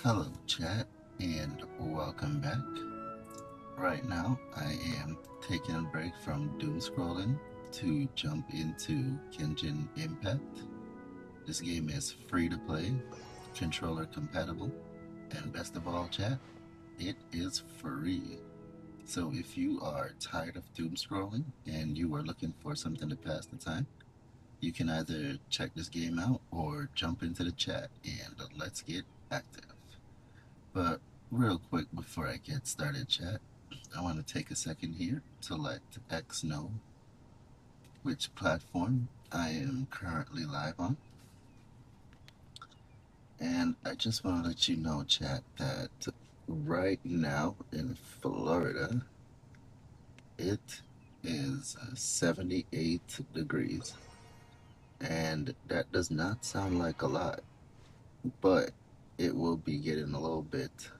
Hello, chat, and welcome back. Right now, I am taking a break from doom scrolling to jump into Genshin Impact. This game is free to play, controller compatible, and best of all, chat, it is free. So if you are tired of doom scrolling and you are looking for something to pass the time, you can either check this game out or jump into the chat and let's get active. But real quick before I get started, chat, I want to take a second here to let X know which platform I am currently live on. And I just want to let you know, chat, that right now in Florida, it is 78 degrees. And that does not sound like a lot, but it will be getting a little bit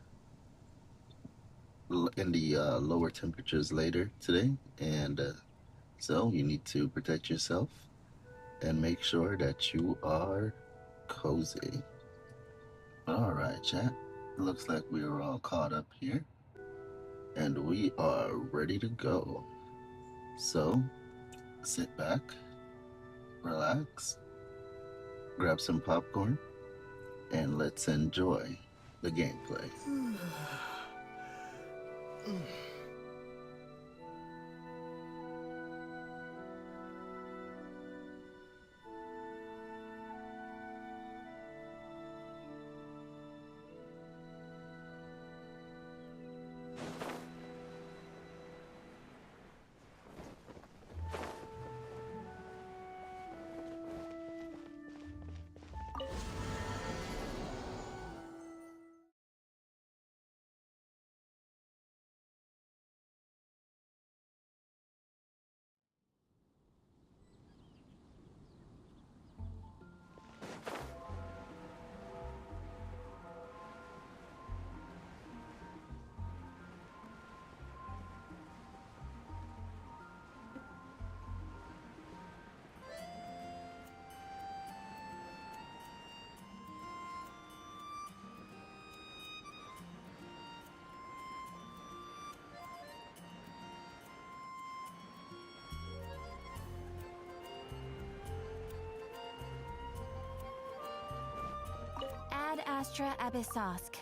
in the lower temperatures later today. And so you need to protect yourself and make sure that you are cozy. Alright, chat. Looks like we are all caught up here. And we are ready to go. So, sit back, relax, grab some popcorn, and let's enjoy the gameplay. Ad Astra Abyssosk.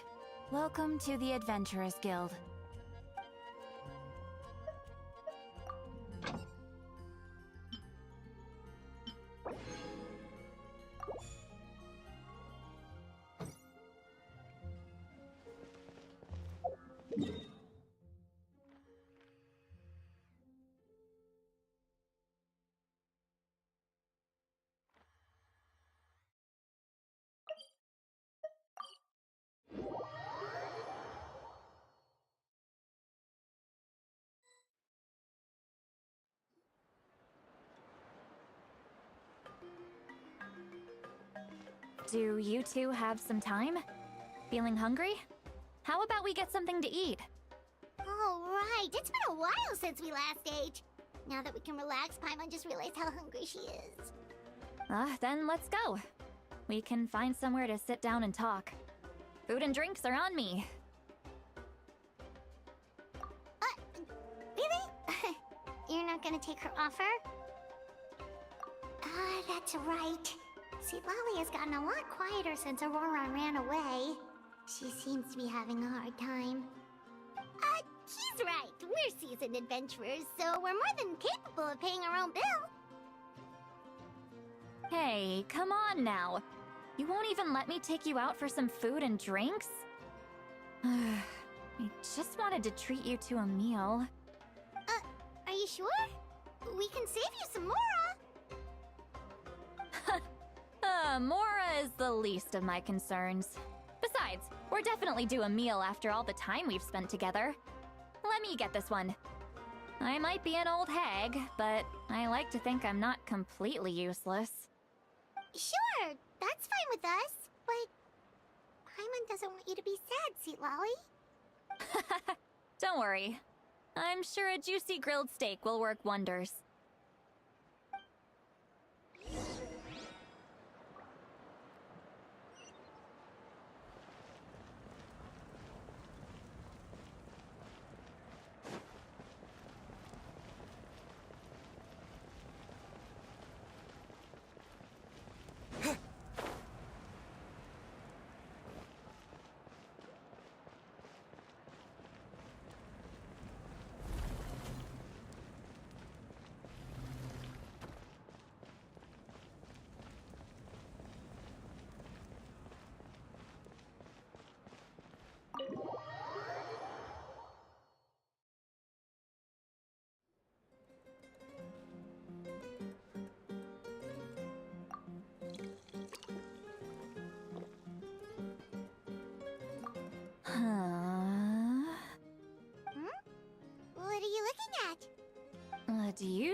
Welcome to the Adventurers Guild. Do you two have some time? Feeling hungry? How about we get something to eat? All right, it's been a while since we last ate. Now that we can relax, Paimon just realized how hungry she is. Then let's go. We can find somewhere to sit down and talk. Food and drinks are on me. Really? You're not gonna take her offer? That's right. See, Lolly has gotten a lot quieter since Aurora ran away. She seems to be having a hard time. She's right. We're seasoned adventurers, so we're more than capable of paying our own bill. Hey, come on now. You won't even let me take you out for some food and drinks? I just wanted to treat you to a meal. Are you sure? We can save you some Mora. Mora is the least of my concerns. Besides, we're definitely due a meal after all the time we've spent together. Let me get this one. I might be an old hag, but I like to think I'm not completely useless. Sure, that's fine with us, but Paimon doesn't want you to be sad, Sweet Lolly. Don't worry. I'm sure a juicy grilled steak will work wonders.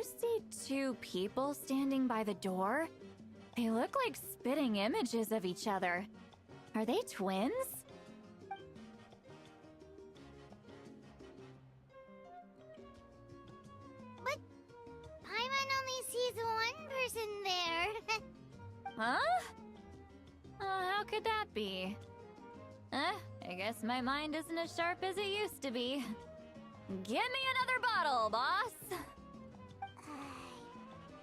you see two people standing by the door? They look like spitting images of each other. Are they twins? But Paimon only sees one person there. Huh? How could that be? I guess my mind isn't as sharp as it used to be. Give me another bottle, boss!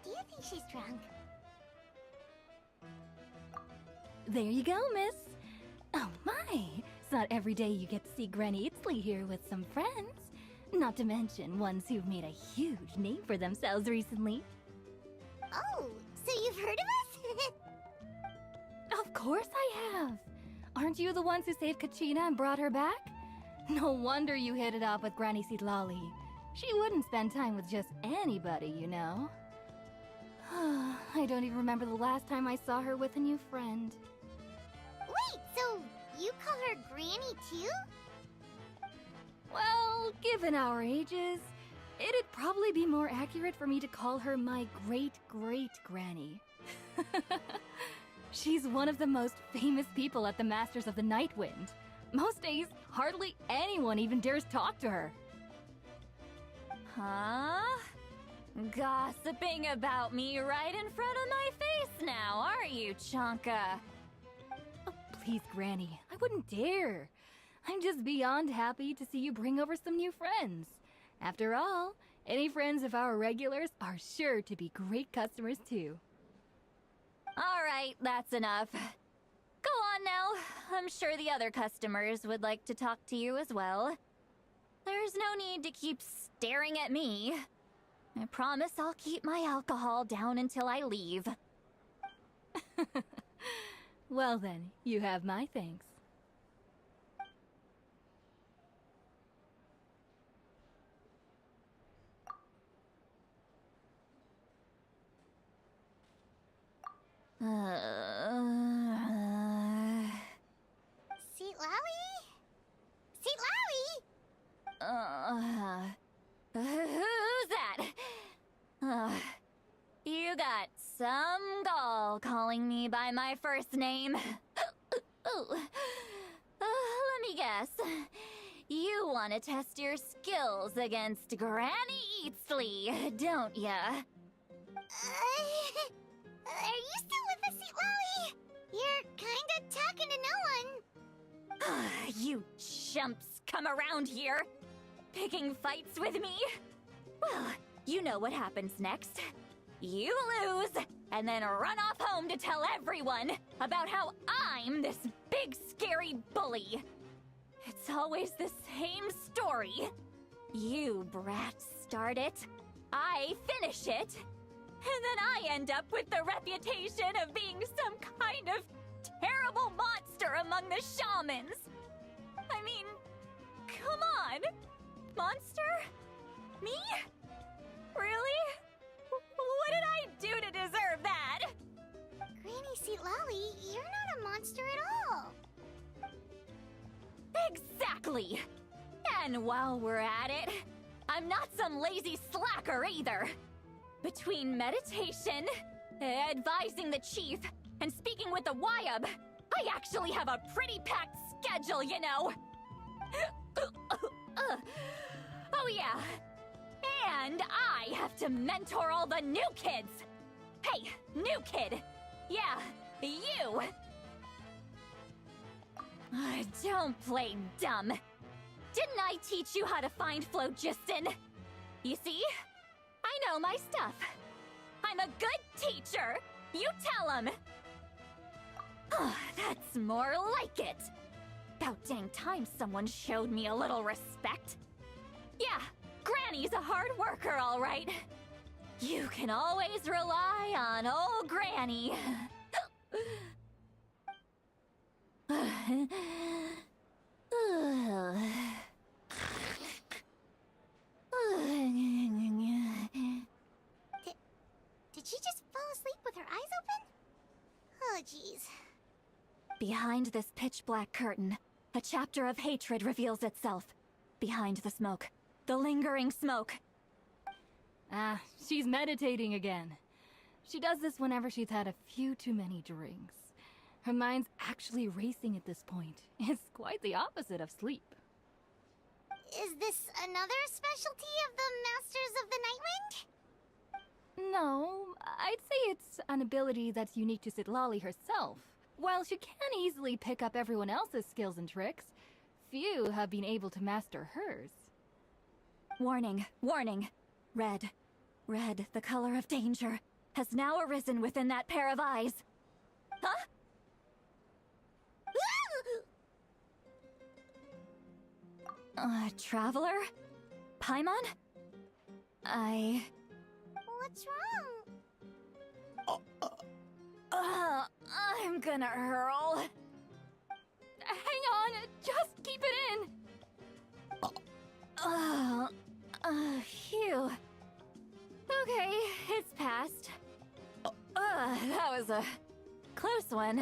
Do you think she's drunk? There you go, miss. Oh my, it's not every day you get to see Granny Itzley here with some friends. Not to mention ones who've made a huge name for themselves recently. Oh, so you've heard of us? Of course I have. Aren't you the ones who saved Kachina and brought her back? No wonder you hit it off with Granny Seedlolly. She wouldn't spend time with just anybody, you know. I don't even remember the last time I saw her with a new friend. Wait, so you call her Granny too? Well, given our ages, it'd probably be more accurate for me to call her my great-great-granny. She's one of the most famous people at the Masters of the Nightwind. Most days, hardly anyone even dares talk to her. Huh? Gossiping about me right in front of my face now, aren't you, Chonka? Oh, please, Granny, I wouldn't dare. I'm just beyond happy to see you bring over some new friends. After all, any friends of our regulars are sure to be great customers too. All right, that's enough. Go on now. I'm sure the other customers would like to talk to you as well. There's no need to keep staring at me. I promise I'll keep my alcohol down until I leave. Well then, you have my thanks. Seat Lowy? Seat Lowy? Who's that? You got some gall calling me by my first name. Let me guess. You want to test your skills against Granny Eatsley, don't ya? Are you still with us, Seat Lowy? You're kinda talking to no one. You chumps come around here, picking fights with me? Well, you know what happens next. You lose, and then run off home to tell everyone about how I'm this big scary bully. It's always the same story. You brats start it, I finish it, and then I end up with the reputation of being some kind of terrible monster among the shamans. I mean, come on. Monster? Me? Really? What did I do to deserve that? Granny Seat Lowy, you're not a monster at all. Exactly. And while we're at it, I'm not some lazy slacker either. Between meditation, advising the chief, and speaking with the Wyab, I actually have a pretty packed schedule, you know. Oh yeah. And I have to mentor all the new kids. Hey, new kid. Yeah, you. Don't play dumb. Didn't I teach you how to find phlogiston? You see? I know my stuff. I'm a good teacher. You tell him. That's more like it. About dang time someone showed me a little respect. Yeah, Granny's a hard worker, all right. You can always rely on old Granny. Did she just fall asleep with her eyes open? Oh, jeez. Behind this pitch-black curtain, a chapter of hatred reveals itself. Behind the smoke, the lingering smoke. Ah, she's meditating again. She does this whenever she's had a few too many drinks. Her mind's actually racing at this point. It's quite the opposite of sleep. Is this another specialty of the Masters of the Nightwind? No, I'd say it's an ability that's unique to Citlali herself. While she can easily pick up everyone else's skills and tricks, few have been able to master hers. Warning, warning. Red, red, the color of danger, has now arisen within that pair of eyes. Huh? Traveler? Paimon? What's wrong? I'm gonna hurl. Hang on, just keep it in! Phew. Okay, it's passed. That was a close one.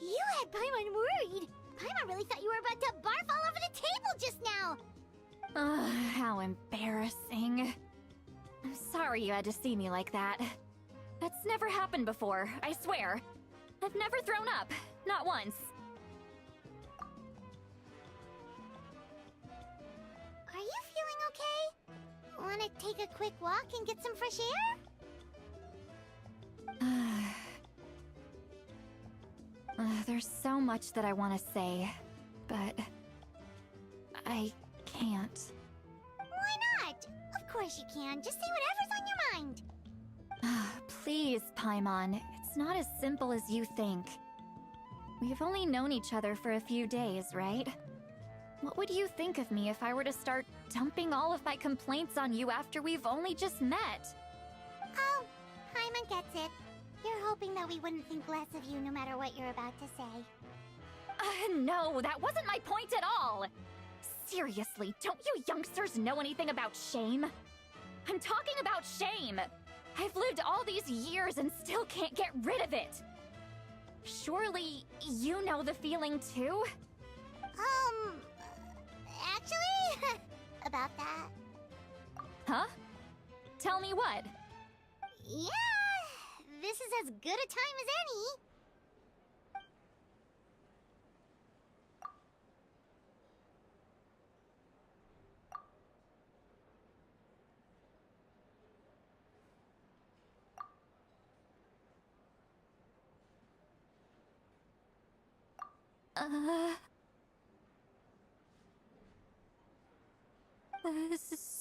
You had Paimon worried. Paimon really thought you were about to barf all over the table just now. How embarrassing. I'm sorry you had to see me like that. That's never happened before, I swear. I've never thrown up, not once. Are you feeling okay? Want to take a quick walk and get some fresh air? There's so much that I want to say, but I can't. Why not? Of course you can. Just say whatever's on your mind. Please, Paimon, it's not as simple as you think. We've only known each other for a few days, right? What would you think of me if I were to start dumping all of my complaints on you after we've only just met? Oh, Paimon gets it. You're hoping that we wouldn't think less of you no matter what you're about to say. No, that wasn't my point at all! Seriously, don't you youngsters know anything about shame? I'm talking about shame! I've lived all these years and still can't get rid of it! Surely, you know the feeling too? Actually, about that. Huh? Tell me what? Yeah, this is as good a time as any.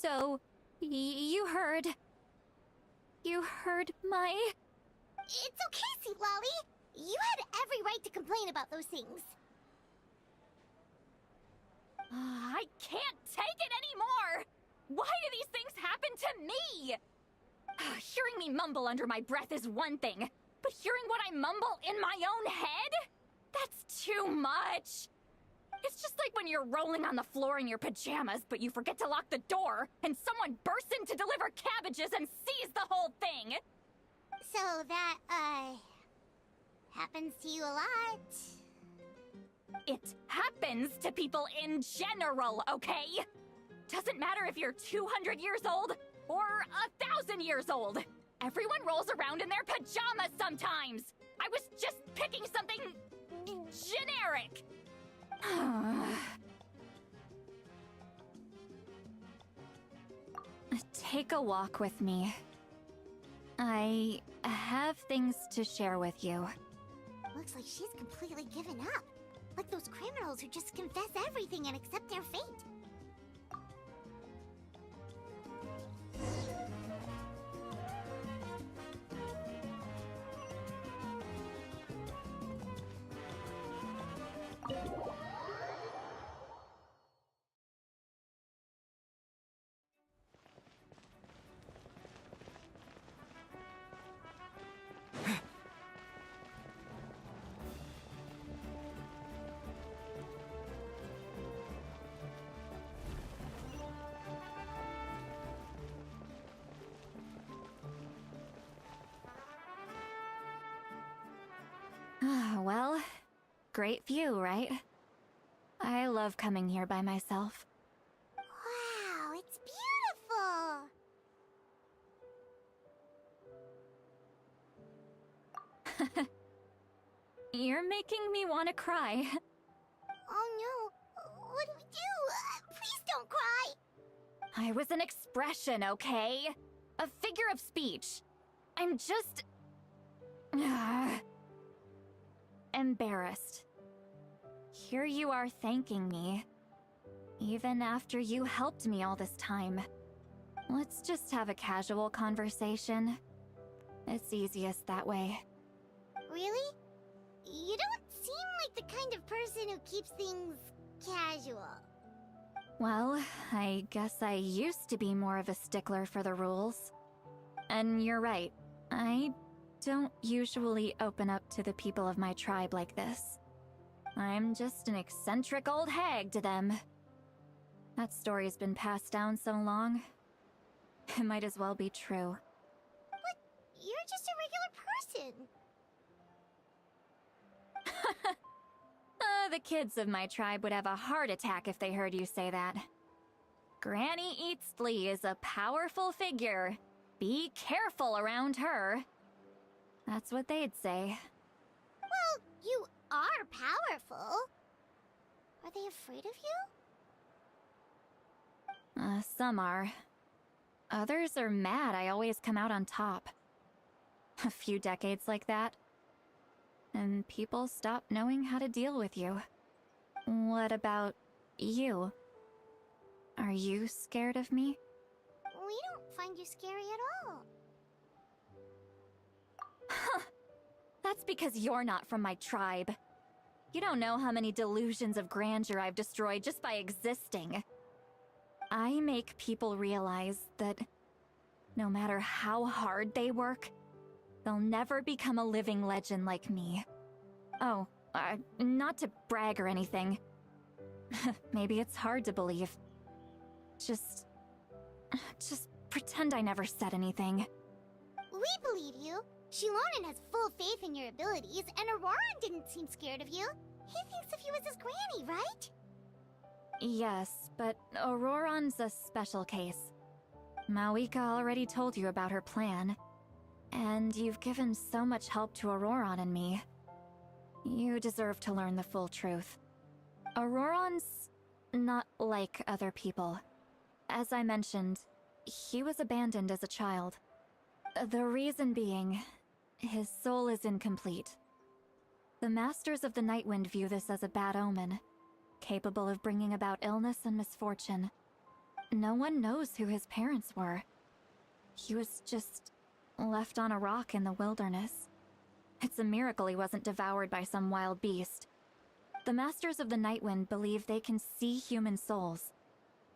So, you heard... You heard my... It's okay, Citlali. You had every right to complain about those things. I can't take it anymore! Why do these things happen to me? Hearing me mumble under my breath is one thing, but hearing what I mumble in my own head? That's too much! It's just like when you're rolling on the floor in your pajamas, but you forget to lock the door, and someone bursts in to deliver cabbages and sees the whole thing! So that, happens to you a lot. It happens to people in general, okay? Doesn't matter if you're 200 years old or 1,000 years old. Everyone rolls around in their pajamas sometimes. I was just picking something generic. Take a walk with me. I have things to share with you. Looks like she's completely given up. Like those criminals who just confess everything and accept their fate. Well, great view, right? I love coming here by myself. Wow, it's beautiful! You're making me want to cry. Oh no, what do we do? Please don't cry! I was an expression, okay? A figure of speech. I'm just... embarrassed. Here you are thanking me. Even after you helped me all this time. Let's just have a casual conversation. It's easiest that way. Really? You don't seem like the kind of person who keeps things casual. Well, I guess I used to be more of a stickler for the rules. And you're right, I don't usually open up to the people of my tribe like this. I'm just an eccentric old hag to them. That story's been passed down so long, it might as well be true. But you're just a regular person. The kids of my tribe would have a heart attack if they heard you say that. Granny Eatsley is a powerful figure. Be careful around her. That's what they'd say. Well, you are powerful. Are they afraid of you? Some are. Others are mad I always come out on top. A few decades like that, and people stop knowing how to deal with you. What about you? Are you scared of me? We don't find you scary at all. That's because you're not from my tribe. You don't know how many delusions of grandeur I've destroyed just by existing. I make people realize that no matter how hard they work, they'll never become a living legend like me. Oh, not to brag or anything. Maybe it's hard to believe. Just pretend I never said anything. We believe you. Shilonen has full faith in your abilities, and Auroran didn't seem scared of you. He thinks of you as his granny, right? Yes, but Auroran's a special case. Mawika already told you about her plan. And you've given so much help to Auroran and me. You deserve to learn the full truth. Auroran's not like other people. As I mentioned, he was abandoned as a child. The reason being, his soul is incomplete. The Masters of the Nightwind view this as a bad omen, capable of bringing about illness and misfortune. No one knows who his parents were. He was just left on a rock in the wilderness. It's a miracle he wasn't devoured by some wild beast. The Masters of the Nightwind believe they can see human souls,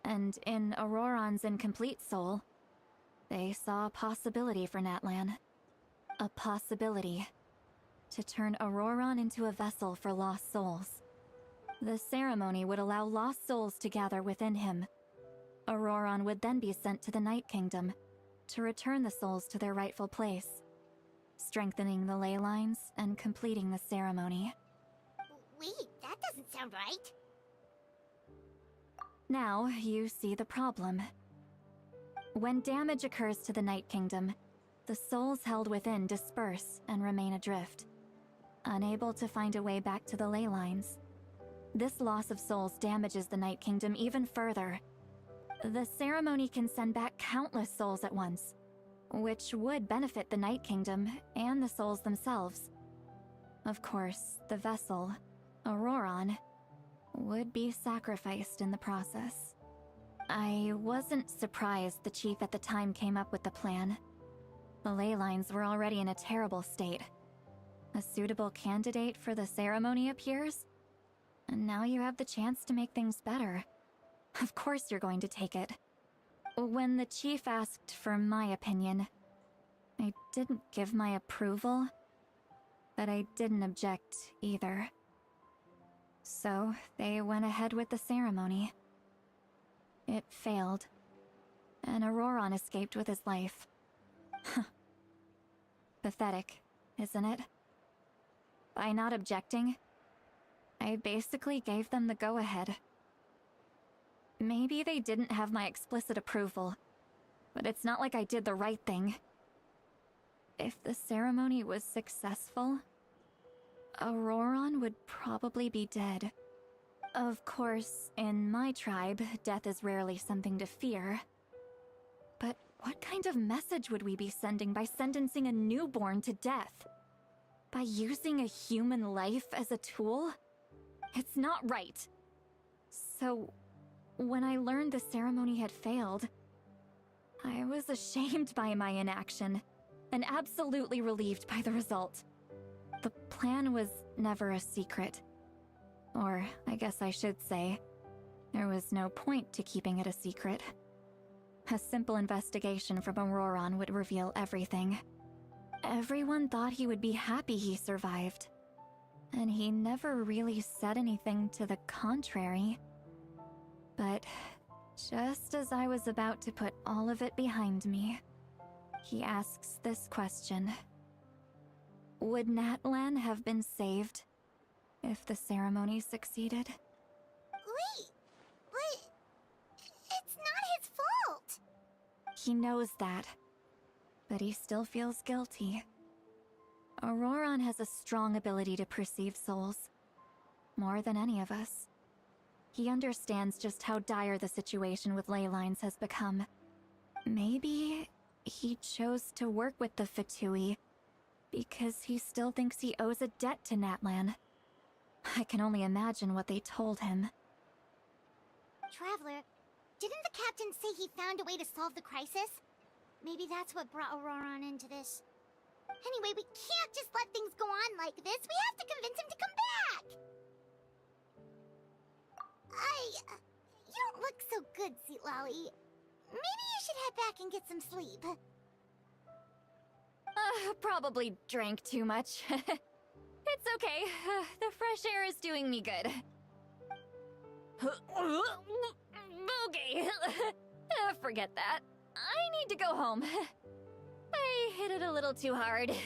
and in Auroran's incomplete soul, they saw a possibility for Natlan. A possibility to turn Auroran into a vessel for lost souls. The ceremony would allow lost souls to gather within him. Auroran would then be sent to the Night Kingdom to return the souls to their rightful place, strengthening the ley lines and completing the ceremony. Wait, that doesn't sound right. Now, you see the problem. When damage occurs to the Night Kingdom, the souls held within disperse and remain adrift, unable to find a way back to the ley lines. This loss of souls damages the Night Kingdom even further. The ceremony can send back countless souls at once, which would benefit the Night Kingdom and the souls themselves. Of course, the vessel, Auroran, would be sacrificed in the process. I wasn't surprised the chief at the time came up with the plan. The ley lines were already in a terrible state. A suitable candidate for the ceremony appears, and now you have the chance to make things better. Of course you're going to take it. When the chief asked for my opinion, I didn't give my approval, but I didn't object either. So they went ahead with the ceremony. It failed, and Auroran escaped with his life. Pathetic, isn't it? By not objecting, I basically gave them the go-ahead. Maybe they didn't have my explicit approval, but it's not like I did the right thing. If the ceremony was successful, Auroron would probably be dead. Of course, in my tribe, death is rarely something to fear. But what kind of message would we be sending by sentencing a newborn to death? By using a human life as a tool? It's not right. So, when I learned the ceremony had failed, I was ashamed by my inaction, and absolutely relieved by the result. The plan was never a secret. Or, I guess I should say, there was no point to keeping it a secret. A simple investigation from Auroron would reveal everything. Everyone thought he would be happy he survived. And he never really said anything to the contrary. But just as I was about to put all of it behind me, he asks this question. Would Natlan have been saved if the ceremony succeeded? Wait, but it's not his fault. He knows that, but he still feels guilty. Auroron has a strong ability to perceive souls, more than any of us. He understands just how dire the situation with ley lines has become. Maybe he chose to work with the Fatui because he still thinks he owes a debt to Natlan. I can only imagine what they told him. Traveler, didn't the captain say he found a way to solve the crisis? Maybe that's what brought Auroron into this. Anyway, we can't just let things go on like this. We have to convince him to come back! You don't look so good, Seatlolly. Maybe you should head back and get some sleep. Probably drank too much. It's okay. The fresh air is doing me good. Okay. Forget that. I need to go home. I hit it a little too hard.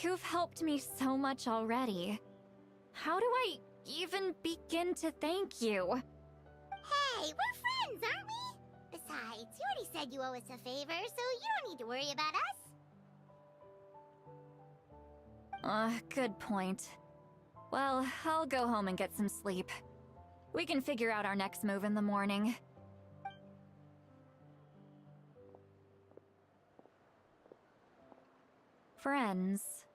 You've helped me so much already. How do I even begin to thank you? Hey, we're friends, aren't we? Besides, you already said you owe us a favor, so you don't need to worry about us. Good point. Well, I'll go home and get some sleep. We can figure out our next move in the morning. Friends.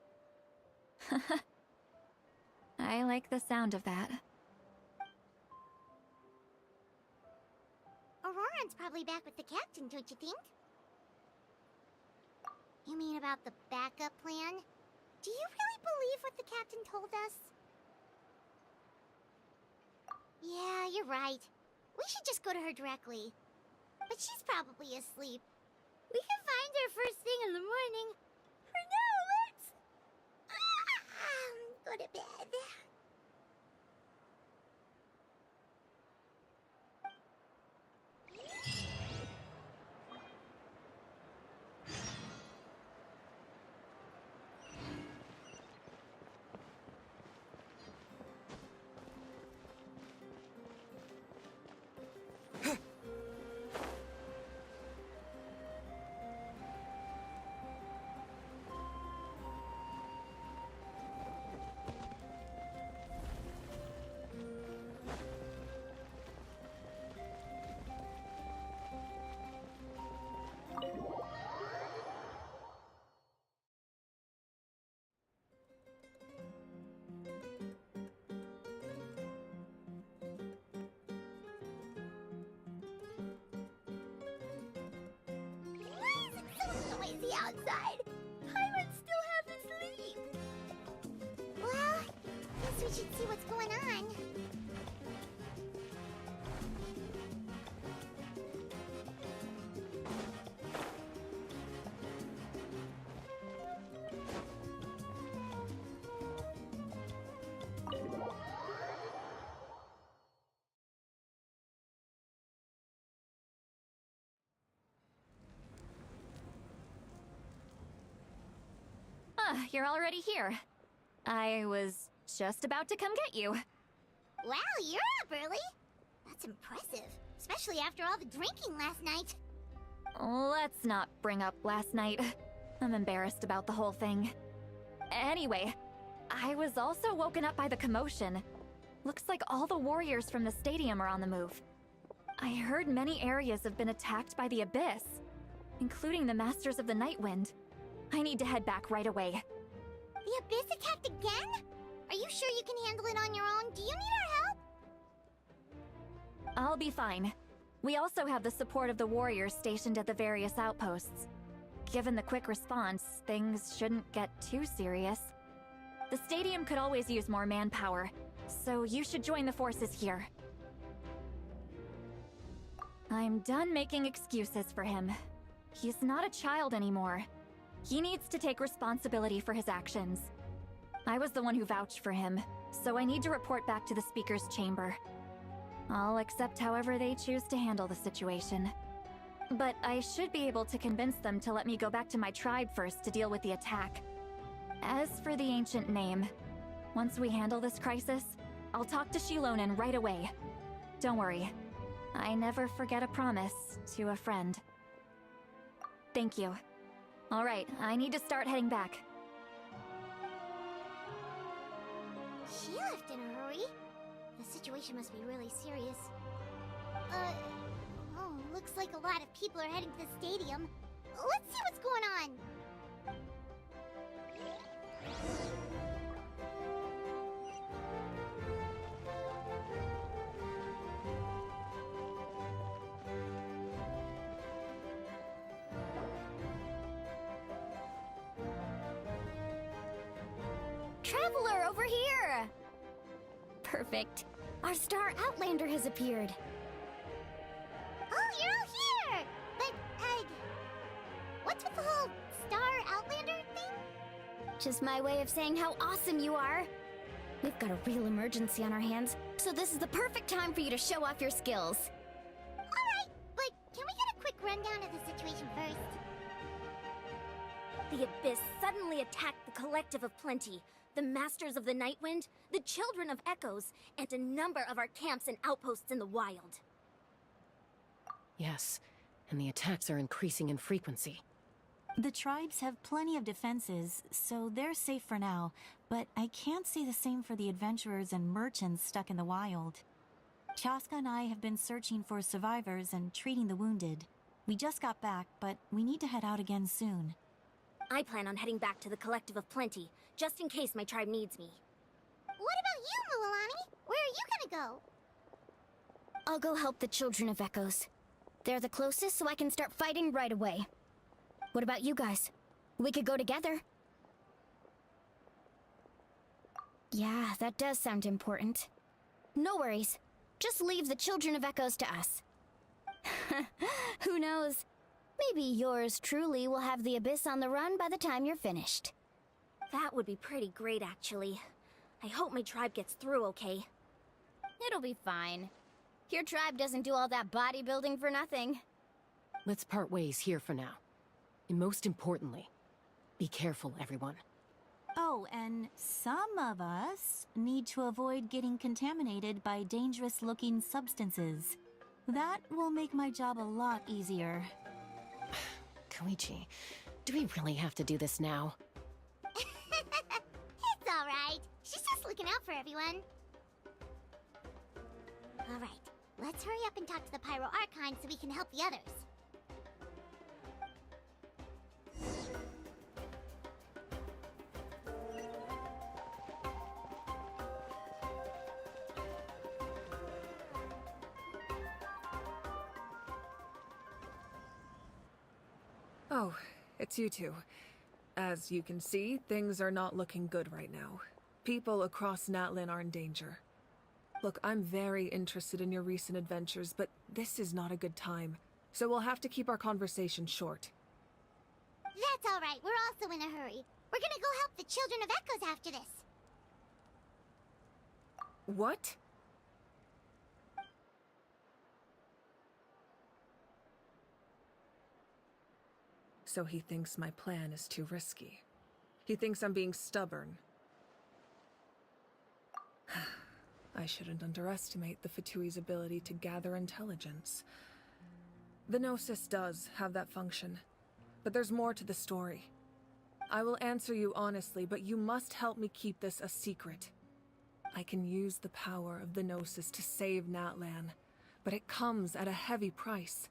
I like the sound of that. Auroron's probably back with the captain, don't you think? You mean about the backup plan? Do you really believe what the captain told us? Yeah, you're right. We should just go to her directly. But she's probably asleep. We can find her first thing in the morning. For now, let's... go to bed. Noisy outside. Tyrone still half asleep. Well, guess we should see what's going on. You're already here. I was just about to come get you. Wow, you're up early. That's impressive, especially after all the drinking last night. Let's not bring up last night. I'm embarrassed about the whole thing. Anyway, I was also woken up by the commotion. Looks like all the warriors from the stadium are on the move. I heard many areas have been attacked by the Abyss, including the Masters of the Nightwind. I need to head back right away. The Abyss attacked again? Are you sure you can handle it on your own? Do you need our help? I'll be fine. We also have the support of the warriors stationed at the various outposts. Given the quick response, things shouldn't get too serious. The stadium could always use more manpower, so you should join the forces here. I'm done making excuses for him. He's not a child anymore. He needs to take responsibility for his actions. I was the one who vouched for him, so I need to report back to the Speaker's chamber. I'll accept however they choose to handle the situation. But I should be able to convince them to let me go back to my tribe first to deal with the attack. As for the ancient name, once we handle this crisis, I'll talk to Shilonen right away. Don't worry, I never forget a promise to a friend. Thank you. Alright, I need to start heading back. She left in a hurry. The situation must be really serious. Oh, looks like a lot of people are heading to the stadium. Let's see what's going on. Traveler, over here! Perfect. Our Star Outlander has appeared. Oh, you're all here! But, what's with the whole Star Outlander thing? Just my way of saying how awesome you are. We've got a real emergency on our hands, so this is the perfect time for you to show off your skills. Alright, but can we get a quick rundown of the situation first? The Abyss suddenly attacked the Collective of Plenty, the Masters of the Nightwind, the Children of Echoes, and a number of our camps and outposts in the wild. Yes, and the attacks are increasing in frequency. The tribes have plenty of defenses, so they're safe for now, but I can't say the same for the adventurers and merchants stuck in the wild. Chaska and I have been searching for survivors and treating the wounded. We just got back, but we need to head out again soon. I plan on heading back to the Collective of Plenty, just in case my tribe needs me. What about you, Mualani? Where are you gonna go? I'll go help the Children of Echoes. They're the closest, so I can start fighting right away. What about you guys? We could go together. Yeah, that does sound important. No worries. Just leave the Children of Echoes to us. Who knows? Maybe yours truly will have the Abyss on the run by the time you're finished. That would be pretty great, actually. I hope my tribe gets through okay. It'll be fine. Your tribe doesn't do all that bodybuilding for nothing. Let's part ways here for now. And most importantly, be careful, everyone. Oh, and some of us need to avoid getting contaminated by dangerous-looking substances. That will make my job a lot easier. Koichi, do we really have to do this now? It's alright. She's just looking out for everyone. Alright, let's hurry up and talk to the Pyro Archon so we can help the others. Oh, it's you two. As you can see, things are not looking good right now. People across Natlin are in danger. Look, I'm very interested in your recent adventures, but this is not a good time. So we'll have to keep our conversation short. That's alright, we're also in a hurry. We're gonna go help the Children of Echoes after this. What? So he thinks my plan is too risky. He thinks I'm being stubborn. I shouldn't underestimate the Fatui's ability to gather intelligence. The Gnosis does have that function, but there's more to the story. I will answer you honestly, but you must help me keep this a secret. I can use the power of the Gnosis to save Natlan, but it comes at a heavy price.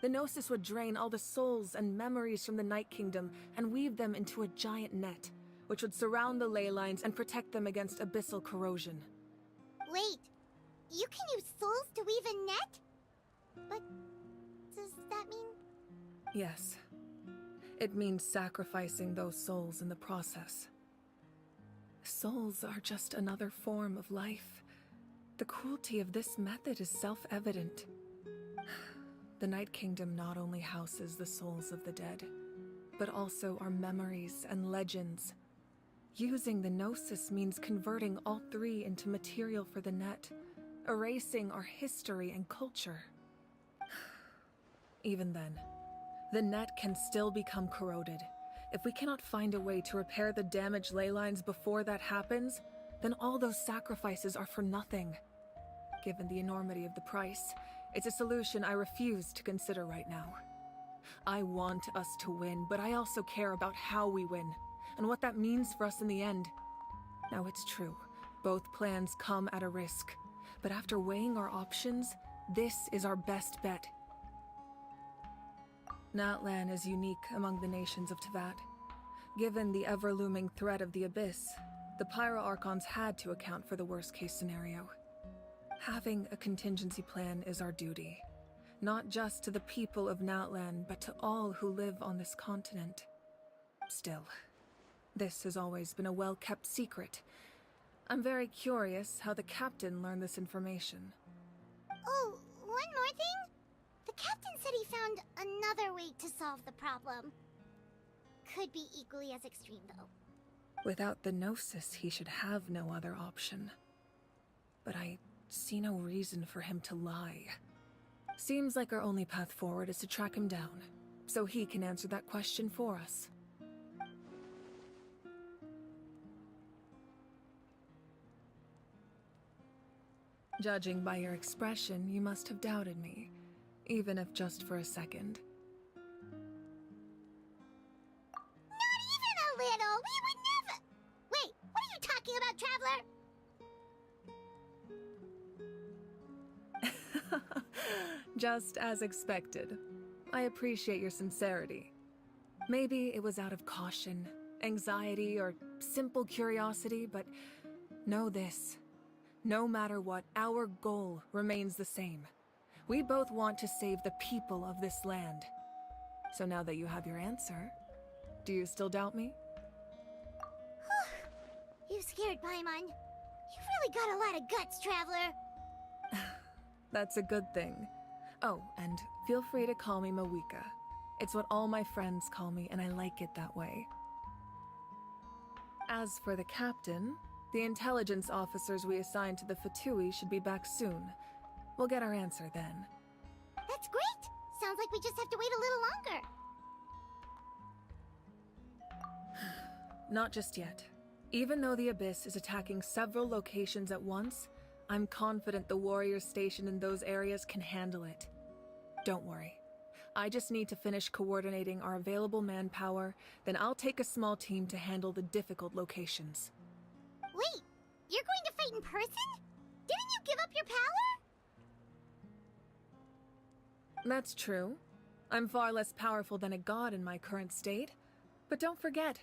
The Gnosis would drain all the souls and memories from the Night Kingdom and weave them into a giant net, which would surround the ley lines and protect them against abyssal corrosion. Wait, you can use souls to weave a net? But does that mean... Yes. It means sacrificing those souls in the process. Souls are just another form of life. The cruelty of this method is self-evident. The Night Kingdom not only houses the souls of the dead, but also our memories and legends. Using the Gnosis means converting all three into material for the net, erasing our history and culture. Even then, the net can still become corroded. If we cannot find a way to repair the damaged ley lines before that happens, then all those sacrifices are for nothing. Given the enormity of the price, it's a solution I refuse to consider right now. I want us to win, but I also care about how we win, and what that means for us in the end. Now it's true, both plans come at a risk, but after weighing our options, this is our best bet. Natlan is unique among the nations of Teyvat. Given the ever-looming threat of the Abyss, the Pyro Archons had to account for the worst-case scenario. Having a contingency plan is our duty, not just to the people of Natlan, but to all who live on this continent. Still, this has always been a well-kept secret. I'm very curious how the captain learned this information. Oh, one more thing? The captain said he found another way to solve the problem. Could be equally as extreme, though. Without the Gnosis, he should have no other option. But I see no reason for him to lie. Seems like our only path forward is to track him down, so he can answer that question for us. Judging by your expression, you must have doubted me, even if just for a second. Not even a little! We would never... Wait, what are you talking about, Traveler? Just as expected. I appreciate your sincerity. Maybe it was out of caution, anxiety, or simple curiosity, but know this. No matter what, our goal remains the same. We both want to save the people of this land. So now that you have your answer, do you still doubt me? You scared Paimon. You've really got a lot of guts, Traveler. That's a good thing. Oh, and feel free to call me Mawika. It's what all my friends call me, and I like it that way. As for the captain, the intelligence officers we assigned to the Fatui should be back soon. We'll get our answer then. That's great! Sounds like we just have to wait a little longer. Not just yet. Even though the Abyss is attacking several locations at once, I'm confident the warriors stationed in those areas can handle it. Don't worry. I just need to finish coordinating our available manpower, then I'll take a small team to handle the difficult locations. Wait, you're going to fight in person? Didn't you give up your power? That's true. I'm far less powerful than a god in my current state. But don't forget,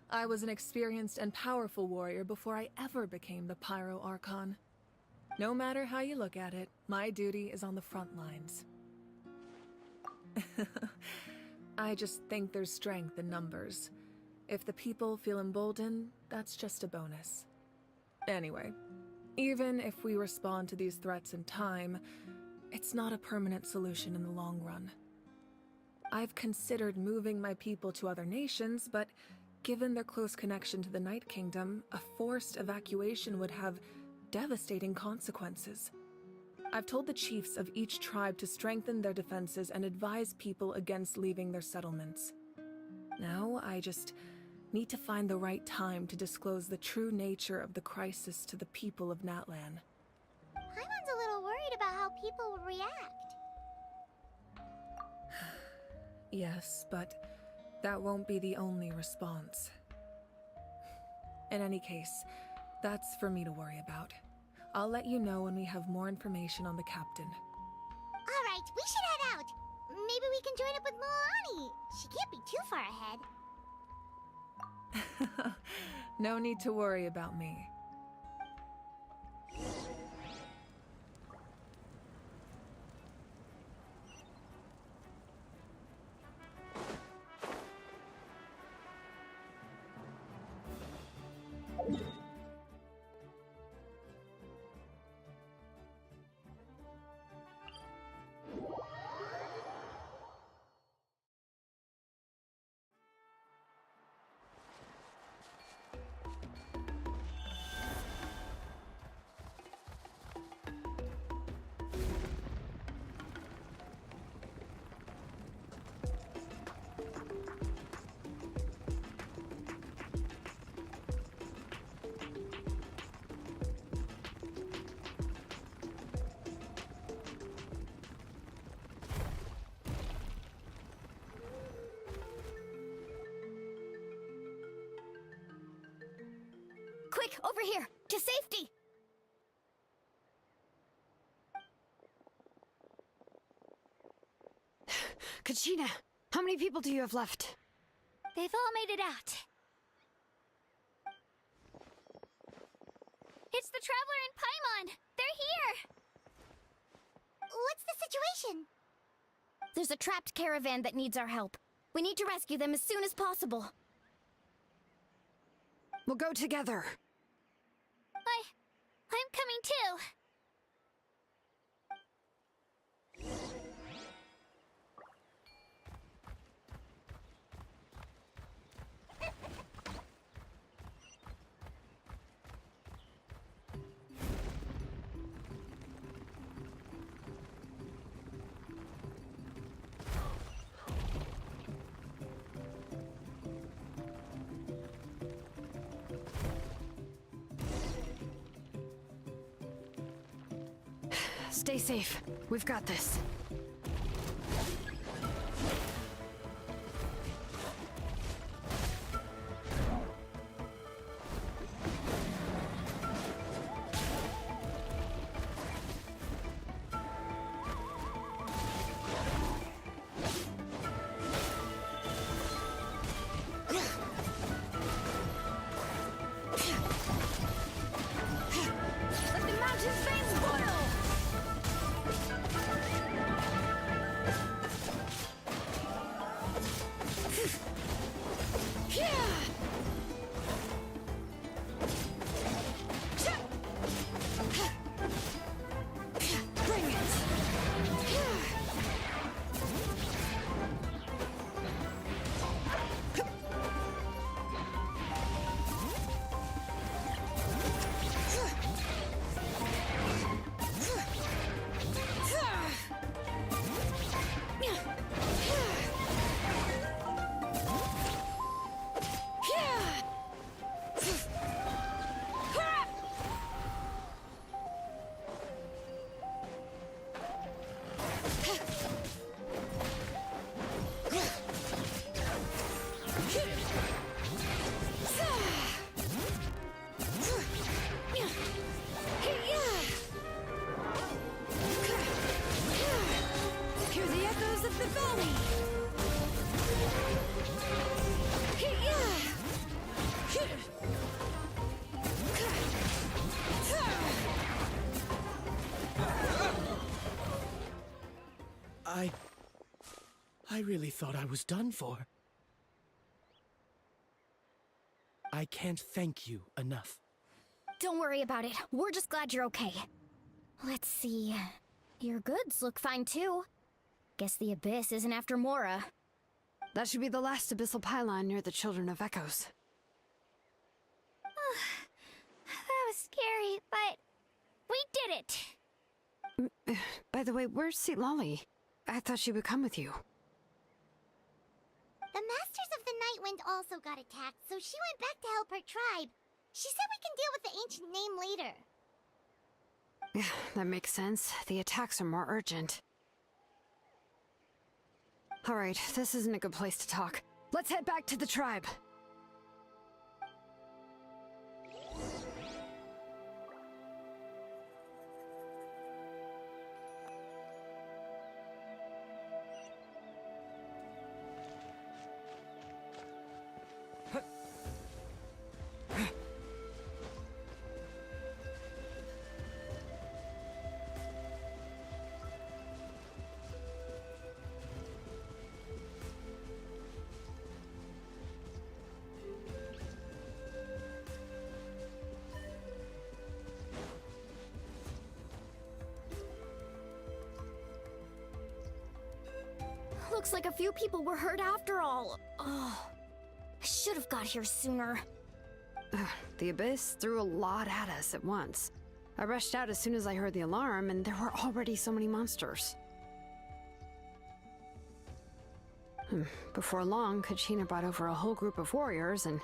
I was an experienced and powerful warrior before I ever became the Pyro Archon. No matter how you look at it, my duty is on the front lines. I just think there's strength in numbers. If the people feel emboldened, that's just a bonus. Anyway, even if we respond to these threats in time, it's not a permanent solution in the long run. I've considered moving my people to other nations, but given their close connection to the Night Kingdom, a forced evacuation would have devastating consequences. I've told the chiefs of each tribe to strengthen their defenses and advise people against leaving their settlements. Now, I just need to find the right time to disclose the true nature of the crisis to the people of Natlan. Paimon's a little worried about how people will react. Yes, but That won't be the only response. In any case, that's for me to worry about. I'll let you know when we have more information on the captain. Alright, we should head out. Maybe we can join up with Milani. She can't be too far ahead. No need to worry about me. Quick, over here! To safety! Kachina, how many people do you have left? They've all made it out. It's the Traveler and Paimon! They're here! What's the situation? There's a trapped caravan that needs our help. We need to rescue them as soon as possible. We'll go together. I'm coming too! Stay safe. We've got this. Let the mountain's veins boil! Bring it! Hear the echoes of the valley! I really thought I was done for. I can't thank you enough. Don't worry about it. We're just glad you're okay. Let's see. Your goods look fine too. Guess the Abyss isn't after Mora. That should be the last abyssal pylon near the Children of Echoes. That was scary, but we did it! By the way, where's Lolly? I thought she would come with you. The Masters of the Nightwind also got attacked, so she went back to help her tribe. She said we can deal with the ancient name later. Yeah, that makes sense. The attacks are more urgent. Alright, this isn't a good place to talk. Let's head back to the tribe. Looks like a few people were hurt after all. Oh, I should have got here sooner. The Abyss threw a lot at us at once. I rushed out as soon as I heard the alarm, and there were already so many monsters. Before long, Kachina brought over a whole group of warriors, and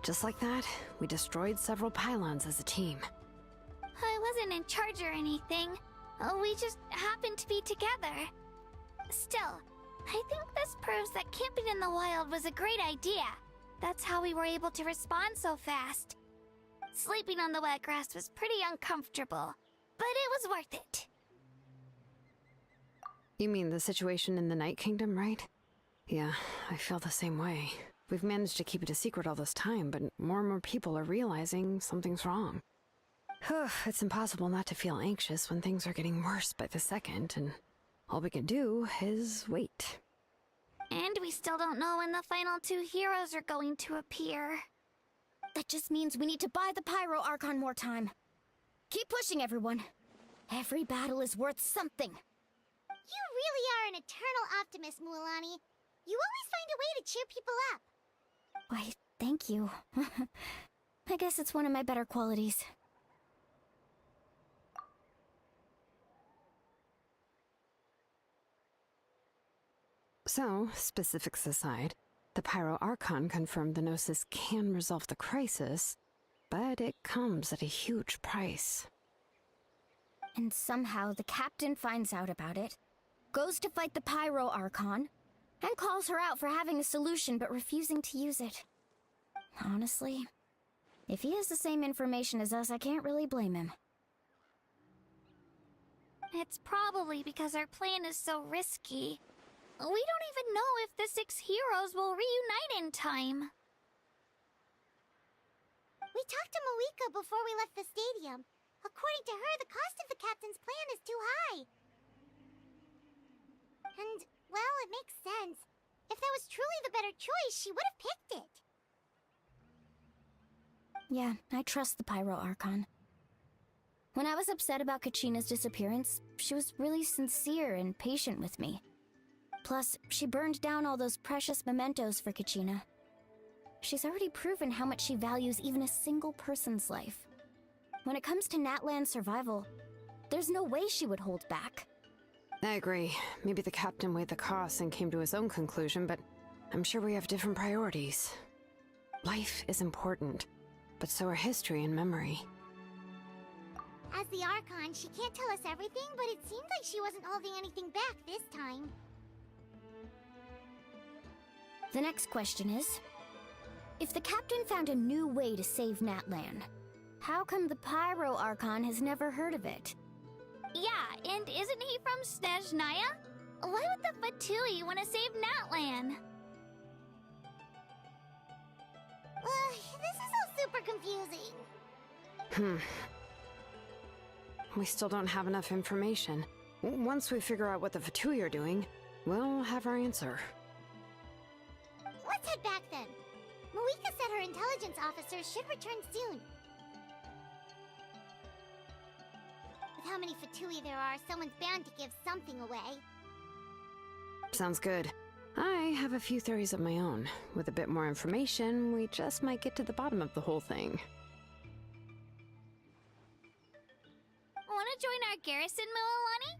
just like that, we destroyed several pylons as a team. I wasn't in charge or anything. We just happened to be together. Still, I think this proves that camping in the wild was a great idea. That's how we were able to respond so fast. Sleeping on the wet grass was pretty uncomfortable, but it was worth it. You mean the situation in the Night Kingdom, right? Yeah, I feel the same way. We've managed to keep it a secret all this time, but more and more people are realizing something's wrong. It's impossible not to feel anxious when things are getting worse by the second, and all we can do is wait. And we still don't know when the final 2 heroes are going to appear. That just means we need to buy the Pyro Archon more time. Keep pushing, everyone. Every battle is worth something. You really are an eternal optimist, Mualani. You always find a way to cheer people up. Why, thank you. I guess it's one of my better qualities. So, specifics aside, the Pyro Archon confirmed the Gnosis can resolve the crisis, but it comes at a huge price. And somehow the captain finds out about it, goes to fight the Pyro Archon, and calls her out for having a solution but refusing to use it. Honestly, if he has the same information as us, I can't really blame him. It's probably because our plan is so risky. We don't even know if the 6 heroes will reunite in time. We talked to Moika before we left the stadium. According to her, the cost of the captain's plan is too high. And, well, it makes sense. If that was truly the better choice, she would have picked it. Yeah, I trust the Pyro Archon. When I was upset about Kachina's disappearance, she was really sincere and patient with me. Plus, she burned down all those precious mementos for Kachina. She's already proven how much she values even a single person's life. When it comes to Natlan's survival, there's no way she would hold back. I agree. Maybe the captain weighed the costs and came to his own conclusion, but I'm sure we have different priorities. Life is important, but so are history and memory. As the Archon, she can't tell us everything, but it seemed like she wasn't holding anything back this time. The next question is, if the captain found a new way to save Natlan, how come the Pyro Archon has never heard of it? Yeah, and isn't he from Snezhnaya? Why would the Fatui want to save Natlan? This is all super confusing. We still don't have enough information. Once we figure out what the Fatui are doing, we'll have our answer. Let's head back then. Moika said her intelligence officers should return soon. With how many Fatui there are, someone's bound to give something away. Sounds good. I have a few theories of my own. With a bit more information, we just might get to the bottom of the whole thing. Want to join our garrison, Mualani?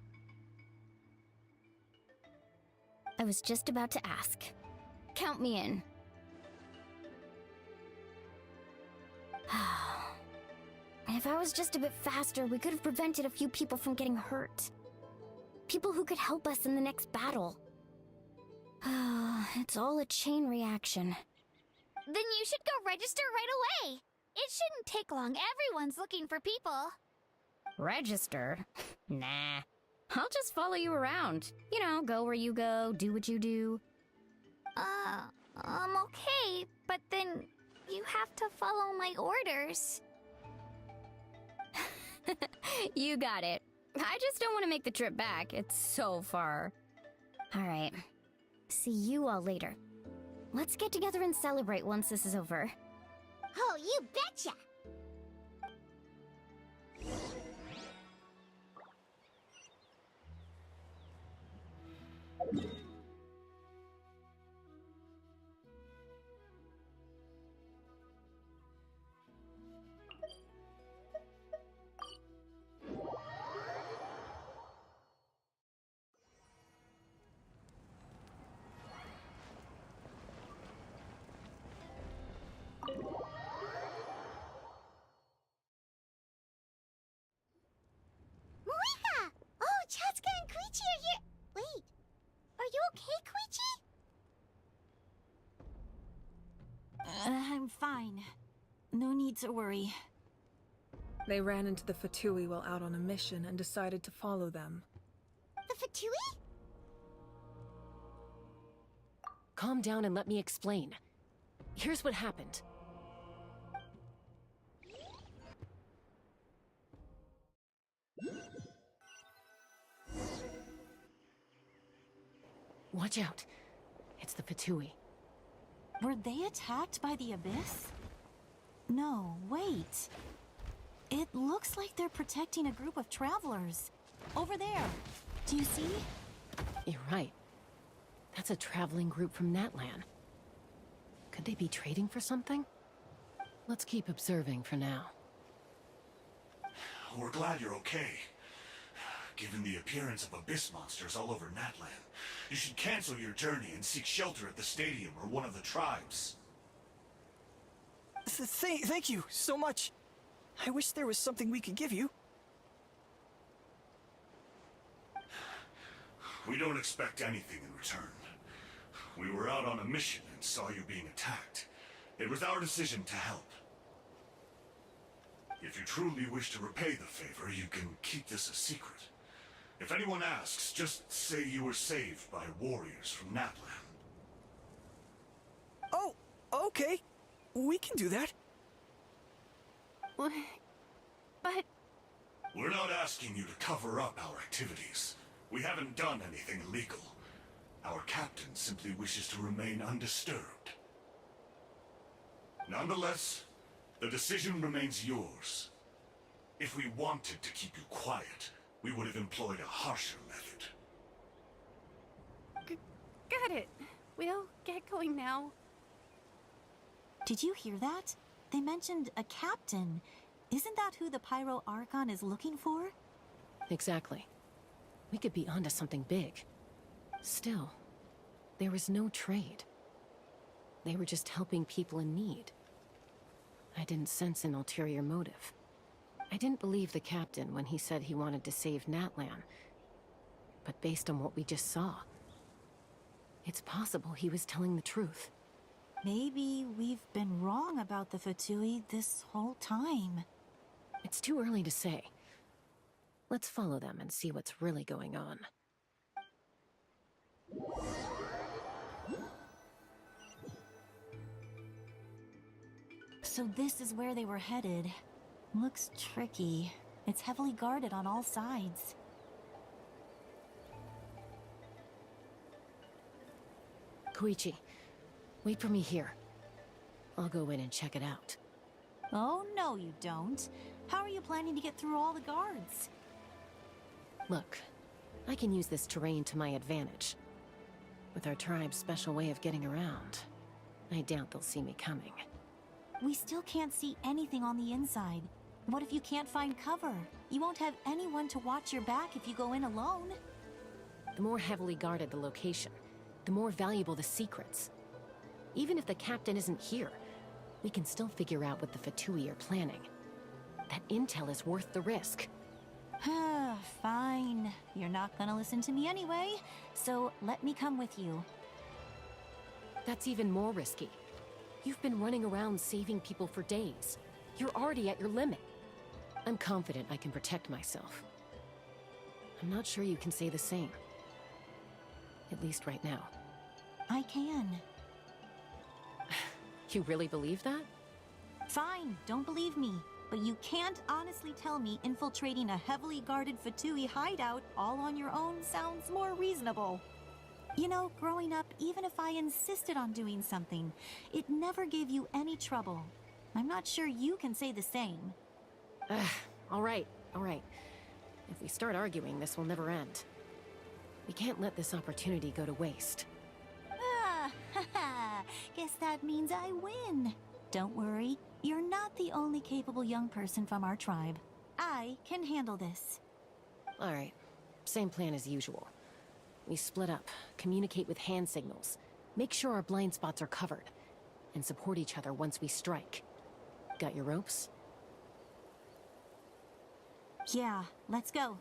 I was just about to ask. Count me in. If I was just a bit faster, we could have prevented a few people from getting hurt. People who could help us in the next battle. It's all a chain reaction. Then you should go register right away. It shouldn't take long. Everyone's looking for people. Register? Nah. I'll just follow you around. You know, go where you go, do what you do. Okay, but then you have to follow my orders. You got it. I just don't want to make the trip back. It's so far. Alright. See you all later. Let's get together and celebrate once this is over. Oh, you betcha! Moika! Oh, Chaska and Koichi are here! Wait, are you okay, Koichi? I'm fine. No need to worry. They ran into the Fatui while out on a mission and decided to follow them. The Fatui? Calm down and let me explain. Here's what happened. Watch out. It's the Fatui. Were they attacked by the Abyss? No, wait. It looks like they're protecting a group of travelers. Over there. Do you see? You're right. That's a traveling group from Natlan. Could they be trading for something? Let's keep observing for now. We're glad you're okay. Given the appearance of abyss monsters all over Natlan, you should cancel your journey and seek shelter at the stadium or one of the tribes. Thank you so much. I wish there was something we could give you. We don't expect anything in return. We were out on a mission and saw you being attacked. It was our decision to help. If you truly wish to repay the favor, you can keep this a secret. If anyone asks, just say you were saved by warriors from Natlan. Oh, okay. We can do that. But... We're not asking you to cover up our activities. We haven't done anything illegal. Our captain simply wishes to remain undisturbed. Nonetheless, the decision remains yours. If we wanted to keep you quiet, we would have employed a harsher method. Got it. We'll get going now. Did you hear that? They mentioned a captain. Isn't that who the Pyro Archon is looking for? Exactly. We could be onto something big. Still, there was no trade. They were just helping people in need. I didn't sense an ulterior motive. I didn't believe the captain when he said he wanted to save Natlan. But based on what we just saw, it's possible he was telling the truth. Maybe we've been wrong about the Fatui this whole time. It's too early to say. Let's follow them and see what's really going on. So this is where they were headed. Looks tricky. It's heavily guarded on all sides. Koichi, wait for me here. I'll go in and check it out. Oh, no you don't. How are you planning to get through all the guards? Look, I can use this terrain to my advantage. With our tribe's special way of getting around, I doubt they'll see me coming. We still can't see anything on the inside. What if you can't find cover? You won't have anyone to watch your back if you go in alone. The more heavily guarded the location, the more valuable the secrets. Even if the captain isn't here, we can still figure out what the Fatui are planning. That intel is worth the risk. Fine. You're not gonna listen to me anyway, so let me come with you. That's even more risky. You've been running around saving people for days. You're already at your limit. I'm confident I can protect myself. I'm not sure you can say the same. At least right now. I can. You really believe that? Fine, don't believe me. But you can't honestly tell me infiltrating a heavily guarded Fatui hideout all on your own sounds more reasonable. You know, growing up, even if I insisted on doing something, it never gave you any trouble. I'm not sure you can say the same. All right. If we start arguing, this will never end. We can't let this opportunity go to waste. Guess that means I win. Don't worry, you're not the only capable young person from our tribe. I can handle this. All right, same plan as usual. We split up, communicate with hand signals, make sure our blind spots are covered, and support each other once we strike. Got your ropes? Yeah, let's go.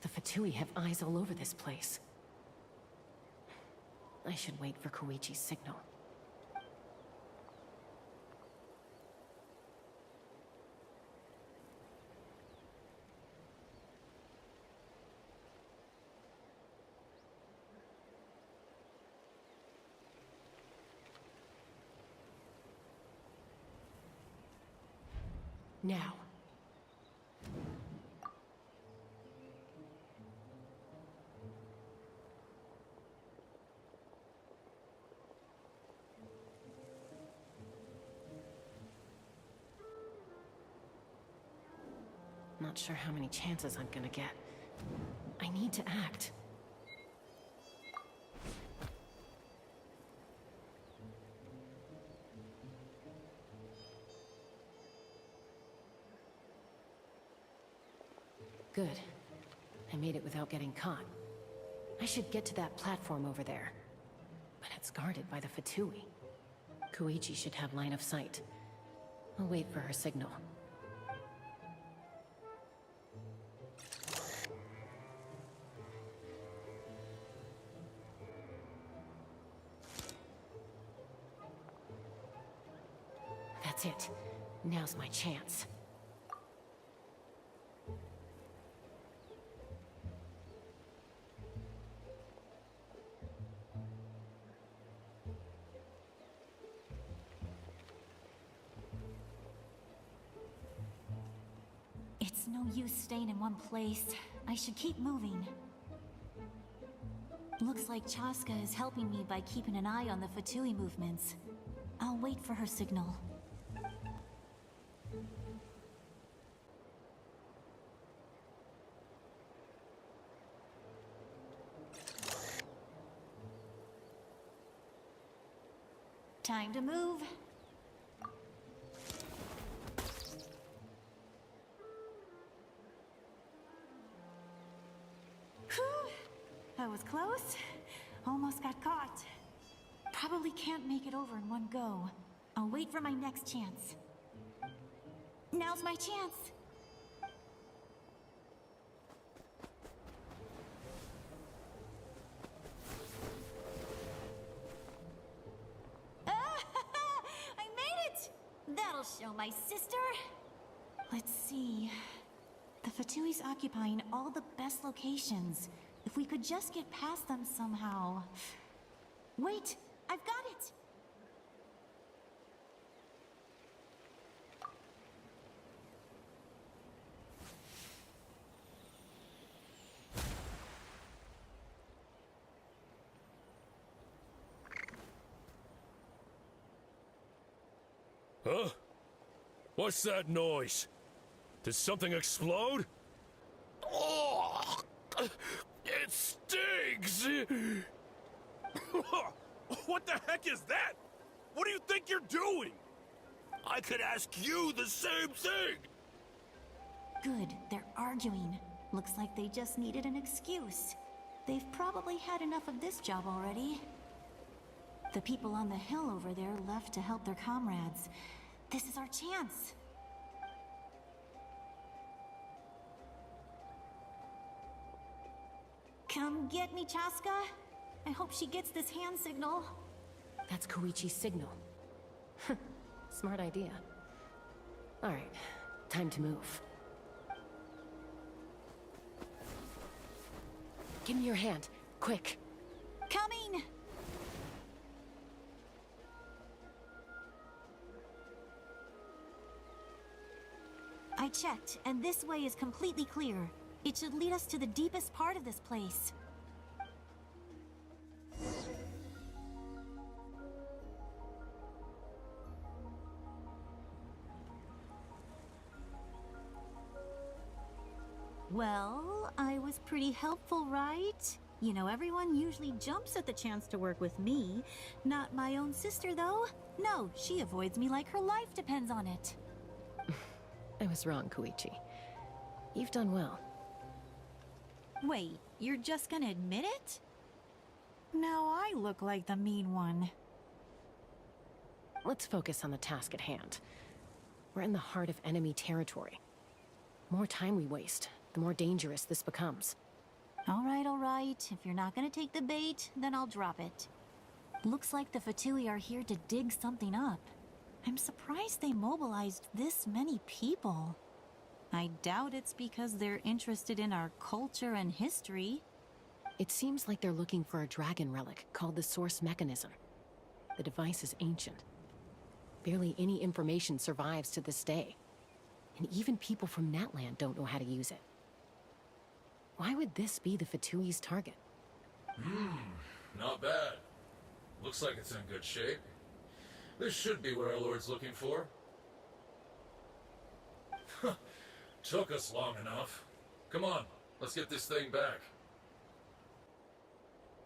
The Fatui have eyes all over this place. I should wait for Koichi's signal. Now. Not sure how many chances I'm gonna get. I need to act. Good. I made it without getting caught. I should get to that platform over there. But it's guarded by the Fatui. Koichi should have line of sight. I'll wait for her signal. That's it. Now's my chance. It's no use staying in one place. I should keep moving. Looks like Chaska is helping me by keeping an eye on the Fatui movements. I'll wait for her signal. Time to move. Whew. That was close. Almost got caught. Probably can't make it over in one go. I'll wait for my next chance. Now's my chance. I made it! That'll show my sister. Let's see. The Fatui's occupying all the best locations. If we could just get past them somehow. Wait, I've got it! Huh? What's that noise? Did something explode? Oh, it stings! What the heck is that? What do you think you're doing? I could ask you the same thing! Good, they're arguing. Looks like they just needed an excuse. They've probably had enough of this job already. The people on the hill over there left to help their comrades. This is our chance. Come get me, Chaska. I hope she gets this hand signal. That's Koichi's signal. Smart idea. Alright, time to move. Give me your hand, quick. Coming! I checked, and this way is completely clear. It should lead us to the deepest part of this place. Well, I was pretty helpful, right? You know, everyone usually jumps at the chance to work with me. Not my own sister, though. No, she avoids me like her life depends on it. I was wrong, Koichi. You've done well. Wait, you're just gonna admit it? Now I look like the mean one. Let's focus on the task at hand. We're in the heart of enemy territory. The more time we waste, the more dangerous this becomes. All right. If you're not gonna take the bait, then I'll drop it. Looks like the Fatui are here to dig something up. I'm surprised they mobilized this many people. I doubt it's because they're interested in our culture and history. It seems like they're looking for a dragon relic called the Source Mechanism. The device is ancient. Barely any information survives to this day. And even people from Natland don't know how to use it. Why would this be the Fatui's target? Not bad. Looks like it's in good shape. This should be what our Lord's looking for. Took us long enough. Come on, let's get this thing back.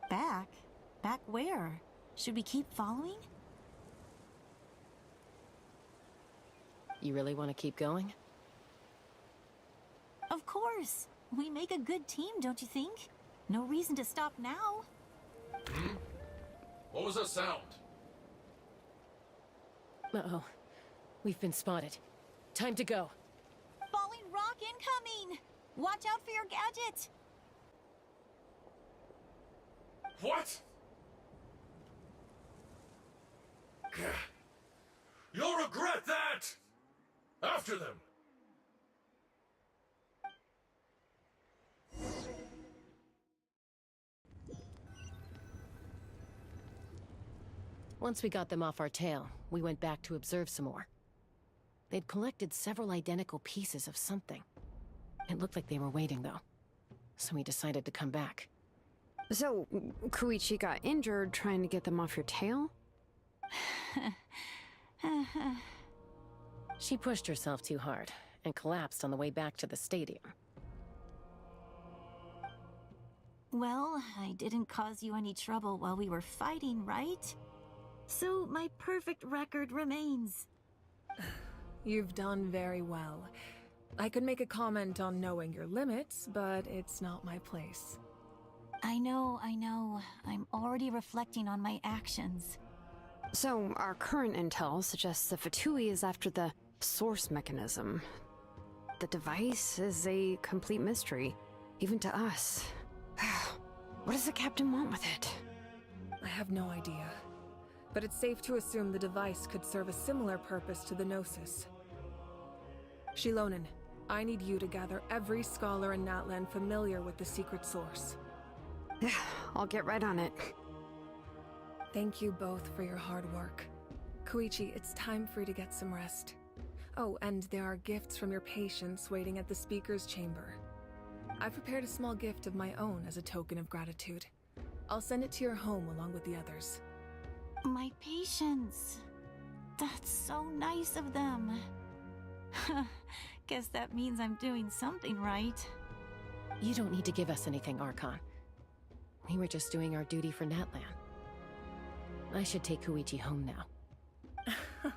Back? Back where? Should we keep following? You really want to keep going? Of course. We make a good team, don't you think? No reason to stop now. What was that sound? Uh-oh. We've been spotted. Time to go. Falling rock incoming! Watch out for your gadget! What? You'll regret that! After them! Once we got them off our tail, we went back to observe some more. They'd collected several identical pieces of something. It looked like they were waiting, though. So we decided to come back. So, Koichi got injured trying to get them off your tail? She pushed herself too hard and collapsed on the way back to the stadium. Well, I didn't cause you any trouble while we were fighting, right? So my perfect record remains. You've done very well. I could make a comment on knowing your limits, but it's not my place. I know. I'm already reflecting on my actions. So, our current intel suggests the Fatui is after the source mechanism. The device is a complete mystery, even to us. What does the captain want with it? I have no idea. But it's safe to assume the device could serve a similar purpose to the Gnosis. Shilonen, I need you to gather every scholar in Natlan familiar with the secret source. Yeah, I'll get right on it. Thank you both for your hard work. Koichi, it's time for you to get some rest. Oh, and there are gifts from your patients waiting at the speaker's chamber. I've prepared a small gift of my own as a token of gratitude. I'll send it to your home along with the others. My patience. That's so nice of them. Guess that means I'm doing something right. You don't need to give us anything, Archon. We were just doing our duty for Natlan. I should take Koichi home now.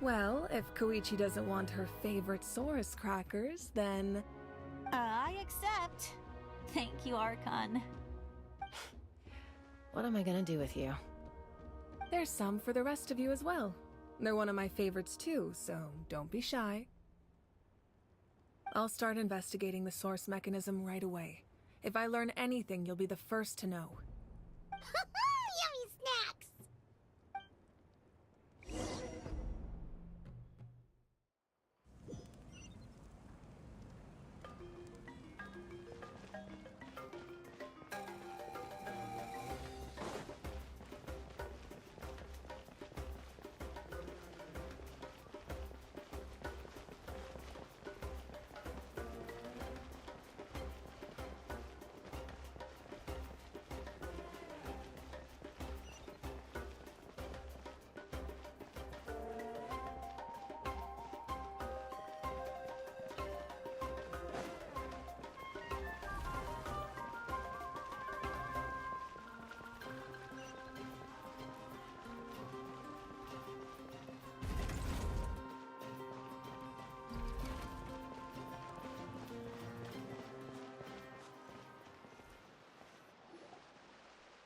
Well, if Koichi doesn't want her favorite Saurus crackers, then... I accept. Thank you, Archon. What am I gonna do with you? There's some for the rest of you as well. They're one of my favorites too, so don't be shy. I'll start investigating the source mechanism right away. If I learn anything, you'll be the first to know. Yummy snacks!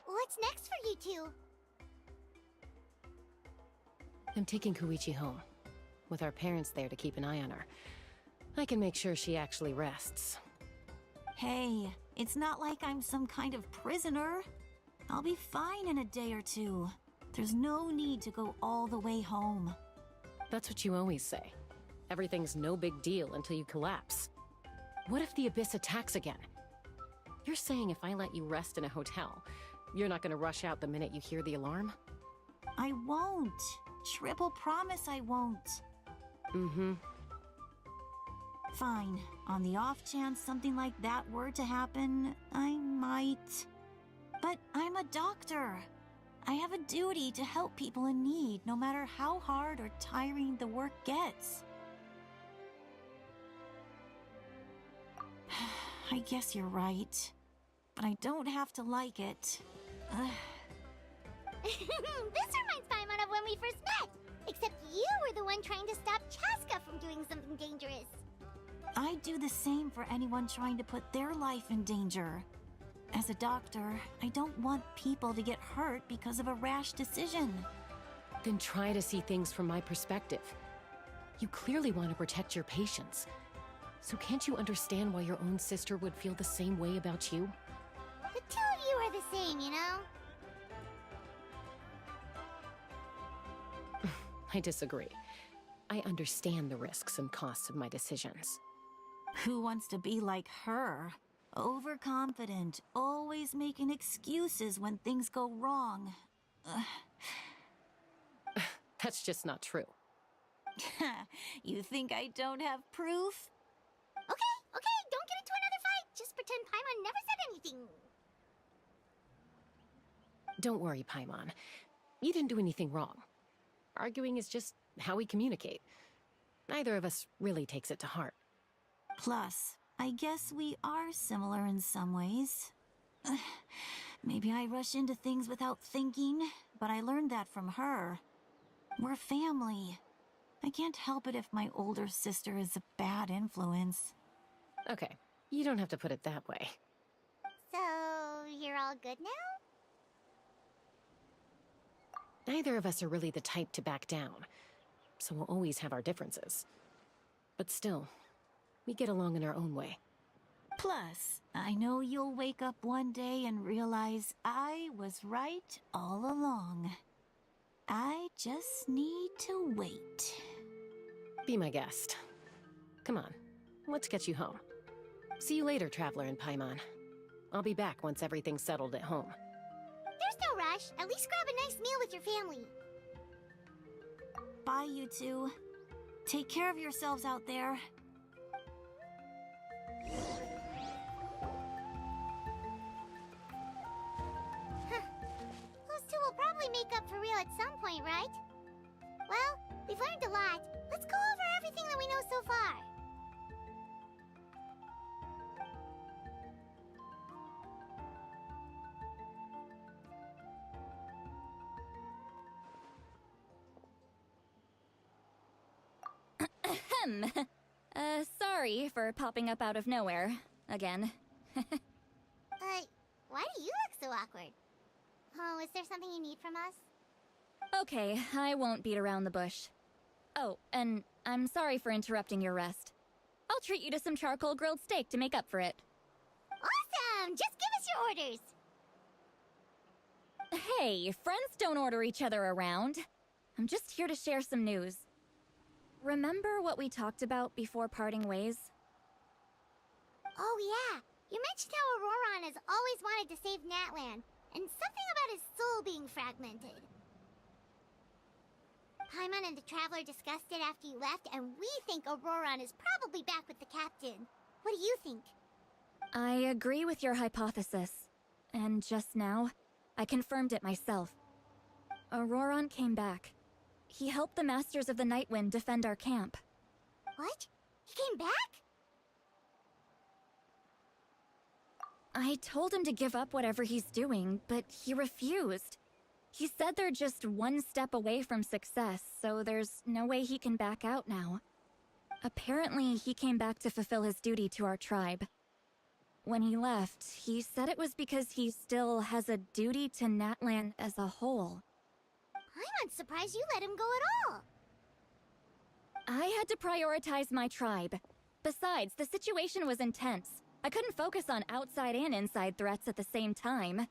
What's next for you two? I'm taking Koichi home, with our parents there to keep an eye on her. I can make sure she actually rests. Hey, it's not like I'm some kind of prisoner. I'll be fine in a day or two. There's no need to go all the way home. That's what you always say. Everything's no big deal until you collapse. What if the Abyss attacks again? You're saying if I let you rest in a hotel, you're not gonna rush out the minute you hear the alarm? I won't. Triple promise I won't. Mm-hmm. Fine. On the off chance something like that were to happen, I might. But I'm a doctor. I have a duty to help people in need, no matter how hard or tiring the work gets. I guess you're right. But I don't have to like it. This reminds Paimon of when we first met! Except you were the one trying to stop Chaska from doing something dangerous. I'd do the same for anyone trying to put their life in danger. As a doctor, I don't want people to get hurt because of a rash decision. Then try to see things from my perspective. You clearly want to protect your patients. So can't you understand why your own sister would feel the same way about you? The two of you are the same, you know? I disagree. I understand the risks and costs of my decisions. Who wants to be like her? Overconfident, always making excuses when things go wrong. That's just not true. You think I don't have proof? Okay, don't get into another fight. Just pretend Paimon never said anything. Don't worry, Paimon. You didn't do anything wrong. Arguing is just how we communicate. Neither of us really takes it to heart. Plus, I guess we are similar in some ways. Maybe I rush into things without thinking, but I learned that from her. We're family. I can't help it if my older sister is a bad influence. Okay, you don't have to put it that way. So, you're all good now? Neither of us are really the type to back down, so we'll always have our differences. But still, we get along in our own way. Plus, I know you'll wake up one day and realize I was right all along. I just need to wait. Be my guest. Come on, let's get you home. See you later, Traveler and Paimon. I'll be back once everything's settled at home. There's no rush. At least grab a nice meal with your family. Bye, you two. Take care of yourselves out there. Those two will probably make up for real at some point, right? Well, we've learned a lot. Let's go over everything that we know so far. Ahem. Sorry for popping up out of nowhere. Again. Why do you look so awkward? Oh, is there something you need from us? Okay, I won't beat around the bush. Oh, and I'm sorry for interrupting your rest. I'll treat you to some charcoal grilled steak to make up for it. Awesome! Just give us your orders! Hey, friends don't order each other around. I'm just here to share some news. Remember what we talked about before parting ways? Oh yeah, you mentioned how Auroron has always wanted to save Natlan, and something about his soul being fragmented. Paimon and the Traveler discussed it after you left, and we think Auroron is probably back with the captain. What do you think? I agree with your hypothesis. And just now, I confirmed it myself. Auroron came back. He helped the Masters of the Nightwind defend our camp. What? He came back? I told him to give up whatever he's doing, but he refused. He said they're just one step away from success, so there's no way he can back out now. Apparently, he came back to fulfill his duty to our tribe. When he left, he said it was because he still has a duty to Natlan as a whole. I'm surprised you let him go at all. I had to prioritize my tribe. Besides, the situation was intense. I couldn't focus on outside and inside threats at the same time.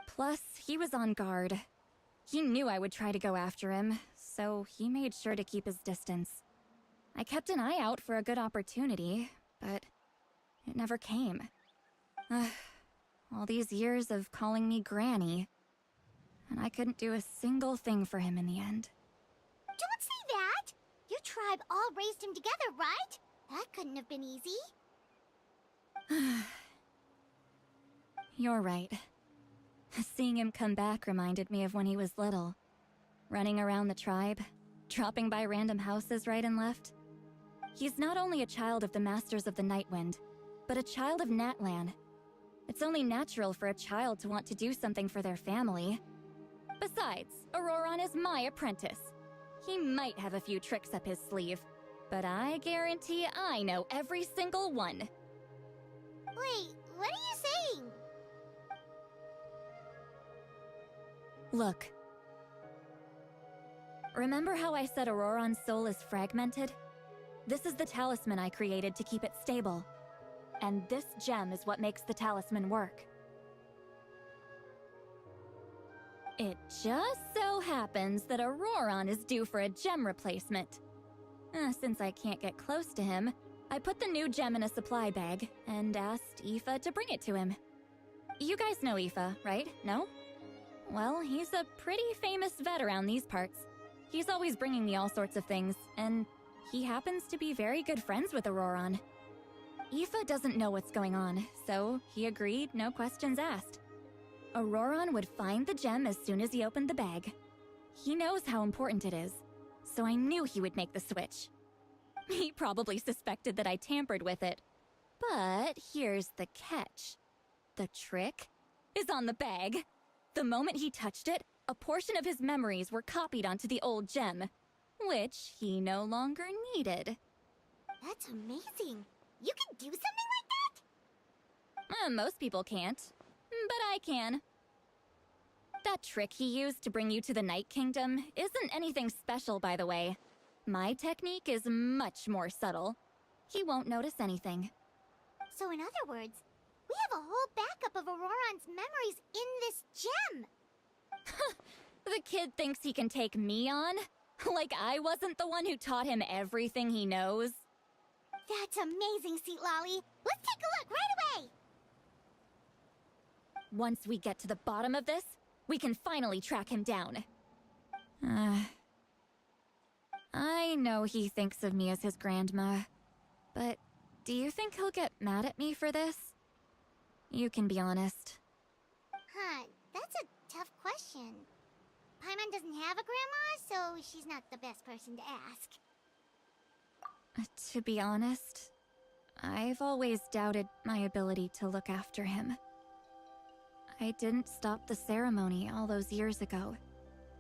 Plus, he was on guard. He knew I would try to go after him, so he made sure to keep his distance. I kept an eye out for a good opportunity, but it never came. All these years of calling me Granny, and I couldn't do a single thing for him in the end. Don't say that! Your tribe all raised him together, right? That couldn't have been easy. You're right. Seeing him come back reminded me of when he was little. Running around the tribe, dropping by random houses right and left. He's not only a child of the Masters of the Nightwind, but a child of Natlan. It's only natural for a child to want to do something for their family. Besides, Auroron is my apprentice. He might have a few tricks up his sleeve, but I guarantee I know every single one. Wait, what are you saying? Look. Remember how I said Auroron's soul is fragmented? This is the talisman I created to keep it stable. And this gem is what makes the talisman work. It just so happens that Auroron is due for a gem replacement. Since I can't get close to him, I put the new gem in a supply bag and asked Aoife to bring it to him. You guys know Aoife, right? No? Well, he's a pretty famous vet around these parts. He's always bringing me all sorts of things, and he happens to be very good friends with Auroron. Aoife doesn't know what's going on, so he agreed, no questions asked. Auroron would find the gem as soon as he opened the bag. He knows how important it is, so I knew he would make the switch. He probably suspected that I tampered with it. But here's the catch. The trick is on the bag. The moment he touched it, a portion of his memories were copied onto the old gem, which he no longer needed. That's amazing. You can do something like that? Most people can't, but I can. That trick he used to bring you to the Night Kingdom isn't anything special, by the way. My technique is much more subtle. He won't notice anything. So in other words, we have a whole backup of Auroron's memories in this gem! The kid thinks he can take me on? Like I wasn't the one who taught him everything he knows? That's amazing, Sweet Lolly! Let's take a look right away! Once we get to the bottom of this, we can finally track him down. I know he thinks of me as his grandma, but do you think he'll get mad at me for this? You can be honest. Huh, that's a tough question. Paimon doesn't have a grandma, so she's not the best person to ask. To be honest, I've always doubted my ability to look after him. I didn't stop the ceremony all those years ago,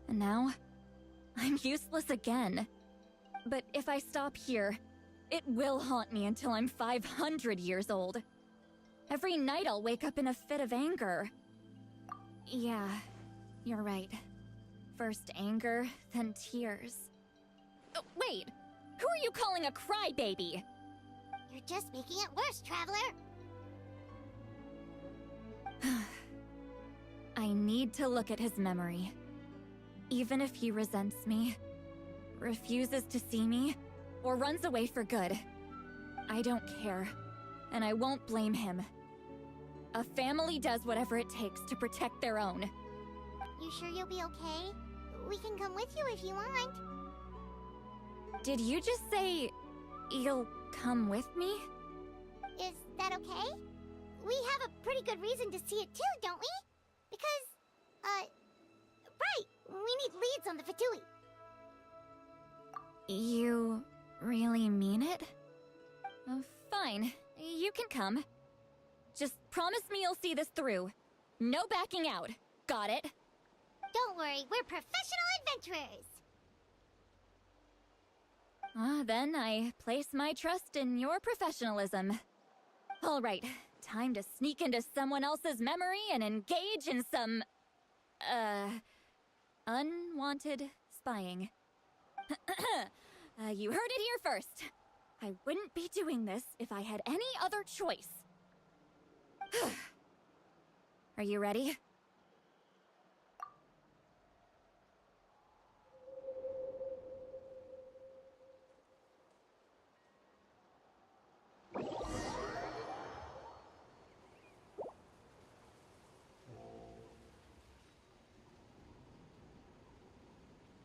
and now I'm useless again. But if I stop here, It will haunt me until I'm 500 years old. Every night I'll wake up in a fit of anger. Yeah, you're right. First anger, then tears. Oh, wait! Who are you calling a crybaby? You're just making it worse, Traveler! I need to look at his memory. Even if he resents me, refuses to see me, or runs away for good, I don't care, and I won't blame him. A family does whatever it takes to protect their own. You sure you'll be okay? We can come with you if you want. Did you just say you'll come with me? Is that okay? We have a pretty good reason to see it too, don't we? Because, right, we need leads on the Fatui. You really mean it? Fine, you can come. Just promise me you'll see this through. No backing out. Got it? Don't worry, we're professional adventurers! Then I place my trust in your professionalism. All right, time to sneak into someone else's memory and engage in some, unwanted spying. You heard it here first. I wouldn't be doing this if I had any other choice. Are you ready?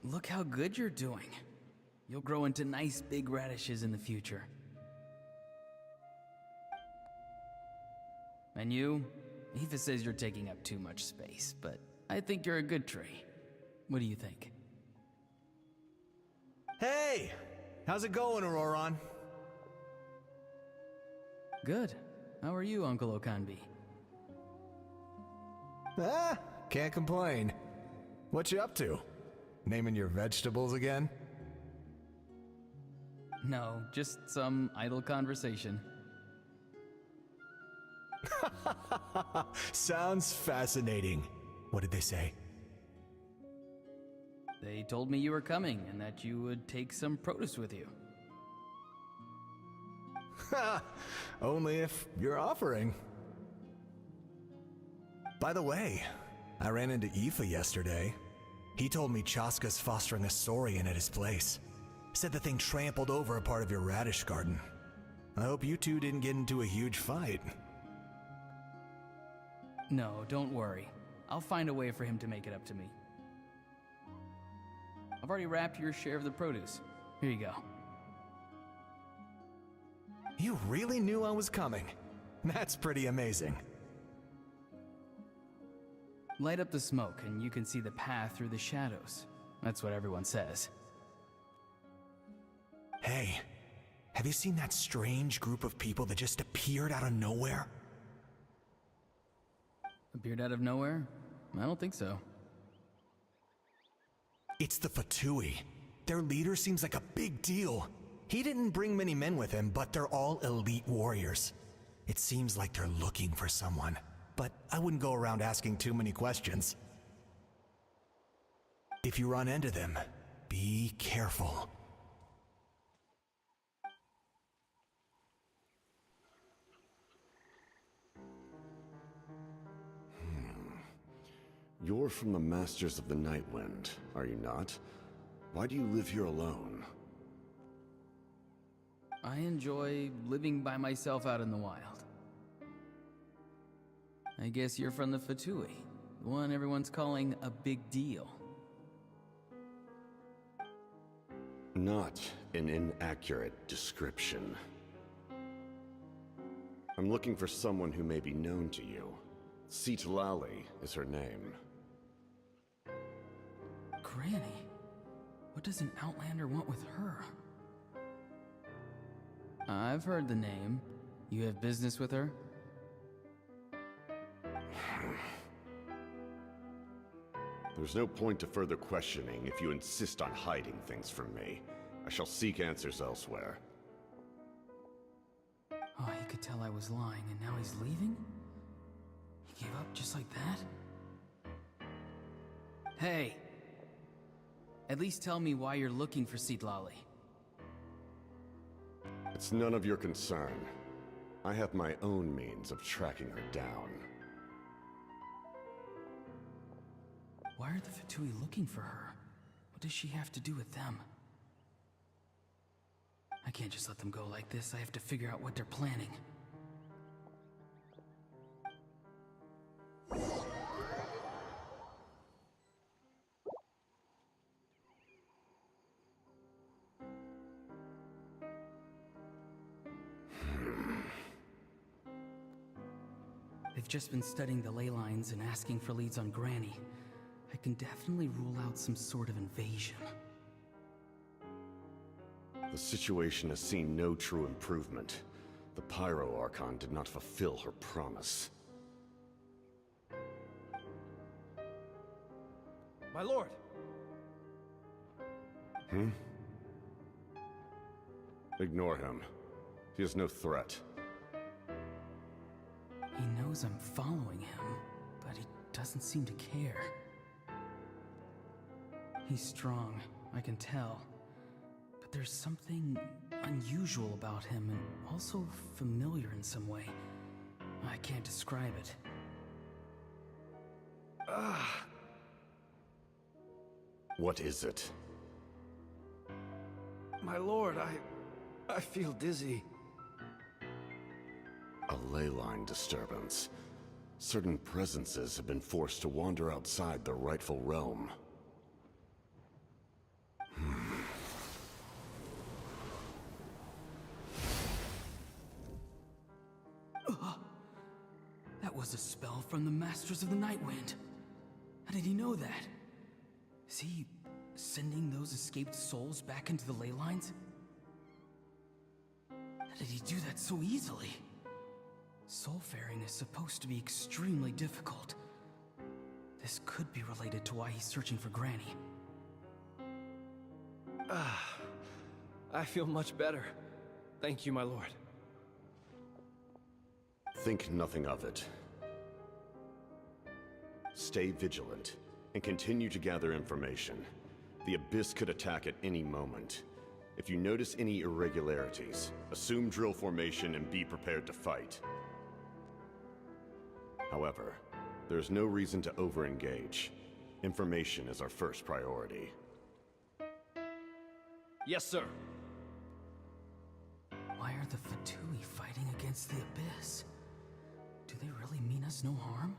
Look how good you're doing. You'll grow into nice big radishes in the future. And you? Aoife says you're taking up too much space, but I think you're a good tree. What do you think? Hey! How's it going, Auroron? Good. How are you, Uncle Okanbi? Can't complain. What you up to? Naming your vegetables again? No, just some idle conversation. Sounds fascinating. What did they say? They told me you were coming and that you would take some produce with you. Only if you're offering. By the way, I ran into Aoife yesterday. He told me Chaska's fostering a saurian at his place. Said the thing trampled over a part of your radish garden. I hope you two didn't get into a huge fight. No, don't worry. I'll find a way for him to make it up to me. I've already wrapped your share of the produce. Here you go. You really knew I was coming. That's pretty amazing. Light up the smoke and you can see the path through the shadows. That's what everyone says. Hey, have you seen that strange group of people that just appeared out of nowhere? Appeared out of nowhere? I don't think so. It's the Fatui. Their leader seems like a big deal. He didn't bring many men with him, but they're all elite warriors. It seems like they're looking for someone, but I wouldn't go around asking too many questions. If you run into them, be careful. You're from the Masters of the Nightwind, are you not? Why do you live here alone? I enjoy living by myself out in the wild. I guess you're from the Fatui, the one everyone's calling a big deal. Not an inaccurate description. I'm looking for someone who may be known to you. Citlali is her name. Granny? What does an Outlander want with her? I've heard the name. You have business with her? There's no point to further questioning if you insist on hiding things from me. I shall seek answers elsewhere. Oh, he could tell I was lying, and now he's leaving? He gave up just like that? Hey! At least tell me why you're looking for Citlali. It's none of your concern. I have my own means of tracking her down. Why are the Fatui looking for her? What does she have to do with them? I can't just let them go like this. I have to figure out what they're planning. They've just been studying the ley lines and asking for leads on Granny. I can definitely rule out some sort of invasion. The situation has seen no true improvement. The Pyro Archon did not fulfill her promise. My lord! Ignore him. He is no threat. He knows I'm following him, but he doesn't seem to care. He's strong, I can tell. But there's something unusual about him, and also familiar in some way. I can't describe it. What is it? My lord, I feel dizzy. A ley line disturbance. Certain presences have been forced to wander outside their rightful realm. That was a spell from the Masters of the Nightwind. How did he know that? Is he sending those escaped souls back into the ley lines? How did he do that so easily? Soulfaring is supposed to be extremely difficult. This could be related to why he's searching for Granny. I feel much better. Thank you, my lord. Think nothing of it. Stay vigilant, and continue to gather information. The Abyss could attack at any moment. If you notice any irregularities, assume drill formation and be prepared to fight. However, there's no reason to over-engage. Information is our first priority. Yes, sir. Why are the Fatui fighting against the Abyss? Do they really mean us no harm?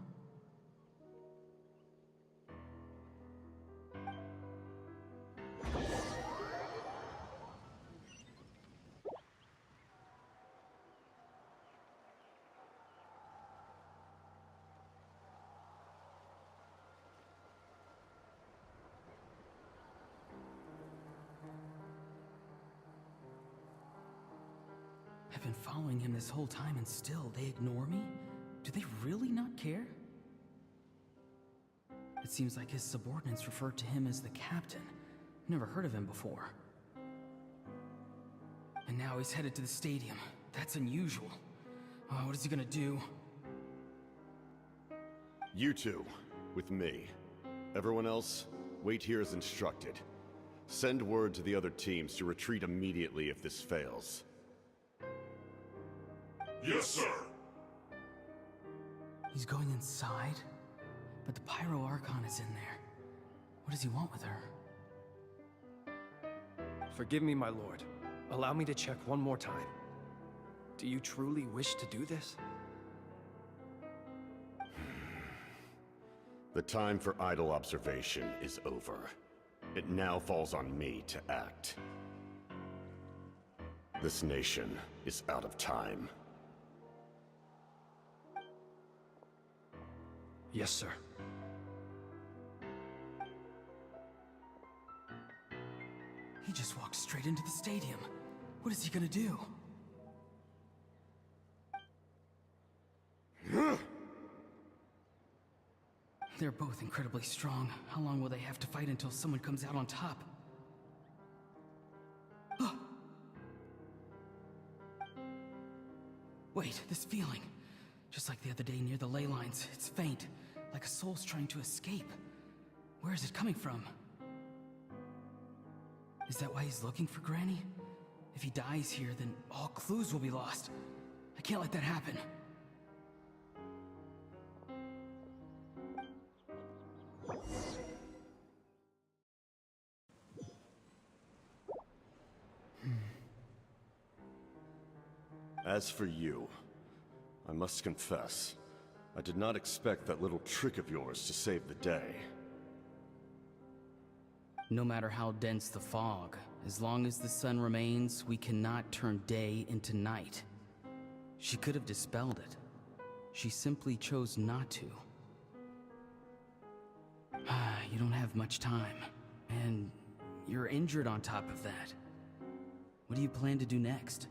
I've been following him this whole time and still they ignore me? Do they really not care? It seems like his subordinates refer to him as the captain. Never heard of him before. And now he's headed to the stadium. That's unusual. What is he gonna do? You two, with me. Everyone else, wait here as instructed. Send word to the other teams to retreat immediately if this fails. Yes, sir! He's going inside? But the Pyro Archon is in there. What does he want with her? Forgive me, my lord. Allow me to check one more time. Do you truly wish to do this? The time for idle observation is over. It now falls on me to act. This nation is out of time. Yes, sir. He just walked straight into the stadium. What is he gonna do? They're both incredibly strong. How long will they have to fight until someone comes out on top? Wait, this feeling. Just like the other day near the ley lines. It's faint, like a soul's trying to escape. Where is it coming from? Is that why he's looking for Granny? If he dies here, then all clues will be lost. I can't let that happen. As for you, I must confess, I did not expect that little trick of yours to save the day. No matter how dense the fog, as long as the sun remains, we cannot turn day into night. She could have dispelled it. She simply chose not to. You don't have much time, and you're injured on top of that. What do you plan to do next?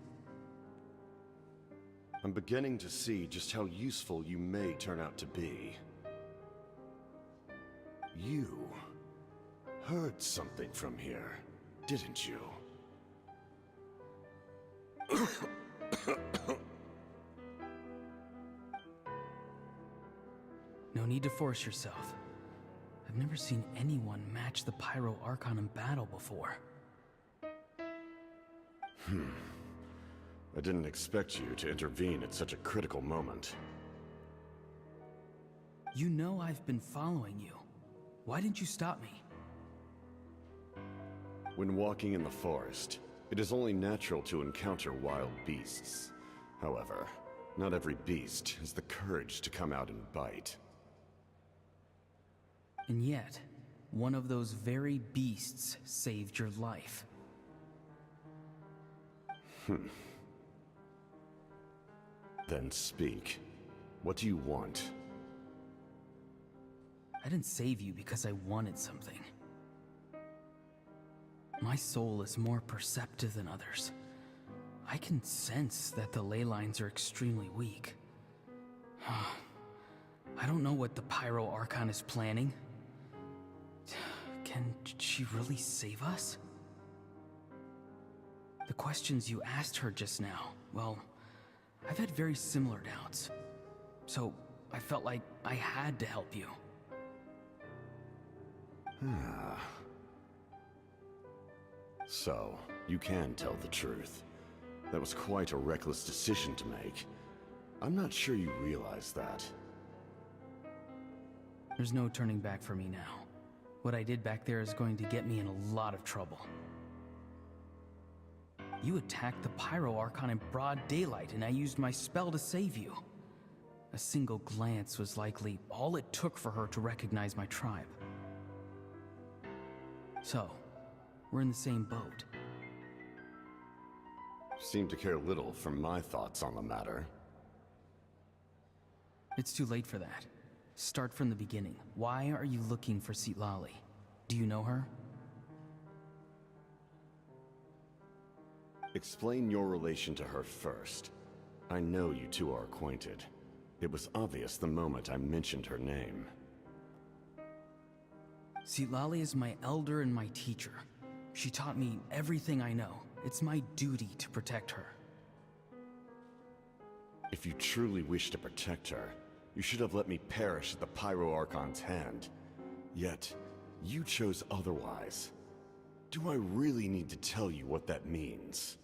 I'm beginning to see just how useful you may turn out to be. You heard something from here, didn't you? No need to force yourself. I've never seen anyone match the Pyro Archon in battle before. I didn't expect you to intervene at such a critical moment. You know I've been following you. Why didn't you stop me? When walking in the forest, it is only natural to encounter wild beasts. However, not every beast has the courage to come out and bite. And yet, one of those very beasts saved your life. Then speak. What do you want? I didn't save you because I wanted something. My soul is more perceptive than others. I can sense that the ley lines are extremely weak. I don't know what the Pyro Archon is planning. Can she really save us? The questions you asked her just now, well, I've had very similar doubts. So I felt like I had to help you. So, you can tell the truth. That was quite a reckless decision to make. I'm not sure you realize that. There's no turning back for me now. What I did back there is going to get me in a lot of trouble. You attacked the Pyro Archon in broad daylight, and I used my spell to save you. A single glance was likely all it took for her to recognize my tribe. So, we're in the same boat. Seem to care little for my thoughts on the matter. It's too late for that. Start from the beginning. Why are you looking for Citlali? Do you know her? Explain your relation to her first. I know you two are acquainted. It was obvious the moment I mentioned her name. Citlali is my elder and my teacher. She taught me everything I know. It's my duty to protect her. If you truly wish to protect her, you should have let me perish at the Pyro Archon's hand. Yet, you chose otherwise. Do I really need to tell you what that means?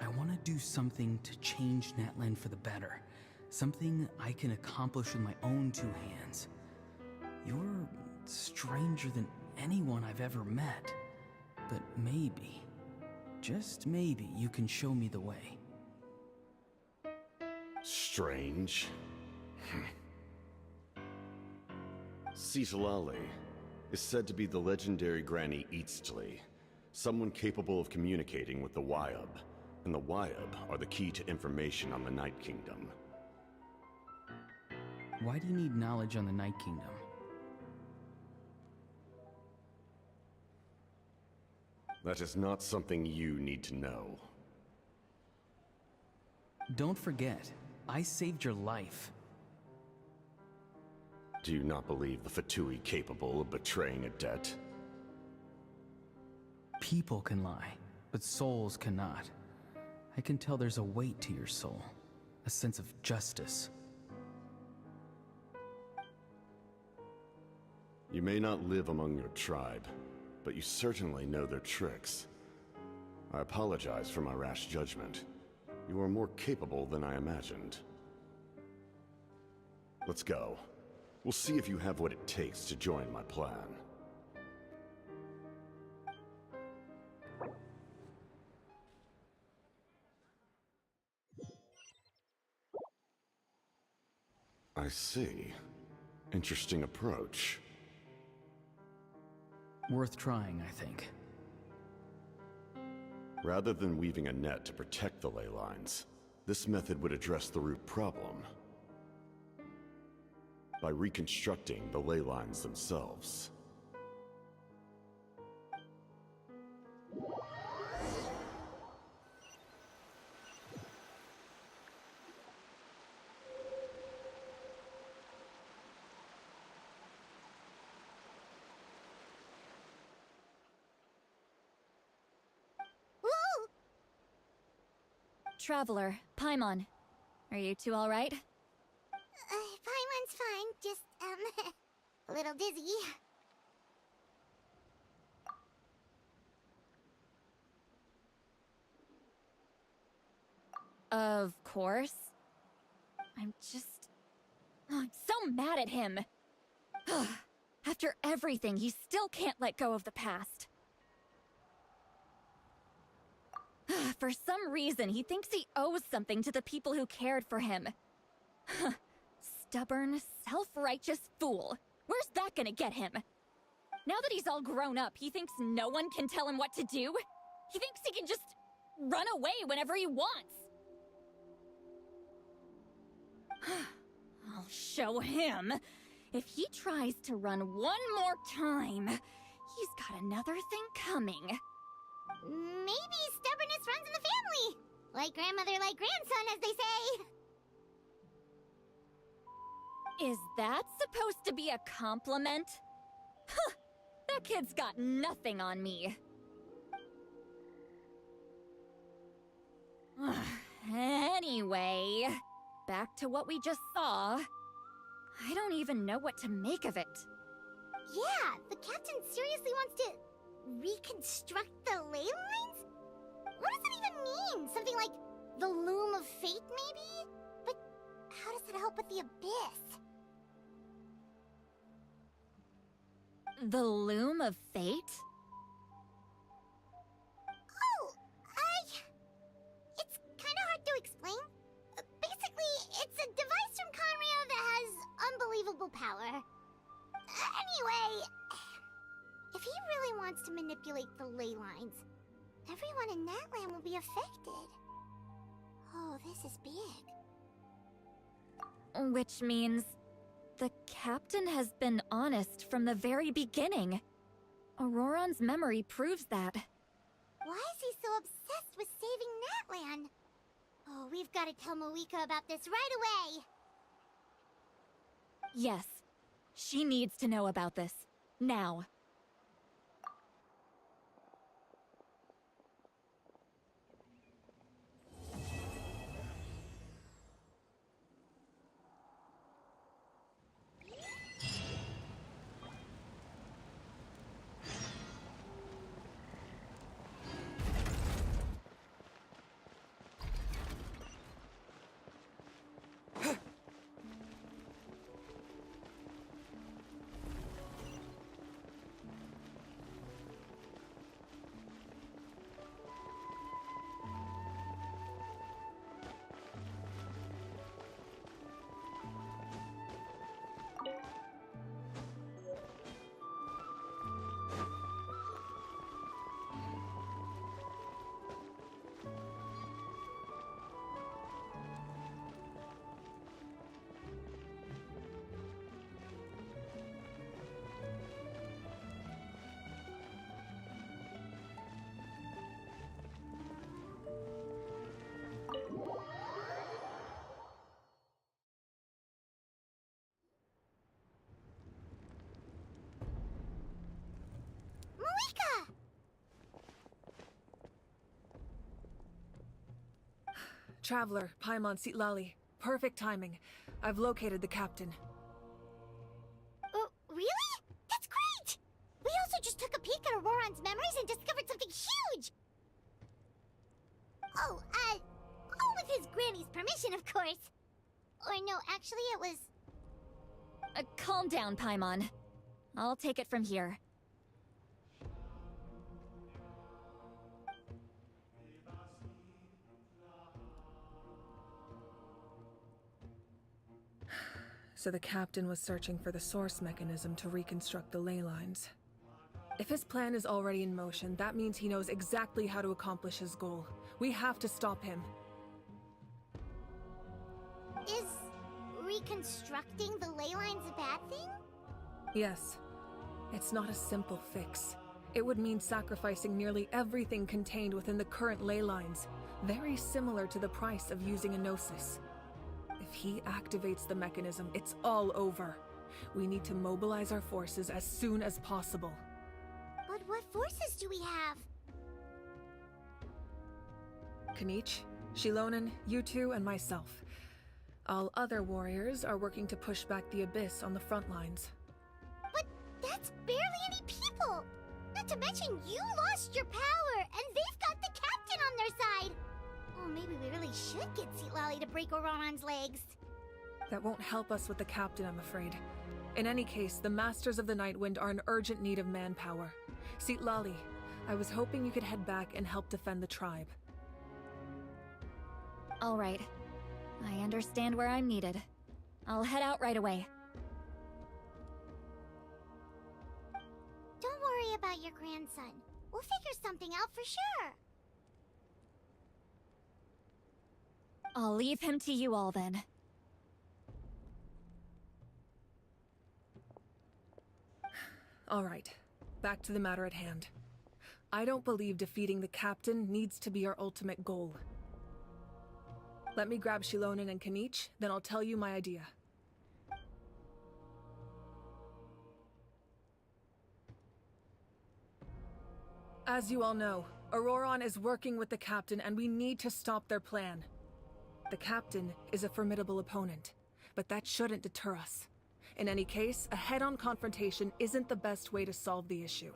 I want to do something to change Natlan for the better. Something I can accomplish with my own two hands. You're stranger than anyone I've ever met. But maybe, just maybe, you can show me the way. Strange? Citlali is said to be the legendary Granny Eastly, someone capable of communicating with the Wyab, and the Wyab are the key to information on the Night Kingdom. Why do you need knowledge on the Night Kingdom? That is not something you need to know. Don't forget, I saved your life. Do you not believe the Fatui capable of betraying a debt? People can lie, but souls cannot. I can tell there's a weight to your soul, a sense of justice. You may not live among your tribe, but you certainly know their tricks. I apologize for my rash judgment. You are more capable than I imagined. Let's go. We'll see if you have what it takes to join my plan. I see. Interesting approach. Worth trying, I think. Rather than weaving a net to protect the ley lines, this method would address the root problem by reconstructing the ley lines themselves. Traveler, Paimon. Are you two alright? Paimon's fine, just, a little dizzy. Of course. I'm so mad at him. After everything, he still can't let go of the past. For some reason, he thinks he owes something to the people who cared for him. Stubborn, self-righteous fool. Where's that gonna get him? Now that he's all grown up, he thinks no one can tell him what to do? He thinks he can just run away whenever he wants. I'll show him. If he tries to run one more time, he's got another thing coming. Maybe stubbornness runs in the family. Like grandmother, like grandson, as they say. Is that supposed to be a compliment? Huh! That kid's got nothing on me. Anyway, back to what we just saw. I don't even know what to make of it. Yeah, the captain seriously wants to reconstruct the ley lines? What does that even mean? Something like the loom of fate, maybe? But how does that help with the abyss? The loom of fate? Oh, it's kind of hard to explain. Basically, it's a device from Conrio that has unbelievable power. Anyway, if he really wants to manipulate the ley lines, everyone in Natlan will be affected. Oh, this is big. Which means the captain has been honest from the very beginning. Auroron's memory proves that. Why is he so obsessed with saving Natlan? Oh, we've got to tell Moeka about this right away. Yes, she needs to know about this. Now. Traveler, Paimon Sitlali. Perfect timing. I've located the captain. Oh, really? That's great! We also just took a peek at Auroran's memories and discovered something huge! Oh, all with his granny's permission, of course. Or no, actually it was... Calm down, Paimon. I'll take it from here. So the captain was searching for the source mechanism to reconstruct the ley lines. If his plan is already in motion, that means he knows exactly how to accomplish his goal. We have to stop him. Is reconstructing the ley lines a bad thing? Yes. It's not a simple fix. It would mean sacrificing nearly everything contained within the current ley lines, very similar to the price of using a Gnosis. If he activates the mechanism, it's all over. We need to mobilize our forces as soon as possible. But what forces do we have? Kanich, Shilonen, you two, and myself. All other warriors are working to push back the Abyss on the front lines. But that's barely any people! Not to mention you lost your power, and they've got the captain on their side! Oh, maybe we really should get Sitlali to break Auroran's legs. That won't help us with the captain, I'm afraid. In any case, the Masters of the Nightwind are in urgent need of manpower. Sitlali, I was hoping you could head back and help defend the tribe. All right. I understand where I'm needed. I'll head out right away. Don't worry about your grandson. We'll figure something out for sure. I'll leave him to you all then. All right, back to the matter at hand. I don't believe defeating the captain needs to be our ultimate goal. Let me grab Shilonen and Kanich, then I'll tell you my idea. As you all know, Auroran is working with the captain and we need to stop their plan. The captain is a formidable opponent, but that shouldn't deter us. In any case, a head-on confrontation isn't the best way to solve the issue.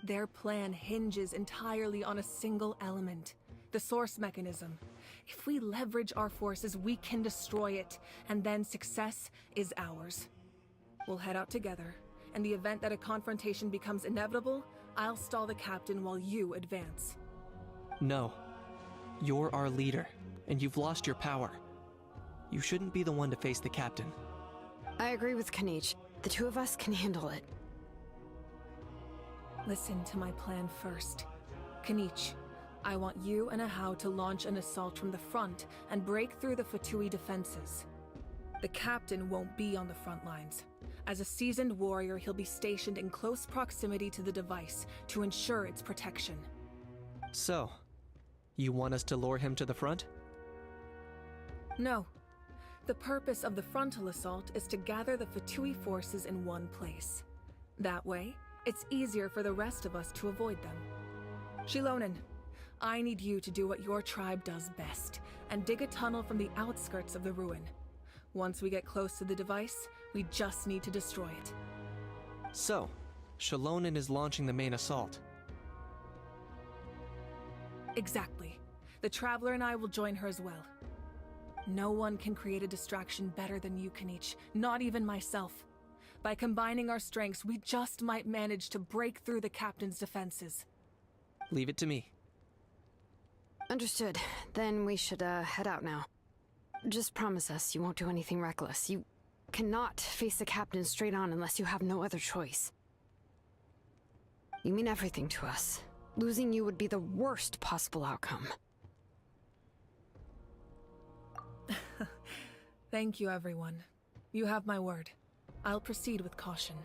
Their plan hinges entirely on a single element, the source mechanism. If we leverage our forces, we can destroy it, and then success is ours. We'll head out together. In the event that a confrontation becomes inevitable, I'll stall the captain while you advance. No. You're our leader, and you've lost your power. You shouldn't be the one to face the captain. I agree with Kanich. The two of us can handle it. Listen to my plan first. Kanich, I want you and Ahau to launch an assault from the front and break through the Fatui defenses. The captain won't be on the front lines. As a seasoned warrior, he'll be stationed in close proximity to the device to ensure its protection. So, you want us to lure him to the front? No. The purpose of the frontal assault is to gather the Fatui forces in one place. That way, it's easier for the rest of us to avoid them. Shilonen, I need you to do what your tribe does best, and dig a tunnel from the outskirts of the ruin. Once we get close to the device, we just need to destroy it. So, Shilonen is launching the main assault. Exactly. The Traveler and I will join her as well. No one can create a distraction better than you, Kanich, not even myself. By combining our strengths, we just might manage to break through the captain's defenses. Leave it to me. Understood. Then we should, head out now. Just promise us you won't do anything reckless. You cannot face the captain straight on unless you have no other choice. You mean everything to us. Losing you would be the worst possible outcome. Thank you, everyone. You have my word. I'll proceed with caution.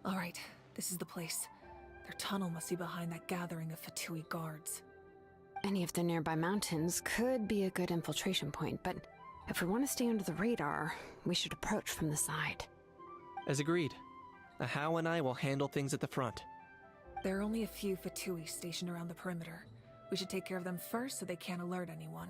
Alright, this is the place. Their tunnel must be behind that gathering of Fatui guards. Any of the nearby mountains could be a good infiltration point, but if we want to stay under the radar, we should approach from the side. As agreed. Ahau and I will handle things at the front. There are only a few Fatui stationed around the perimeter. We should take care of them first so they can't alert anyone.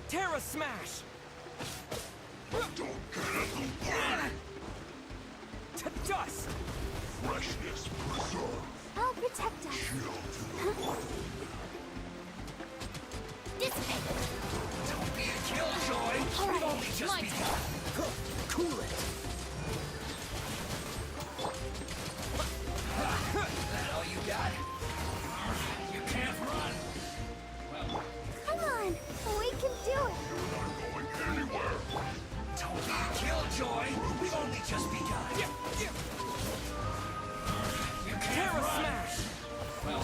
Terra Smash! Don't get in the way! To dust! Freshness preserve. I'll protect us. Chill to the bone. Dissipate. Don't be a killjoy! All right, We've only just my begun. Cool it! That all you got? You can't run! Come on, we can do it. You're not going anywhere. Don't be a killjoy! We've only just begun. You can't Terra run! Smash! Well,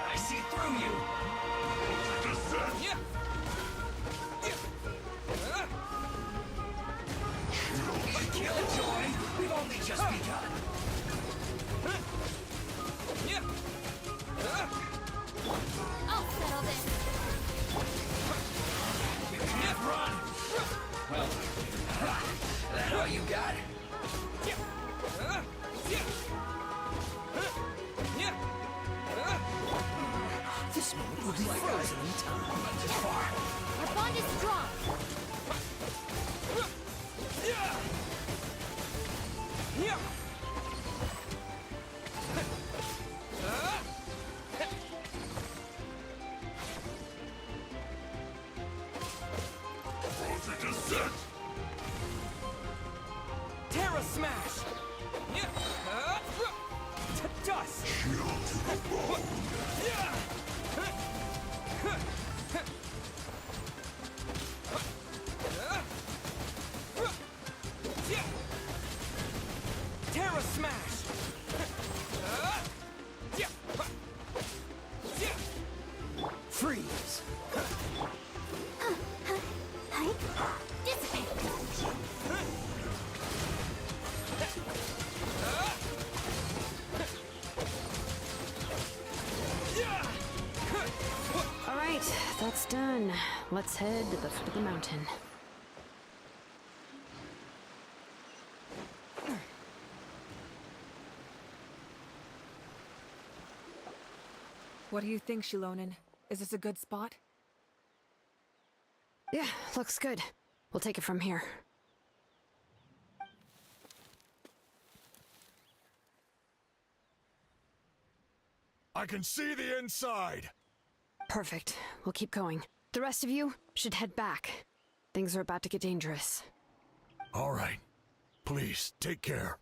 I see through you! Descent. Don't be a killjoy! We've only just begun. I'll settle this. You can't run! Well, that all you got? This moment looks like frozen in time, but too far. Our bond is strong. Roger descent. Terra Smash! To dust! Chill to the bone. Terra Smash! Freeze! Dissipate. All right, that's done. Let's head to the foot of the mountain. What do you think, Shilonen? Is this a good spot? Yeah, looks good. We'll take it from here. I can see the inside. Perfect. We'll keep going. The rest of you should head back. Things are about to get dangerous. All right. Please, take care.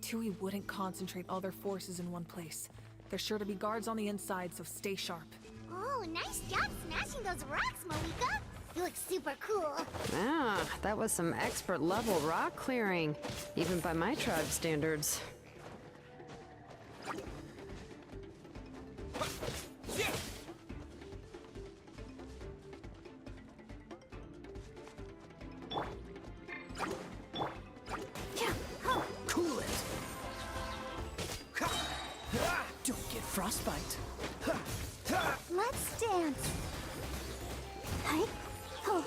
Fatui wouldn't concentrate all their forces in one place. There's sure to be guards on the inside, so stay sharp. Oh, nice job smashing those rocks, Moika. You look super cool. Ah, that was some expert level rock clearing, even by my tribe standards. Cool it! Don't get frostbite. Let's dance. Hi. Oh.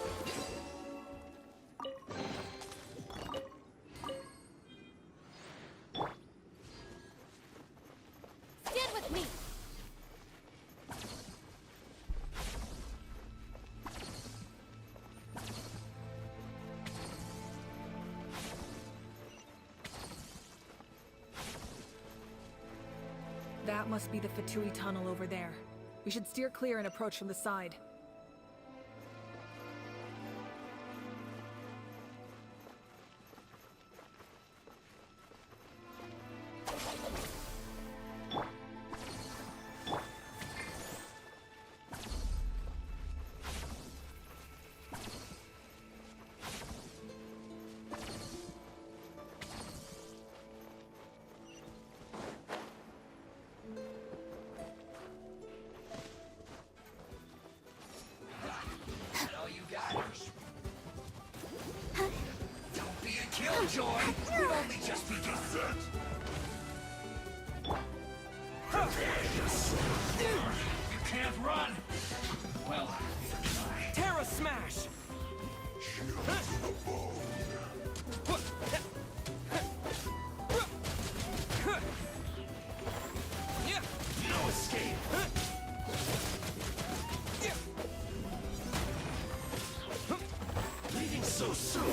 Stand with me! That must be the Fatui tunnel over there. We should steer clear and approach from the side. All you got. Don't be a killjoy. We've only just begun. You can't run. Well, try. Terra Smash! No escape. Leaving so soon.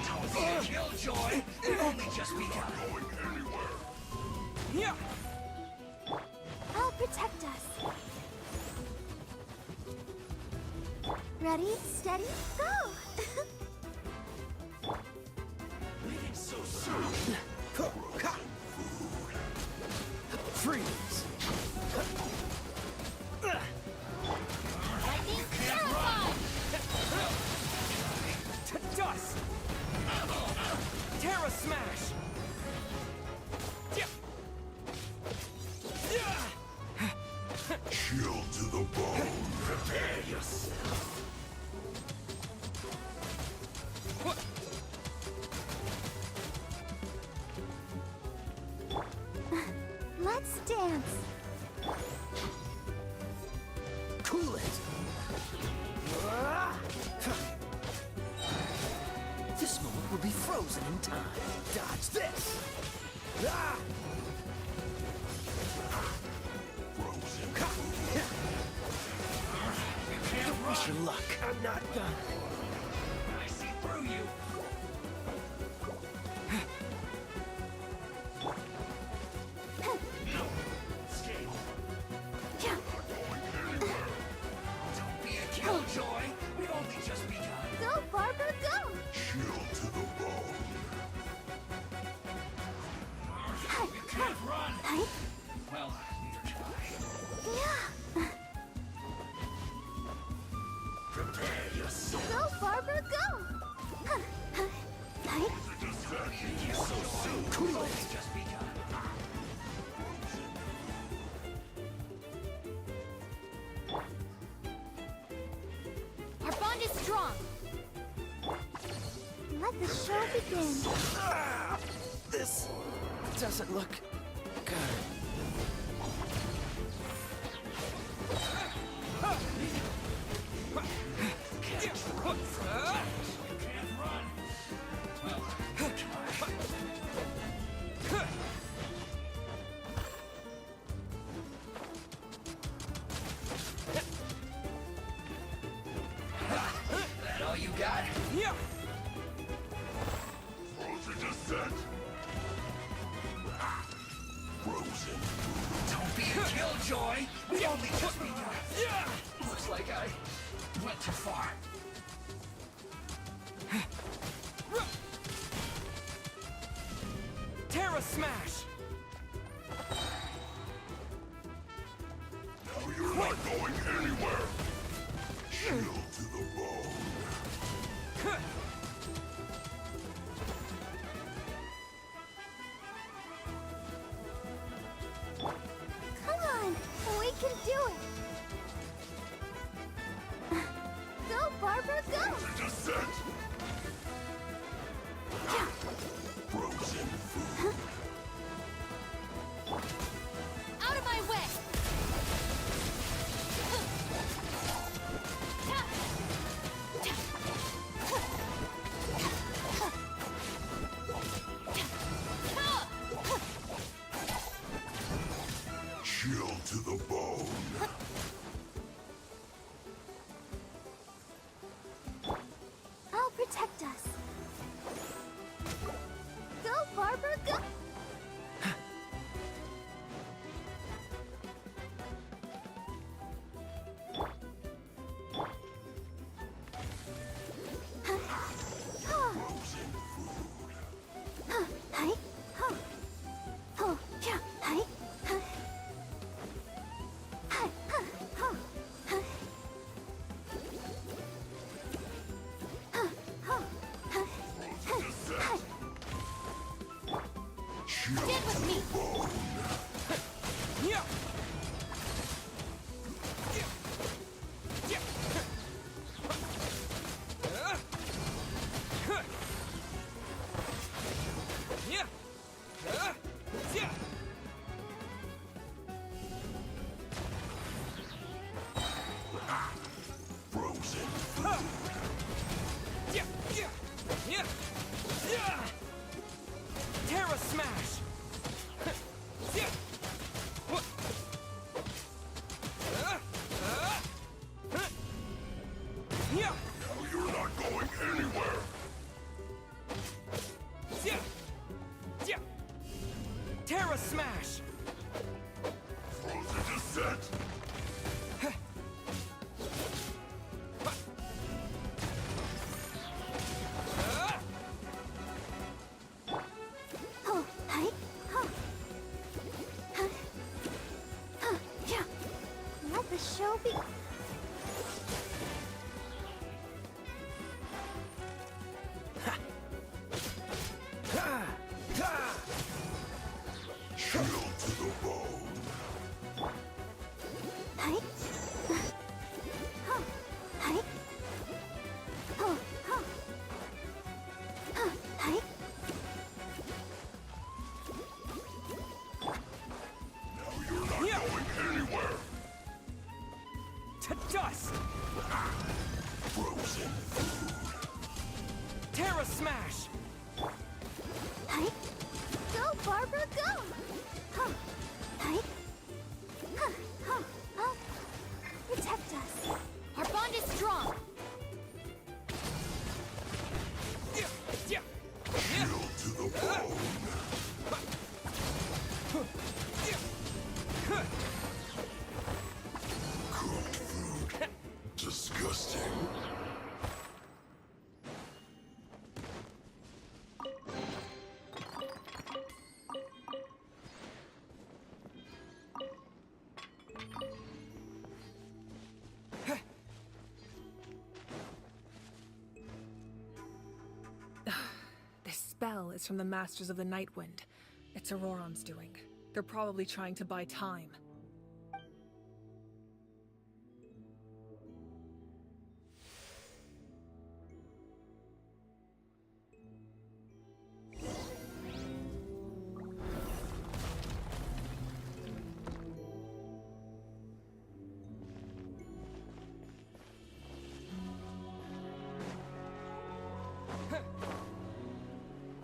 Don't be a killjoy. We've only just begun. Yeah. I'll protect us. Ready, steady, go! Leaving so soon. Freeze! Lightning terrified! To dust! Terra Smash! Chill to the bone. Prepare yourself. Let's dance. Cool it! This moment will be frozen in time. Dodge this! Ah! Don't wish your luck. I'm not done. I see through you. No escape. Don't be a killjoy. We've only just begun. Go, Barbara, go! Chill to the bone. You can't run. Hi. Well, neither can I. Yeah. Prepare yourself. Go, Barbara, go! Hi. You're so soon. Cool it! Just begun. Our bond is strong! Let the show begin. Ah! This doesn't look good. You can't run. Well, try. That all you got? Yeah. Frozen descent. Frozen. Don't be a killjoy. We only just begun. Looks like I went too far. Terra Smash! Now you're not going anywhere! Chill to the bone. Come on, we can do it! Go, Barbara, go! Descent! Frozen food. Out of my way! Chill to the bone. I'll protect us. Go, Barbara, go! Stand with me! Yeah! Frozen. Terra Smash! Now you're not going anywhere. Terra Smash! Frozen descent. Let the show be. Chill to the bone. Now you're not going anywhere. To dust! Frozen food. Terra Smash! Go, Barbara, go! Protect us. Our bond is strong! Chill to the bone. Cooked food. Disgusting. This spell is from the Masters of the Nightwind. It's Auroron's doing. They're probably trying to buy time.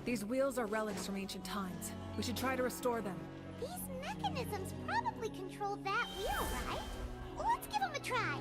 These wheels are relics from ancient times. We should try to restore them. These mechanisms probably control that wheel, right? Let's give them a try.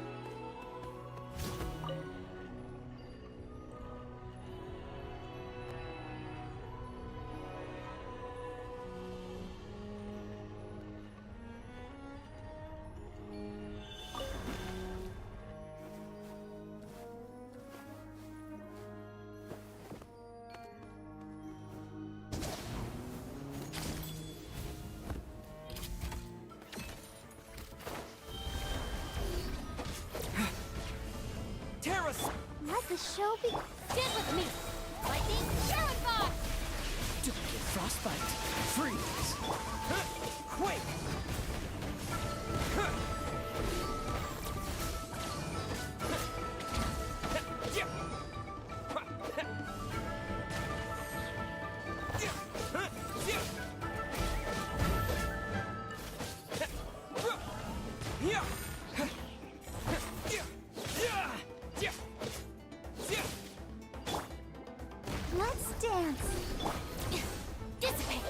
Let the show be. Stand with me! Lightning Sharon Box! Don't get frostbite. Freeze. Quake. Let's dance. Dissipate.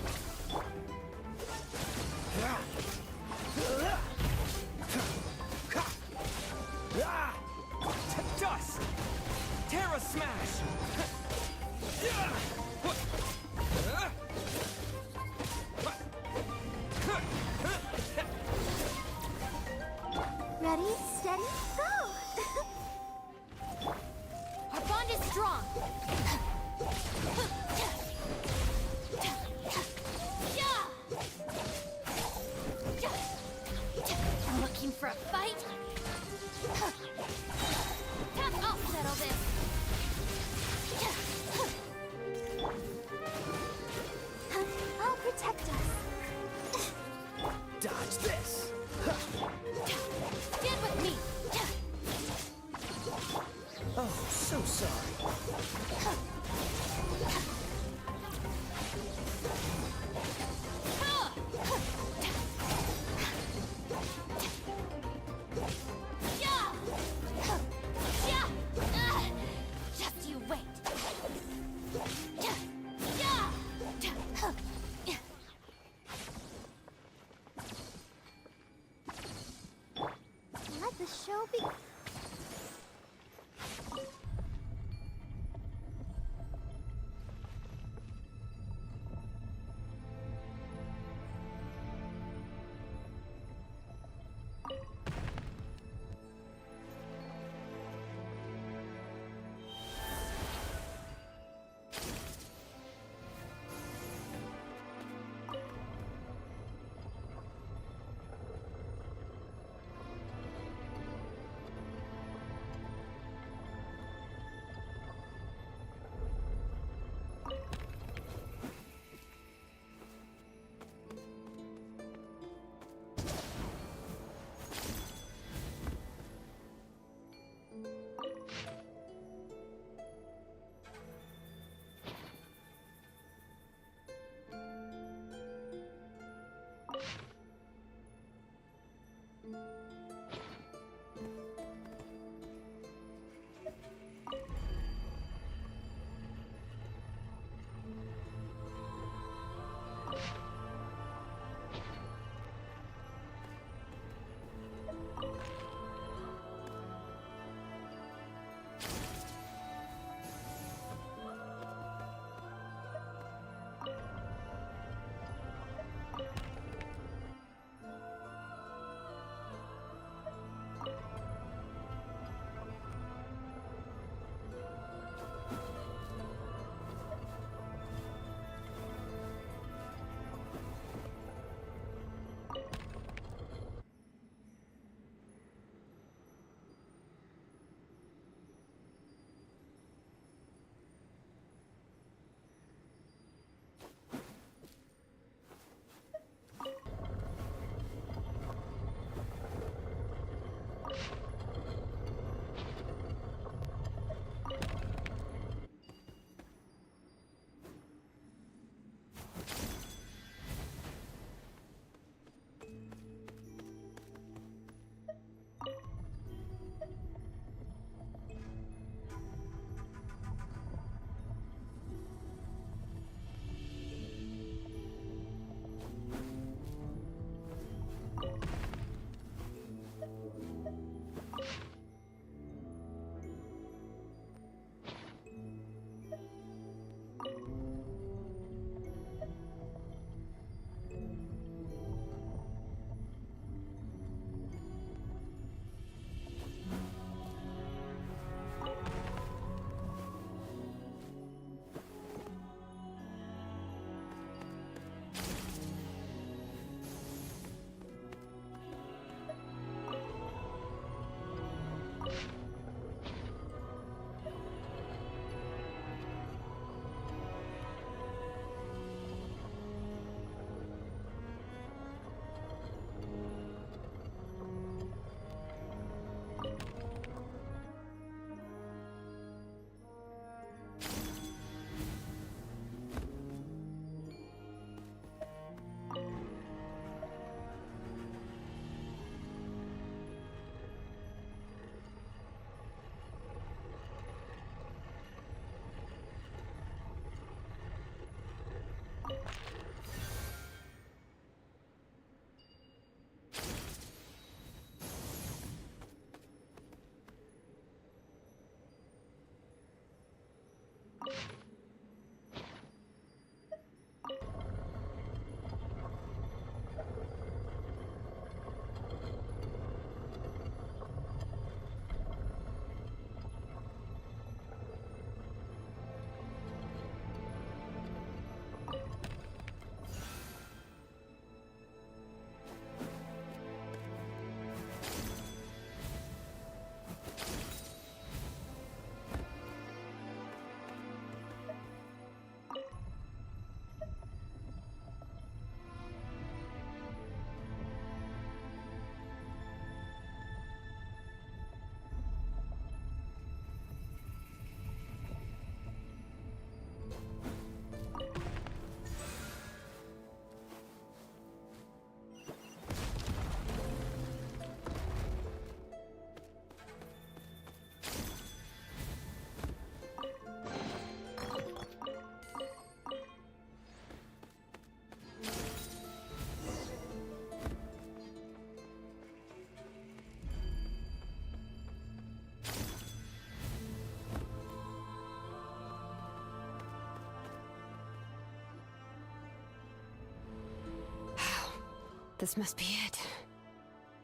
This must be it.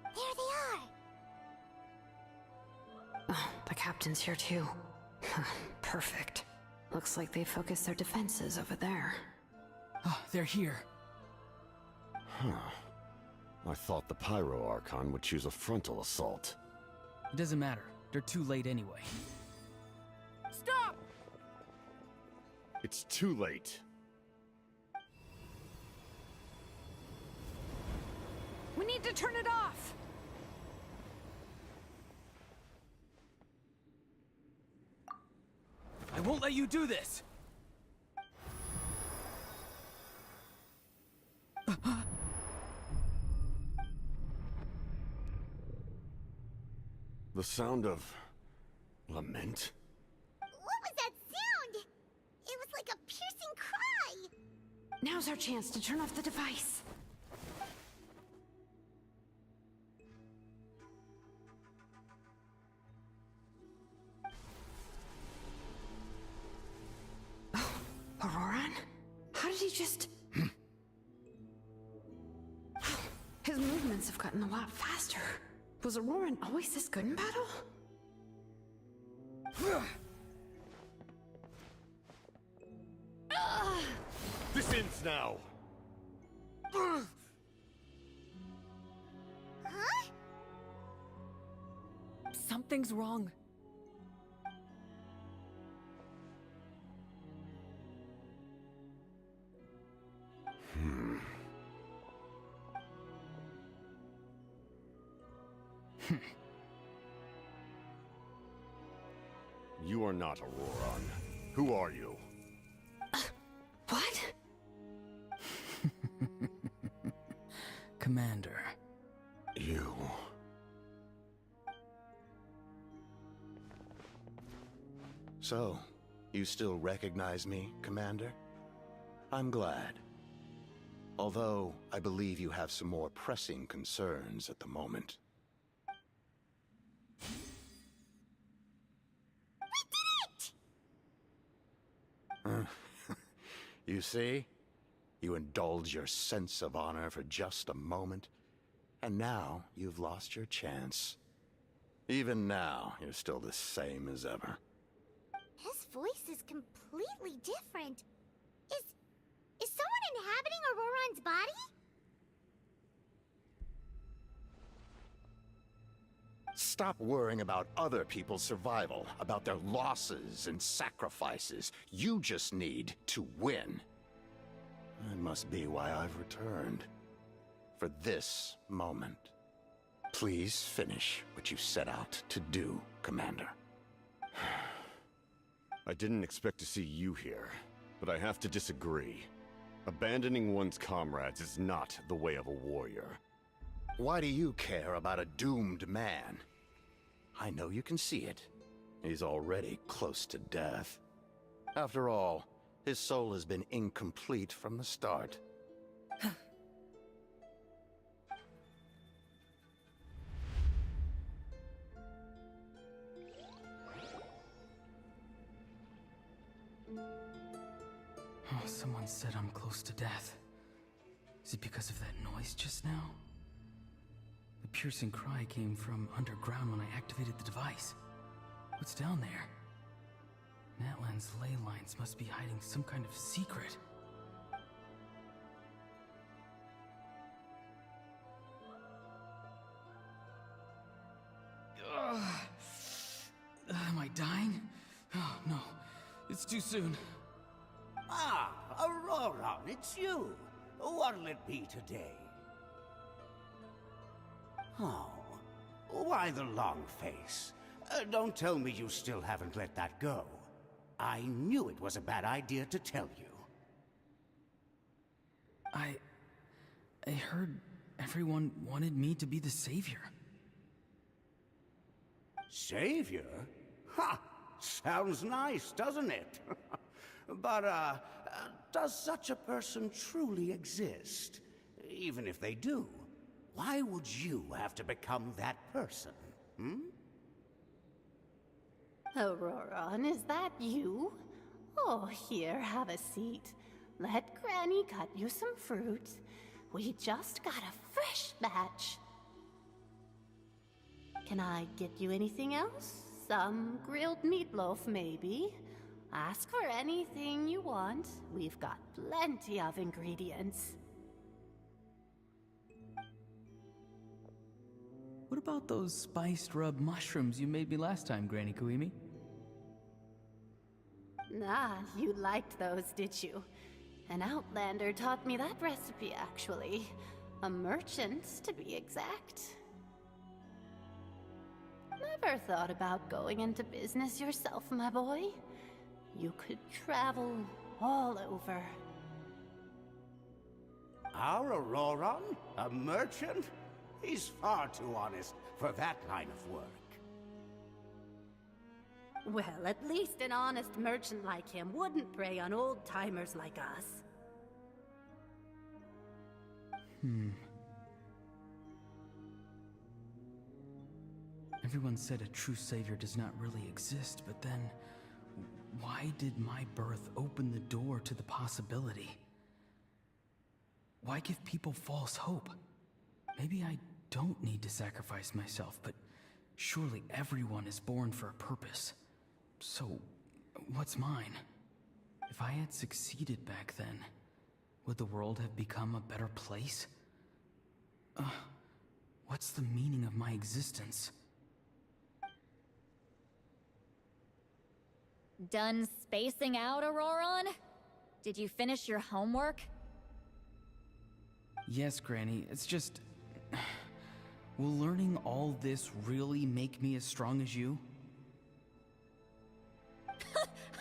There they are! Oh, the captain's here too. Perfect. Looks like they focused their defenses over there. Oh, they're here. Huh. I thought the Pyro Archon would choose a frontal assault. It doesn't matter. They're too late anyway. Stop! It's too late. We need to turn it off! I won't let you do this! The sound of... lament? What was that sound? It was like a piercing cry! Now's our chance to turn off the device. Oh, Auroran? How did he just... His movements have gotten a lot faster. Was Auroran always this good in battle? This ends now! Huh? Something's wrong. You are not Auroran. Who are you? What? Commander. You... So, you still recognize me, Commander? I'm glad. Although, I believe you have some more pressing concerns at the moment. You see? You indulge your sense of honor for just a moment, and now you've lost your chance. Even now, you're still the same as ever. His voice is completely different. Is someone inhabiting Auroran's body? Stop worrying about other people's survival, about their losses and sacrifices. You just need to win. That must be why I've returned. For this moment. Please finish what you set out to do, Commander. I didn't expect to see you here, but I have to disagree. Abandoning one's comrades is not the way of a warrior. Why do you care about a doomed man? I know you can see it. He's already close to death. After all, his soul has been incomplete from the start. Oh, someone said I'm close to death. Is it because of that noise just now? The piercing cry came from underground when I activated the device. What's down there? Natlan's ley lines must be hiding some kind of secret. Am I dying? Oh, no. It's too soon. Ah, Auroran, it's you. What'll it be today? Oh, why the long face? Don't tell me you still haven't let that go. I knew it was a bad idea to tell you. I heard everyone wanted me to be the savior. Savior? Ha! Sounds nice, doesn't it? But, does such a person truly exist? Even if they do, why would you have to become that person, hmm? Auroran, is that you? Oh, here, have a seat. Let Granny cut you some fruit. We just got a fresh batch. Can I get you anything else? Some grilled meatloaf, maybe? Ask for anything you want. We've got plenty of ingredients. What about those spiced rub mushrooms you made me last time, Granny Kuimi? Ah, you liked those, did you? An outlander taught me that recipe, actually. A merchant, to be exact. Never thought about going into business yourself, my boy? You could travel all over. Our Auroron? A merchant? He's far too honest for that kind of work. Well, at least an honest merchant like him wouldn't prey on old-timers like us. Everyone said a true savior does not really exist, but then why did my birth open the door to the possibility? Why give people false hope? Maybe I don't need to sacrifice myself, but surely everyone is born for a purpose. So, what's mine? If I had succeeded back then, would the world have become a better place? What's the meaning of my existence? Done spacing out, Auroron? Did you finish your homework? Yes, Granny, it's just... Will learning all this really make me as strong as you?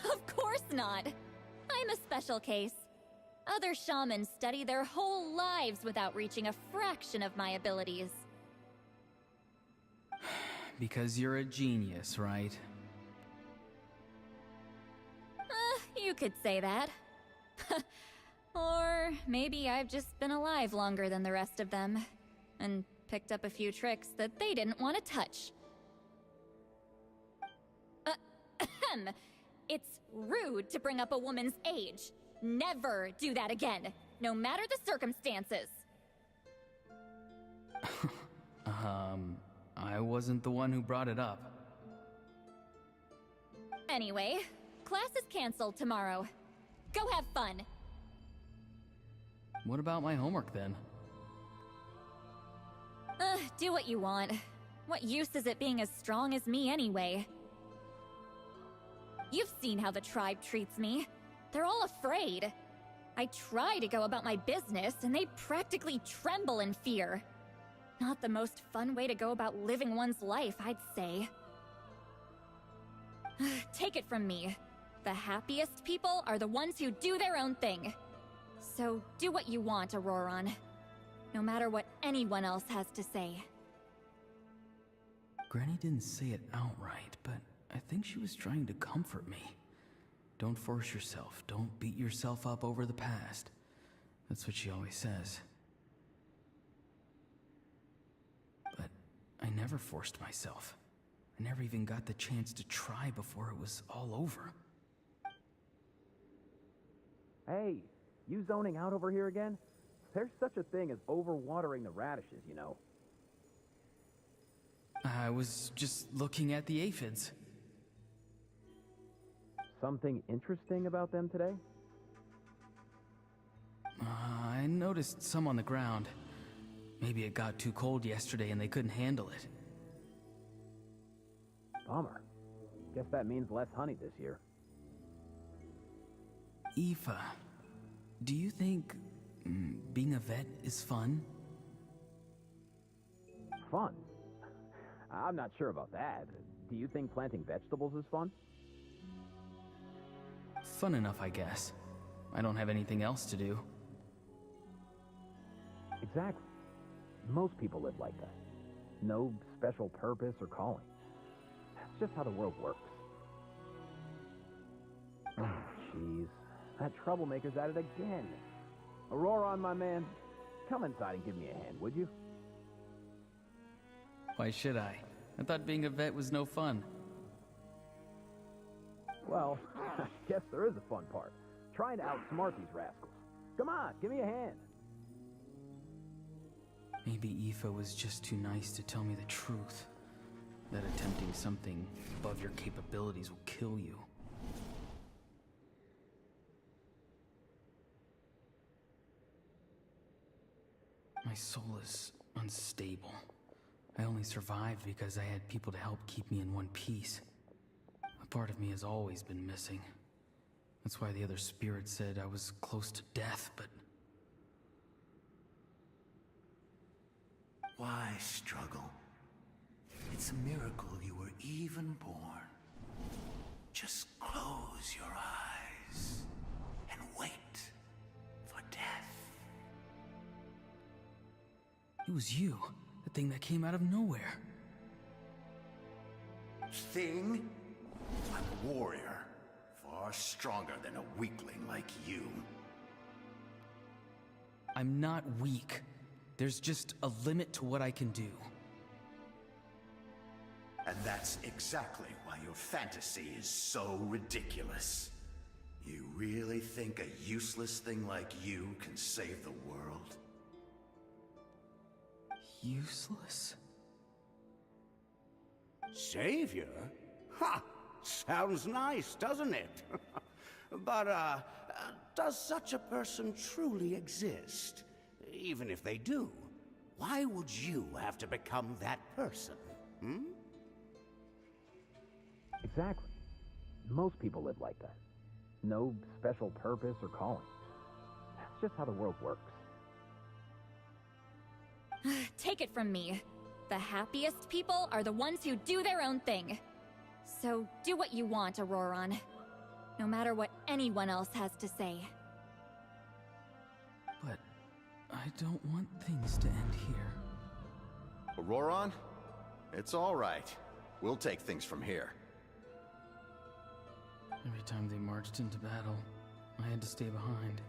Of course not! I'm a special case. Other shamans study their whole lives without reaching a fraction of my abilities. Because you're a genius, right? You could say that. Or maybe I've just been alive longer than the rest of them, and picked up a few tricks that they didn't want to touch. It's rude to bring up a woman's age. Never do that again, no matter the circumstances. I wasn't the one who brought it up. Anyway, class is canceled tomorrow. Go have fun. What about my homework then? Do what you want. What use is it being as strong as me anyway? You've seen how the tribe treats me. They're all afraid. I try to go about my business, and they practically tremble in fear. Not the most fun way to go about living one's life, I'd say. Take it from me. The happiest people are the ones who do their own thing. So do what you want, Auroron. No matter what anyone else has to say. Granny didn't say it outright, but I think she was trying to comfort me. Don't force yourself. Don't beat yourself up over the past. That's what she always says. But I never forced myself. I never even got the chance to try before it was all over. Hey, you zoning out over here again? There's such a thing as overwatering the radishes, you know. I was just looking at the aphids. Something interesting about them today? I noticed some on the ground. Maybe it got too cold yesterday and they couldn't handle it. Bummer. Guess that means less honey this year. Aoife, do you think being a vet is fun? Fun? I'm not sure about that. Do you think planting vegetables is fun? Fun enough, I guess. I don't have anything else to do. Exactly. Most people live like that. No special purpose or calling. That's just how the world works. Oh, jeez. That troublemaker's at it again. Auroron, my man. Come inside and give me a hand, would you? Why should I? I thought being a vet was no fun. Well, I guess there is a fun part. Trying to outsmart these rascals. Come on, give me a hand. Maybe Aoife was just too nice to tell me the truth. That attempting something above your capabilities will kill you. My soul is unstable. I only survived because I had people to help keep me in one piece. A part of me has always been missing. That's why the other spirits said I was close to death, but... Why struggle? It's a miracle you were even born. Just close your eyes and wait for death. It was you, the thing that came out of nowhere. Thing? I'm a warrior, far stronger than a weakling like you. I'm not weak. There's just a limit to what I can do. And that's exactly why your fantasy is so ridiculous. You really think a useless thing like you can save the world? Useless? Savior? Ha! Sounds nice, doesn't it? But, does such a person truly exist? Even if they do, why would you have to become that person? Hmm? Exactly. Most people live like that. No special purpose or calling. That's just how the world works. Take it from me. The happiest people are the ones who do their own thing. So do what you want, Auroron. No matter what anyone else has to say. But I don't want things to end here. Auroron? It's all right. We'll take things from here. Every time they marched into battle, I had to stay behind.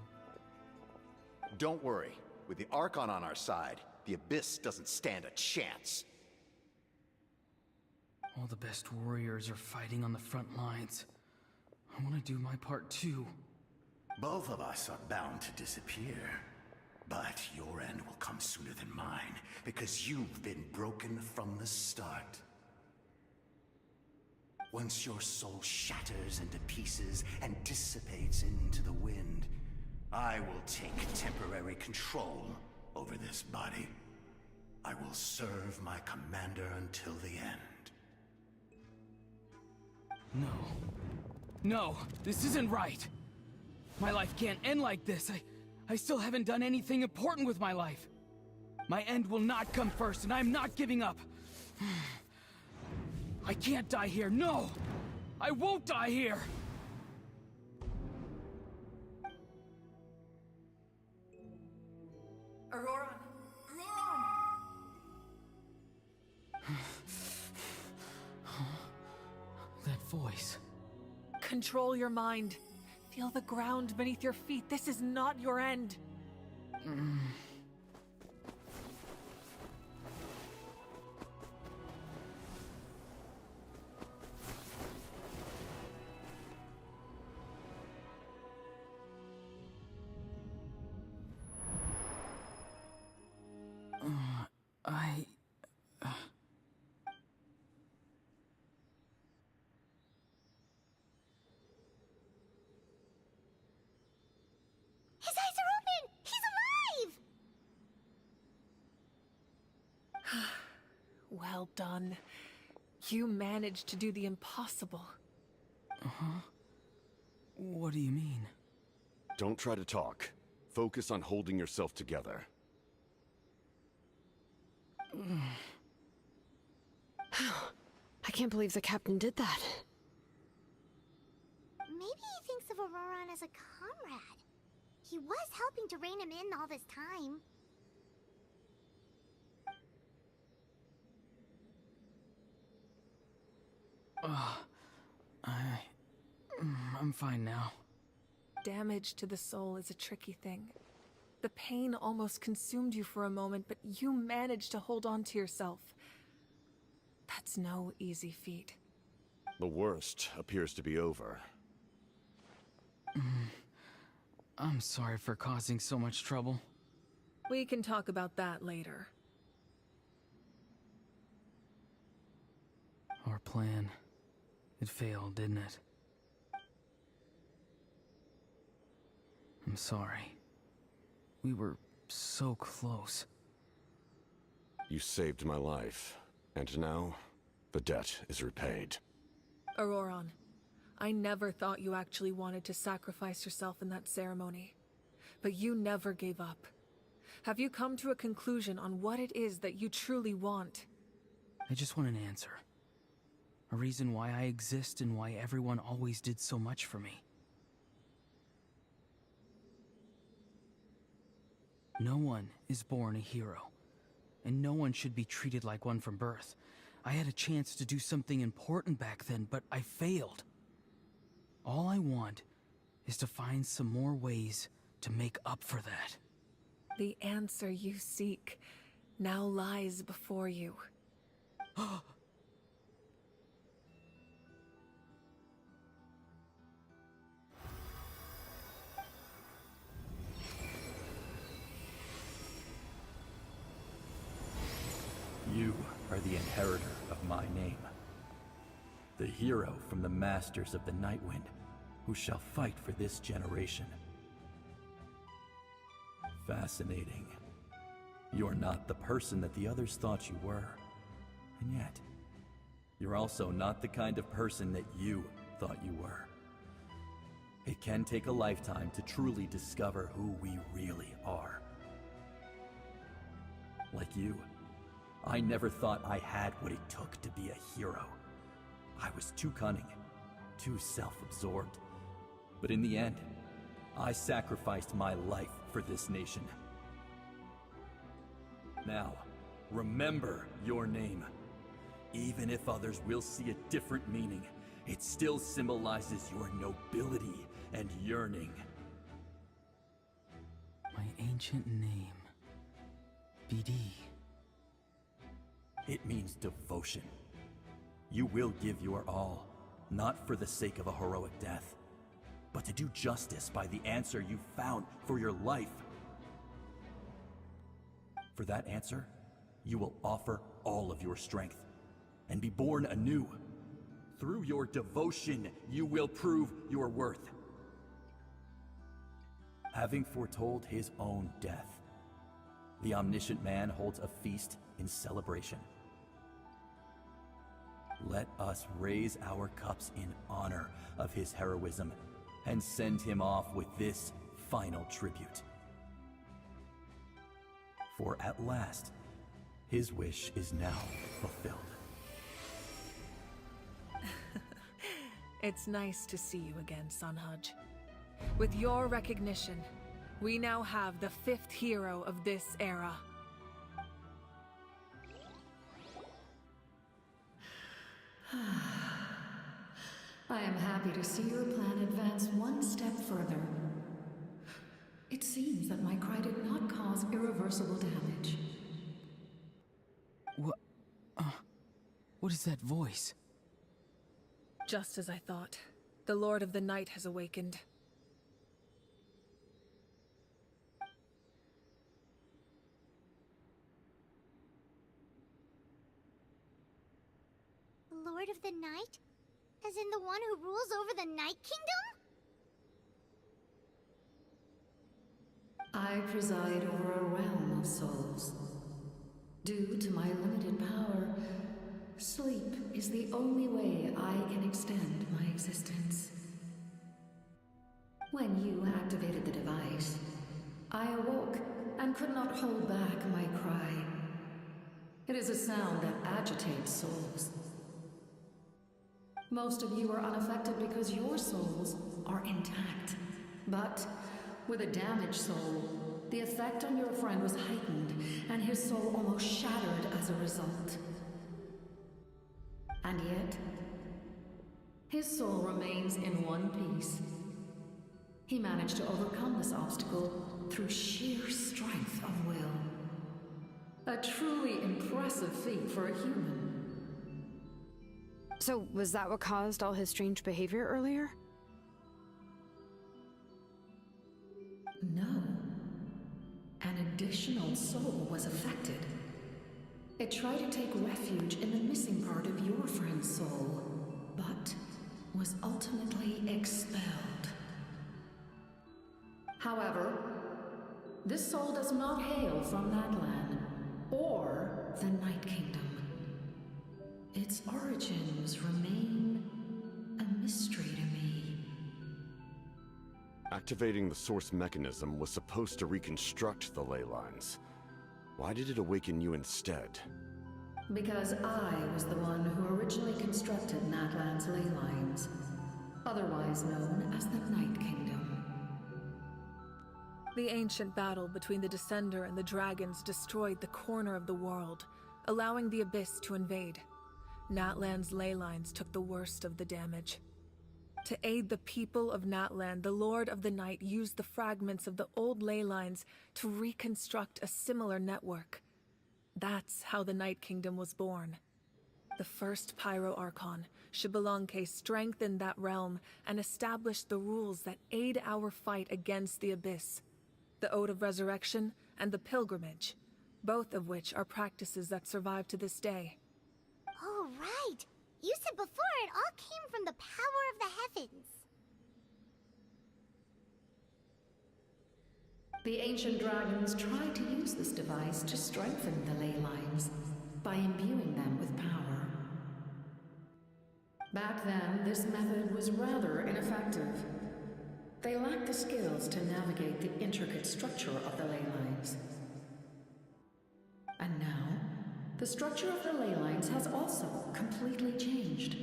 Don't worry. With the Archon on our side, the Abyss doesn't stand a chance. All the best warriors are fighting on the front lines. I want to do my part too. Both of us are bound to disappear. But your end will come sooner than mine, because you've been broken from the start. Once your soul shatters into pieces and dissipates into the wind, I will take temporary control over this body. I will serve my commander until the end. No. No, this isn't right. My life can't end like this. I still haven't done anything important with my life. My end will not come first, and I'm not giving up. I can't die here, no! I won't die here! Auroron! That voice. Control your mind. Feel the ground beneath your feet. This is not your end. His eyes are open! He's alive! Well done. You managed to do the impossible. Uh-huh. What do you mean? Don't try to talk. Focus on holding yourself together. I can't believe the captain did that. Maybe he thinks of Auroron as a comrade. He was helping to rein him in all this time. I'm fine now. Damage to the soul is a tricky thing. The pain almost consumed you for a moment, but you managed to hold on to yourself. That's no easy feat. The worst appears to be over. I'm sorry for causing so much trouble. We can talk about that later. Our plan, it failed, didn't it? I'm sorry. We were so close. You saved my life, and now the debt is repaid. Auroron, I never thought you actually wanted to sacrifice yourself in that ceremony. But you never gave up. Have you come to a conclusion on what it is that you truly want? I just want an answer. A reason why I exist and why everyone always did so much for me. No one is born a hero, and no one should be treated like one from birth. I had a chance to do something important back then, but I failed. All I want is to find some more ways to make up for that. The answer you seek now lies before you. You are the inheritor of my name. The hero from the Masters of the Nightwind, who shall fight for this generation. Fascinating. You're not the person that the others thought you were. And yet, you're also not the kind of person that you thought you were. It can take a lifetime to truly discover who we really are. Like you, I never thought I had what it took to be a hero. I was too cunning, too self-absorbed. But in the end, I sacrificed my life for this nation. Now, remember your name. Even if others will see a different meaning, it still symbolizes your nobility and yearning. My ancient name. BD. It means devotion. You will give your all, not for the sake of a heroic death, but to do justice by the answer you found for your life. For that answer, you will offer all of your strength and be born anew. Through your devotion, you will prove your worth. Having foretold his own death, the omniscient man holds a feast in celebration. Let us raise our cups in honor of his heroism and send him off with this final tribute. For at last, his wish is now fulfilled. It's nice to see you again, Sunhudge. With your recognition, we now have the 5th hero of this era. I am happy to see your plan advance one step further. It seems that my cry did not cause irreversible damage. What is that voice? Just as I thought. The Lord of the Night has awakened. Lord of the Night? As in the one who rules over the Night Kingdom? I preside over a realm of souls. Due to my limited power, sleep is the only way I can extend my existence. When you activated the device, I awoke and could not hold back my cry. It is a sound that agitates souls. Most of you are unaffected because your souls are intact. But with a damaged soul, the effect on your friend was heightened, and his soul almost shattered as a result. And yet, his soul remains in one piece. He managed to overcome this obstacle through sheer strength of will. A truly impressive feat for a human. So, was that what caused all his strange behavior earlier? No. An additional soul was affected. It tried to take refuge in the missing part of your friend's soul, but was ultimately expelled. However, this soul does not hail from Natlan or the Night Kingdom. Its origins remain a mystery to me. Activating the source mechanism was supposed to reconstruct the ley lines. Why did it awaken you instead? Because I was the one who originally constructed Natlan's ley lines, otherwise known as the Night Kingdom. The ancient battle between the Descender and the dragons destroyed the corner of the world, allowing the Abyss to invade. Natlan's ley lines took the worst of the damage. To aid the people of Natlan, the Lord of the Night used the fragments of the old ley lines to reconstruct a similar network. That's how the Night Kingdom was born. The first Pyro Archon, Xbalanque, strengthened that realm and established the rules that aid our fight against the Abyss. The Ode of Resurrection and the Pilgrimage, both of which are practices that survive to this day. Oh, right! You said before it all came from the power of the heavens. The ancient dragons tried to use this device to strengthen the ley lines by imbuing them with power. Back then, this method was rather ineffective. They lacked the skills to navigate the intricate structure of the ley lines. And now, the structure of the ley lines has also completely changed.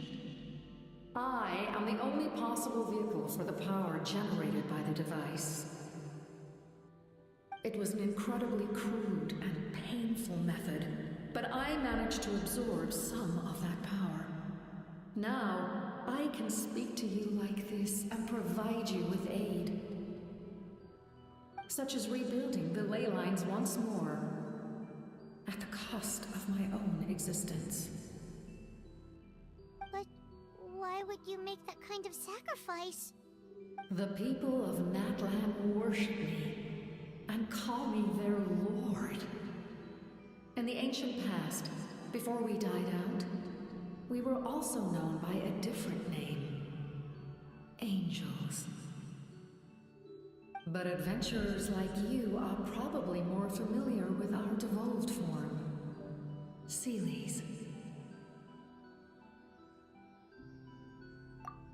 I am the only possible vehicle for the power generated by the device. It was an incredibly crude and painful method, but I managed to absorb some of that power. Now, I can speak to you like this and provide you with aid, such as rebuilding the ley lines once more, at the cost of my own existence. But why would you make that kind of sacrifice? The people of Natlan worship me and call me their lord. In the ancient past, before we died out, we were also known by a different name: angels. But adventurers like you are probably more familiar with our devolved form, Seelies.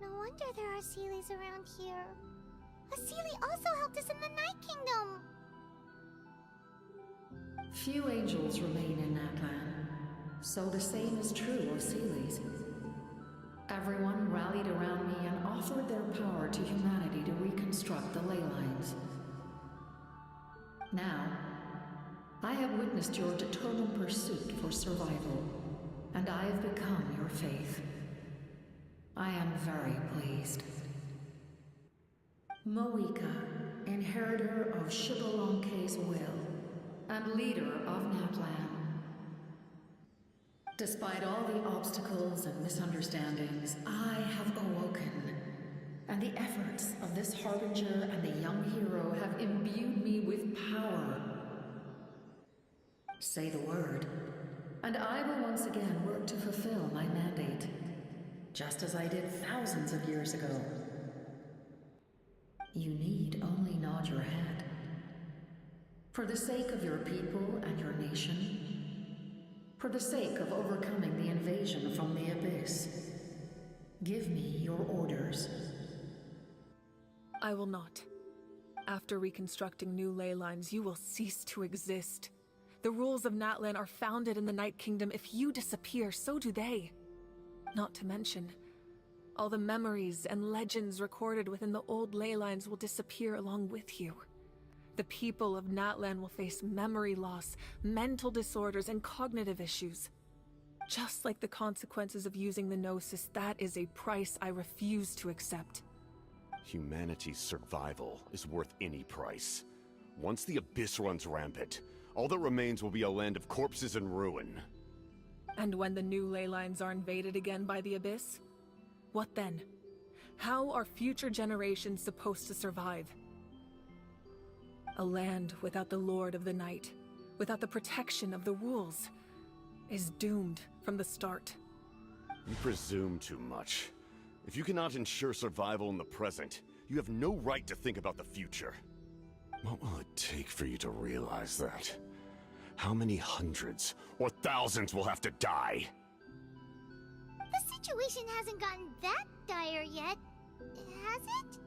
No wonder there are Seelies around here. A Seelie also helped us in the Night Kingdom. Few angels remain in Natlan, so the same is true of Seelies. Everyone rallied around me and offered their power to humanity to reconstruct the ley lines. Now, I have witnessed your determined pursuit for survival, and I have become your faith. I am very pleased. Moika, inheritor of Xbalanque's will, and leader of Natlan. Despite all the obstacles and misunderstandings, I have awoken, and the efforts of this harbinger and the young hero have imbued me with power. Say the word, and I will once again work to fulfill my mandate, just as I did thousands of years ago. You need only nod your head. For the sake of your people and your nation, for the sake of overcoming the invasion from the Abyss, give me your orders. I will not. After reconstructing new ley lines, you will cease to exist. The rules of Natlan are founded in the Night Kingdom. If you disappear, so do they. Not to mention, all the memories and legends recorded within the old ley lines will disappear along with you. The people of Natlan will face memory loss, mental disorders, and cognitive issues. Just like the consequences of using the Gnosis, that is a price I refuse to accept. Humanity's survival is worth any price. Once the Abyss runs rampant, all that remains will be a land of corpses and ruin. And when the new ley lines are invaded again by the Abyss? What then? How are future generations supposed to survive? A land without the Lord of the Night, without the protection of the rules. is doomed from the start. You presume too much. If you cannot ensure survival in the present, you have no right to think about the future. What will it take for you to realize that? How many hundreds or thousands will have to die? The situation hasn't gotten that dire yet, has it?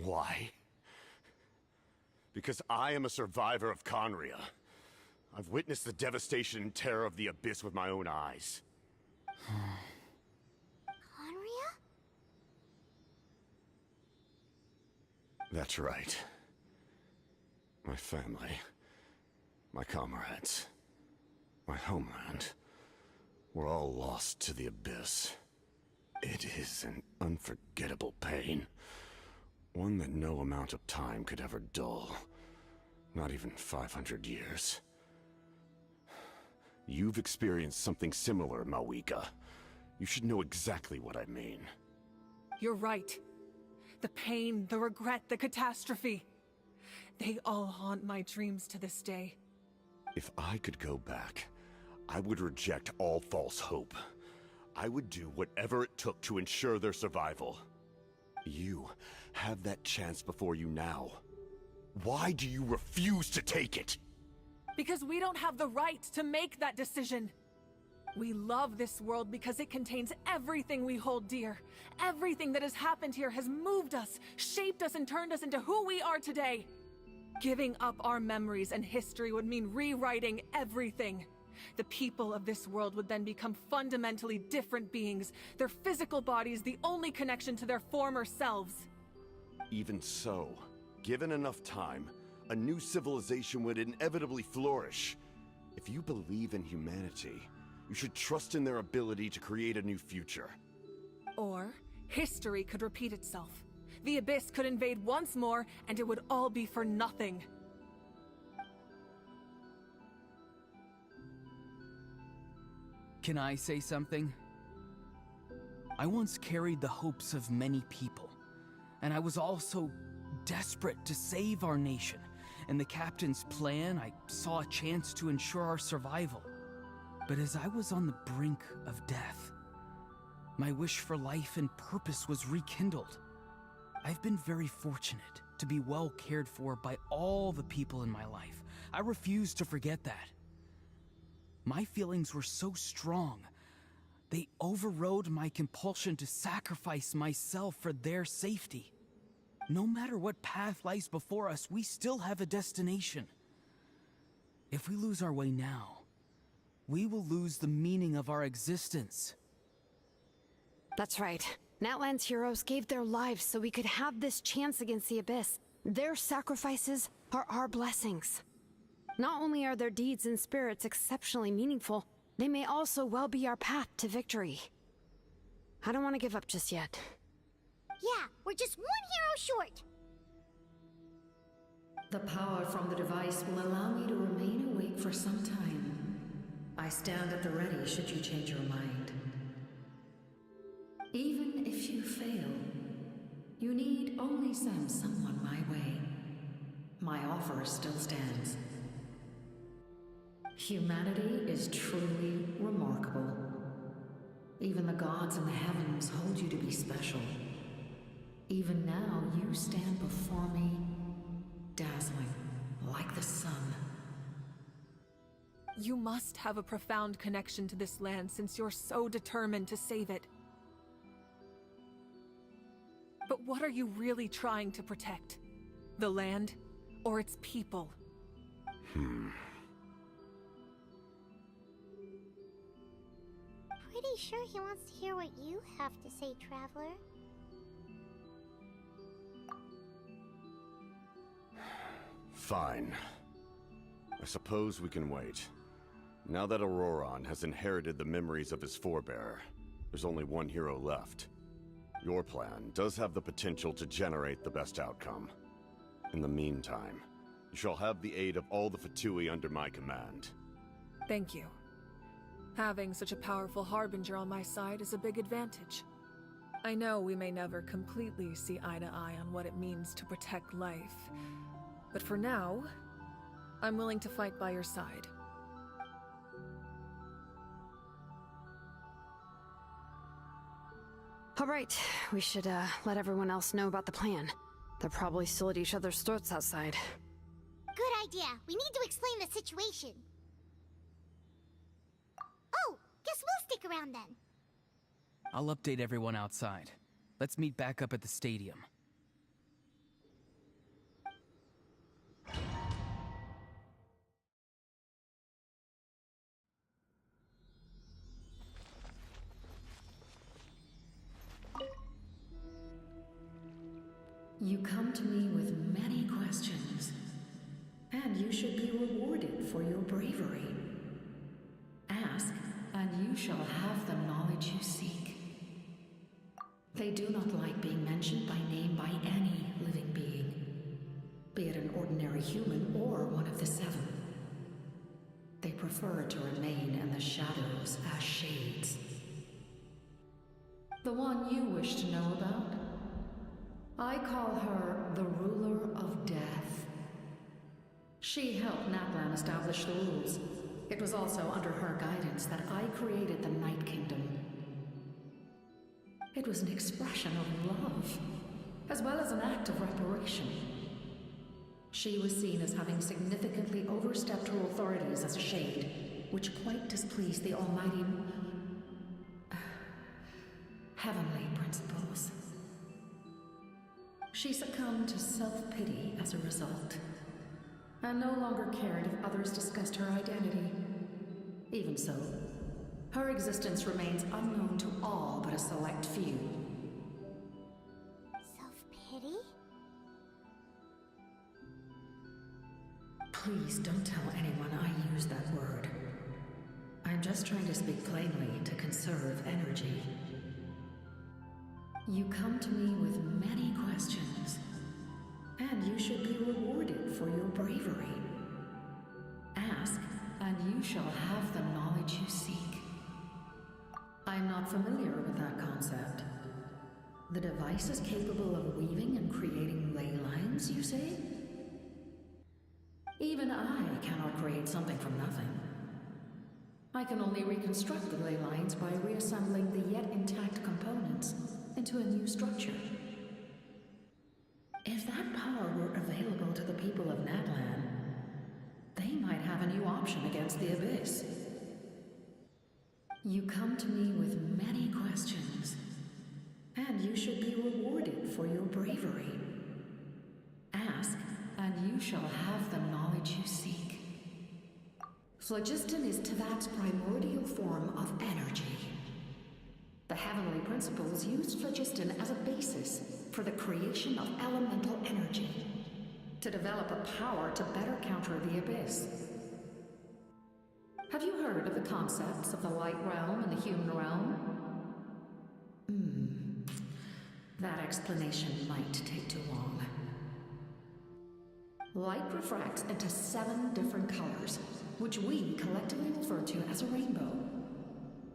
Why? Because I am a survivor of Conria. I've witnessed the devastation and terror of the Abyss with my own eyes. Conria? That's right. My family, my comrades, my homeland, were all lost to the Abyss. It is an unforgettable pain. One that no amount of time could ever dull. Not even 500 years. You've experienced something similar, Mawika. You should know exactly what I mean. You're right. The pain, the regret, the catastrophe. They all haunt my dreams to this day. If I could go back, I would reject all false hope. I would do whatever it took to ensure their survival. You have that chance before you now. Why do you refuse to take it? Because we don't have the right to make that decision. We love this world because it contains everything we hold dear. Everything that has happened here has moved us, shaped us, and turned us into who we are today. Giving up our memories and history would mean rewriting everything. The people of this world would then become fundamentally different beings, their physical bodies the only connection to their former selves. Even so, given enough time, a new civilization would inevitably flourish. If you believe in humanity, you should trust in their ability to create a new future. Or, history could repeat itself. The Abyss could invade once more, and it would all be for nothing. Can I say something? I once carried the hopes of many people, and I was also desperate to save our nation. In the captain's plan, I saw a chance to ensure our survival. But as I was on the brink of death, my wish for life and purpose was rekindled. I've been very fortunate to be well cared for by all the people in my life. I refuse to forget that. My feelings were so strong, they overrode my compulsion to sacrifice myself for their safety. No matter what path lies before us, we still have a destination. If we lose our way now, we will lose the meaning of our existence. That's right. Natlan's heroes gave their lives so we could have this chance against the Abyss. Their sacrifices are our blessings. Not only are their deeds and spirits exceptionally meaningful, they may also well be our path to victory. I don't want to give up just yet. Yeah, we're just one hero short. The power from the device will allow me to remain awake for some time. I stand at the ready should you change your mind. Even if you fail, you need only send someone my way. My offer still stands. Humanity is truly remarkable. Even the gods in the heavens hold you to be special. Even now, you stand before me, dazzling, like the sun. You must have a profound connection to this land since you're so determined to save it. But what are you really trying to protect? The land, or its people? Pretty sure he wants to hear what you have to say, Traveler. Fine. I suppose we can wait. Now that Auroron has inherited the memories of his forebearer, there's only one hero left. Your plan does have the potential to generate the best outcome. In the meantime, you shall have the aid of all the Fatui under my command. Thank you. Having such a powerful harbinger on my side is a big advantage. I know we may never completely see eye to eye on what it means to protect life, but for now, I'm willing to fight by your side. All right, we should let everyone else know about the plan. They're probably still at each other's throats outside. Good idea. We need to explain the situation. Oh, guess we'll stick around then. I'll update everyone outside. Let's meet back up at the stadium. You come to me with many questions, and you should be rewarded for your bravery. Ask, and you shall have the knowledge you seek. They do not like being mentioned by name by any living being, be it an ordinary human or one of the seven. They prefer to remain in the shadows as shades. The one you wish to know about? I call her the Ruler of Death. She helped Natlan establish the rules. It was also under her guidance that I created the Night Kingdom. It was an expression of love, as well as an act of reparation. She was seen as having significantly overstepped her authorities as a shade, which quite displeased the almighty heavenly principles. She succumbed to self-pity as a result, and no longer cared if others discussed her identity. Even so, her existence remains unknown to all but a select few. Self-pity? Please don't tell anyone I use that word. I'm just trying to speak plainly to conserve energy. You come to me with many questions, and you should be rewarded for your bravery. Ask, and you shall have the knowledge you seek. I'm not familiar with that concept. The device is capable of weaving and creating ley lines, you say? Even I cannot create something from nothing. I can only reconstruct the ley lines by reassembling the yet intact components into a new structure. If that power were available to the people of Natlan, they might have a new option against the Abyss. You come to me with many questions, and you should be rewarded for your bravery. Ask, and you shall have the knowledge you seek. Phlogiston is Teyvat's primordial form of energy. The heavenly principles used phlogiston as a basis for the creation of elemental energy, to develop a power to better counter the Abyss. Have you heard of the concepts of the light realm and the human realm? That explanation might take too long. Light refracts into 7 different colors, which we collectively refer to as a rainbow.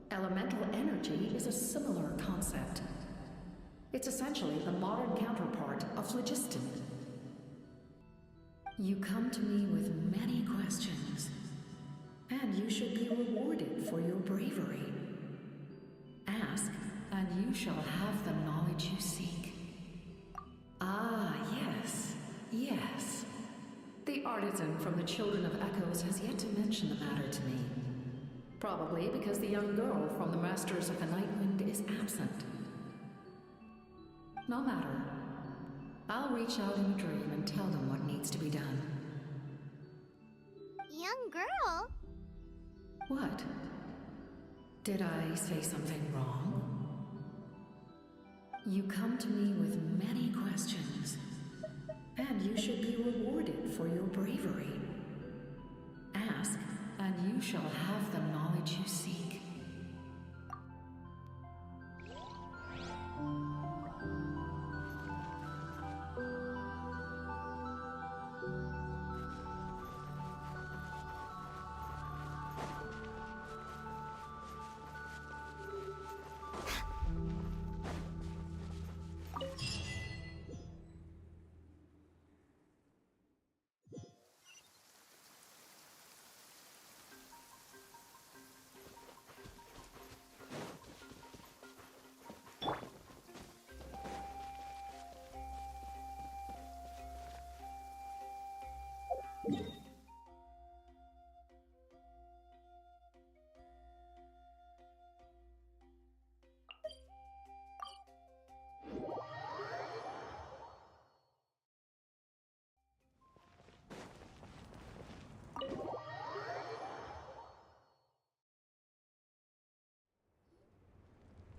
Elemental energy is a similar concept. It's essentially the modern counterpart of phlogiston. You come to me with many questions, and you should be rewarded for your bravery. Ask, and you shall have the knowledge you seek. Ah, yes, yes. The artisan from the Children of Echoes has yet to mention the matter to me. Probably because the young girl from the Masters of the Nightwind is absent. No matter. I'll reach out in a dream and tell them what needs to be done. Young girl? What? Did I say something wrong? You come to me with many questions, and you should be rewarded for your bravery. Ask, and you you shall have the knowledge you seek.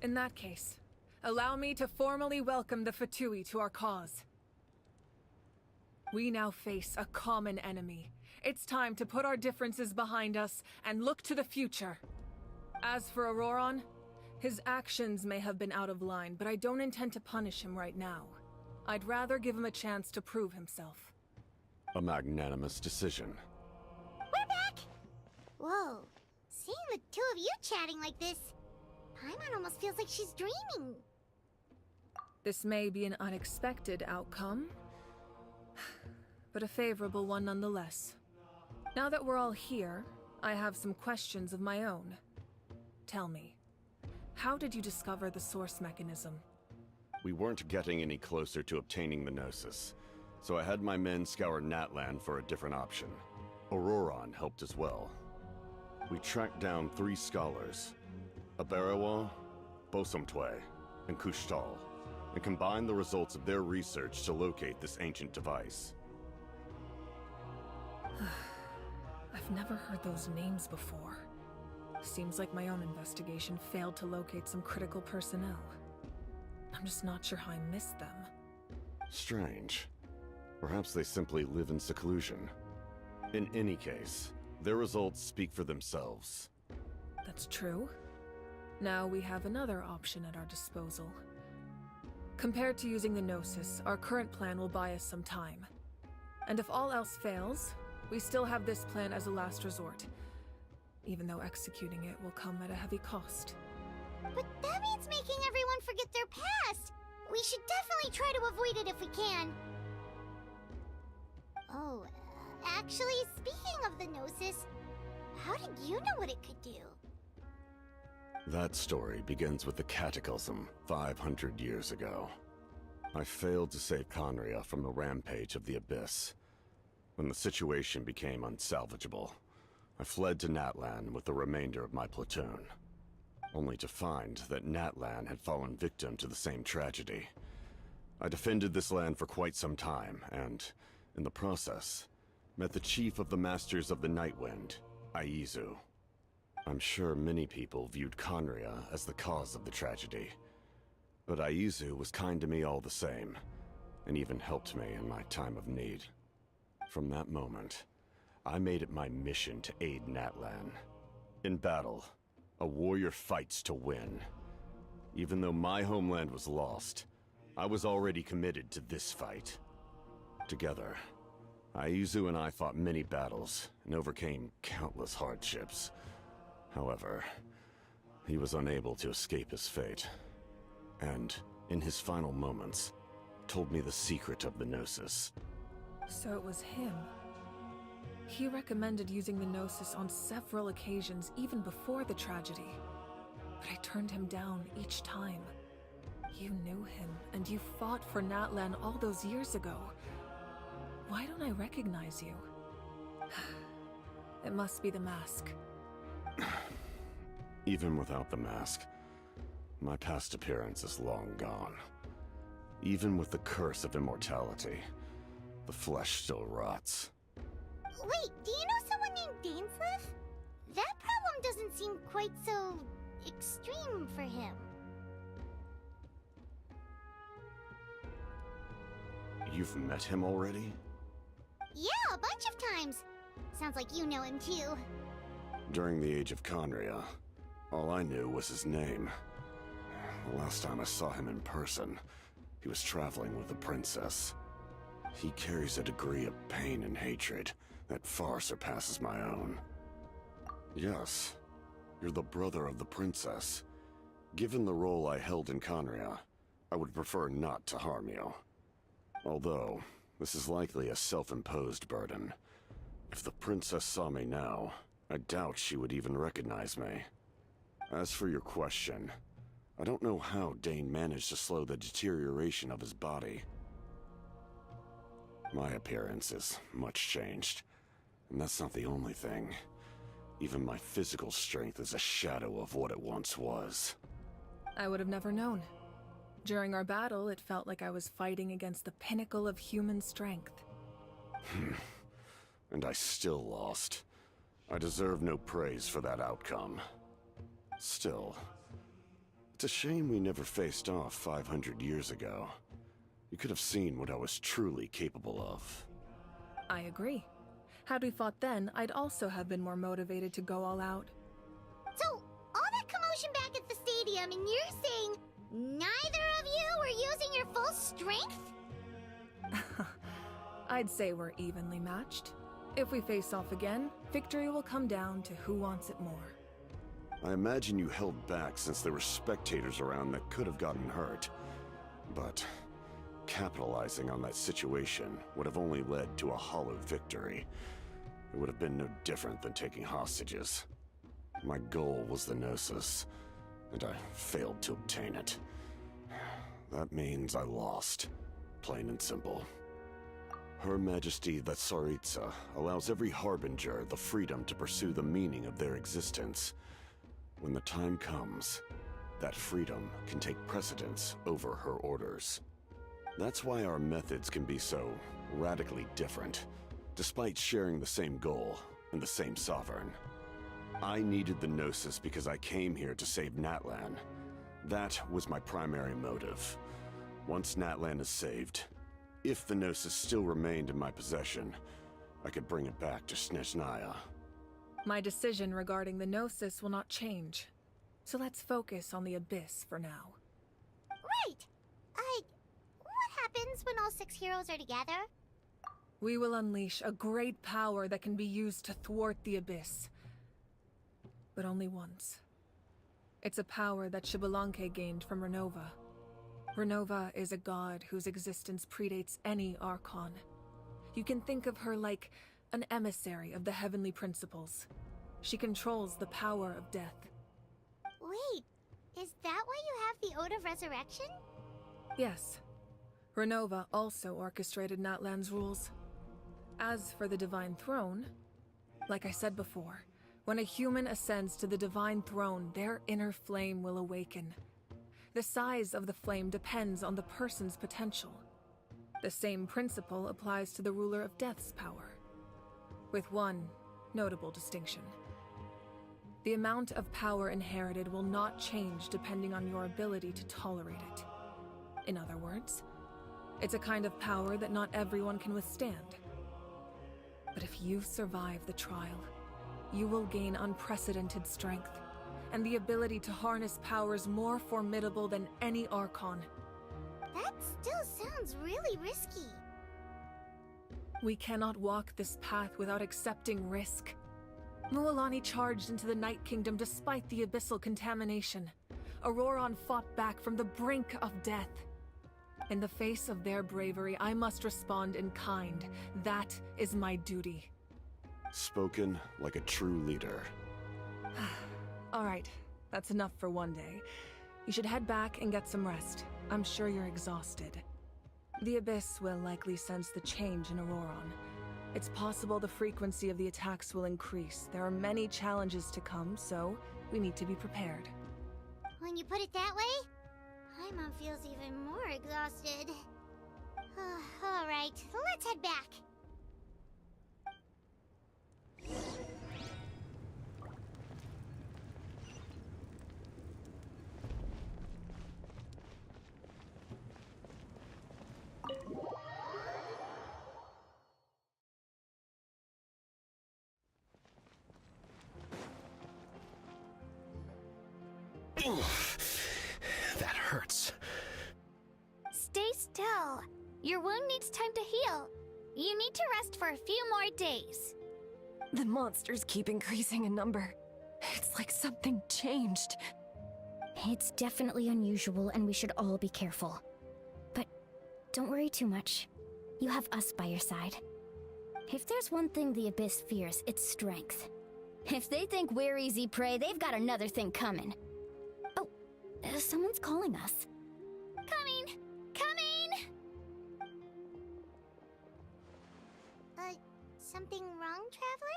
In that case, allow me to formally welcome the Fatui to our cause. We now face a common enemy. It's time to put our differences behind us and look to the future. As for Auroron, his actions may have been out of line, but I don't intend to punish him right now. I'd rather give him a chance to prove himself. A magnanimous decision. We're back! Whoa, seeing the two of you chatting like this, Paimon almost feels like she's dreaming. This may be an unexpected outcome, but a favorable one nonetheless. Now that we're all here, I have some questions of my own. Tell me, how did you discover the source mechanism? We weren't getting any closer to obtaining the Gnosis, so I had my men scour Natlan for a different option. Auroron helped as well. We tracked down 3 scholars, Abarawa, Bosomtwe, and Kushtal, and combined the results of their research to locate this ancient device. I've never heard those names before. Seems like my own investigation failed to locate some critical personnel. I'm just not sure how I missed them. Strange. Perhaps they simply live in seclusion. In any case, their results speak for themselves. That's true. Now we have another option at our disposal. Compared to using the Gnosis, our current plan will buy us some time. And if all else fails, we still have this plan as a last resort, even though executing it will come at a heavy cost. But that means making everyone forget their past! We should definitely try to avoid it if we can. Oh, actually, speaking of the Gnosis, how did you know what it could do? That story begins with the Cataclysm 500 years ago. I failed to save Conria from the rampage of the Abyss. When the situation became unsalvageable, I fled to Natlan with the remainder of my platoon, only to find that Natlan had fallen victim to the same tragedy. I defended this land for quite some time, and, in the process, met the chief of the Masters of the Nightwind, Aizu. I'm sure many people viewed Conria as the cause of the tragedy, but Aizu was kind to me all the same, and even helped me in my time of need. From that moment, I made it my mission to aid Natlan. In battle, a warrior fights to win. Even though my homeland was lost, I was already committed to this fight. Together, Aizu and I fought many battles and overcame countless hardships. However, he was unable to escape his fate, and, in his final moments, told me the secret of the Gnosis. So it was him. He recommended using the Gnosis on several occasions, even before the tragedy. But I turned him down each time. You knew him, and you fought for Natlan all those years ago. Why don't I recognize you? It must be the mask. Even without the mask, my past appearance is long gone. Even with the curse of immortality, the flesh still rots. Wait, do you know someone named Dainsleif? That problem doesn't seem quite so extreme for him. You've met him already? Yeah, a bunch of times. Sounds like you know him too. During the age of Conria, all I knew was his name. The last time I saw him in person, he was traveling with the princess. He carries a degree of pain and hatred that far surpasses my own. Yes, you're the brother of the princess. Given the role I held in Conria, I would prefer not to harm you. Although, this is likely a self-imposed burden. If the princess saw me now, I doubt she would even recognize me. As for your question, I don't know how Dane managed to slow the deterioration of his body. My appearance is much changed, and that's not the only thing. Even my physical strength is a shadow of what it once was. I would have never known. During our battle, it felt like I was fighting against the pinnacle of human strength. And I still lost. I deserve no praise for that outcome. Still, it's a shame we never faced off 500 years ago. You could have seen what I was truly capable of. I agree. Had we fought then, I'd also have been more motivated to go all out. So, all that commotion back at the stadium, and you're saying neither of you were using your full strength? I'd say we're evenly matched. If we face off again, victory will come down to who wants it more. I imagine you held back since there were spectators around that could have gotten hurt. But capitalizing on that situation would have only led to a hollow victory. It would have been no different than taking hostages. My goal was the Gnosis, and I failed to obtain it. That means I lost, plain and simple. Her Majesty the Tsaritsa allows every Harbinger the freedom to pursue the meaning of their existence. When the time comes, that freedom can take precedence over her orders. That's why our methods can be so radically different, despite sharing the same goal and the same sovereign. I needed the Gnosis because I came here to save Natlan. That was my primary motive. Once Natlan is saved, if the Gnosis still remained in my possession, I could bring it back to Snezhnaya. My decision regarding the Gnosis will not change. So let's focus on the Abyss for now. Right! What happens when all 6 heroes are together? We will unleash a great power that can be used to thwart the Abyss. But only once. It's a power that Xbalanque gained from Renova. Renova is a god whose existence predates any Archon. You can think of her like an emissary of the heavenly principles. She controls the power of death. Wait, is that why you have the Ode of Resurrection? Yes. Renova also orchestrated Natlan's rules. As for the Divine Throne, like I said before, when a human ascends to the Divine Throne, their inner flame will awaken. The size of the flame depends on the person's potential. The same principle applies to the ruler of Death's power, with one notable distinction. The amount of power inherited will not change depending on your ability to tolerate it. In other words, it's a kind of power that not everyone can withstand. But if you survive the trial, you will gain unprecedented strength, and the ability to harness powers more formidable than any Archon. That still sounds really risky. We cannot walk this path without accepting risk. Mualani charged into the Night Kingdom despite the abyssal contamination. Auroron fought back from the brink of death. In the face of their bravery, I must respond in kind. That is my duty. Spoken like a true leader. All right, that's enough for one day. You should head back and get some rest. I'm sure you're exhausted. The Abyss will likely sense the change in Auroron. It's possible the frequency of the attacks will increase. There are many challenges to come, so we need to be prepared. When you put it that way, Paimon feels even more exhausted. All right, let's head back. That hurts. Stay still. Your wound needs time to heal. You need to rest for a few more days. The monsters keep increasing in number. It's like something changed. It's definitely unusual, and we should all be careful. But don't worry too much. You have us by your side. If there's one thing the Abyss fears, it's strength. If they think we're easy prey, they've got another thing coming. Oh, someone's calling us. Coming! Coming! Something wrong, Traveler?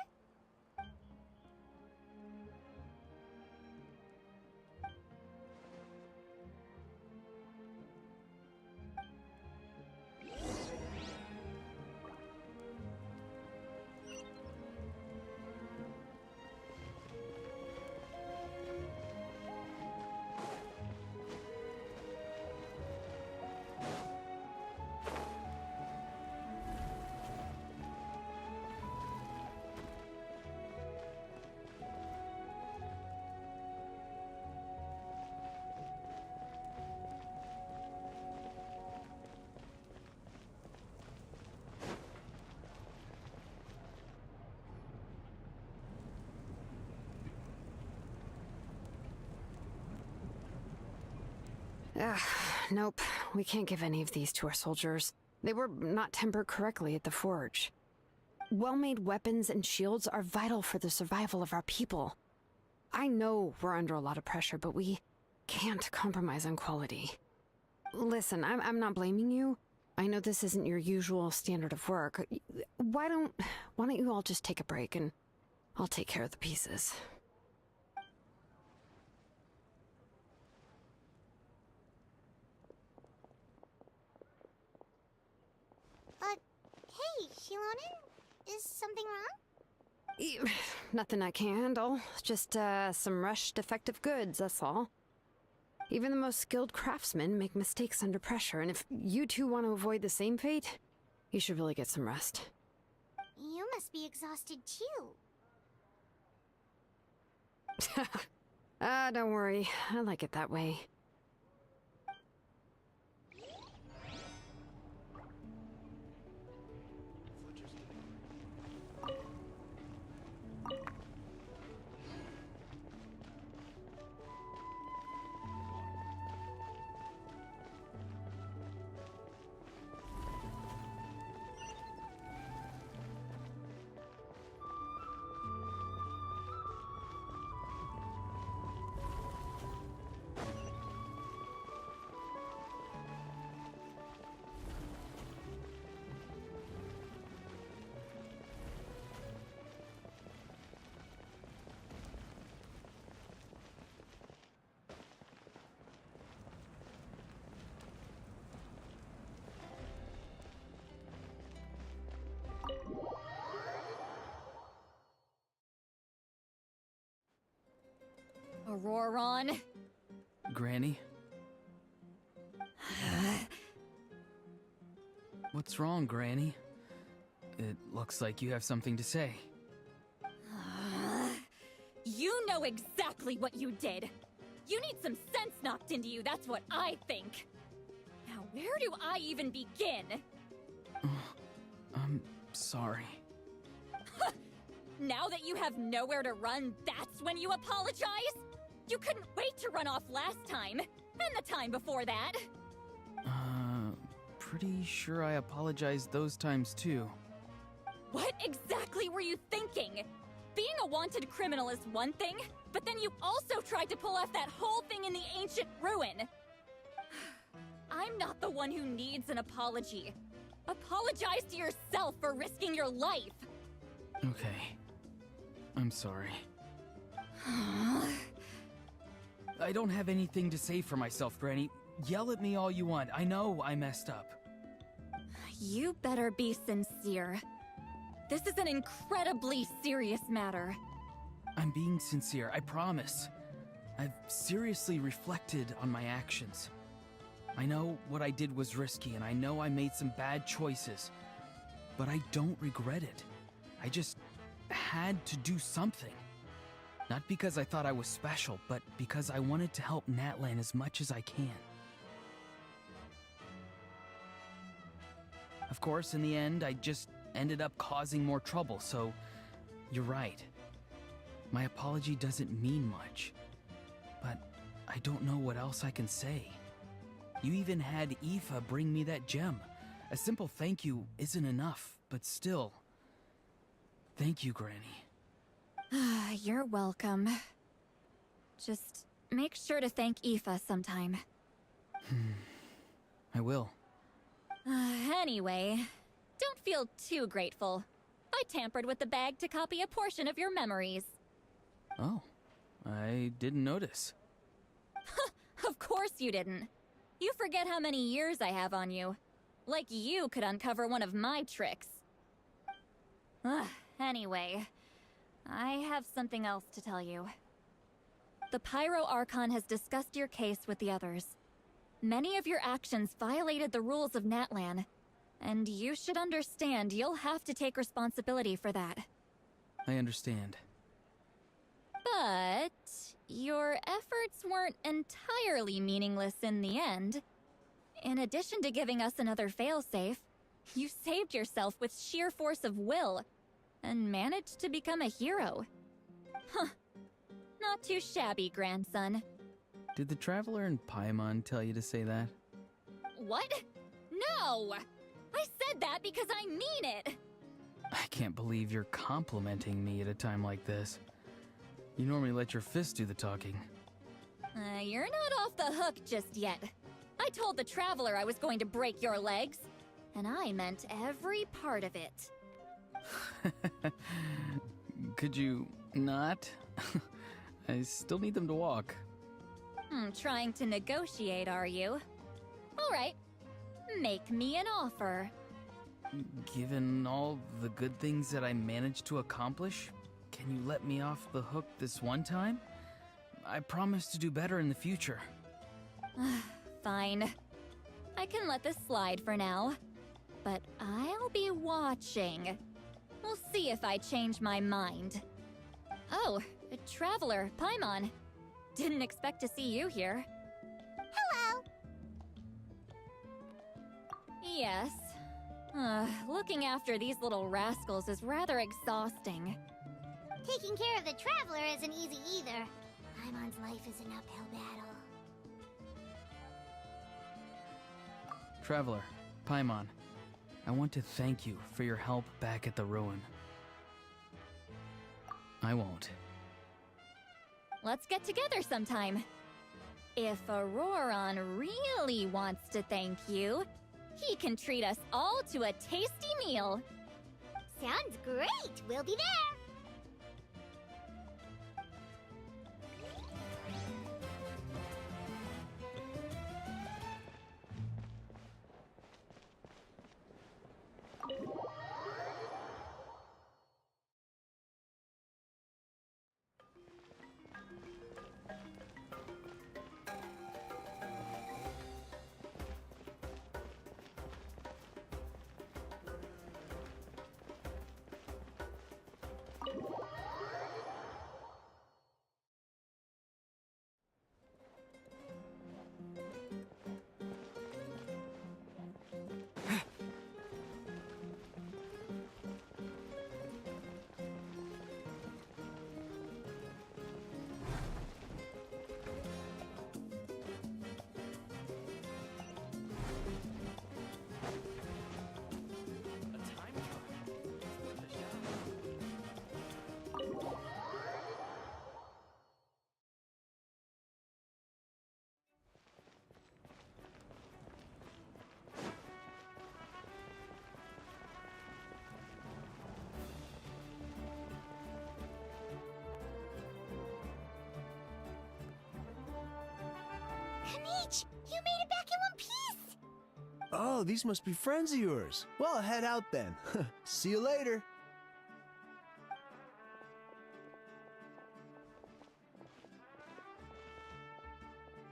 Nope. We can't give any of these to our soldiers. They were not tempered correctly at the forge. Well-made weapons and shields are vital for the survival of our people. I know we're under a lot of pressure, but we can't compromise on quality. Listen, I'm not blaming you. I know this isn't your usual standard of work. Why don't you all just take a break and I'll take care of the pieces. Hey, Shilonen? Is something wrong? Nothing I can handle. Just, some rushed defective goods, that's all. Even the most skilled craftsmen make mistakes under pressure, and if you two want to avoid the same fate, you should really get some rest. You must be exhausted too. Don't worry. I like it that way. Auroron. Granny? What's wrong, Granny? It looks like you have something to say. You know exactly what you did. You need some sense knocked into you, that's what I think. Now, where do I even begin? I'm sorry. Now that you have nowhere to run, that's when you apologize? You couldn't wait to run off last time, and the time before that. Pretty sure I apologized those times too. What exactly were you thinking? Being a wanted criminal is one thing, but then you also tried to pull off that whole thing in the ancient ruin. I'm not the one who needs an apology. Apologize to yourself for risking your life. Okay. I'm sorry. I don't have anything to say for myself, Granny. Yell at me all you want. I know I messed up. You better be sincere. This is an incredibly serious matter. I'm being sincere, I promise. I've seriously reflected on my actions. I know what I did was risky, and I know I made some bad choices. But I don't regret it. I just had to do something. Not because I thought I was special, but because I wanted to help Natlan as much as I can. Of course, in the end, I just ended up causing more trouble, so you're right. My apology doesn't mean much, but I don't know what else I can say. You even had Aoife bring me that gem. A simple thank you isn't enough, but still. Thank you, Granny. You're welcome. Just make sure to thank Aoife sometime. I will. Anyway, don't feel too grateful. I tampered with the bag to copy a portion of your memories. Oh, I didn't notice. Of course you didn't. You forget how many years I have on you. Like you could uncover one of my tricks. Anyway, I have something else to tell you. The Pyro Archon has discussed your case with the others. Many of your actions violated the rules of Natlan, and you should understand you'll have to take responsibility for that. I understand. But your efforts weren't entirely meaningless in the end. In addition to giving us another failsafe, you saved yourself with sheer force of will and managed to become a hero. Huh. Not too shabby, grandson. Did the Traveler in Paimon tell you to say that? What? No! I said that because I mean it! I can't believe you're complimenting me at a time like this. You normally let your fists do the talking. You're not off the hook just yet. I told the Traveler I was going to break your legs, and I meant every part of it. Could you not? I still need them to walk. Trying to negotiate, are you? Alright, make me an offer. Given all the good things that I managed to accomplish, can you let me off the hook this one time? I promise to do better in the future. Fine. I can let this slide for now. But I'll be watching. We'll see if I change my mind. Oh, a Traveler, Paimon. Didn't expect to see you here. Hello! Yes. Looking after these little rascals is rather exhausting. Taking care of the Traveler isn't easy either. Paimon's life is an uphill battle. Traveler, Paimon, I want to thank you for your help back at the ruin. I won't. Let's get together sometime. If Auroron really wants to thank you, he can treat us all to a tasty meal. Sounds great! We'll be there! Kanich, you made it back in one piece! Oh, these must be friends of yours. Well, head out then. See you later.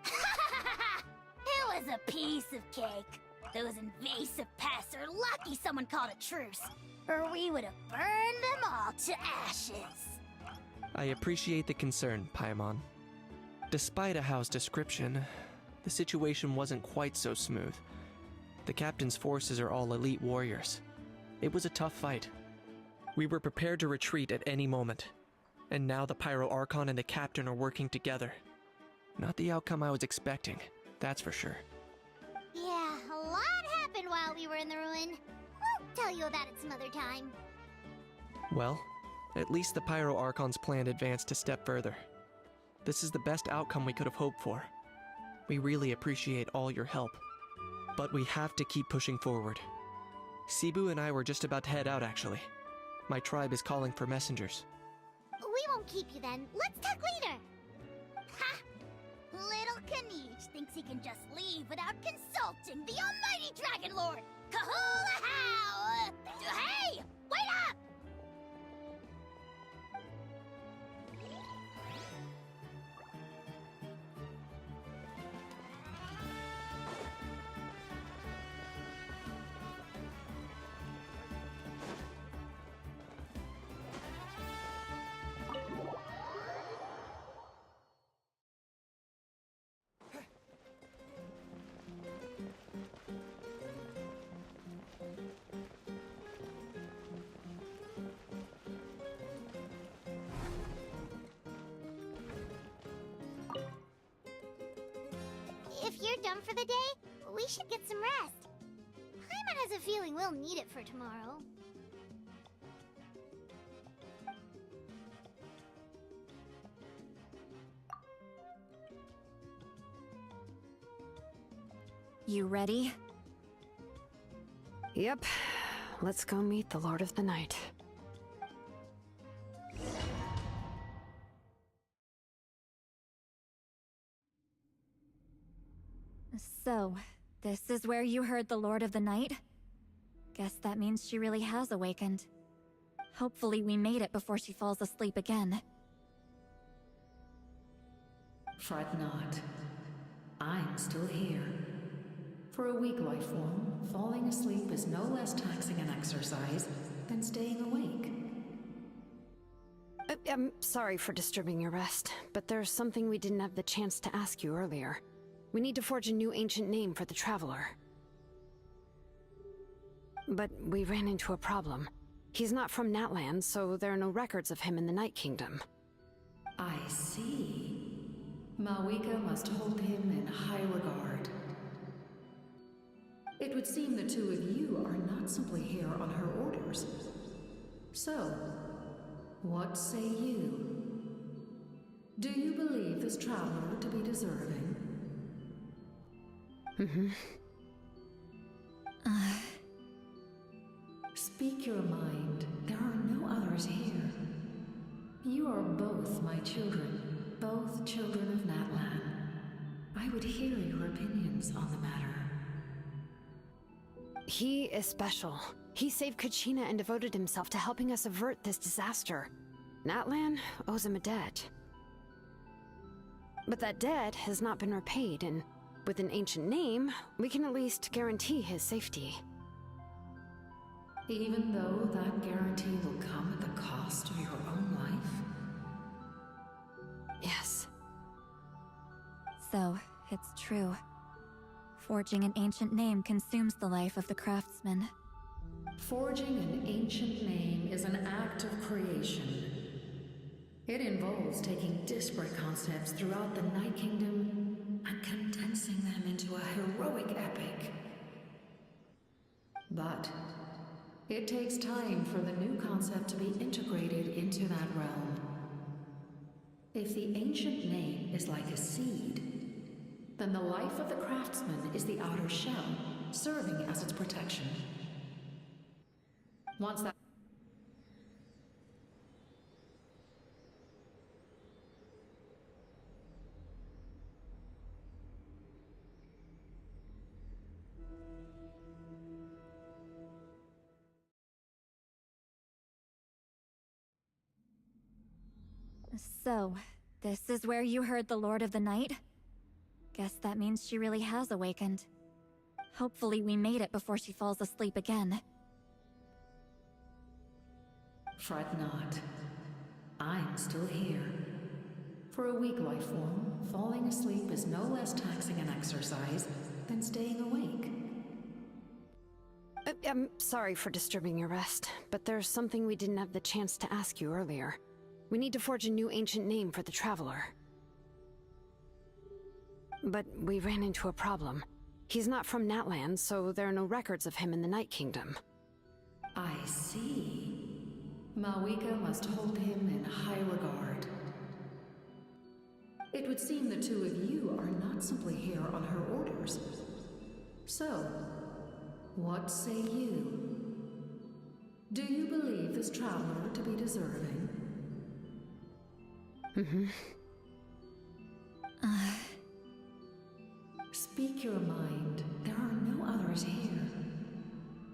It was a piece of cake. Those invasive pests are lucky someone called a truce, or we would have burned them all to ashes. I appreciate the concern, Paimon. Despite Ahao's description, the situation wasn't quite so smooth. The captain's forces are all elite warriors. It was a tough fight. We were prepared to retreat at any moment. And now the Pyro Archon and the captain are working together. Not the outcome I was expecting, that's for sure. Yeah, a lot happened while we were in the ruin. We'll tell you about it some other time. Well, at least the Pyro Archon's plan advanced a step further. This is the best outcome we could have hoped for. We really appreciate all your help. But we have to keep pushing forward. Cebu and I were just about to head out, actually. My tribe is calling for messengers. We won't keep you then. Let's talk later. Ha! Little Kanish thinks he can just leave without consulting the almighty Dragon Lord. Kahula how! Hey! Wait up! If you're done for the day, we should get some rest. Paimon has a feeling we'll need it for tomorrow. You ready? Yep. Let's go meet the Lord of the Night. So, this is where you heard the Lord of the Night? Guess that means she really has awakened. Hopefully we made it before she falls asleep again. Fret not. I'm still here. For a weak life form, falling asleep is no less taxing an exercise than staying awake. I'm sorry for disturbing your rest, but there's something we didn't have the chance to ask you earlier. We need to forge a new ancient name for the Traveler. But we ran into a problem. He's not from Natlan, so there are no records of him in the Night Kingdom. I see. Mawika must hold him in high regard. It would seem the two of you are not simply here on her orders. So, what say you? Do you believe this traveler to be deserving? Speak your mind. There are no others here. You are both my children, both children of Natlan. I would hear your opinions on the matter. He is special. He saved Kachina and devoted himself to helping us avert this disaster. Natlan owes him a debt. But that debt has not been repaid, and with an ancient name, we can at least guarantee his safety. Even though that guarantee will come at the cost of your own life? Yes. So, it's true. Forging an ancient name consumes the life of the craftsman. Forging an ancient name is an act of creation. It involves taking disparate concepts throughout the Night Kingdom and condensing them into a heroic epic. But it takes time for the new concept to be integrated into that realm. If the ancient name is like a seed, then the life of the craftsman is the outer shell, serving as its protection. Once that So, this is where you heard the Lord of the Night? Guess that means she really has awakened. Hopefully we made it before she falls asleep again. Fret not. I'm still here. For a weak life form, falling asleep is no less taxing an exercise than staying awake. I'm sorry for disturbing your rest, but there's something we didn't have the chance to ask you earlier. We need to forge a new ancient name for the Traveler. But we ran into a problem. He's not from Natlan, so there are no records of him in the Night Kingdom. I see. Malwika must hold him in high regard. It would seem the two of you are not simply here on her orders. So, what say you? Do you believe this traveler to be deserving? Speak your mind. There are no others here.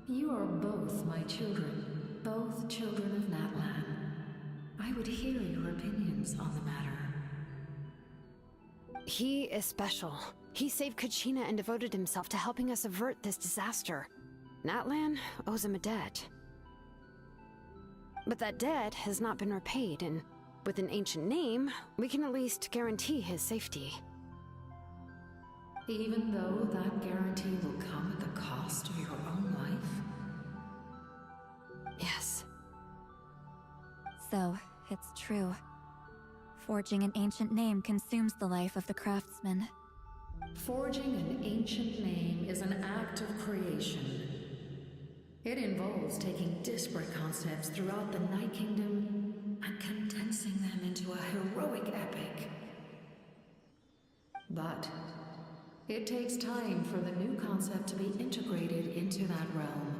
You are both my children, both children of Natlan. I would hear your opinions on the matter. He is special. He saved Kachina and devoted himself to helping us avert this disaster. Natlan owes him a debt. But that debt has not been repaid, and with an ancient name, we can at least guarantee his safety. Even though that guarantee will come at the cost of your own life? Yes. So, it's true. Forging an ancient name consumes the life of the craftsman. Forging an ancient name is an act of creation. It involves taking disparate concepts throughout the Night Kingdom and condensing them into a heroic epic. But it takes time for the new concept to be integrated into that realm.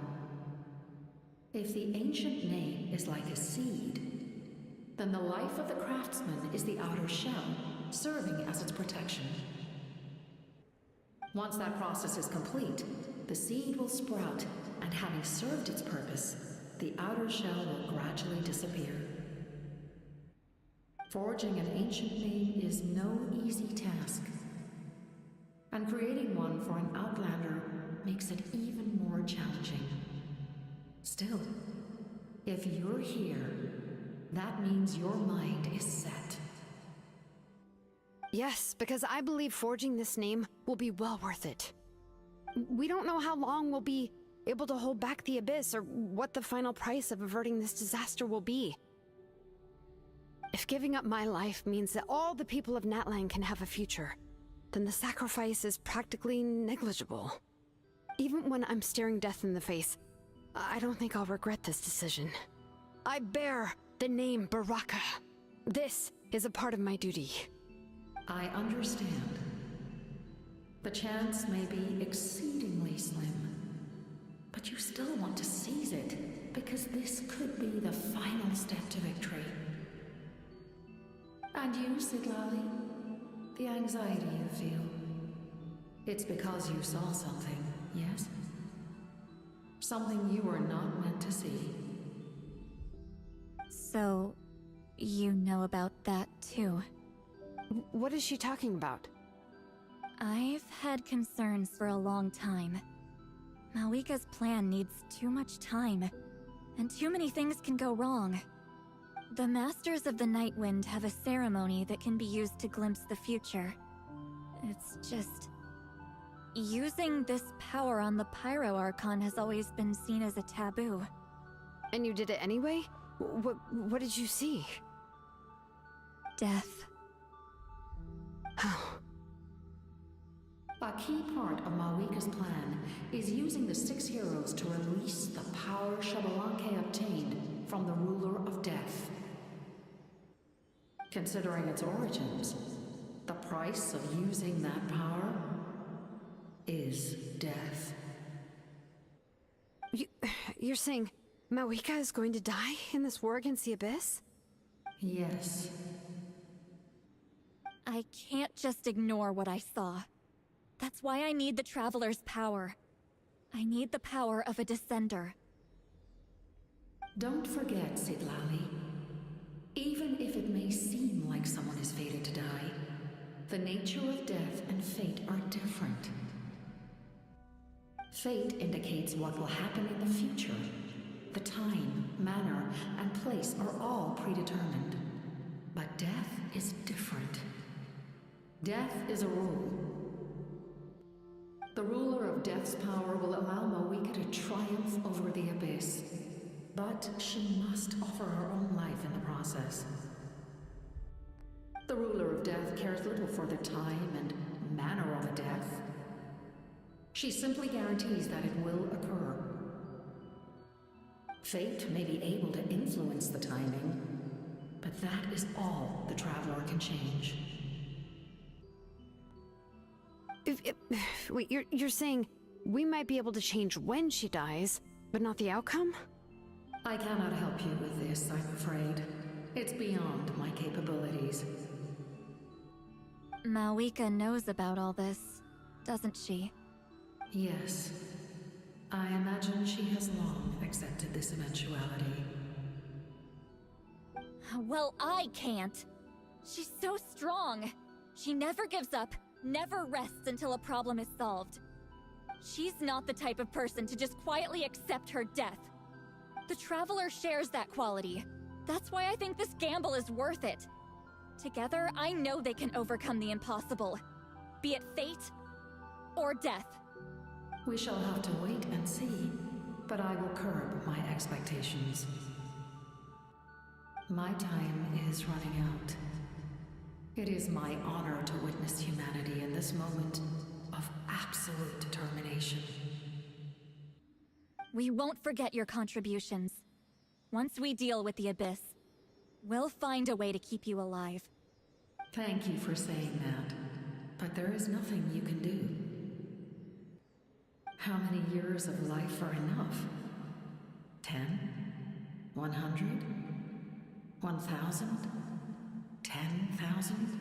If the ancient name is like a seed, then the life of the craftsman is the outer shell, serving as its protection. Once that process is complete, the seed will sprout, and having served its purpose, the outer shell will gradually disappear. Forging an ancient name is no easy task, and creating one for an outlander makes it even more challenging. Still, if you're here, that means your mind is set. Yes, because I believe forging this name will be well worth it. We don't know how long we'll be able to hold back the Abyss or what the final price of averting this disaster will be. If giving up my life means that all the people of Natlan can have a future, then the sacrifice is practically negligible. Even when I'm staring death in the face, I don't think I'll regret this decision. I bear the name Baraka. This is a part of my duty. I understand. The chance may be exceedingly slim, but you still want to seize it, because this could be the final step to victory. And you, Siglali? The anxiety you feel. It's because you saw something, yes? Something you were not meant to see. So, you know about that too? What is she talking about? I've had concerns for a long time. Malwika's plan needs too much time, and too many things can go wrong. The Masters of the Night Wind have a ceremony that can be used to glimpse the future. It's just... using this power on the Pyro Archon has always been seen as a taboo. And you did it anyway? What did you see? Death. A key part of Malwika's plan is using the 6 heroes to release the power Xbalanque obtained from the ruler of death. Considering its origins, the price of using that power is death. You're saying Malwika is going to die in this war against the Abyss? Yes. I can't just ignore what I saw. That's why I need the Traveler's power. I need the power of a Descender. Don't forget, Siglali. Even if it may seem like someone is fated to die, the nature of death and fate are different. Fate indicates what will happen in the future. The time, manner, and place are all predetermined. But death is different. Death is a rule. The ruler of Death's power will allow Mawika to triumph over the Abyss, but she must offer her own life in the process. The ruler of Death cares little for the time and manner of a death. She simply guarantees that it will occur. Fate may be able to influence the timing, but that is all the Traveler can change. Wait, you're saying we might be able to change when she dies, but not the outcome? I cannot help you with this, I'm afraid. It's beyond my capabilities. Mawika knows about all this, doesn't she? Yes. I imagine she has long accepted this eventuality. Well, I can't. She's so strong. She never gives up, never rests until a problem is solved. She's not the type of person to just quietly accept her death. The Traveler shares that quality. That's why I think this gamble is worth it. Together, I know they can overcome the impossible. Be it fate or death. We shall have to wait and see, but I will curb my expectations. My time is running out. It is my honor to witness humanity in this moment of absolute determination. We won't forget your contributions. Once we deal with the Abyss, we'll find a way to keep you alive. Thank you for saying that, but there is nothing you can do. How many years of life are enough? 10? 100? 1,000? 10,000?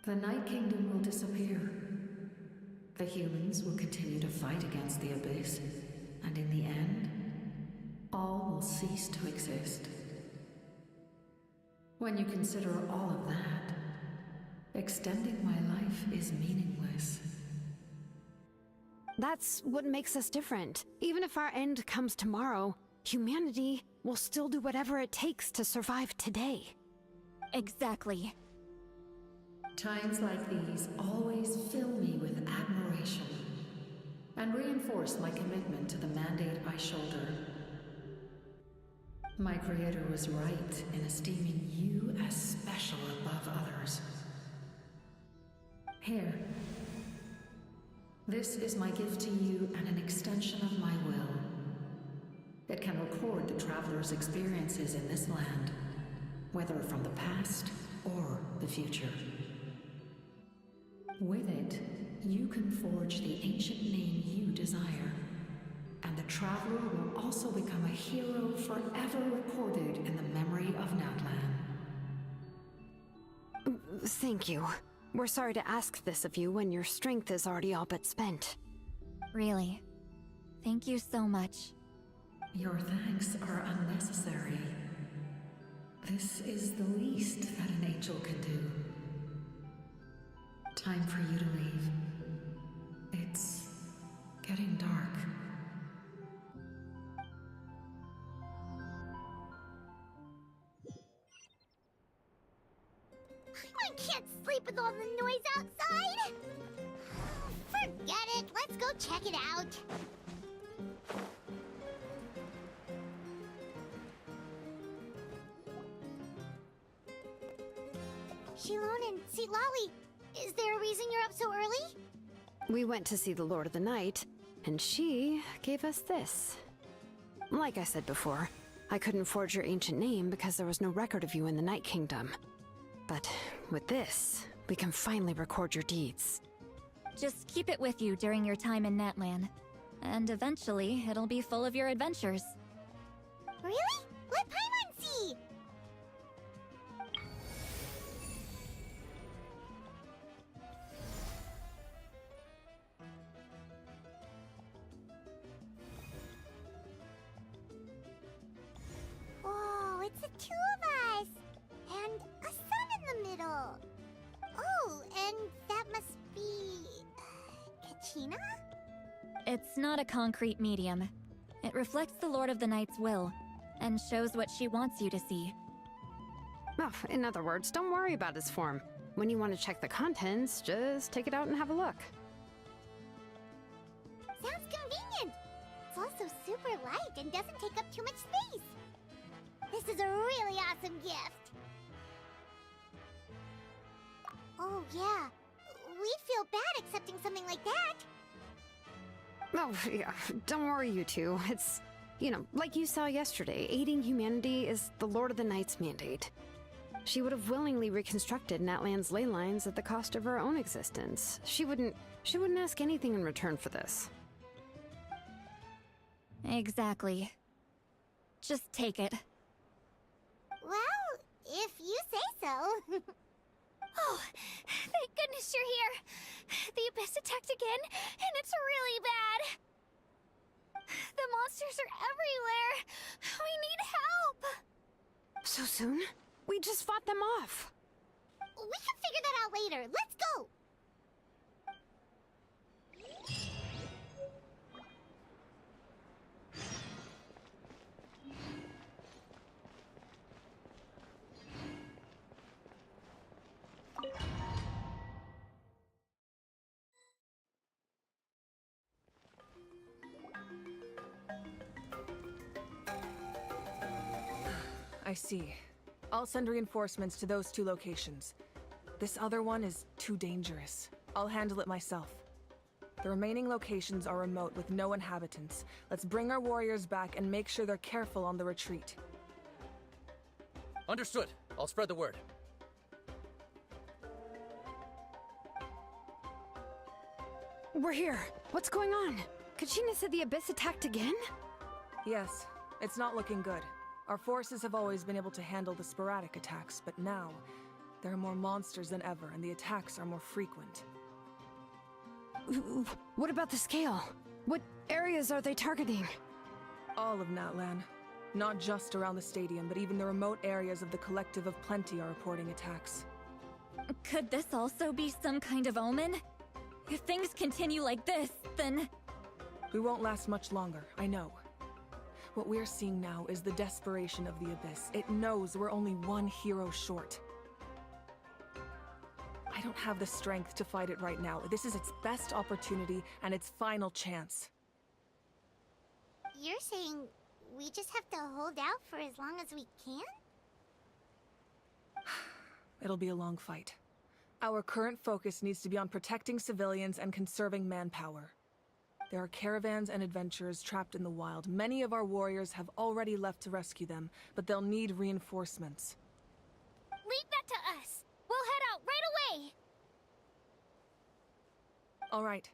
The Night Kingdom will disappear. The humans will continue to fight against the Abyss, and in the end, all will cease to exist. When you consider all of that, extending my life is meaningless. That's what makes us different. Even if our end comes tomorrow, humanity will still do whatever it takes to survive today. Exactly. Times like these always fill me with admiration and reinforce my commitment to the mandate I shoulder. My creator was right in esteeming you as special above others. Here. This is my gift to you and an extension of my will. It can record the Traveler's experiences in this land, whether from the past or the future. With it, you can forge the ancient name you desire, and the Traveler will also become a hero forever recorded in the memory of Natlan. Thank you. We're sorry to ask this of you when your strength is already all but spent. Really. Thank you so much. Your thanks are unnecessary. This is the least that an angel can do. Time for you to leave. It's getting dark. I can't sleep with all the noise outside! Forget it, let's go check it out. Shilon and Lolly, is there a reason you're up so early? We went to see the Lord of the Night, and she gave us this. Like I said before, I couldn't forge your ancient name because there was no record of you in the Night Kingdom. But with this, we can finally record your deeds. Just keep it with you during your time in Natlan. And eventually, it'll be full of your adventures. Really? Let Paimon see! Whoa, it's the two of us! And a sun in the middle! Oh, and that must be... Kachina? It's not a concrete medium. It reflects the Lord of the Night's will, and shows what she wants you to see. Well, in other words, don't worry about its form. When you want to check the contents, just take it out and have a look. Sounds convenient. It's also super light and doesn't take up too much space. This is a really awesome gift. Oh yeah, we'd feel bad accepting something like that. Oh, yeah, don't worry, you two. It's, you know, like you saw yesterday, aiding humanity is the Lord of the Night's mandate. She would have willingly reconstructed Natlan's ley lines at the cost of her own existence. She wouldn't ask anything in return for this. Exactly. Just take it. Well, if you say so. Oh, thank goodness you're here. The Abyss attacked again, and it's really bad. The monsters are everywhere. We need help. So soon? We just fought them off. We can figure that out later. Let's go. I see. I'll send reinforcements to those 2 locations. This other one is too dangerous. I'll handle it myself. The remaining locations are remote with no inhabitants. Let's bring our warriors back and make sure they're careful on the retreat. Understood. I'll spread the word. We're here. What's going on? Kachina said the Abyss attacked again? Yes, it's not looking good. Our forces have always been able to handle the sporadic attacks, but now, there are more monsters than ever, and the attacks are more frequent. What about the scale? What areas are they targeting? All of Natlan. Not just around the stadium, but even the remote areas of the Collective of Plenty are reporting attacks. Could this also be some kind of omen? If things continue like this, then... We won't last much longer, I know. What we're seeing now is the desperation of the Abyss. It knows we're only one hero short. I don't have the strength to fight it right now. This is its best opportunity and its final chance. You're saying we just have to hold out for as long as we can? It'll be a long fight. Our current focus needs to be on protecting civilians and conserving manpower. There are caravans and adventurers trapped in the wild. Many of our warriors have already left to rescue them, but they'll need reinforcements. Leave that to us. We'll head out right away. All right.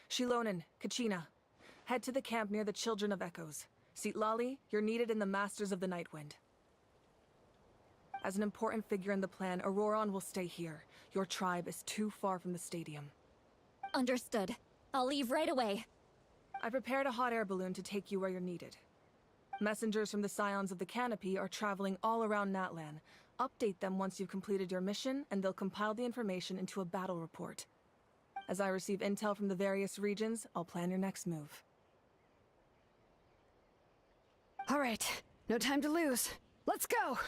Shilonen, Kachina, head to the camp near the Children of Echoes. Citlali, you're needed in the Masters of the Nightwind. As an important figure in the plan, Auroron will stay here. Your tribe is too far from the stadium. Understood. I'll leave right away. I prepared a hot air balloon to take you where you're needed. Messengers from the Scions of the Canopy are traveling all around Natlan. Update them once you've completed your mission, and they'll compile the information into a battle report. As I receive intel from the various regions, I'll plan your next move. All right, no time to lose. Let's go!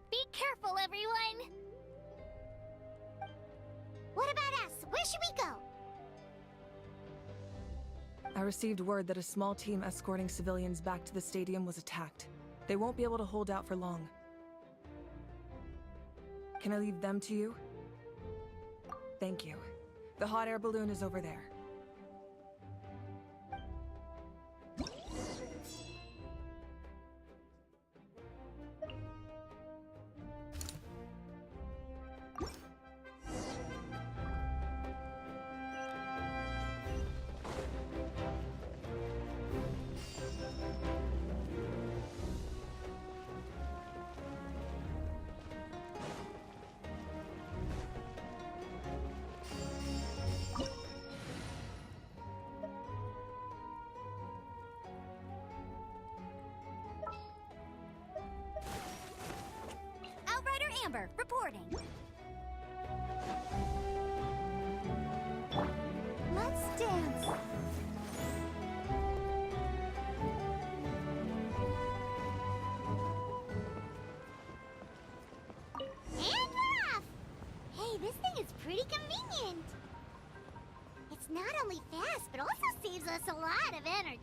Be careful, everyone! What about us? Where should we go? I received word that a small team escorting civilians back to the stadium was attacked. They won't be able to hold out for long. Can I leave them to you? Thank you. The hot air balloon is over there. Outrider Amber, reporting. Let's dance. gives us a lot of energy.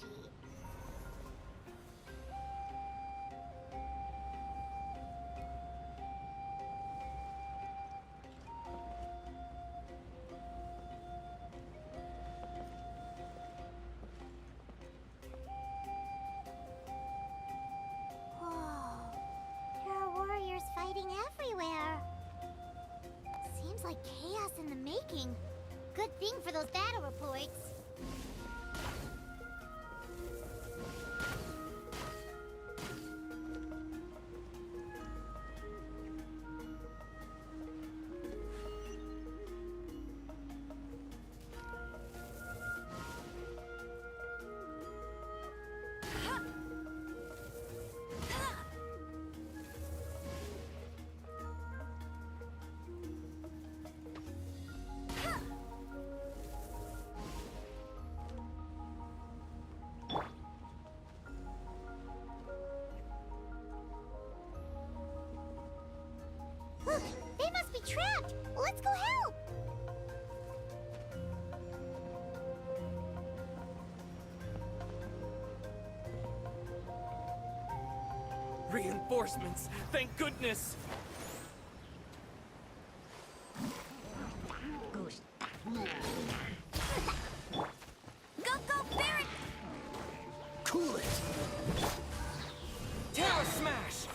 Whoa. There are warriors fighting everywhere. Seems like chaos in the making. Good thing for those battle reports. Look, they must be trapped! Let's go help! Reinforcements! Thank goodness! Go, Barret! Cool it! Terra Smash!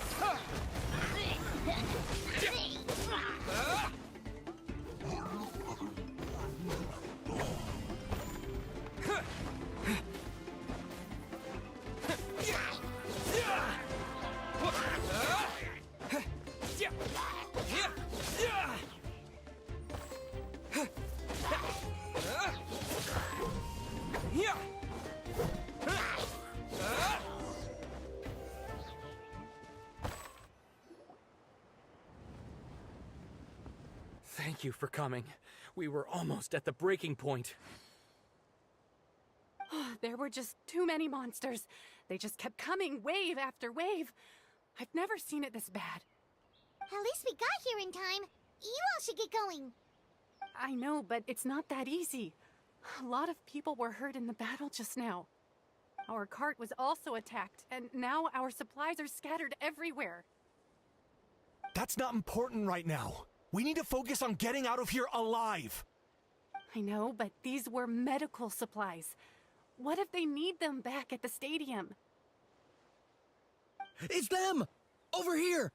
Thank you for coming. We were almost at the breaking point. There were just too many monsters. They just kept coming, wave after wave. I've never seen it this bad. At least we got here in time. You all should get going. I know, but it's not that easy. A lot of people were hurt in the battle just now. Our cart was also attacked, and now our supplies are scattered everywhere. That's not important right now. We need to focus on getting out of here alive. I know, but these were medical supplies. What if they need them back at the stadium? It's them! Over here!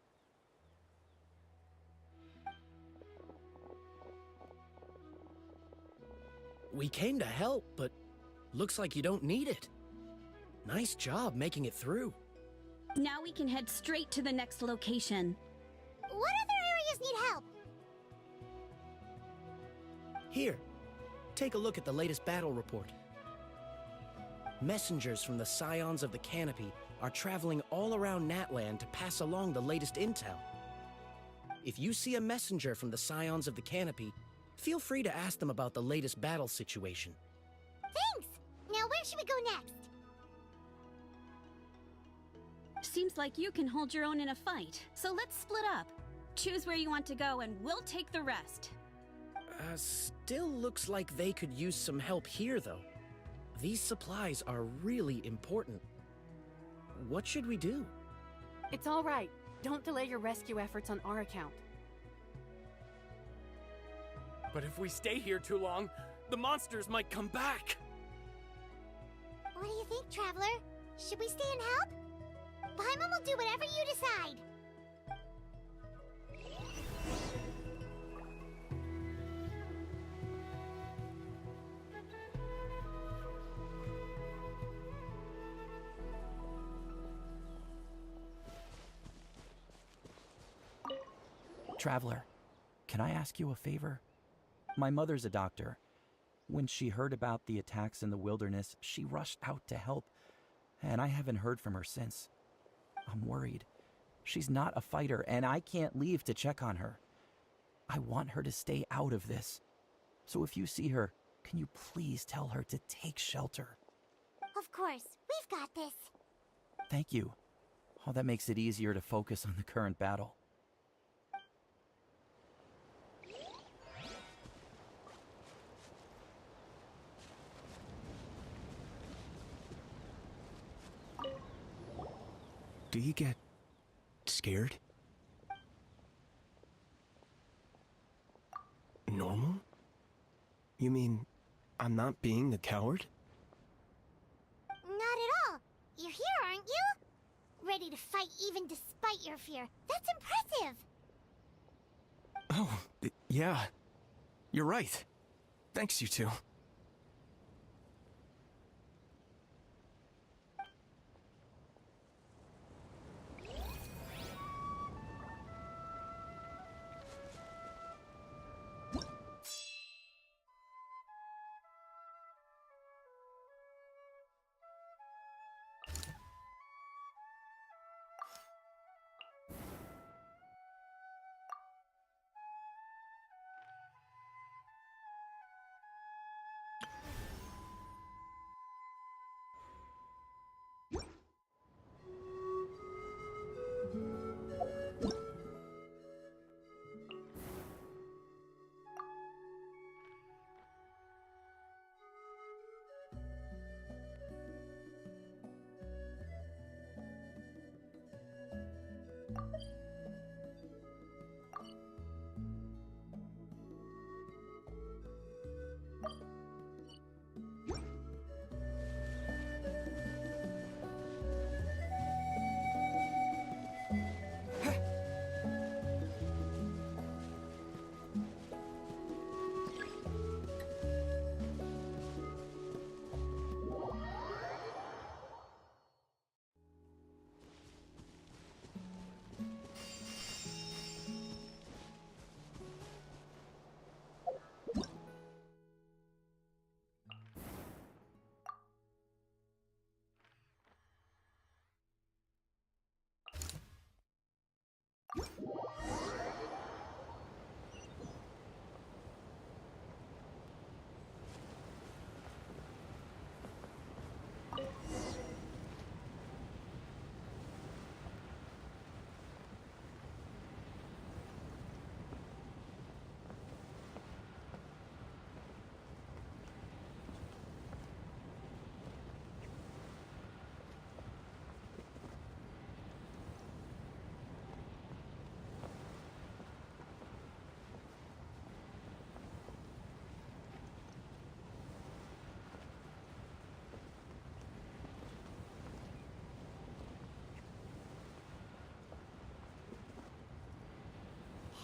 We came to help, but looks like you don't need it. Nice job making it through. Now we can head straight to the next location. What other areas need help? Here, take a look at the latest battle report. Messengers from the Scions of the Canopy are traveling all around Natland to pass along the latest intel. If you see a messenger from the Scions of the Canopy, feel free to ask them about the latest battle situation. Thanks! Now where should we go next? Seems like you can hold your own in a fight, so let's split up. Choose where you want to go and we'll take the rest. Still looks like they could use some help here, though. These supplies are really important. What should we do? It's all right. Don't delay your rescue efforts on our account. But if we stay here too long, the monsters might come back! What do you think, Traveler? Should we stay and help? Paimon will do whatever you decide. Traveler, can I ask you a favor? My mother's a doctor. When she heard about the attacks in the wilderness, she rushed out to help, and I haven't heard from her since. I'm worried. She's not a fighter, and I can't leave to check on her. I want her to stay out of this. So if you see her, can you please tell her to take shelter? Of course, we've got this. Thank you. Oh, that makes it easier to focus on the current battle. Do you get scared? Normal? You mean I'm not being a coward? Not at all. You're here, aren't you? Ready to fight even despite your fear. That's impressive. Oh, yeah. You're right. Thanks, you two.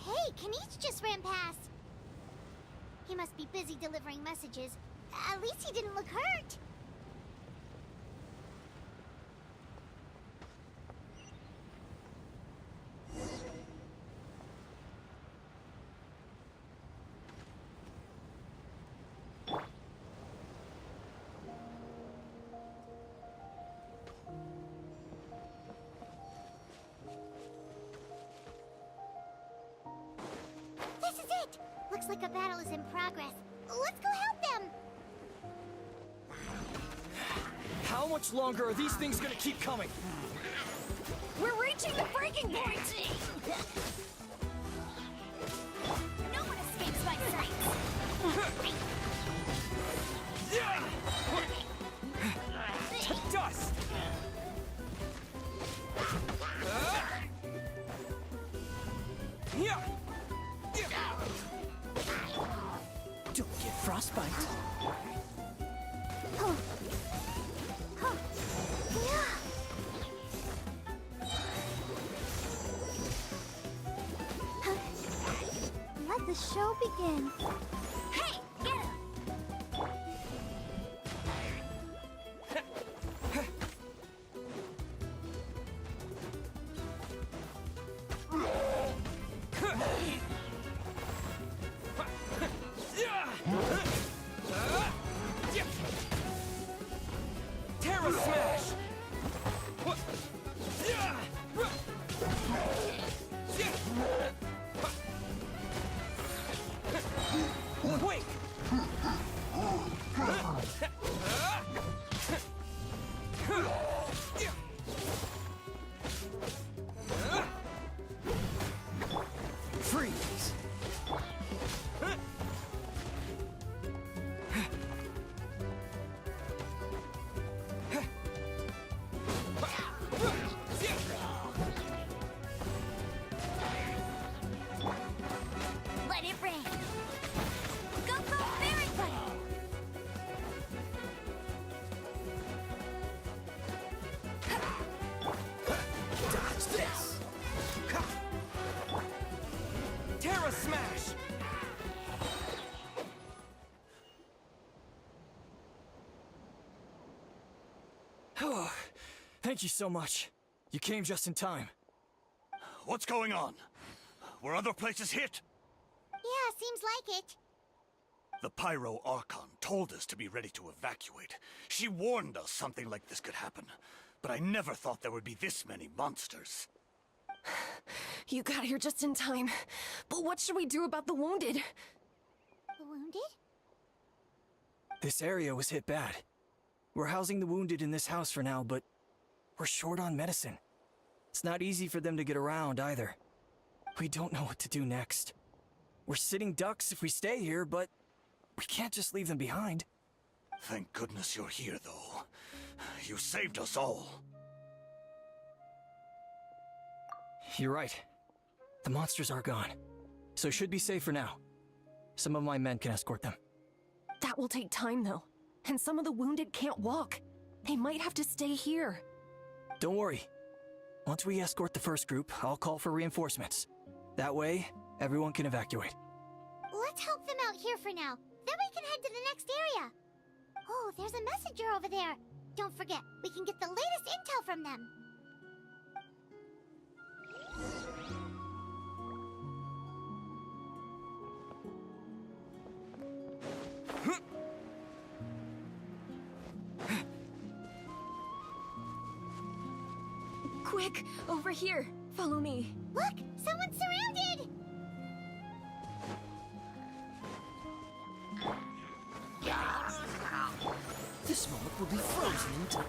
Hey, Kanish just ran past. He must be busy delivering messages. At least he didn't look hurt. This is it! Looks like a battle is in progress. Let's go help them! How much longer are these things gonna keep coming? We're reaching the breaking point! No one escapes my sight! To dust! Don't get frostbite. Let the show begin. Hey, get him! Terra Smash! Wait! Freeze! Oh, thank you so much. You came just in time. What's going on? Were other places hit? Yeah, seems like it. The Pyro Archon told us to be ready to evacuate. She warned us something like this could happen. But I never thought there would be this many monsters. You got here just in time. But what should we do about the wounded? The wounded? This area was hit bad. We're housing the wounded in this house for now, but we're short on medicine. It's not easy for them to get around either. We don't know what to do next. We're sitting ducks if we stay here, but we can't just leave them behind. Thank goodness you're here, though. You saved us all. You're right. The monsters are gone, so should be safe for now. Some of my men can escort them. That will take time, though. And some of the wounded can't walk. They might have to stay here. Don't worry. Once we escort the first group, I'll call for reinforcements. That way, everyone can evacuate. Let's help them out here for now. Then we can head to the next area. Oh, there's a messenger over there. Don't forget, we can get the latest intel from them. Quick, over here. Follow me. Look, someone's surrounded! This moment will be frozen in time.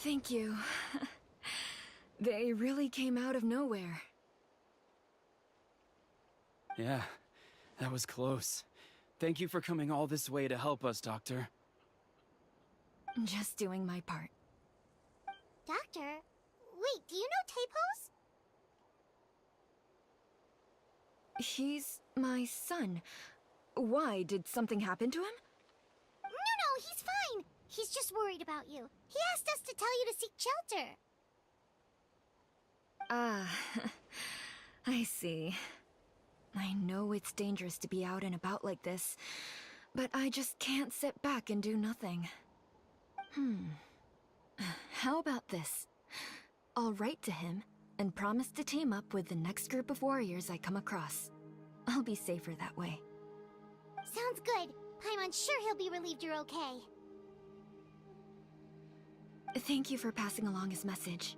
Thank you. They really came out of nowhere. Yeah, that was close. Thank you for coming all this way to help us, Doctor. Just doing my part. Doctor, wait, do you know Tapos? He's my son. Why? Did something happen to him? No, he's fine. He's just worried about you. He asked us to tell you to seek shelter. Ah, I see. I know it's dangerous to be out and about like this, but I just can't sit back and do nothing. How about this? I'll write to him and promise to team up with the next group of warriors I come across. I'll be safer that way. Sounds good. Paimon's sure he'll be relieved you're okay. Thank you for passing along his message.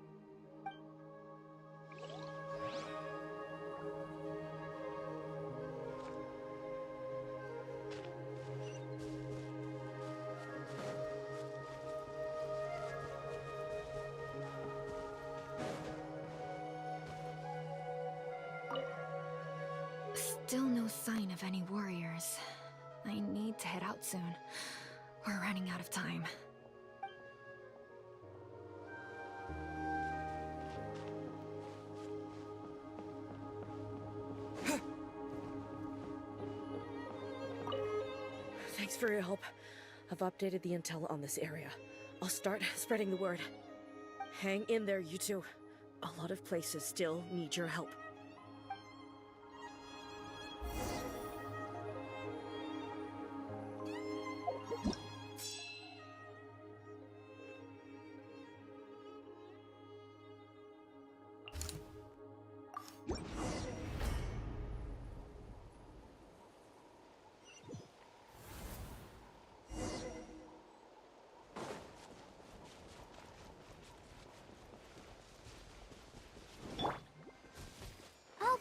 Still no sign of any warriors. I need to head out soon. We're running out of time. Thanks for your help. I've updated the intel on this area. I'll start spreading the word. Hang in there, you two. A lot of places still need your help.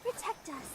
Protect us.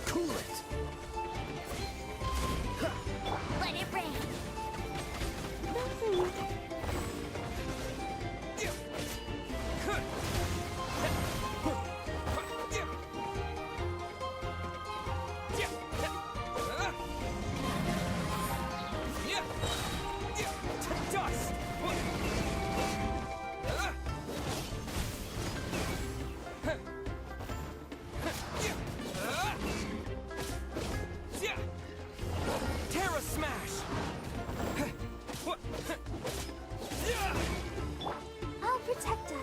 Cool it! Let it rain. Dust! Terra Smash! I'll protect us.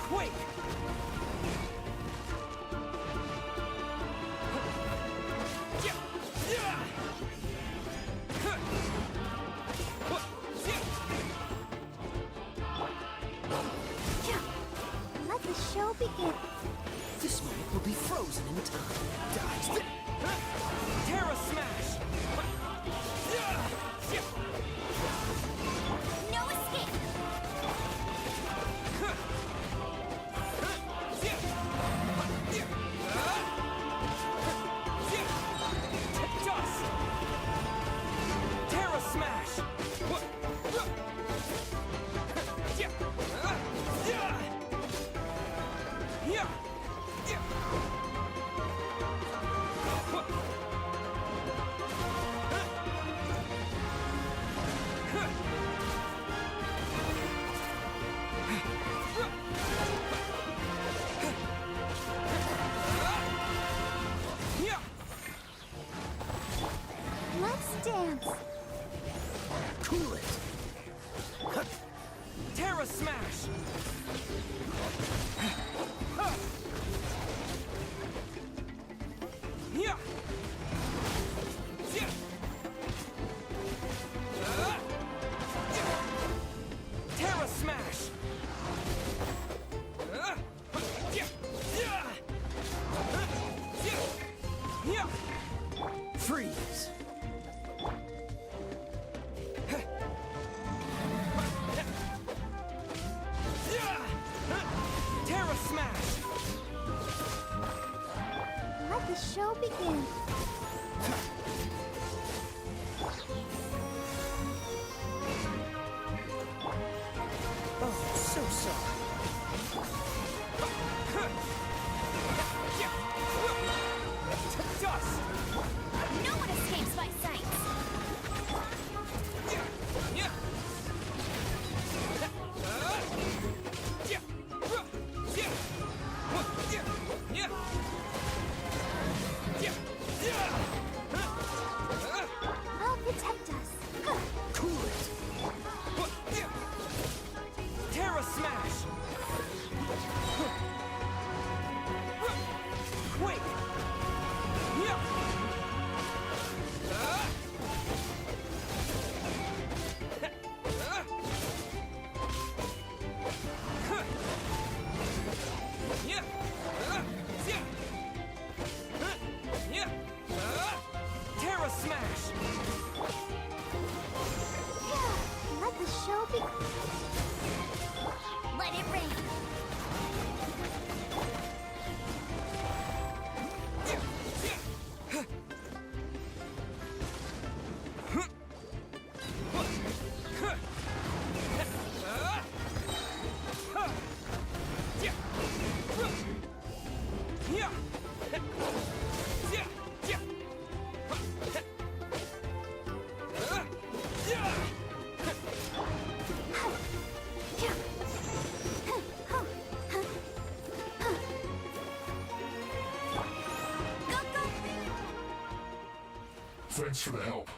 Quake! Let the show begin. This moment will be frozen in time. Terra Smash! No escape. Dust! Terra Smash! Let's dance. Cool it! Terra Smash! Terra Smash! Freeze! Terra Smash! Let the show begin. Oh, so sorry. Dust! No one escapes my sight. I'll protect us. Cool it! Terra Smash! Quake! Terra Smash! Let the show begin. Let it rain. Thanks for the help.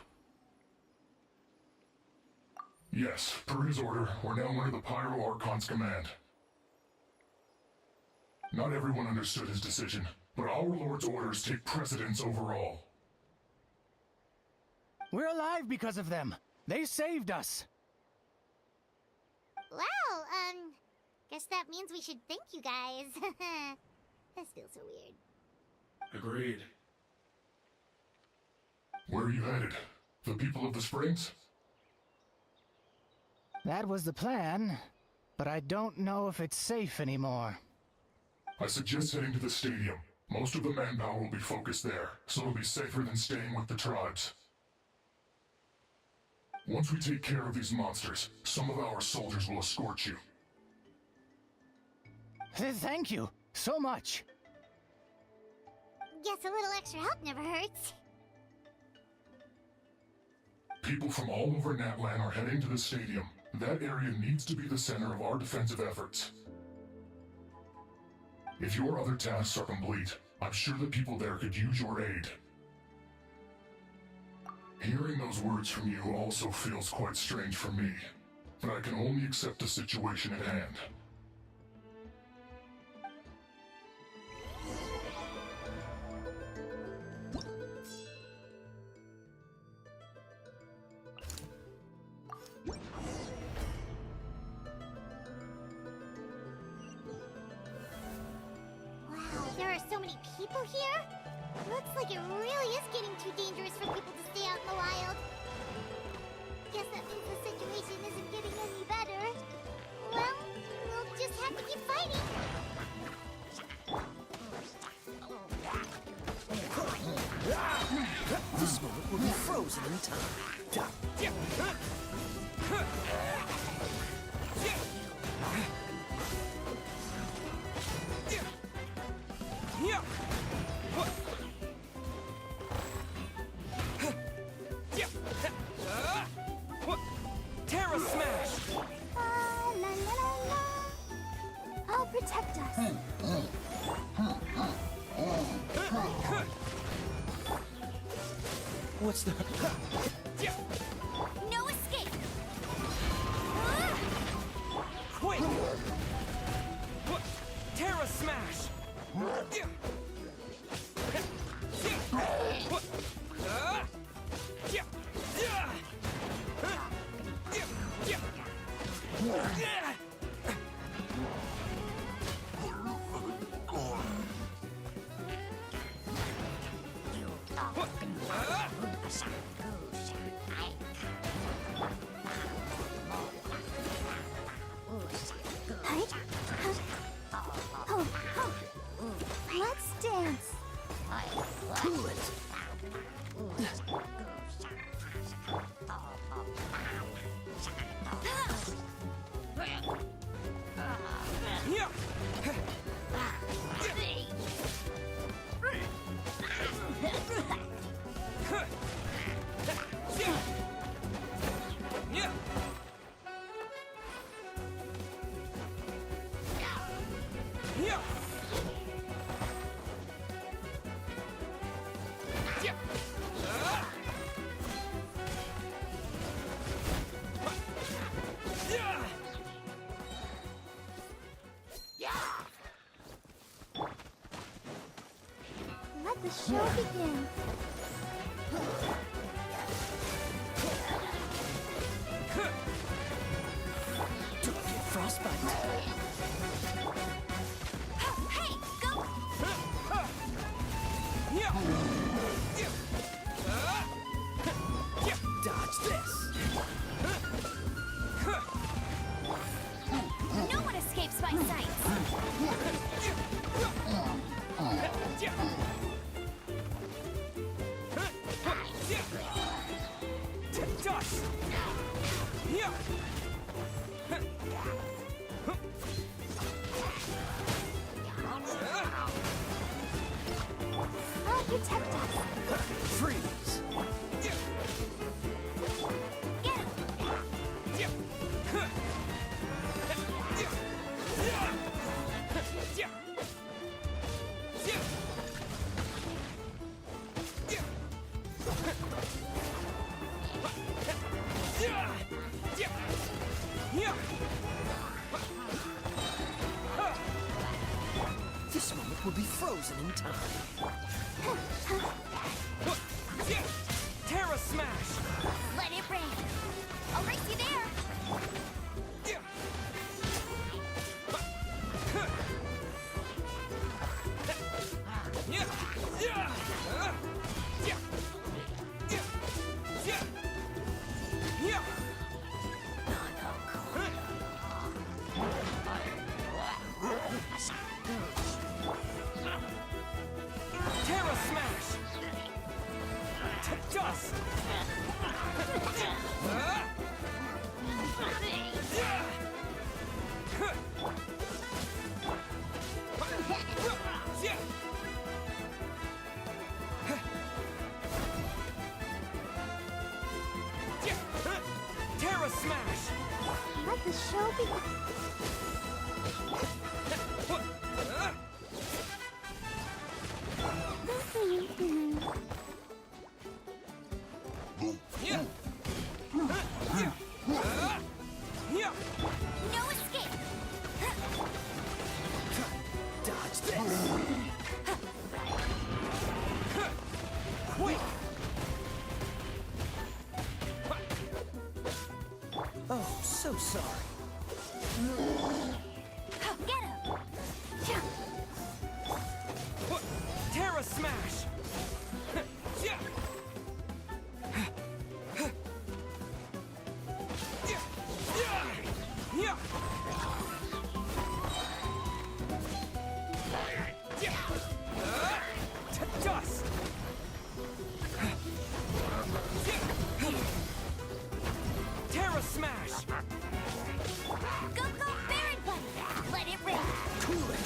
Yes, per his order, we're now under the Pyro Archon's command. Not everyone understood his decision, but our Lord's orders take precedence over all. We're alive because of them. They saved us. Well, guess that means we should thank you guys. This feels so weird. Agreed. Where are you headed? The people of the Springs? That was the plan, but I don't know if it's safe anymore. I suggest heading to the stadium. Most of the manpower will be focused there, so it'll be safer than staying with the tribes. Once we take care of these monsters, some of our soldiers will escort you. Thank you so much. Guess a little extra help never hurts. People from all over Natlan are heading to the stadium. That area needs to be the center of our defensive efforts. If your other tasks are complete, I'm sure the people there could use your aid. Hearing those words from you also feels quite strange for me, but I can only accept the situation at hand. There are so many people here? Looks like it really is getting too dangerous for people to stay out in the wild. Guess that means the situation isn't getting any better. Well, we'll just have to keep fighting. This moment will be frozen in time. Terra Smash! La la la la. I'll protect us. What's the... No escape! Quick! Terra Smash! Let's dance. Cool it. Let the show begin. Don't get frostbite. Hey, go! Dodge this. No one escapes my sight! Dust! I'll protect us. Freeze. This moment will be frozen in time. Terra Smash! Let it rain! I'll race you there! No escape! Dodge this! Quick! Oh, so sorry. Get him! Terra Smash! To dust! Terra Smash! Go, Baron Bunny! Let it rip! Cool it!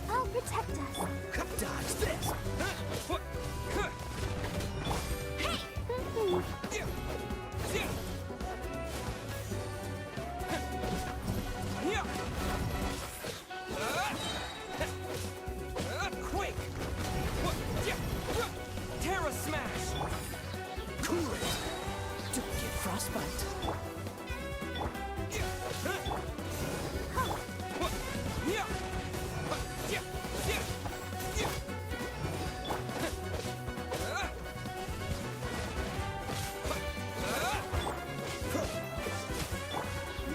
I'll protect us. Dodge this! Quick! Terra Smash! Cool it! Don't get frostbite.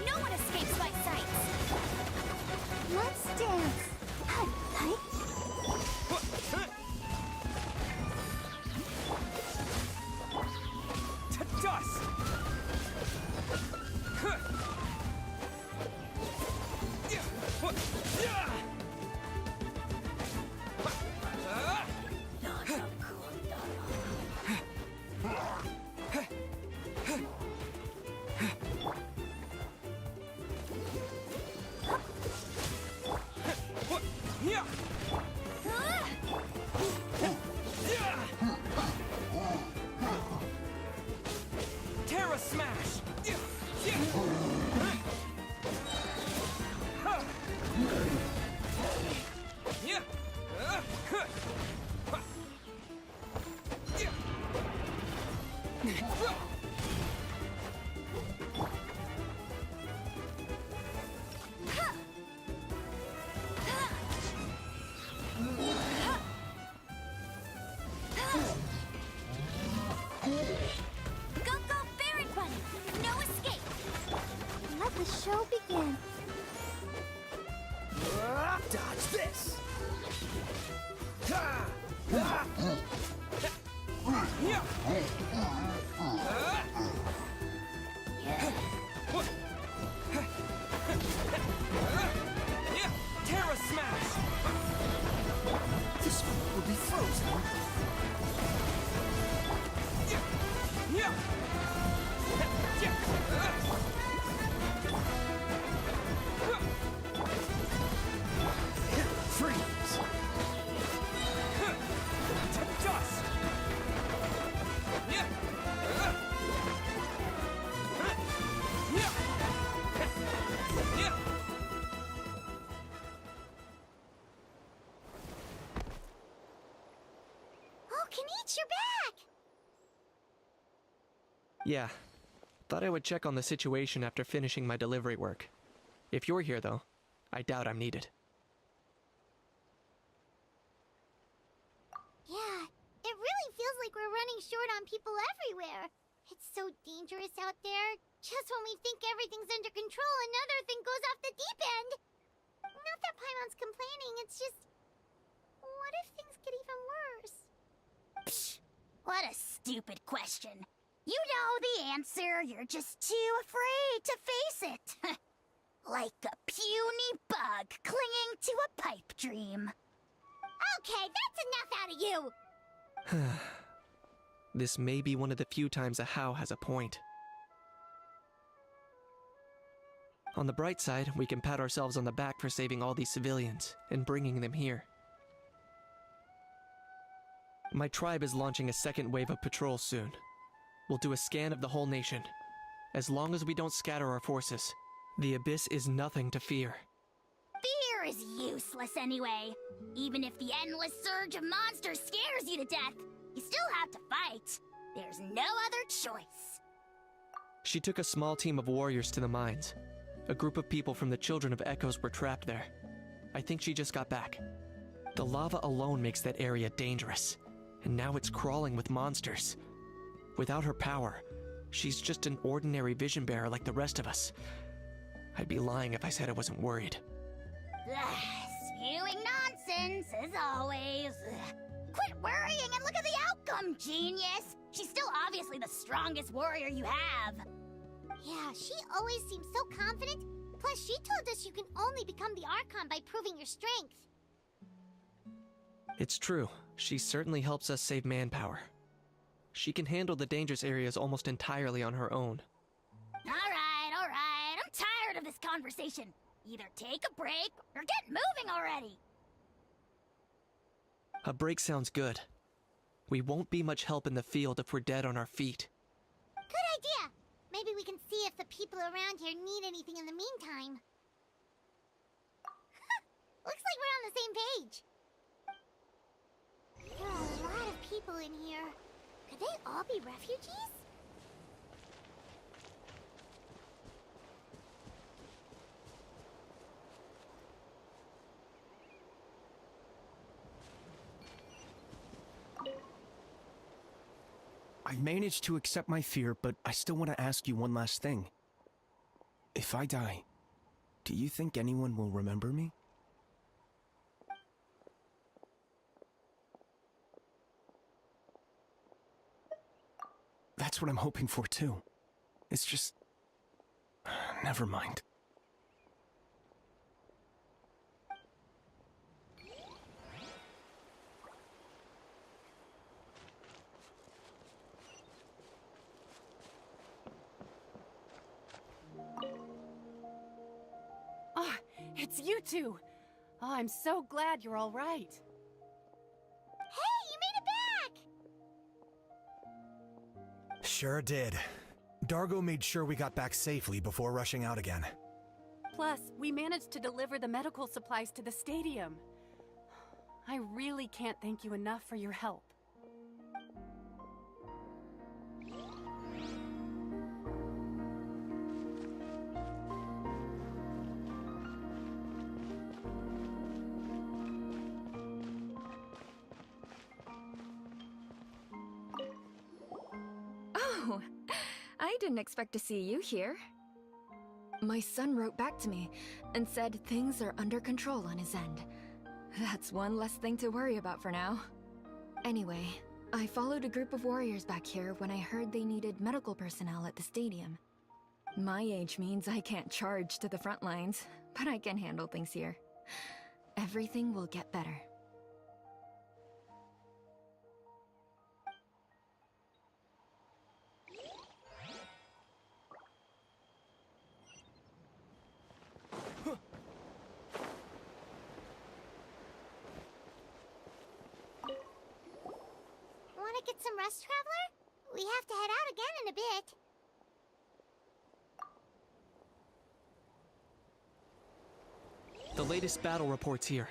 No one escapes my sights! Let's dance! Hi, hi. To dust! Terra Smash! Go, Baron Bunny! No escape! Let the show begin. Dodge this! Terra Smash! This one will be frozen. Freeze! To dust! Oh, Kenichi, you're back! Yeah. Thought I would check on the situation after finishing my delivery work. If you're here, though, I doubt I'm needed. Yeah, it really feels like we're running short on people everywhere. It's so dangerous out there. Just when we think everything's under control, another thing goes off the deep end. Not that Paimon's complaining, it's just... What if things get even worse? Psh, what a stupid question. You know the answer, you're just too afraid to face it. Like a puny bug clinging to a pipe dream. Okay, that's enough out of you! This may be one of the few times a How has a point. On the bright side, we can pat ourselves on the back for saving all these civilians and bringing them here. My tribe is launching a second wave of patrols soon. We'll do a scan of the whole nation. As long as we don't scatter our forces, the Abyss is nothing to fear. Fear is useless anyway. Even if the endless surge of monsters scares you to death, you still have to fight. There's no other choice. She took a small team of warriors to the mines. A group of people from the Children of Echoes were trapped there. I think she just got back. The lava alone makes that area dangerous, and now it's crawling with monsters. Without her power, she's just an ordinary vision bearer like the rest of us. I'd be lying if I said I wasn't worried. Spewing nonsense, as always. Quit worrying and look at the outcome, genius! She's still obviously the strongest warrior you have. Yeah, she always seems so confident. Plus, she told us you can only become the Archon by proving your strength. It's true. She certainly helps us save manpower. She can handle the dangerous areas almost entirely on her own. Alright. I'm tired of this conversation. Either take a break or get moving already. A break sounds good. We won't be much help in the field if we're dead on our feet. Good idea! Maybe we can see if the people around here need anything in the meantime. Looks like we're on the same page. There are a lot of people in here. Could they all be refugees? I've managed to accept my fear, but I still want to ask you one last thing. If I die, do you think anyone will remember me? That's what I'm hoping for, too. It's just... never mind. Oh, it's you two! Oh, I'm so glad you're all right. Hey, you made it back! Sure did. Dargo made sure we got back safely before rushing out again. Plus, we managed to deliver the medical supplies to the stadium. I really can't thank you enough for your help. Oh, I didn't expect to see you here. My son wrote back to me and said things are under control on his end. That's one less thing to worry about for now. Anyway, I followed a group of warriors back here when I heard they needed medical personnel at the stadium. My age means I can't charge to the front lines, but I can handle things here. Everything will get better. Want to get some rest, Traveler? We have to head out again in a bit. The latest battle reports here.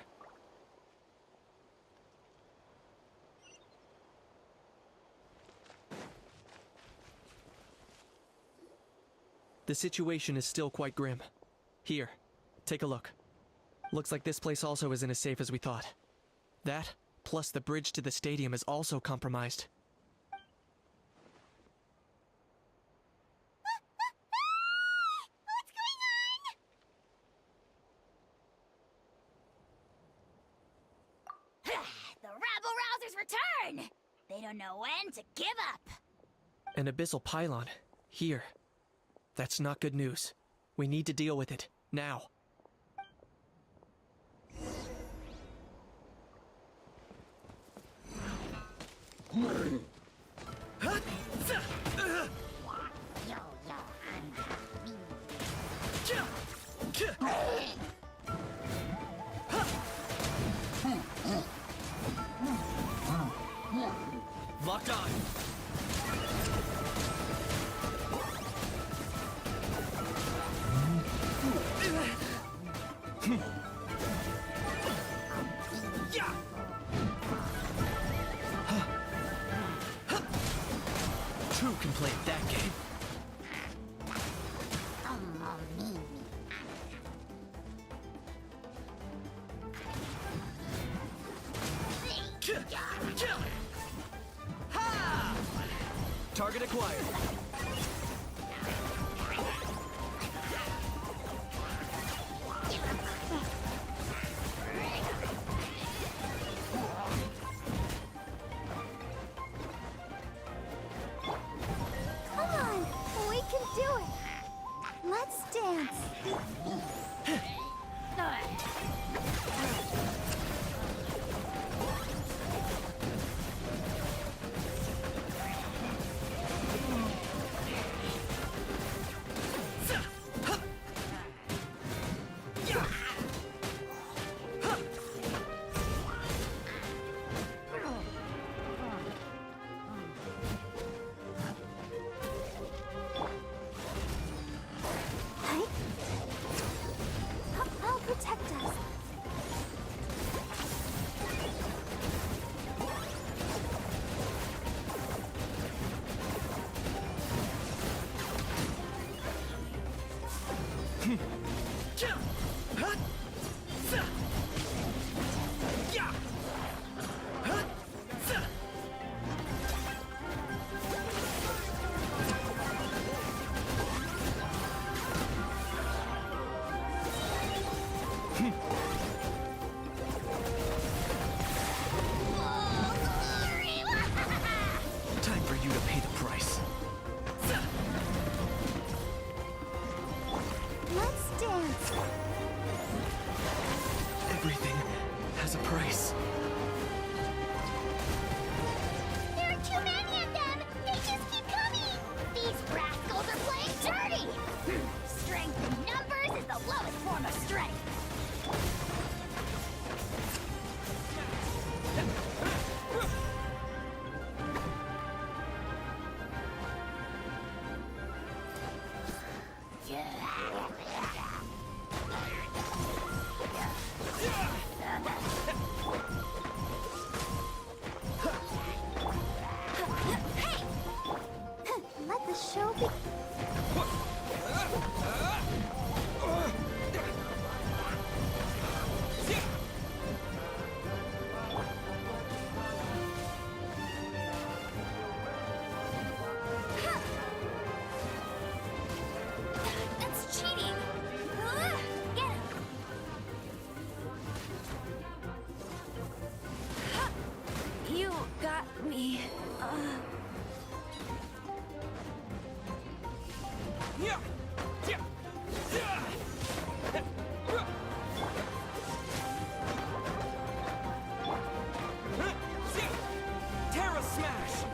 The situation is still quite grim. Here, take a look. Looks like this place also isn't as safe as we thought. That, plus the bridge to the stadium is also compromised. What's going on? The rabble-rousers return! They don't know when to give up. An abyssal pylon. Here. That's not good news. We need to deal with it. Now. Locked on. Two can play that game. Target acquired. Come on, we can do it. Let's dance. I'll protect us. Time for you to pay the price. Let's dance. Everything has a price. There are too many of them. They just keep coming. These rascals are playing dirty. Strength in numbers is the lowest form of strength. Let the show be. That's cheating! Get him! You got me. Terra Smash!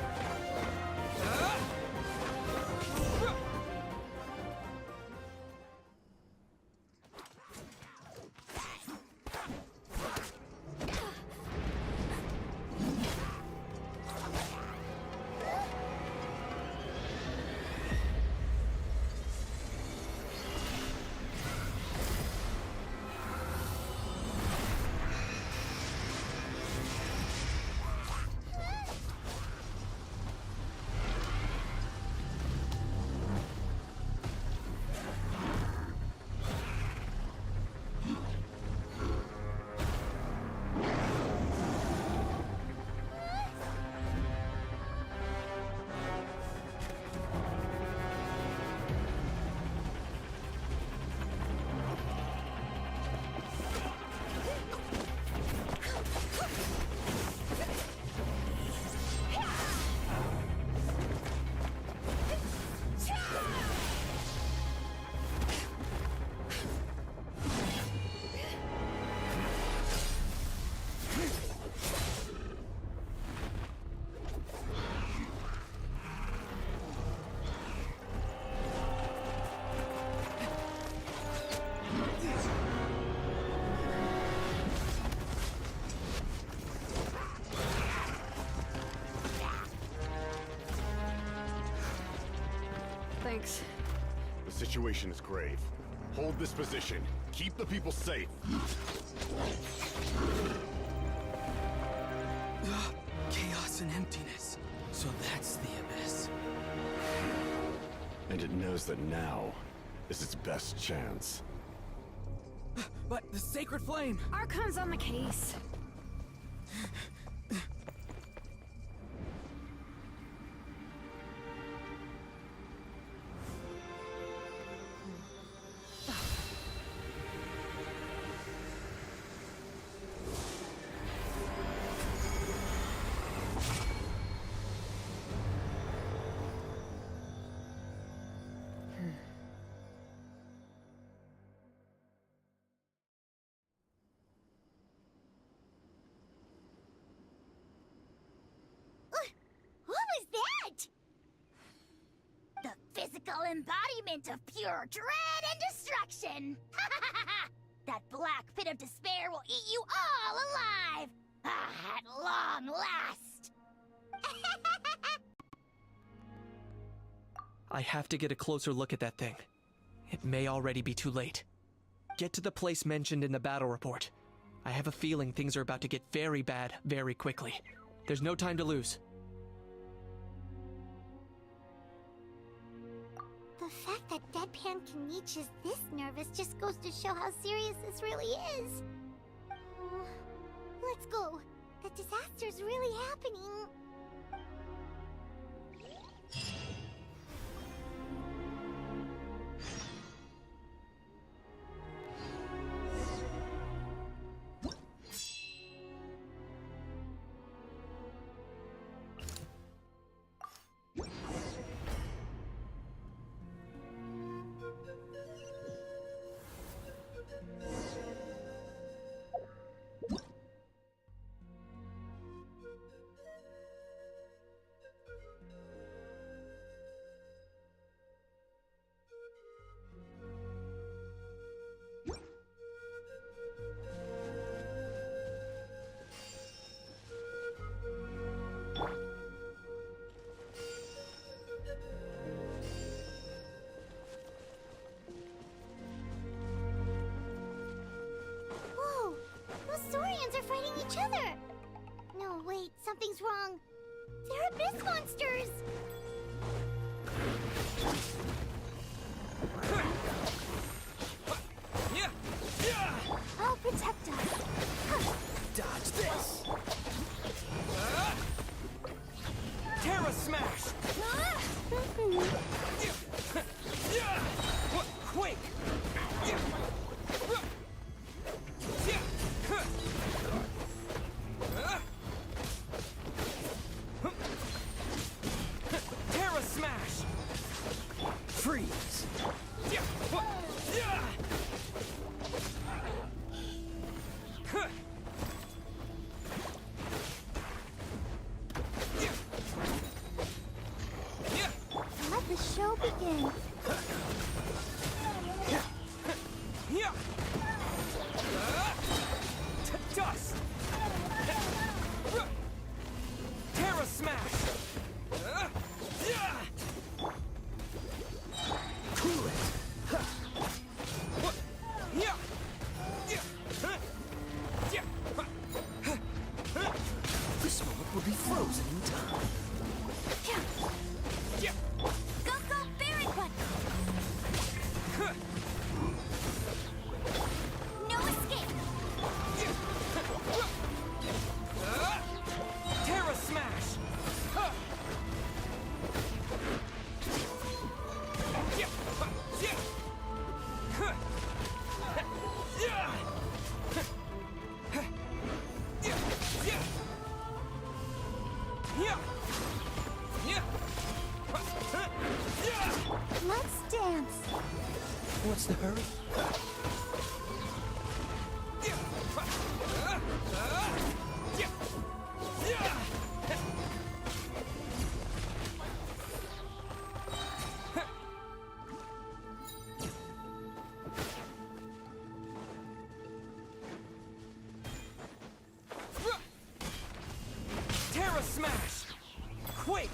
Thanks. The situation is grave. Hold this position. Keep the people safe. Chaos and emptiness. So that's the abyss. And it knows that now is its best chance. But the sacred flame! Archon's on the case. What was that? The physical embodiment of pure dread and destruction! That black pit of despair will eat you all alive! At long last! I have to get a closer look at that thing. It may already be too late. Get to the place mentioned in the battle report. I have a feeling things are about to get very bad very quickly. There's no time to lose. The fact that Deadpan Kenichi is this nervous just goes to show how serious this really is. Let's go. The disaster's really happening. Whoa! Those Saurians are fighting each other! No, wait, something's wrong. They're abyss monsters! I'll protect us. Dodge this! Terra Smash! Quake! Terra Smash! Freeze! Let the show begin. Dust! Terra Smash! Cool it! This moment will be frozen in time. Go, go, Barret One! No escape! Terra Smash! Let's dance. What's the hurry? Terra Smash! Quake!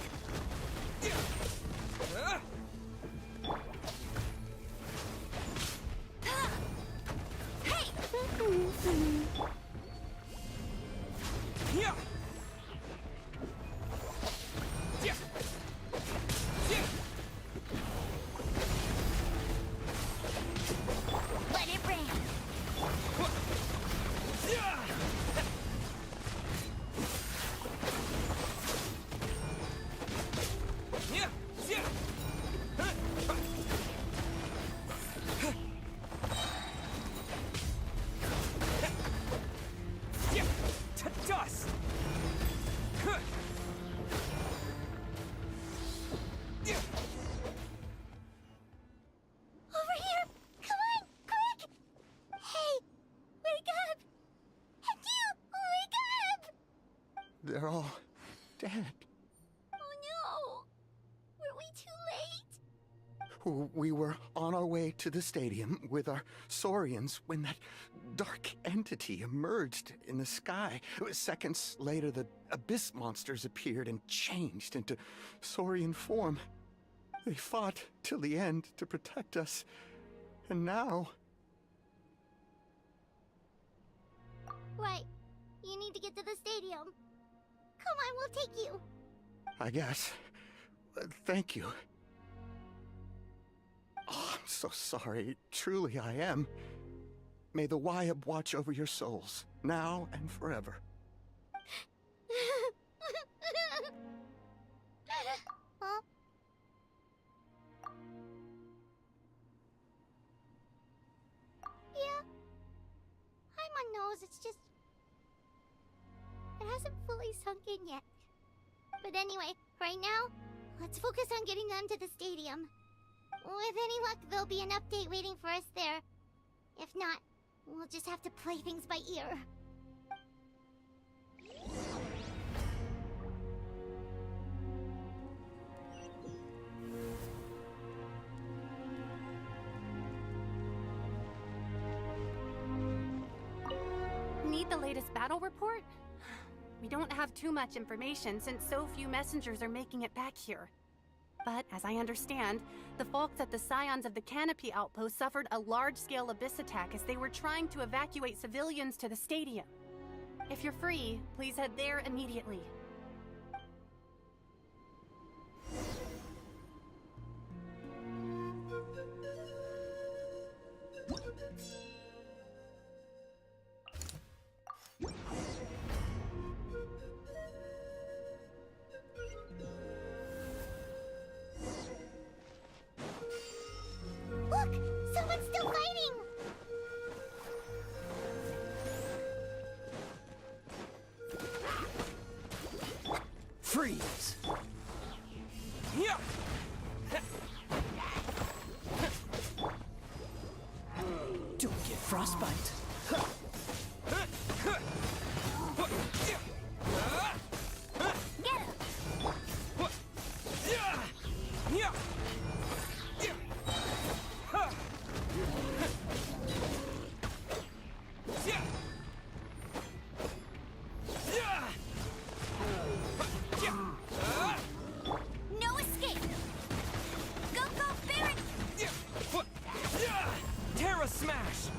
They're all dead. Oh no! Were we too late? We were on our way to the stadium with our Saurians when that dark entity emerged in the sky. Seconds later, the abyss monsters appeared and changed into Saurian form. They fought till the end to protect us. And now... Right. You need to get to the stadium. Come on, we'll take you. I guess. Thank you. Oh, I'm so sorry. Truly I am. May the Wyab watch over your souls, now and forever. Huh? Yeah. Paimon knows, it's just... it hasn't fully sunk in yet. But anyway, right now, let's focus on getting them to the stadium. With any luck, there'll be an update waiting for us there. If not, we'll just have to play things by ear. Need the latest battle report? We don't have too much information since so few messengers are making it back here. But, as I understand, the folks at the Scions of the Canopy outpost suffered a large-scale abyss attack as they were trying to evacuate civilians to the stadium. If you're free, please head there immediately. Look! Someone's still fighting! Freeze! Yeah. Don't get frostbite. Get him! No escape! Go, Baron! Terra Smash!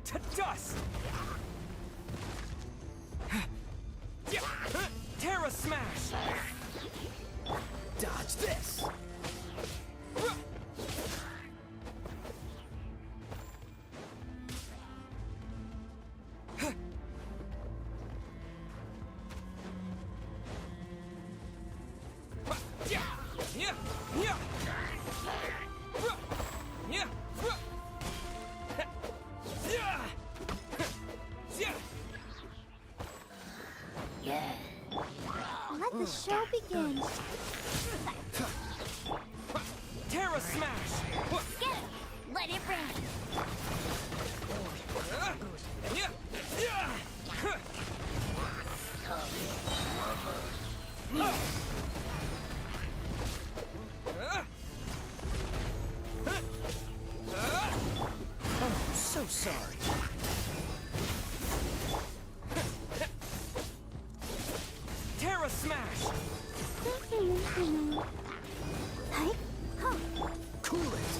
To dust! Terra Smash! Dodge this! Let the show begin. Terra Smash! Get him! Let it rain! I'm so sorry. Terra Smash! Hey? Huh. Cool it!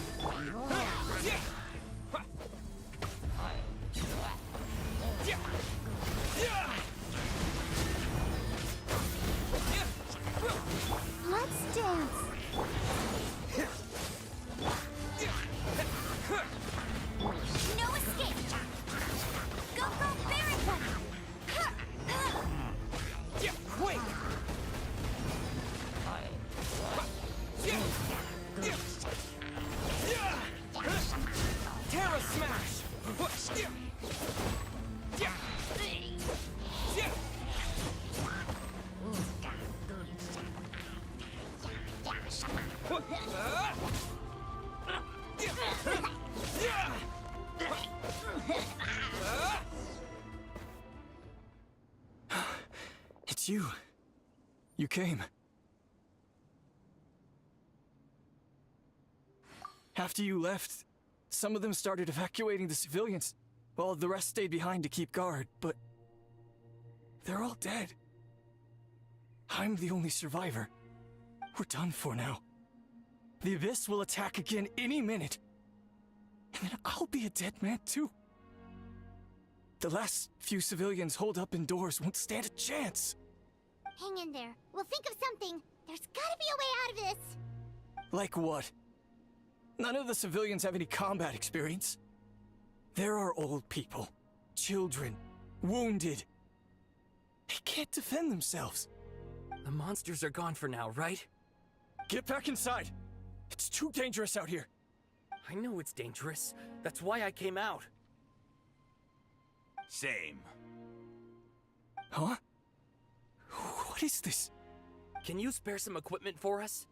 Let's dance! No escape! Go, Baron! Quick! you. You came. After you left, some of them started evacuating the civilians, while the rest stayed behind to keep guard, but they're all dead. I'm the only survivor. We're done for now. The Abyss will attack again any minute. And then I'll be a dead man too. The last few civilians holed up indoors won't stand a chance. Hang in there. We'll think of something. There's gotta be a way out of this. Like what? None of the civilians have any combat experience. There are old people, children, wounded. They can't defend themselves. The monsters are gone for now, right? Get back inside. It's too dangerous out here. I know it's dangerous. That's why I came out. Same. Huh? What is this? Can you spare some equipment for us?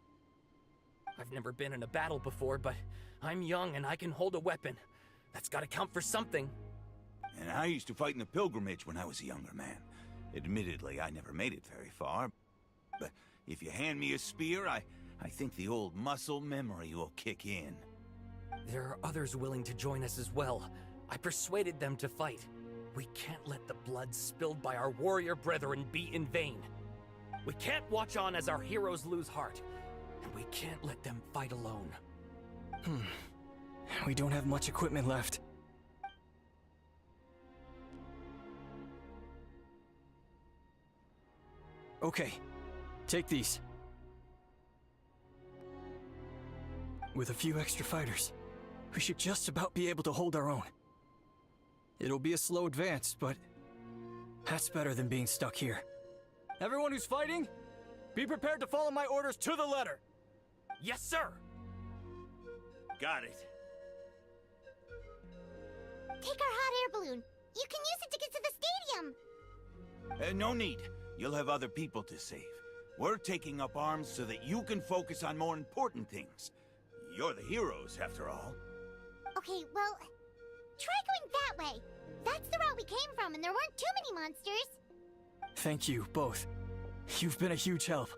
I've never been in a battle before, but I'm young and I can hold a weapon. That's gotta count for something. And I used to fight in the pilgrimage when I was a younger man. Admittedly, I never made it very far. But if you hand me a spear, I think the old muscle memory will kick in. There are others willing to join us as well. I persuaded them to fight. We can't let the blood spilled by our warrior brethren be in vain. We can't watch on as our heroes lose heart. And we can't let them fight alone. We don't have much equipment left. Okay, take these. With a few extra fighters, we should just about be able to hold our own. It'll be a slow advance, but that's better than being stuck here. Everyone who's fighting, be prepared to follow my orders to the letter. Yes, sir! Got it. Take our hot air balloon. You can use it to get to the stadium. No need. You'll have other people to save. We're taking up arms so that you can focus on more important things. You're the heroes, after all. Okay, well, try going that way. That's the route we came from, and there weren't too many monsters. Thank you, both. You've been a huge help.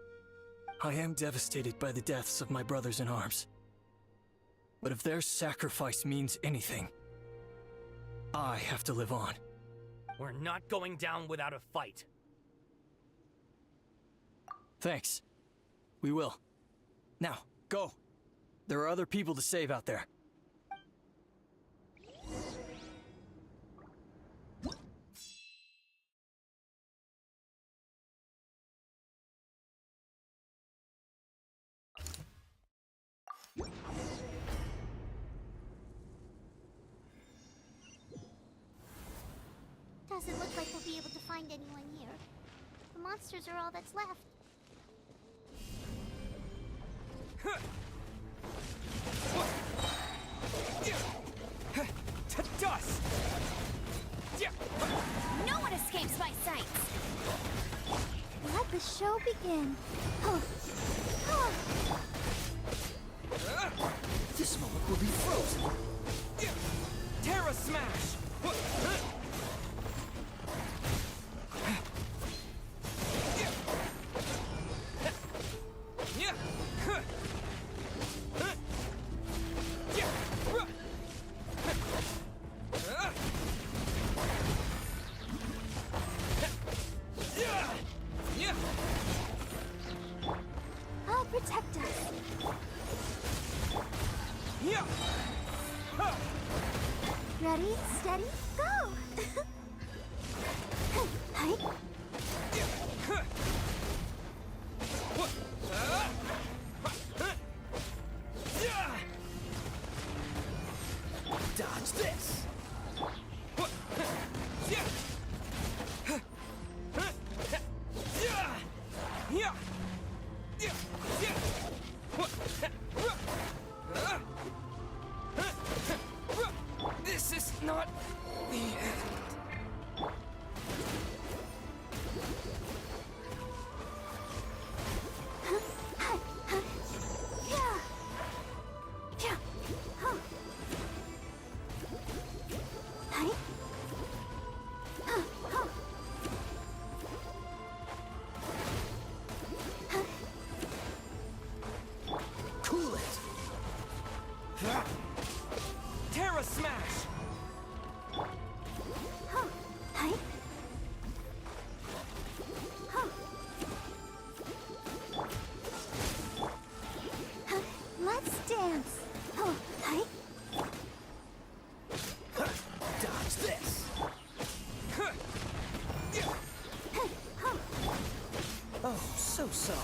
I am devastated by the deaths of my brothers in arms. But if their sacrifice means anything, I have to live on. We're not going down without a fight. Thanks. We will. Now, go. There are other people to save out there. Doesn't look like we'll be able to find anyone here. The monsters are all that's left. To dust! No one escapes my sight! Let the show begin. This moment will be frozen! Terra Smash! I'll protect us. Ready, steady, go! Hi. Dodge this! This is not so sorry.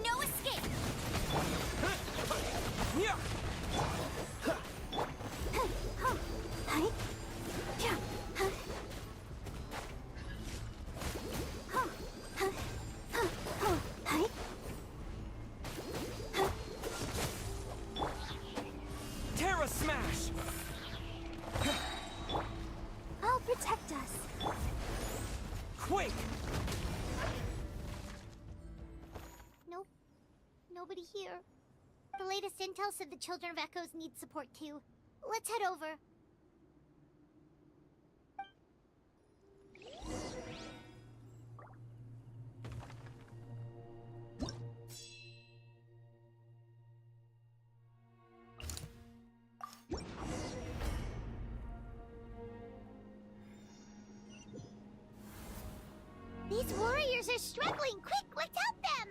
No escape! Terra Smash! I'll protect us. Quick! Nope. Nobody here. The latest intel said the Children of Echoes need support too. Let's head over. These warriors are struggling! Quick, let's help them!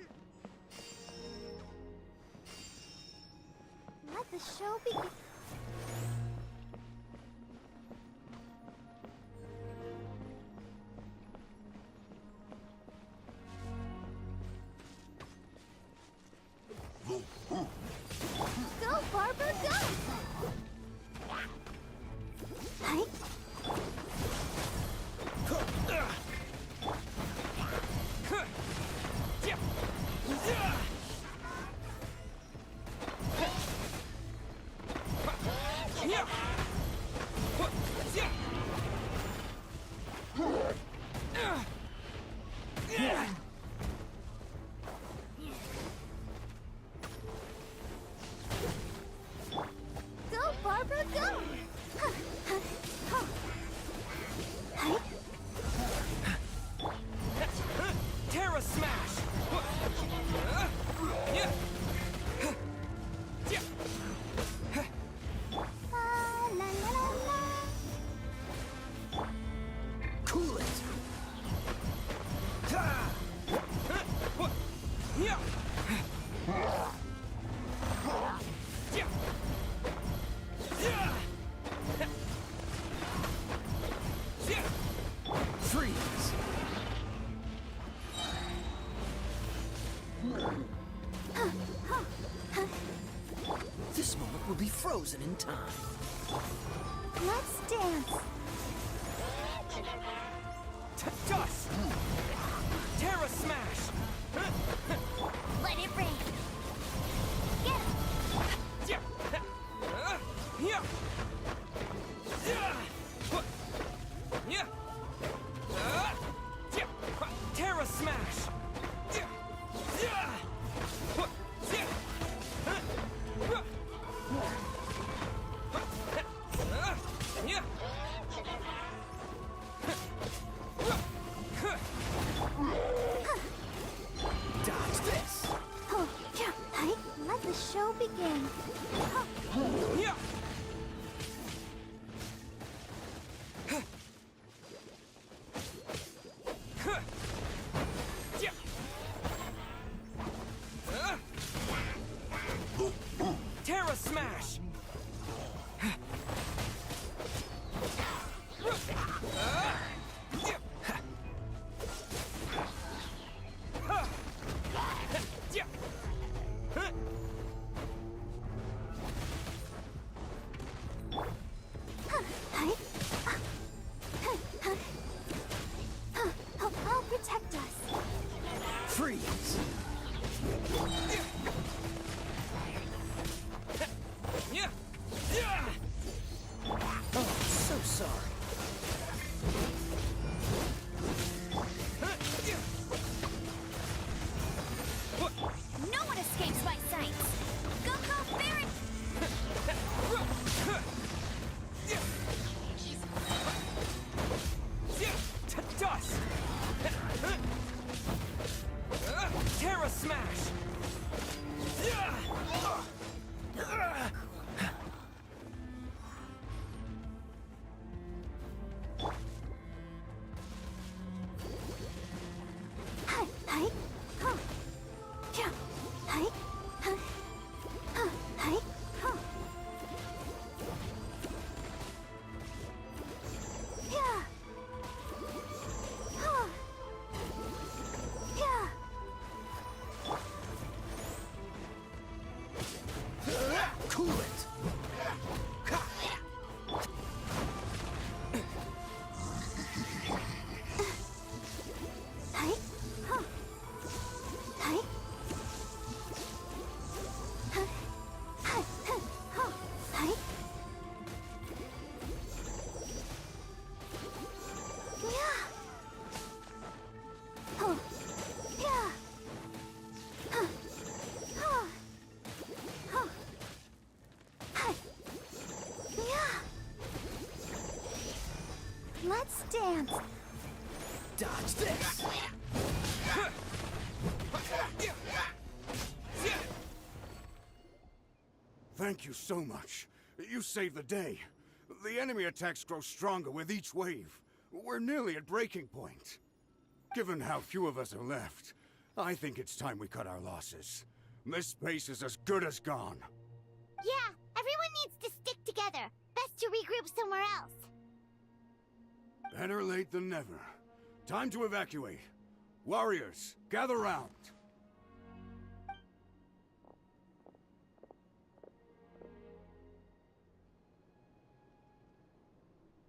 Let the show begin. Go, Barbara, go! Hi. Go, Barbara, go! Terra Smash! Cool it! Freeze! This moment will be frozen in time. Let's dance. Dust! Terra Smash! Let it rain. Get him. Terra Smash! Dodge this. Oh, yeah. Hi. Let the show begin. Terra Smash! I'll protect us. Freeze. Oh, so sorry. Let's dance. Dodge this! Thank you so much. You saved the day. The enemy attacks grow stronger with each wave. We're nearly at breaking point. Given how few of us are left, I think it's time we cut our losses. This space is as good as gone. Yeah, everyone needs to stick together. Best to regroup somewhere else. Better late than never. Time to evacuate. Warriors, gather round.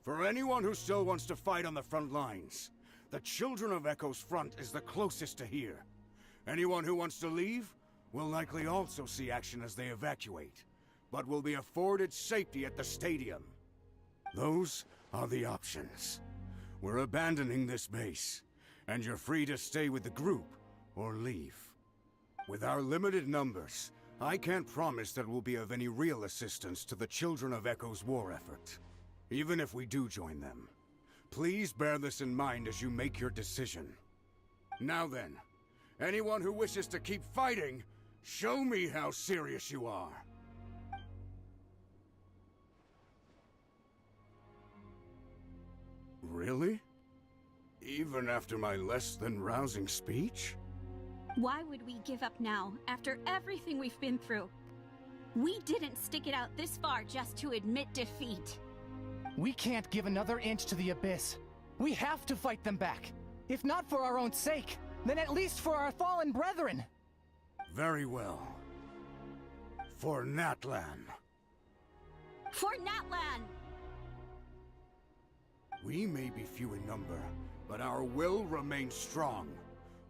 For anyone who still wants to fight on the front lines, the Children of Echo's front is the closest to here. Anyone who wants to leave will likely also see action as they evacuate, but will be afforded safety at the stadium. Those are the options. We're abandoning this base, and you're free to stay with the group or leave. With our limited numbers, I can't promise that we'll be of any real assistance to the Children of Echo's war effort. Even if we do join them, please bear this in mind as you make your decision. Now then, anyone who wishes to keep fighting, show me how serious you are. Really? Even after my less than rousing speech? Why would we give up now, after everything we've been through? We didn't stick it out this far just to admit defeat. We can't give another inch to the Abyss. We have to fight them back. If not for our own sake, then at least for our fallen brethren. Very well. For Natlan. For Natlan! We may be few in number, but our will remains strong.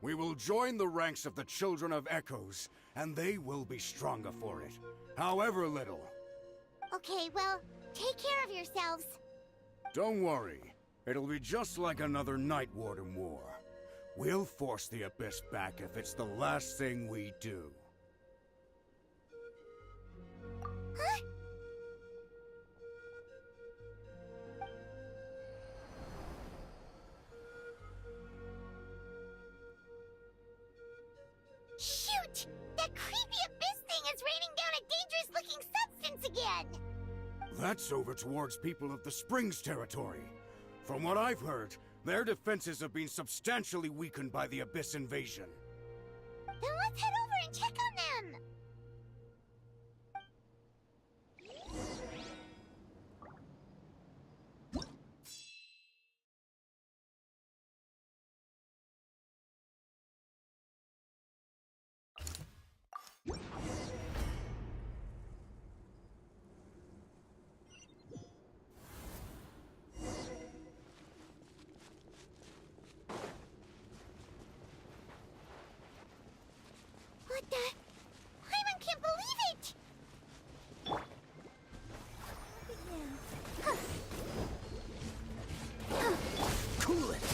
We will join the ranks of the Children of Echoes, and they will be stronger for it, however little. Okay, well, take care of yourselves. Don't worry. It'll be just like another Night Warden war. We'll force the Abyss back if it's the last thing we do. Huh? Shoot! That creepy Abyss thing is raining down a dangerous-looking substance again! That's over towards people of the Springs territory. From what I've heard, their defenses have been substantially weakened by the Abyss invasion. Then let's head over and check on them! What the? Paimon can't believe it! Cool it!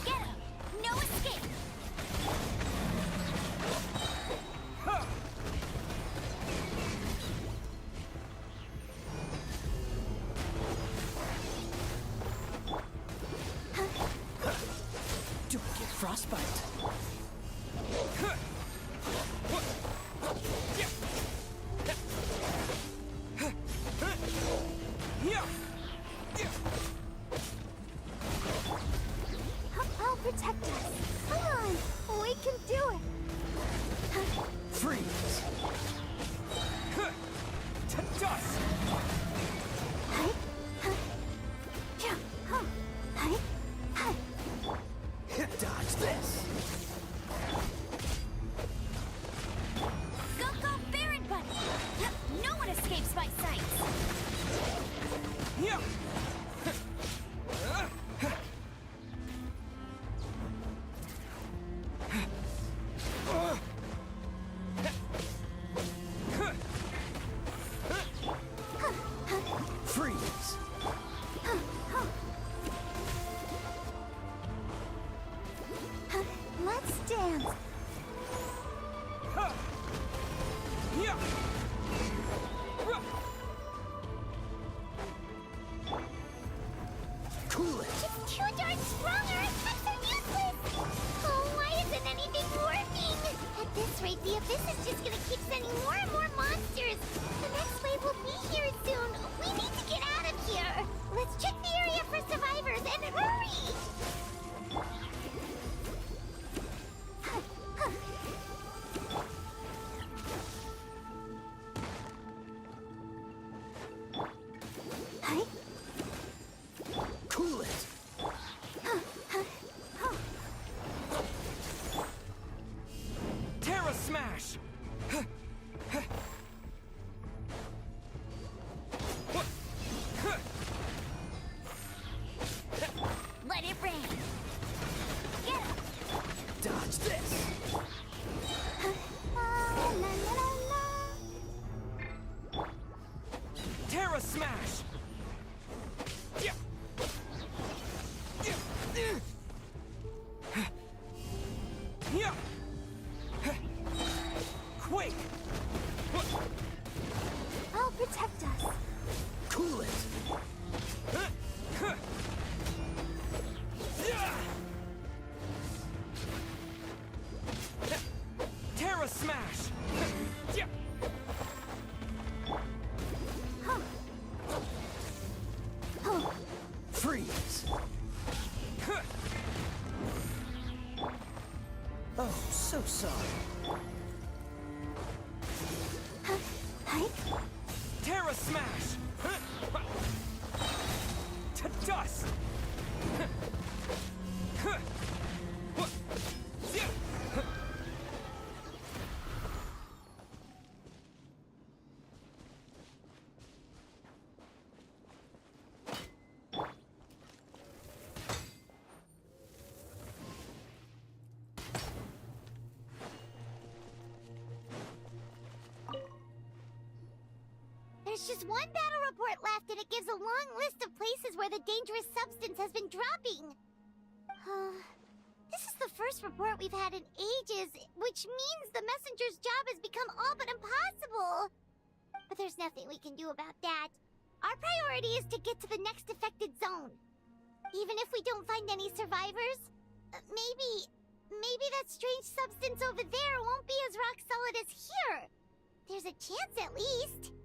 Get him! No escape! Don't get frostbite. I'll protect us. Come on, we can do it. Freeze! To dust! Dodge this! Go, go, Baron Bunny! No one escapes my sights! Freeze! Let's dance! abyss is just gonna keep sending more and more monsters. The next wave will be here soon. We need to get out of here. Let's check the area for survivors and hurry! Cool it. Terra Smash! Let it rain. Get it. Dodge this. Terra Smash! Yeah. Yeah. Quake! I'll protect us. Cool it! Terra Smash! Freeze! Oh, so sorry. Terra Smash! To dust! There's just one battle report left, and it gives a long list of places where the dangerous substance has been dropping. This is the first report we've had in ages, which means the messenger's job has become all but impossible. But there's nothing we can do about that. Our priority is to get to the next affected zone. Even if we don't find any survivors, maybe that strange substance over there won't be as rock solid as here. There's a chance at least.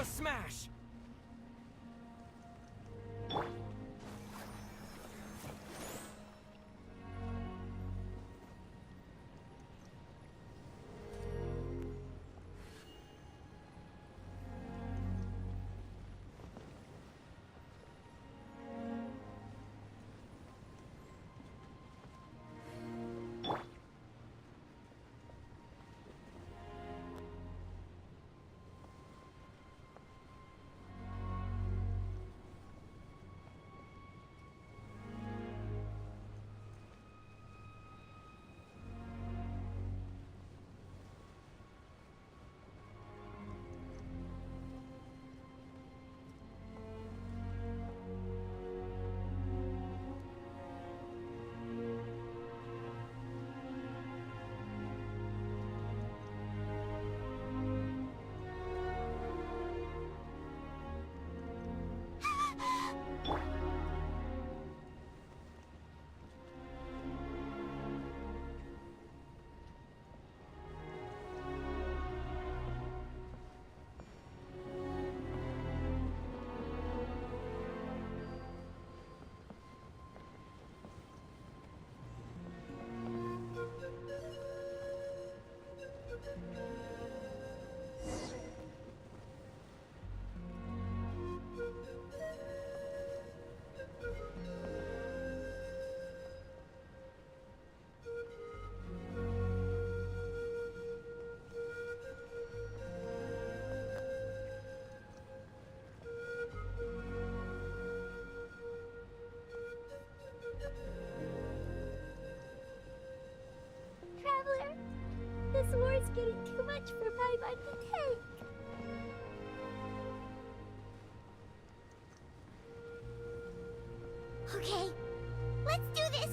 Terra Smash! Traveler, this war's getting too much for Paimon to take. Okay, let's do this!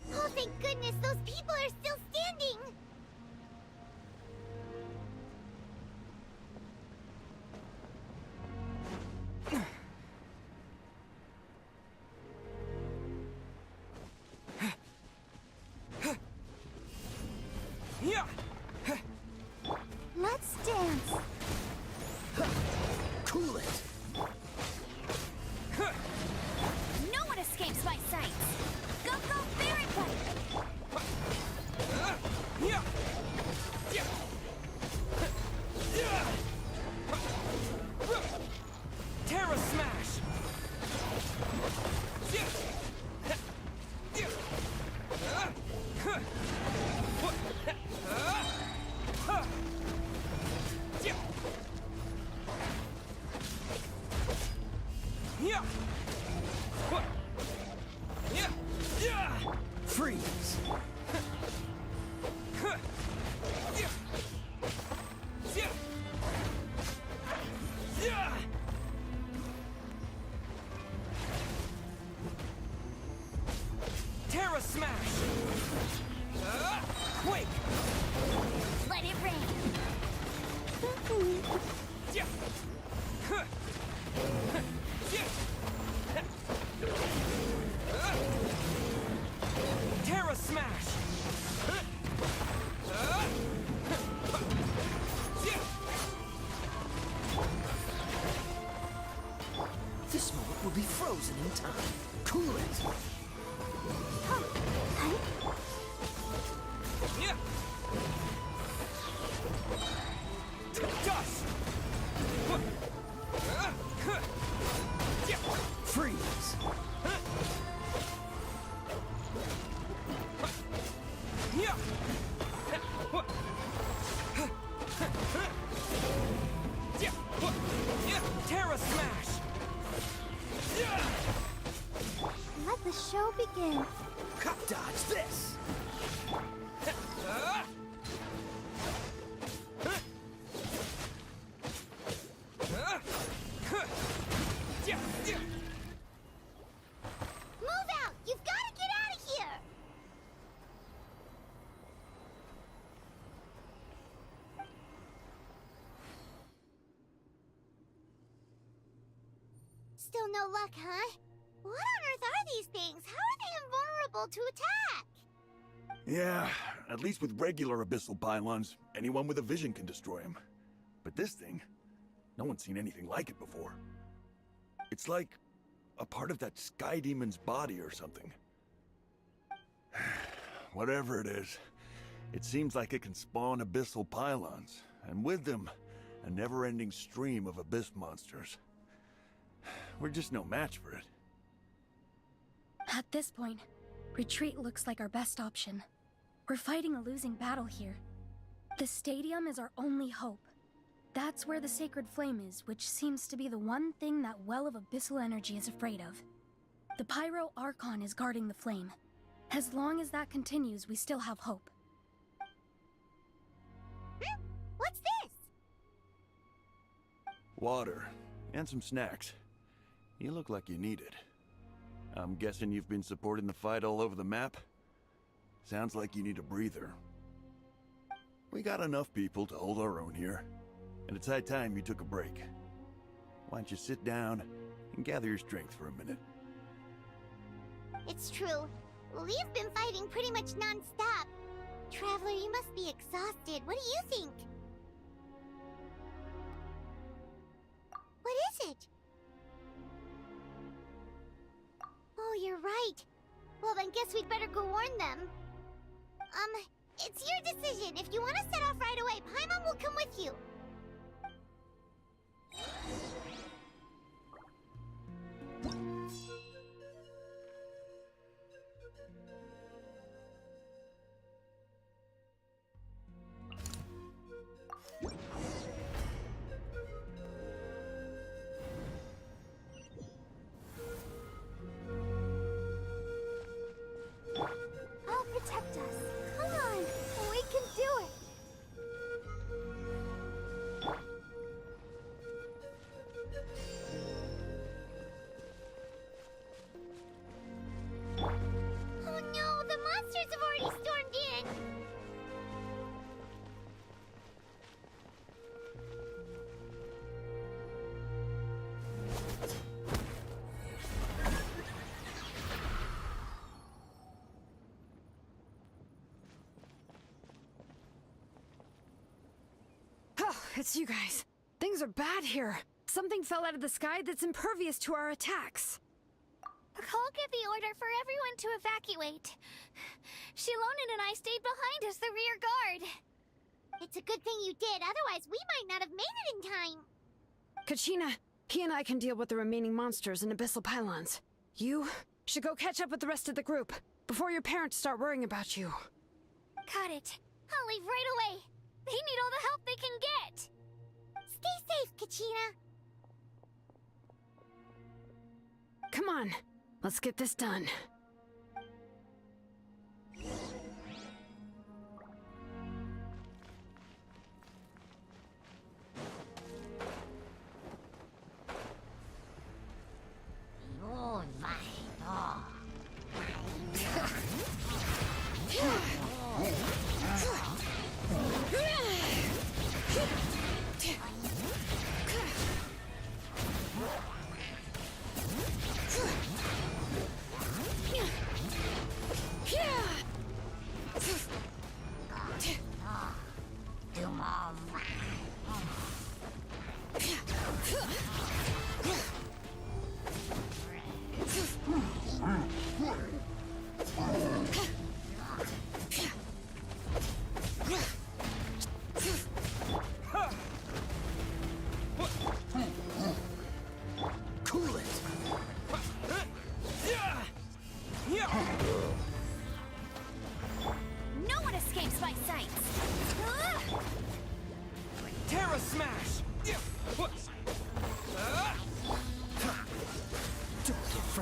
Oh, thank goodness, those people are still standing! Let's dance! Cool it! No one escapes my sights! Go, go, Barret Bite! Terra Smash! Freeze! Terra Smash! Quake! Let it rain! Terra Smash! This moment will be frozen in time. Cool it! Dust! Gamma Smash! Let the show begin. Cup dodge this! Move out! You've got to get out of here! Still no luck, huh? What on earth are these things? How are they invulnerable to attack? Yeah, at least with regular abyssal pylons, anyone with a vision can destroy them. But this thing, no one's seen anything like it before. It's like a part of that sky demon's body or something. Whatever it is, it seems like it can spawn abyssal pylons, and with them, a never-ending stream of abyss monsters. We're just no match for it. At this point, retreat looks like our best option. We're fighting a losing battle here. The stadium is our only hope. That's where the sacred flame is, which seems to be the one thing that well of abyssal energy is afraid of. The Pyro Archon is guarding the flame. As long as that continues, we still have hope. What's this? Water, and some snacks. You look like you need it. I'm guessing you've been supporting the fight all over the map? Sounds like you need a breather. We got enough people to hold our own here, and it's high time you took a break. Why don't you sit down and gather your strength for a minute? It's true. We've been fighting pretty much non-stop. Traveler, you must be exhausted. What do you think? What is it? Oh, you're right. Well, then guess we'd better go warn them. It's your decision. If you want to set off right away, Paimon will come with you. I'll protect us. Come on, we can do it. Oh no, the monsters have already stormed in. Oh, it's you guys. Things are bad here. Something fell out of the sky that's impervious to our attacks. Cole gave the order for everyone to evacuate. Shilonen and I stayed behind as the rear guard. It's a good thing you did, otherwise we might not have made it in time. Kachina, he and I can deal with the remaining monsters and abyssal pylons. You should go catch up with the rest of the group before your parents start worrying about you. Got it. I'll leave right away. They need all the help they can get. Stay safe, Kachina. Come on, let's get this done.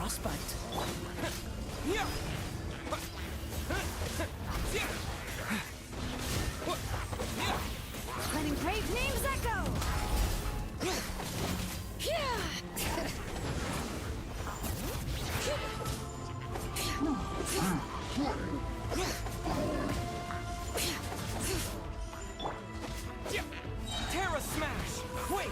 frostbite. Letting brave names echo! Terra Smash! Quick!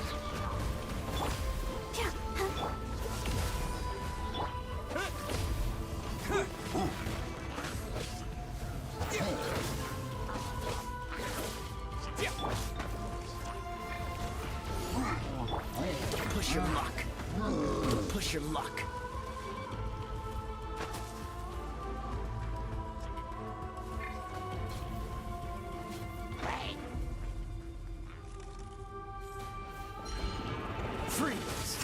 Push your luck. Push your luck. Freeze!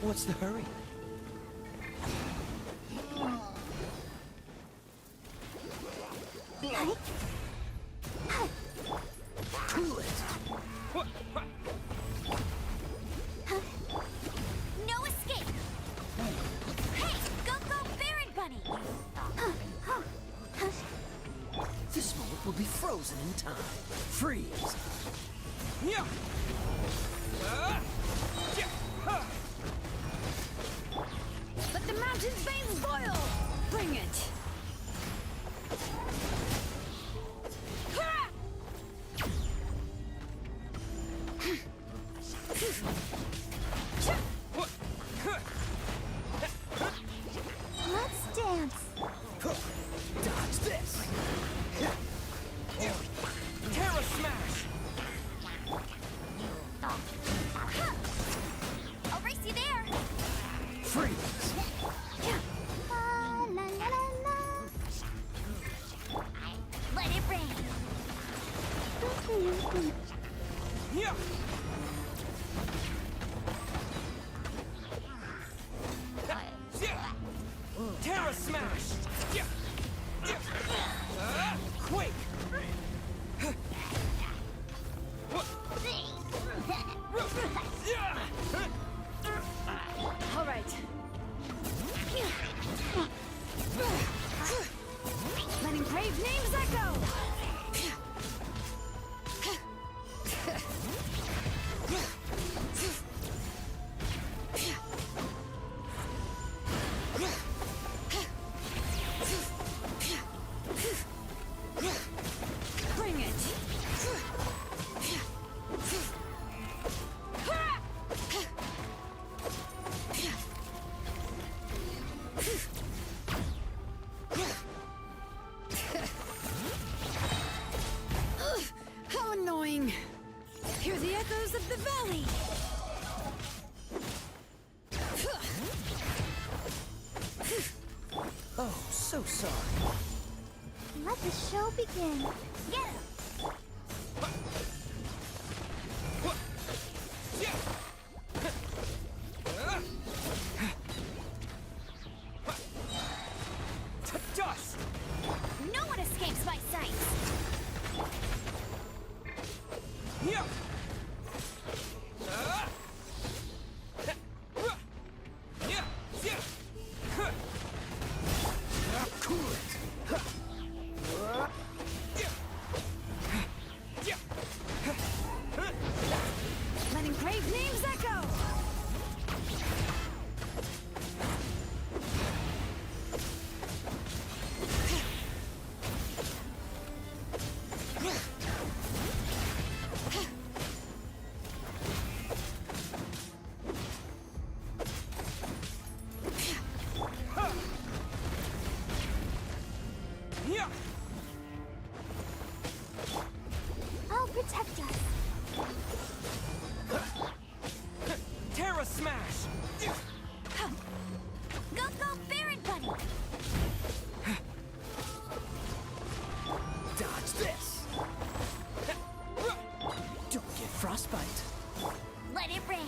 What's the hurry? Cool it! No escape! Hey, go Baron Bunny! This moment will be frozen in time. Freeze! Yeah! Let the mountain's veins boil! Bring it! Let's dance. Dodge this! Terra Smash! I'll race you there! Freeze! La la la la. Let it rain! Yeah! Terra Smash! Quake! All right. Letting brave names echo! Bring it! How annoying! Hear the echoes of the valley! Oh, so sorry. Let the show begin. Get him! To dust! No one escapes my sight! Yeah! Cool it! Letting brave names echo! Yeah! I'll protect us. Terra Smash! Go Baron Bunny! Dodge this. Don't get frostbite. Let it rain!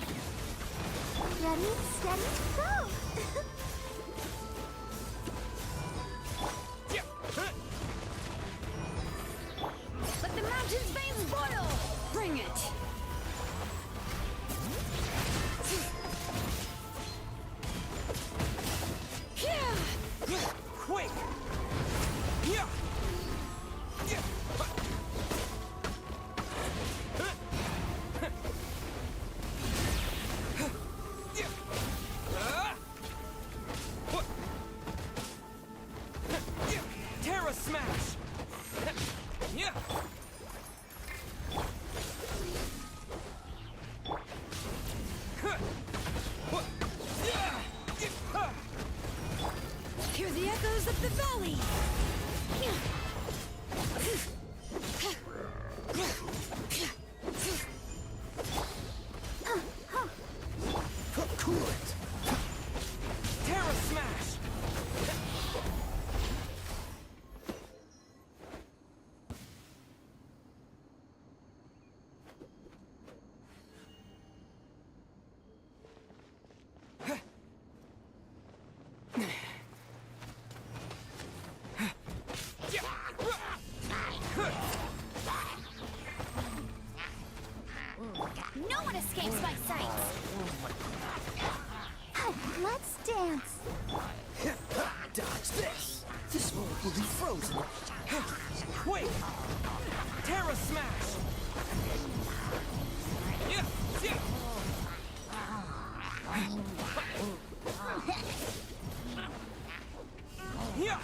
Ready, steady, go! Let the mountain's veins boil! Bring it! Blade! Coolant! Terra Smash! No one escapes my sight! Let's dance. Dodge this! This one will be frozen! Wait! Terra Smash! Yeah! Yeah! Yeah!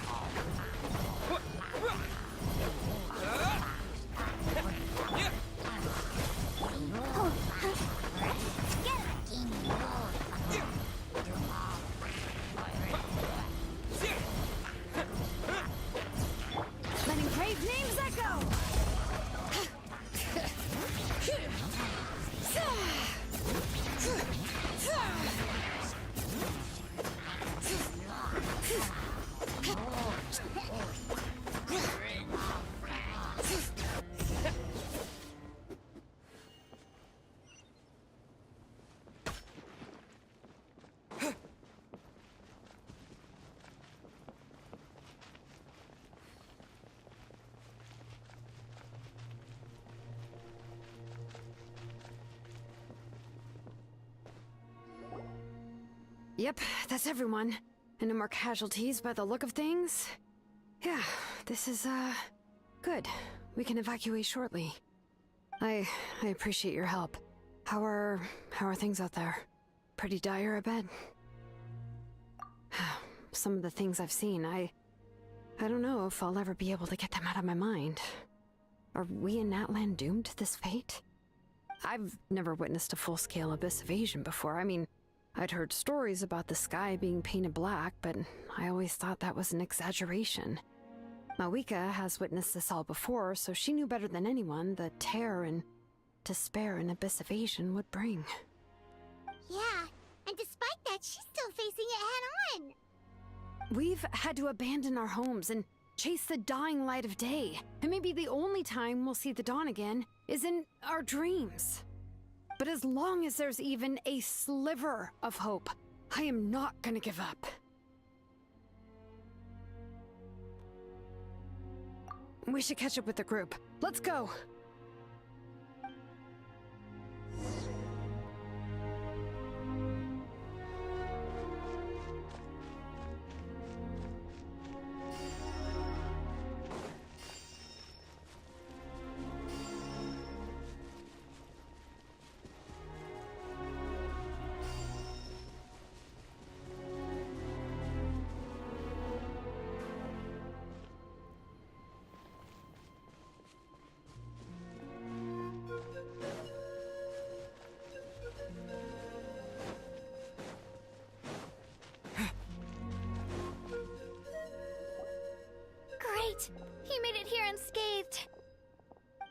Letting brave names echo! Yep, that's everyone. And no more casualties by the look of things. Yeah, this is, good. We can evacuate shortly. I appreciate your help. How are things out there? Pretty dire, I bet. Some of the things I've seen, I don't know if I'll ever be able to get them out of my mind. Are we in Natlan doomed to this fate? I've never witnessed a full-scale abyss invasion before. I mean, I'd heard stories about the sky being painted black, but I always thought that was an exaggeration. Mawika has witnessed this all before, so she knew better than anyone the terror and despair an abyss invasion would bring. Yeah, and despite that, she's still facing it head-on. We've had to abandon our homes and chase the dying light of day, and maybe the only time we'll see the dawn again is in our dreams. But as long as there's even a sliver of hope, I am not gonna give up. We should catch up with the group. Let's go! He made it here unscathed.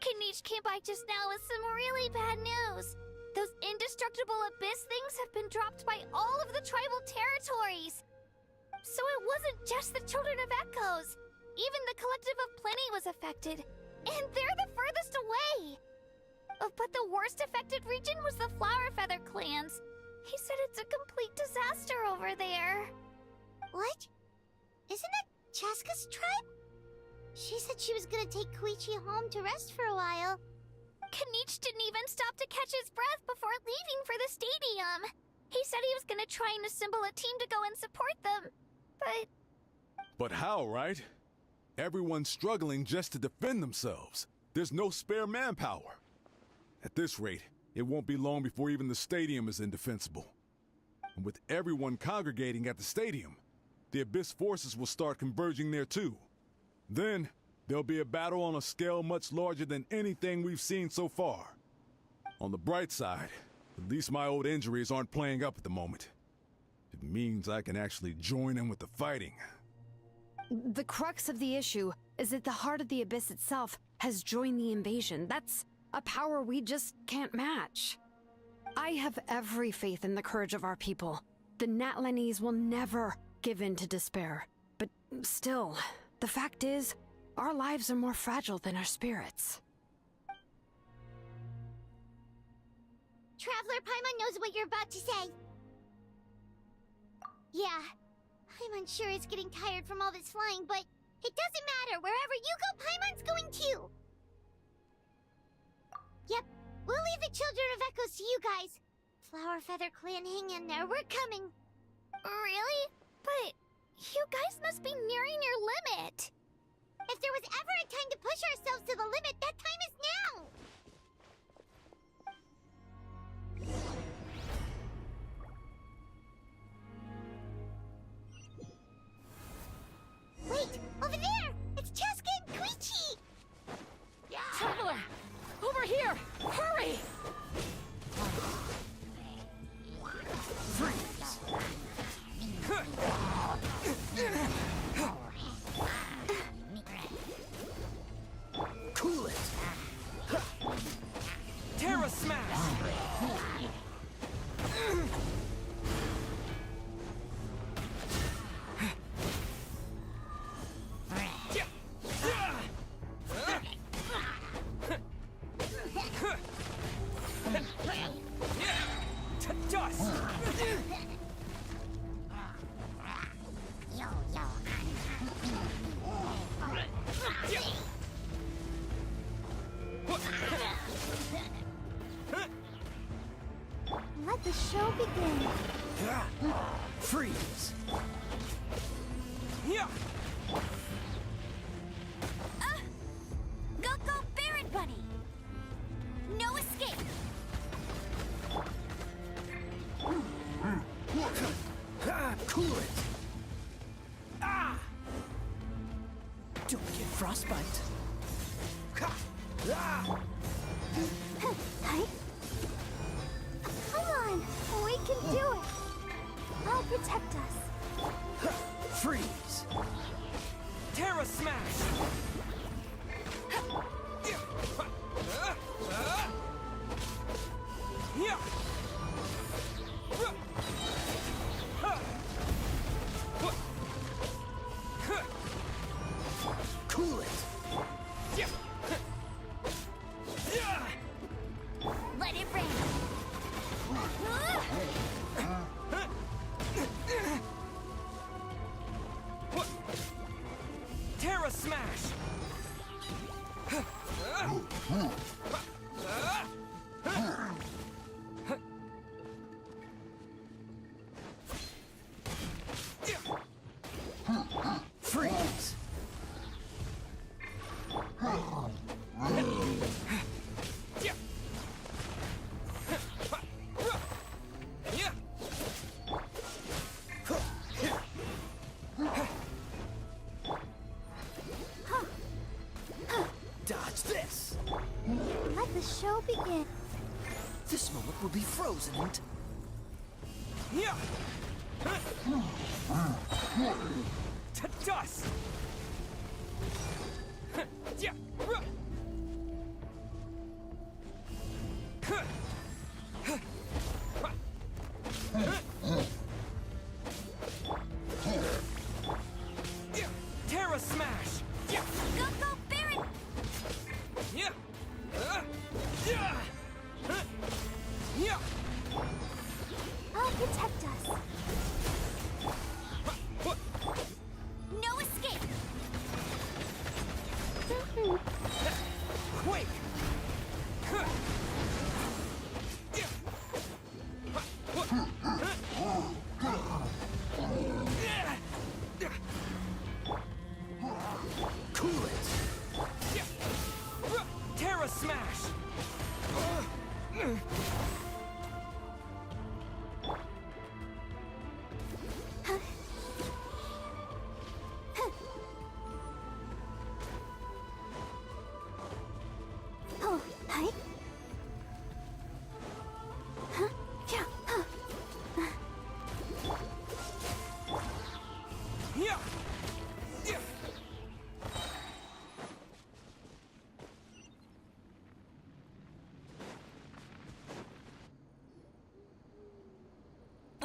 Kanich came by just now with some really bad news. Those indestructible abyss things have been dropped by all of the tribal territories. So it wasn't just the Children of Echoes. Even the Collective of Plenty was affected. And they're the furthest away. But the worst affected region was the Flower Feather clans. He said it's a complete disaster over there. What? Isn't it Cheska's tribe? She said she was gonna take Koichi home to rest for a while. Kanich didn't even stop to catch his breath before leaving for the stadium. He said he was gonna try and assemble a team to go and support them, but... But how, right? Everyone's struggling just to defend themselves. There's no spare manpower. At this rate, it won't be long before even the stadium is indefensible. And with everyone congregating at the stadium, the Abyss forces will start converging there too. Then, there'll be a battle on a scale much larger than anything we've seen so far. On the bright side, at least my old injuries aren't playing up at the moment. It means I can actually join in with the fighting. The crux of the issue is that the heart of the Abyss itself has joined the invasion. That's a power we just can't match. I have every faith in the courage of our people. The Natlanese will never give in to despair. But still, the fact is, our lives are more fragile than our spirits. Traveler Paimon knows what you're about to say. Yeah, I'm unsure it's getting tired from all this flying, but it doesn't matter. Wherever you go, Paimon's going too. Yep, we'll leave the Children of Echoes to you guys. Flower Feather Clan, hang in there. We're coming. Really? But you guys must be nearing your limit. If there was ever a time to push ourselves to the limit, that time is now. Wait, over there! It's Cheska and Koichi! Traveler! Over here! Hurry! Freeze! Cool it! Terra Smash! Dust! Let the show begin. Freeze! Yeah! Go, Baron Bunny! No escape! Cool it! Ah! Don't get frostbite. Ah! Hi. Come on, we can do it. I'll protect us. Freeze! Terra Smash! Yeah! Cool it! Let it rain! Terra Smash! Freeze! Dodge this! Let the show begin. This moment will be frozen and... Yeah! To dust! Yeah! Terra Smash! Yeah! Go, Baron! Yeah! Yeah! Yeah! I'll protect us. No escape! Quake! Cool it! Terra Smash!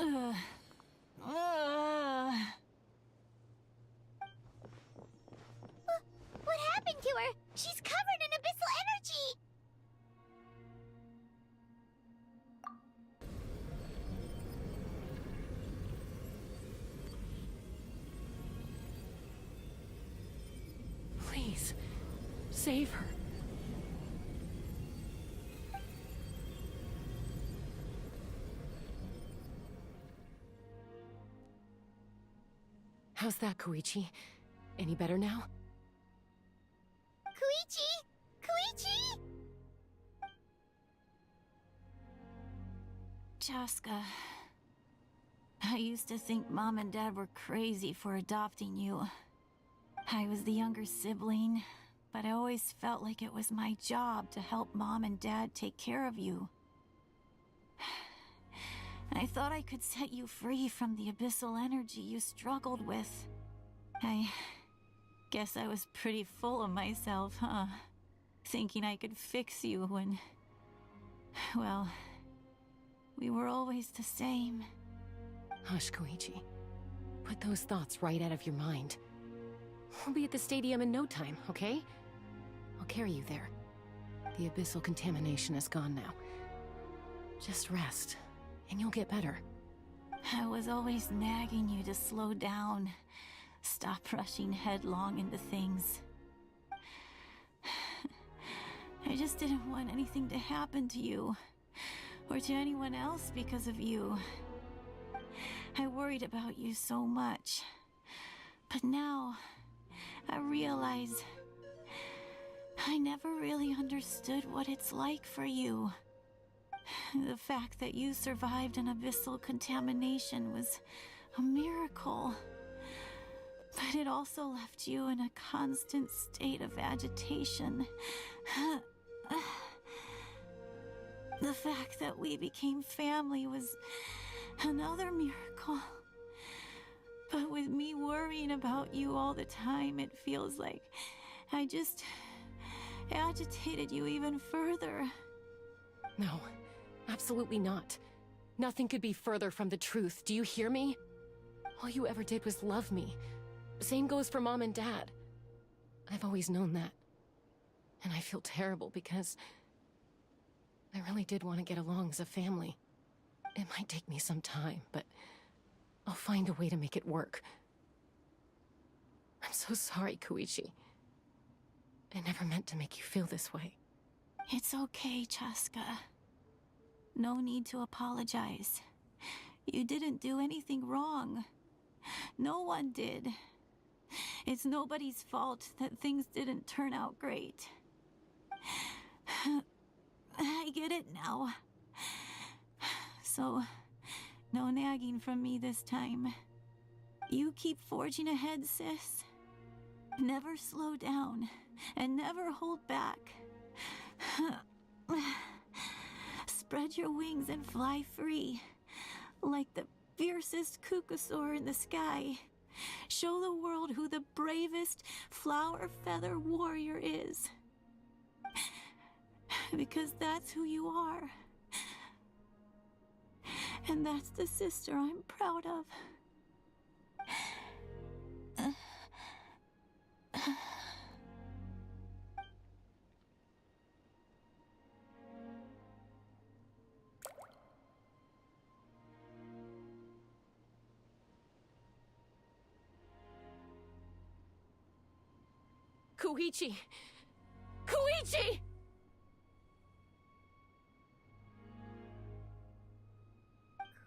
What happened to her? She's covered in abyssal energy! Please, save her. How's that, Koichi? Any better now? Koichi! Koichi! Chaska, I used to think Mom and Dad were crazy for adopting you. I was the younger sibling, but I always felt like it was my job to help Mom and Dad take care of you. I thought I could set you free from the abyssal energy you struggled with. I guess I was pretty full of myself, huh? Thinking I could fix you when... well, we were always the same. Hush, Koichi. Put those thoughts right out of your mind. We'll be at the stadium in no time, okay? I'll carry you there. The abyssal contamination is gone now. Just rest, and you'll get better. I was always nagging you to slow down. Stop rushing headlong into things. I just didn't want anything to happen to you, or to anyone else because of you. I worried about you so much. But now, I realize I never really understood what it's like for you. The fact that you survived an abyssal contamination was a miracle. But it also left you in a constant state of agitation. The fact that we became family was another miracle. But with me worrying about you all the time, it feels like I just agitated you even further. No, absolutely not. Nothing could be further from the truth. Do you hear me? All you ever did was love me. Same goes for Mom and Dad. I've always known that. And I feel terrible because I really did want to get along as a family. It might take me some time, but I'll find a way to make it work. I'm so sorry, Koichi. I never meant to make you feel this way. It's okay, Chaska. No need to apologize. You didn't do anything wrong. No one did. It's nobody's fault that things didn't turn out great. I get it now. So, no nagging from me this time. You keep forging ahead, sis. Never slow down, and never hold back. Spread your wings and fly free, like the fiercest kukasaur in the sky. Show the world who the bravest flower feather warrior is. Because that's who you are. And that's the sister I'm proud of. Koichi! Koichi!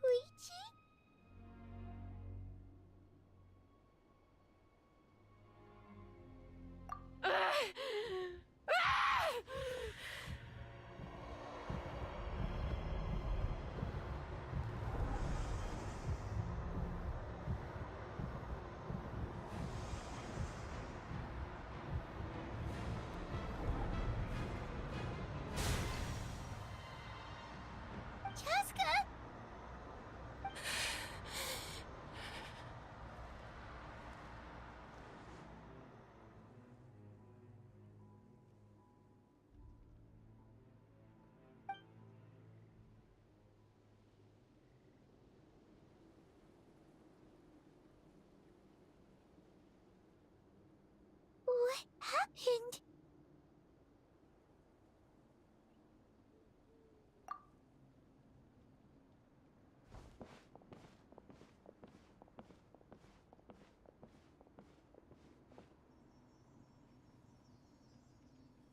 Koichi? happened?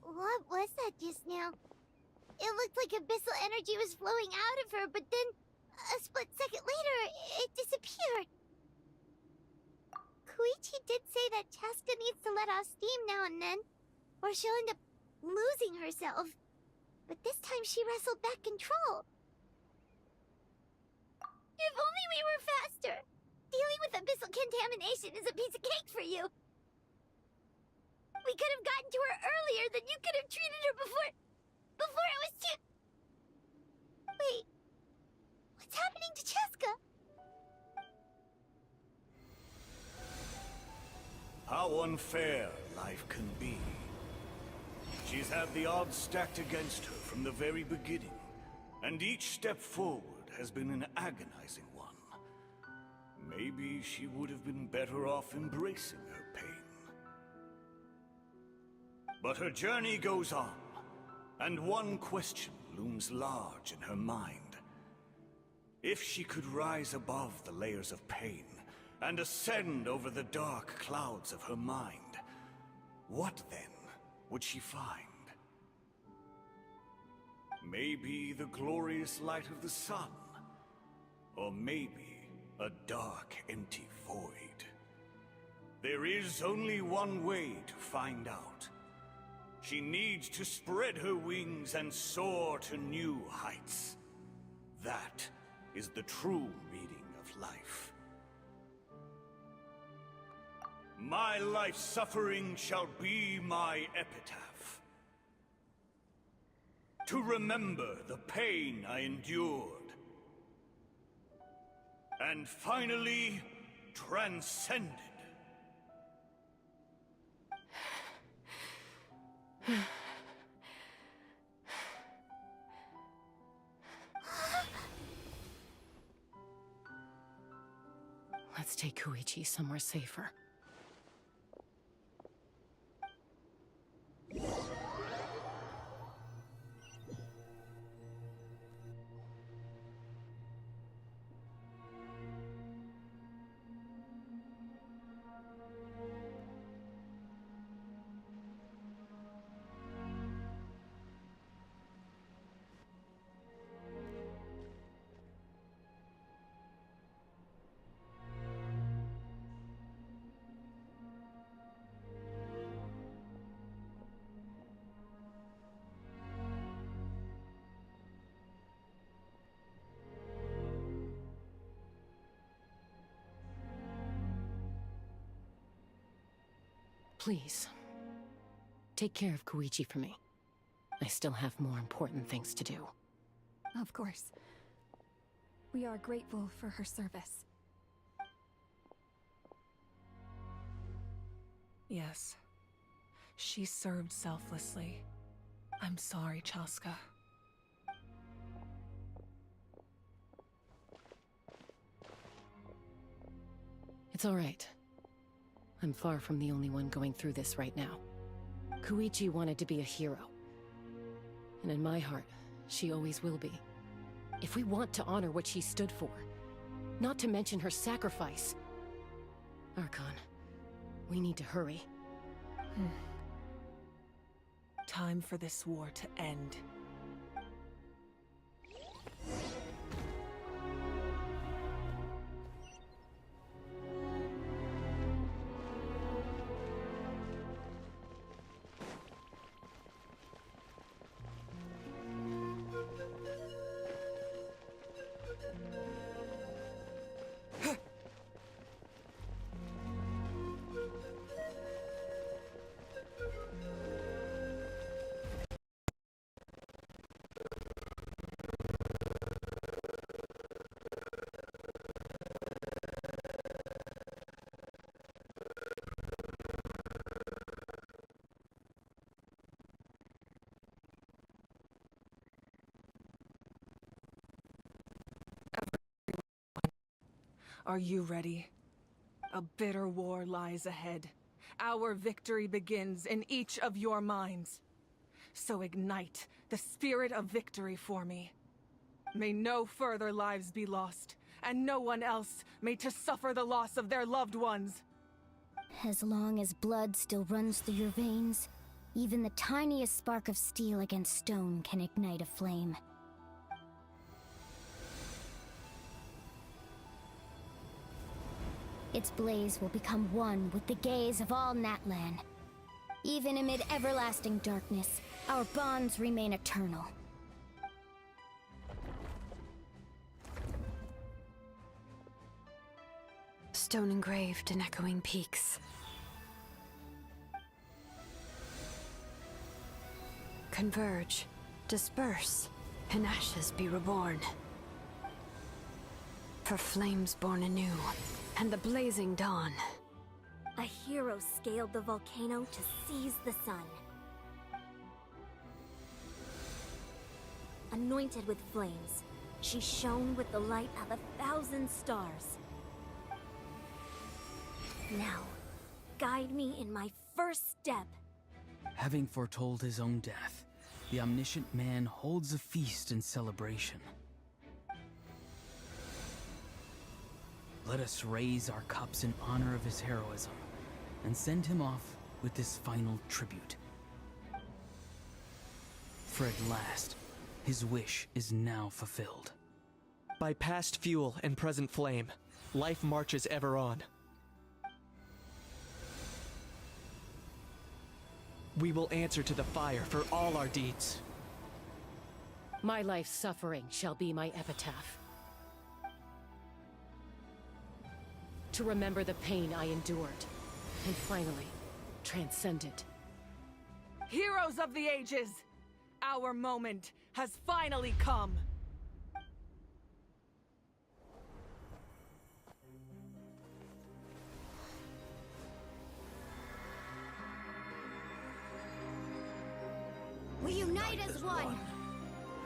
What was that just now? It looked like abyssal energy was flowing out of her, but then, a split second later, it disappeared. Koichi did say that Chaska needs to let off steam now and then, or she'll end up losing herself. But this time she wrestled back control. If only we were faster! Dealing with abyssal contamination is a piece of cake for you! We could have gotten to her earlier, then you could have treated her before it was too... Wait, what's happening to Chaska? How unfair life can be. She's had the odds stacked against her from the very beginning, and each step forward has been an agonizing one. Maybe she would have been better off embracing her pain. But her journey goes on, and one question looms large in her mind. If she could rise above the layers of pain and ascend over the dark clouds of her mind, what then would she find? Maybe the glorious light of the sun, or maybe a dark, empty void. There is only one way to find out. She needs to spread her wings and soar to new heights. That is the true meaning of life. My life's suffering shall be my epitaph. To remember the pain I endured. And finally, transcended. Let's take Koichi somewhere safer. Please, take care of Koichi for me. I still have more important things to do. Of course. We are grateful for her service. Yes. She served selflessly. I'm sorry, Chaska. It's all right. I'm far from the only one going through this right now. Koichi wanted to be a hero. And in my heart, she always will be. If we want to honor what she stood for, not to mention her sacrifice. Archon, we need to hurry. Time for this war to end. Are you ready? A bitter war lies ahead, our victory begins in each of your minds. So ignite the spirit of victory for me. May no further lives be lost, and no one else may to suffer the loss of their loved ones. As long as blood still runs through your veins, even the tiniest spark of steel against stone can ignite a flame. Its blaze will become one with the gaze of all Natlan. Even amid everlasting darkness, our bonds remain eternal. Stone engraved in echoing peaks. Converge, disperse, and ashes be reborn. For flames born anew, and the blazing dawn. A hero scaled the volcano to seize the sun. Anointed with flames, she shone with the light of 1,000 stars. Now, guide me in my first step. Having foretold his own death, the omniscient man holds a feast in celebration. Let us raise our cups in honor of his heroism, and send him off with this final tribute. For at last, his wish is now fulfilled. By past fuel and present flame, life marches ever on. We will answer to the fire for all our deeds. My life's suffering shall be my epitaph. To remember the pain I endured, and finally, transcend it. Heroes of the ages! Our moment has finally come! We unite as one!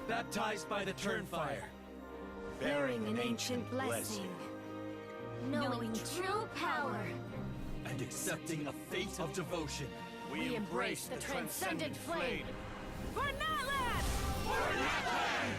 Baptized by the Turnfire, Bearing an ancient blessing. Knowing true power. and accepting a fate of devotion. We embrace the transcendent flame. For Natlan! For Natlan!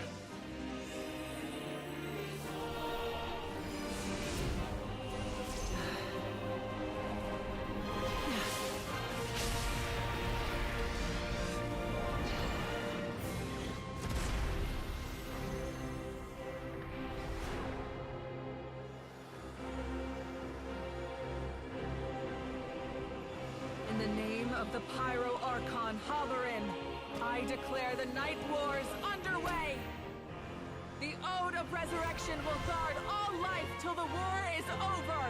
In the name of the Pyro Archon Halloran, I declare the Night Wars underway! The Ode of Resurrection will guard all life till the war is over!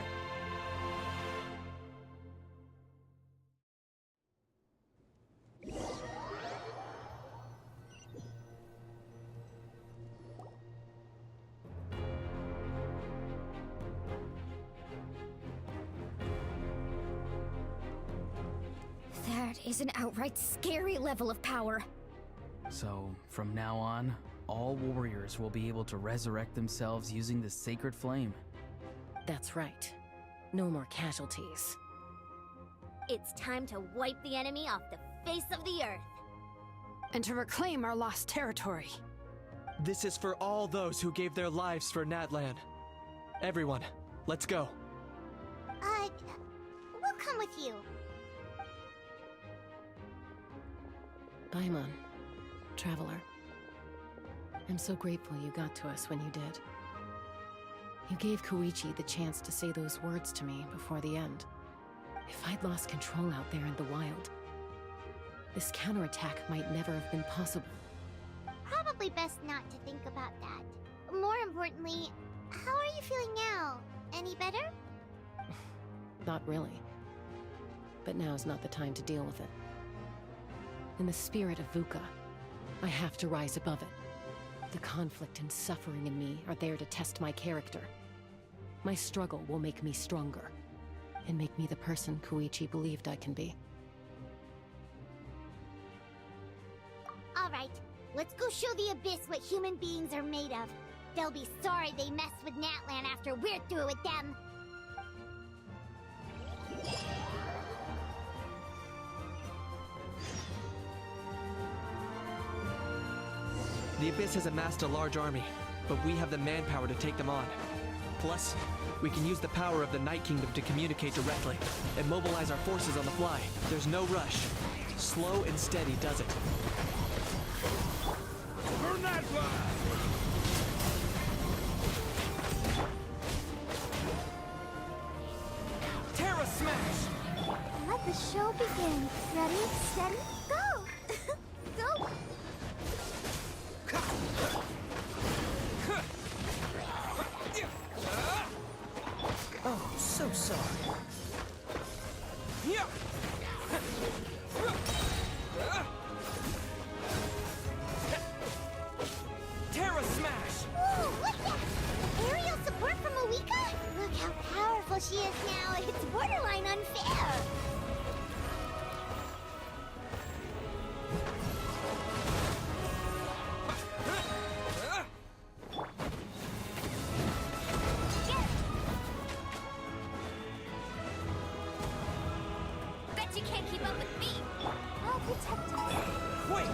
That is an outright scary level of power. So, from now on, all warriors will be able to resurrect themselves using the sacred flame. That's right. No more casualties. It's time to wipe the enemy off the face of the earth. And to reclaim our lost territory. This is for all those who gave their lives for Natlan. Everyone, let's go. We'll come with you. Paimon, traveler. I'm so grateful you got to us when you did. You gave Koichi the chance to say those words to me before the end. If I'd lost control out there in the wild, this counterattack might never have been possible. Probably best not to think about that. More importantly, how are you feeling now? Any better? Not really. But now's not the time to deal with it. In the spirit of VUCA, I have to rise above it. The conflict and suffering in me are there to test my character. My struggle will make me stronger, and make me the person Koichi believed I can be. Alright, let's go show the Abyss what human beings are made of. They'll be sorry they messed with Natlan after we're through with them. The Abyss has amassed a large army, but we have the manpower to take them on. Plus, we can use the power of the Night Kingdom to communicate directly and mobilize our forces on the fly. There's no rush. Slow and steady does it. Burn that line! Terra Smash! Let the show begin. Ready, steady, go! Go! Oh, so sorry. Terra Smash! Ooh, look at aerial support from Awika? Look how powerful she is now. It's borderline unfair. Bet you can't keep up with me. I'll protect us. Wait!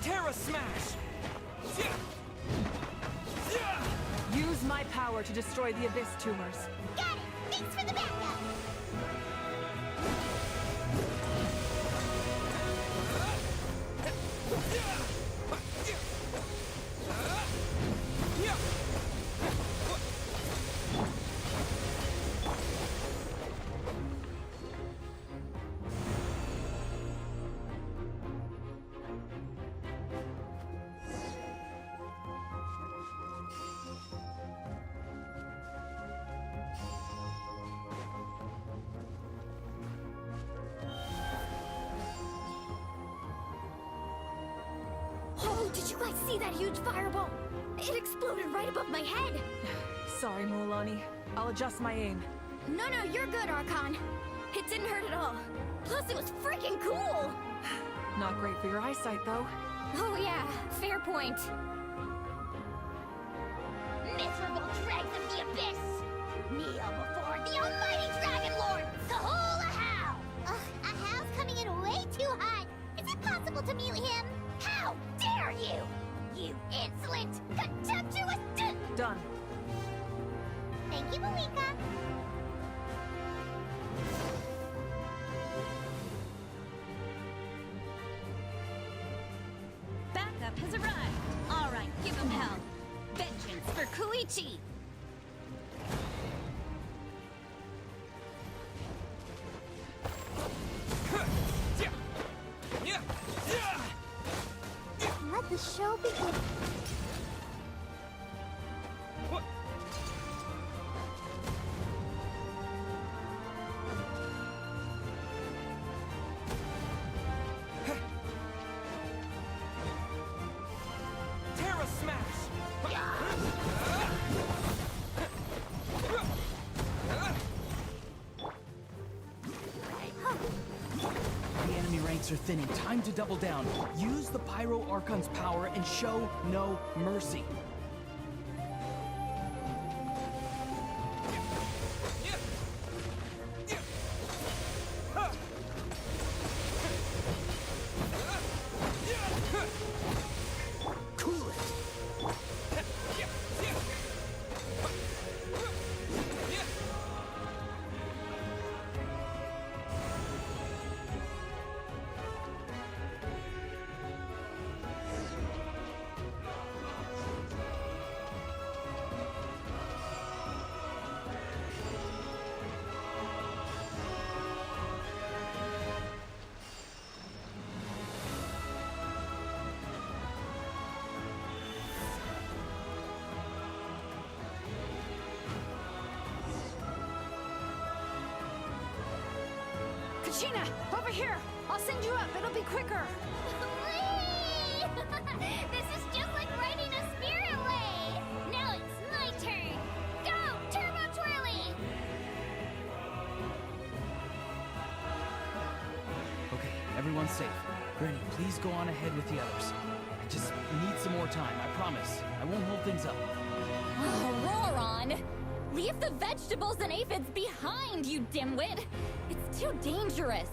Terra Smash! Use my power to destroy the Abyss tumors. Got it! Thanks for the backup! Oh, did you guys see that huge fireball? It exploded right above my head. Sorry, Mualani. I'll adjust my aim. No, you're good, Archon. It didn't hurt at all. Plus, it was freaking cool. Not great for your eyesight, though. Oh yeah, fair point. Miserable dregs of the Abyss! Kneel before the almighty Dragon Lord, Kahula Hal! Ugh, Hal's coming in way too hot. Is it possible to meet him? How dare you! You insolent, contemptuous Done. Thank you, Malika. Backup has arrived. All right, give him hell. Vengeance for Koichi. Let the show begin. Terra Smash! The enemy ranks are thinning. Time to double down. Use the Pyro Archon's power and show no mercy. Cool it. Kachina, over here. I'll send you up. It'll be quicker. Whee! This is just like riding a spirit way. Now it's my turn. Go, Turbo Twirly! Okay, everyone's safe. Granny, please go on ahead with the others. I just need some more time, I promise. I won't hold things up. Oh, Roron! Leave the vegetables and aphids behind, you dimwit! It's too dangerous!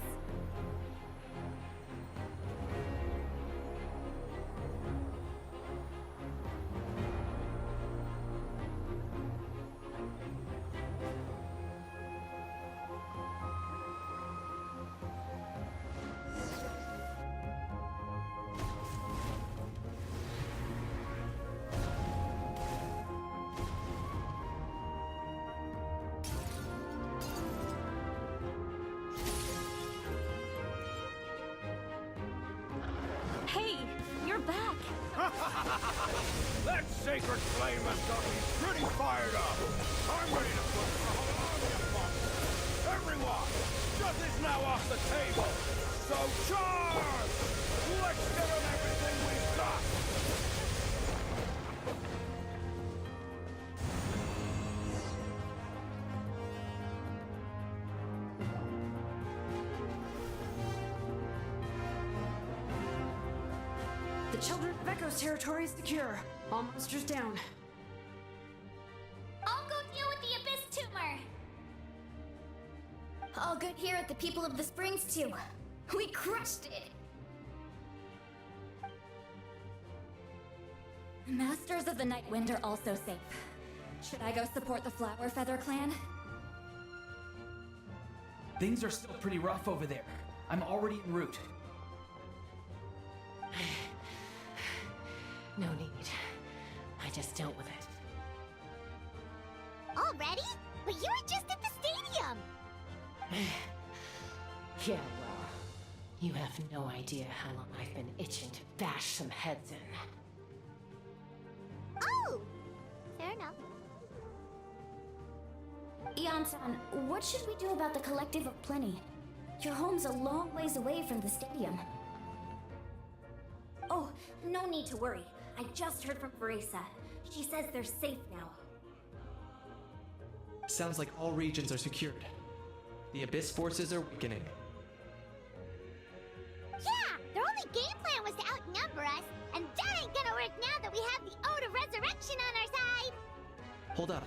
Hey, you're back! That sacred flame has got me pretty fired up. I'm ready to put the whole army upon it. Everyone, justice is now off the table. So charge! Let's get on everything we've got. The Children of Echo's territory is secure. All monsters down. I'll go deal with the Abyss tumor! All good here at the People of the Springs, too. We crushed it! Masters of the Night Wind are also safe. Should I go support the Flower Feather clan? Things are still pretty rough over there. I'm already en route. No need. I just dealt with it. Already? But you were just at the stadium! Yeah, well, you have no idea how long I've been itching to bash some heads in. Oh! Fair enough. Ian-san, what should we do about the Collective of Plenty? Your home's a long ways away from the stadium. Oh, no need to worry. I just heard from Veresa. She says they're safe now. Sounds like all regions are secured. The Abyss forces are weakening. Yeah! Their only game plan was to outnumber us, and that ain't gonna work now that we have the Ode of Resurrection on our side! Hold up.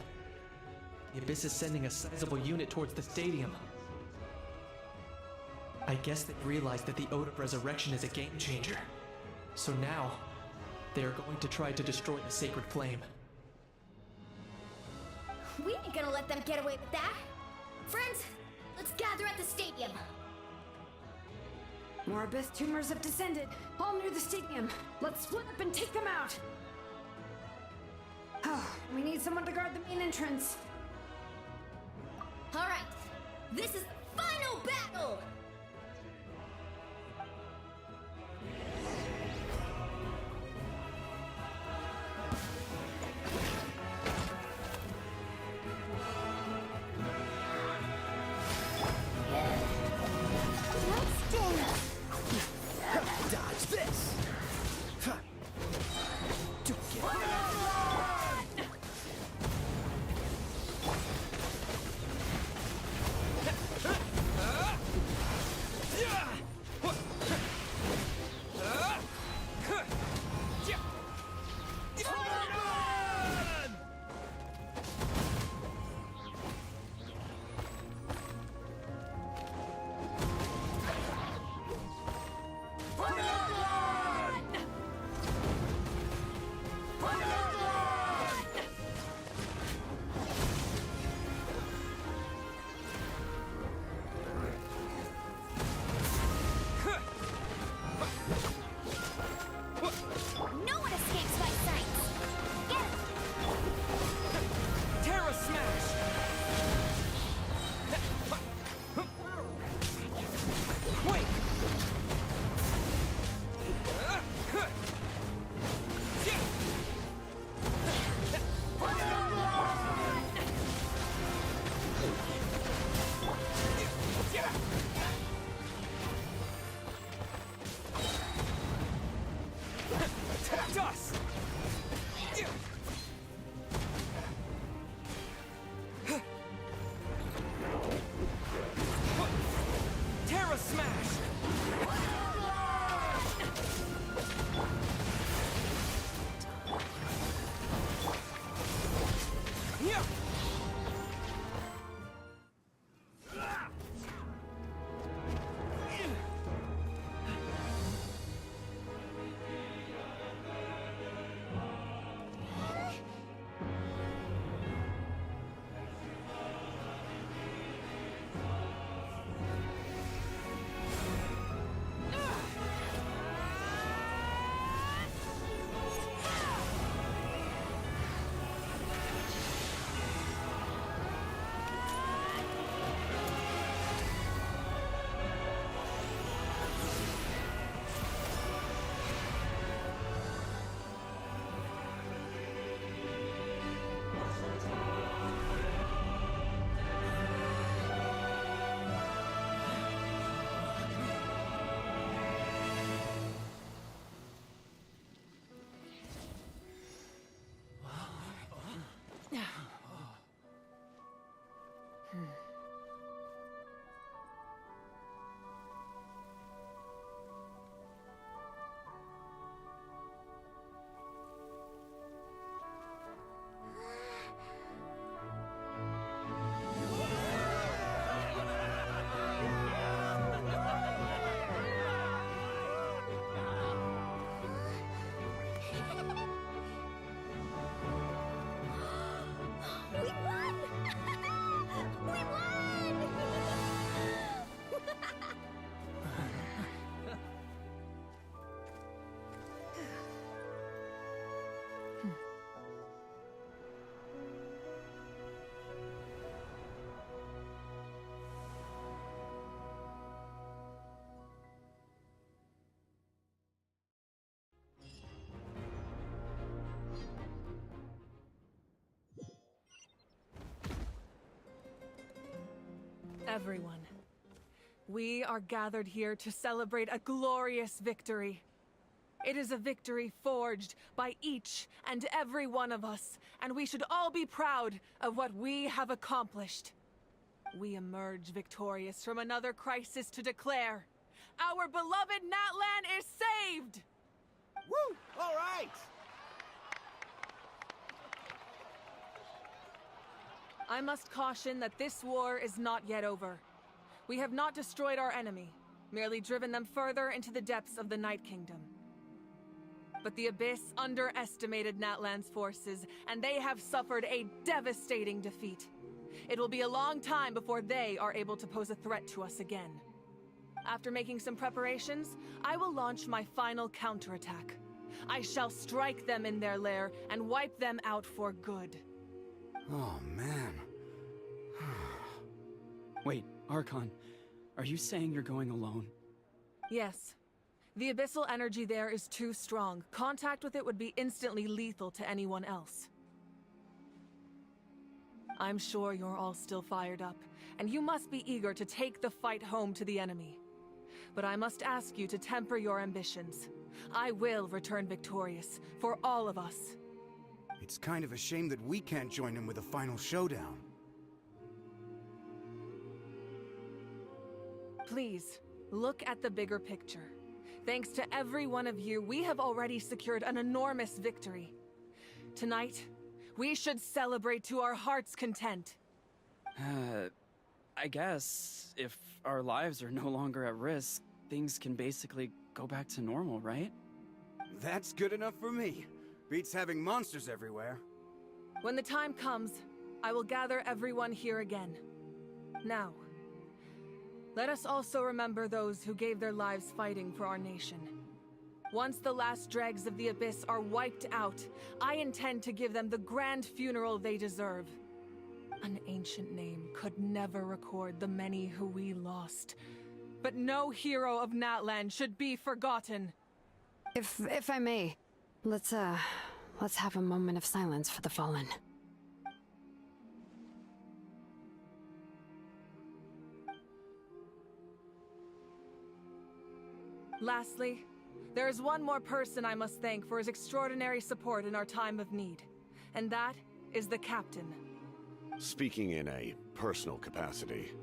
The Abyss is sending a sizable unit towards the stadium. I guess they've realized that the Ode of Resurrection is a game changer. So now, they are going to try to destroy the Sacred Flame. We ain't gonna let them get away with that! Friends, let's gather at the stadium! More Abyss tumors have descended, all near the stadium. Let's split up and take them out! We need someone to guard the main entrance. Alright, this is the final battle! Dodge this! Don't get We won! We won! Everyone, we are gathered here to celebrate a glorious victory. It is a victory forged by each and every one of us, and we should all be proud of what we have accomplished. We emerge victorious from another crisis to declare, our beloved Natlan is saved! Woo! All right! I must caution that this war is not yet over. We have not destroyed our enemy, merely driven them further into the depths of the Night Kingdom. But the Abyss underestimated Natlan's forces, and they have suffered a devastating defeat. It will be a long time before they are able to pose a threat to us again. After making some preparations, I will launch my final counterattack. I shall strike them in their lair and wipe them out for good. Oh, man. Wait, Archon, are you saying you're going alone? Yes. The abyssal energy there is too strong. Contact with it would be instantly lethal to anyone else. I'm sure you're all still fired up, and you must be eager to take the fight home to the enemy. But I must ask you to temper your ambitions. I will return victorious, for all of us. It's kind of a shame that we can't join him with a final showdown. Please, look at the bigger picture. Thanks to every one of you, we have already secured an enormous victory. Tonight, we should celebrate to our heart's content. I guess if our lives are no longer at risk, things can basically go back to normal, right? That's good enough for me. Beats having monsters everywhere. When the time comes, I will gather everyone here again. Now, let us also remember those who gave their lives fighting for our nation. Once the last dregs of the Abyss are wiped out, I intend to give them the grand funeral they deserve. An ancient name could never record the many who we lost. But no hero of Natlan should be forgotten. If I may, let's have a moment of silence for the fallen. Lastly, there is one more person I must thank for his extraordinary support in our time of need, and that is the Captain. Speaking in a personal capacity,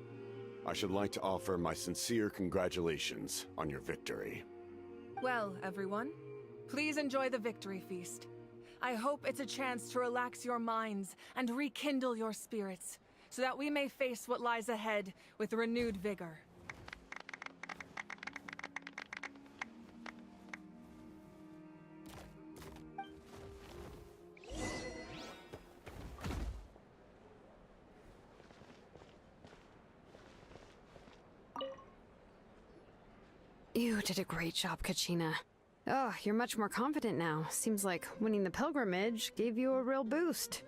I should like to offer my sincere congratulations on your victory. Well, everyone, please enjoy the victory feast. I hope it's a chance to relax your minds and rekindle your spirits, so that we may face what lies ahead with renewed vigor. You did a great job, Kachina. Oh, you're much more confident now. Seems like winning the pilgrimage gave you a real boost.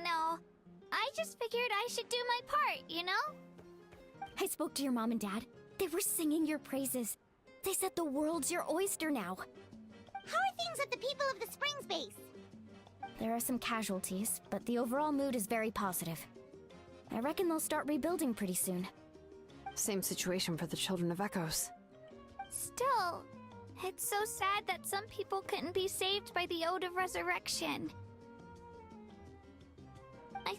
No, I just figured I should do my part, you know? I spoke to your mom and dad. They were singing your praises. They said the world's your oyster now. How are things at the people of the Springs base? There are some casualties, but the overall mood is very positive. I reckon they'll start rebuilding pretty soon. Same situation for the Children of Echoes. Still, it's so sad that some people couldn't be saved by the Ode of Resurrection. I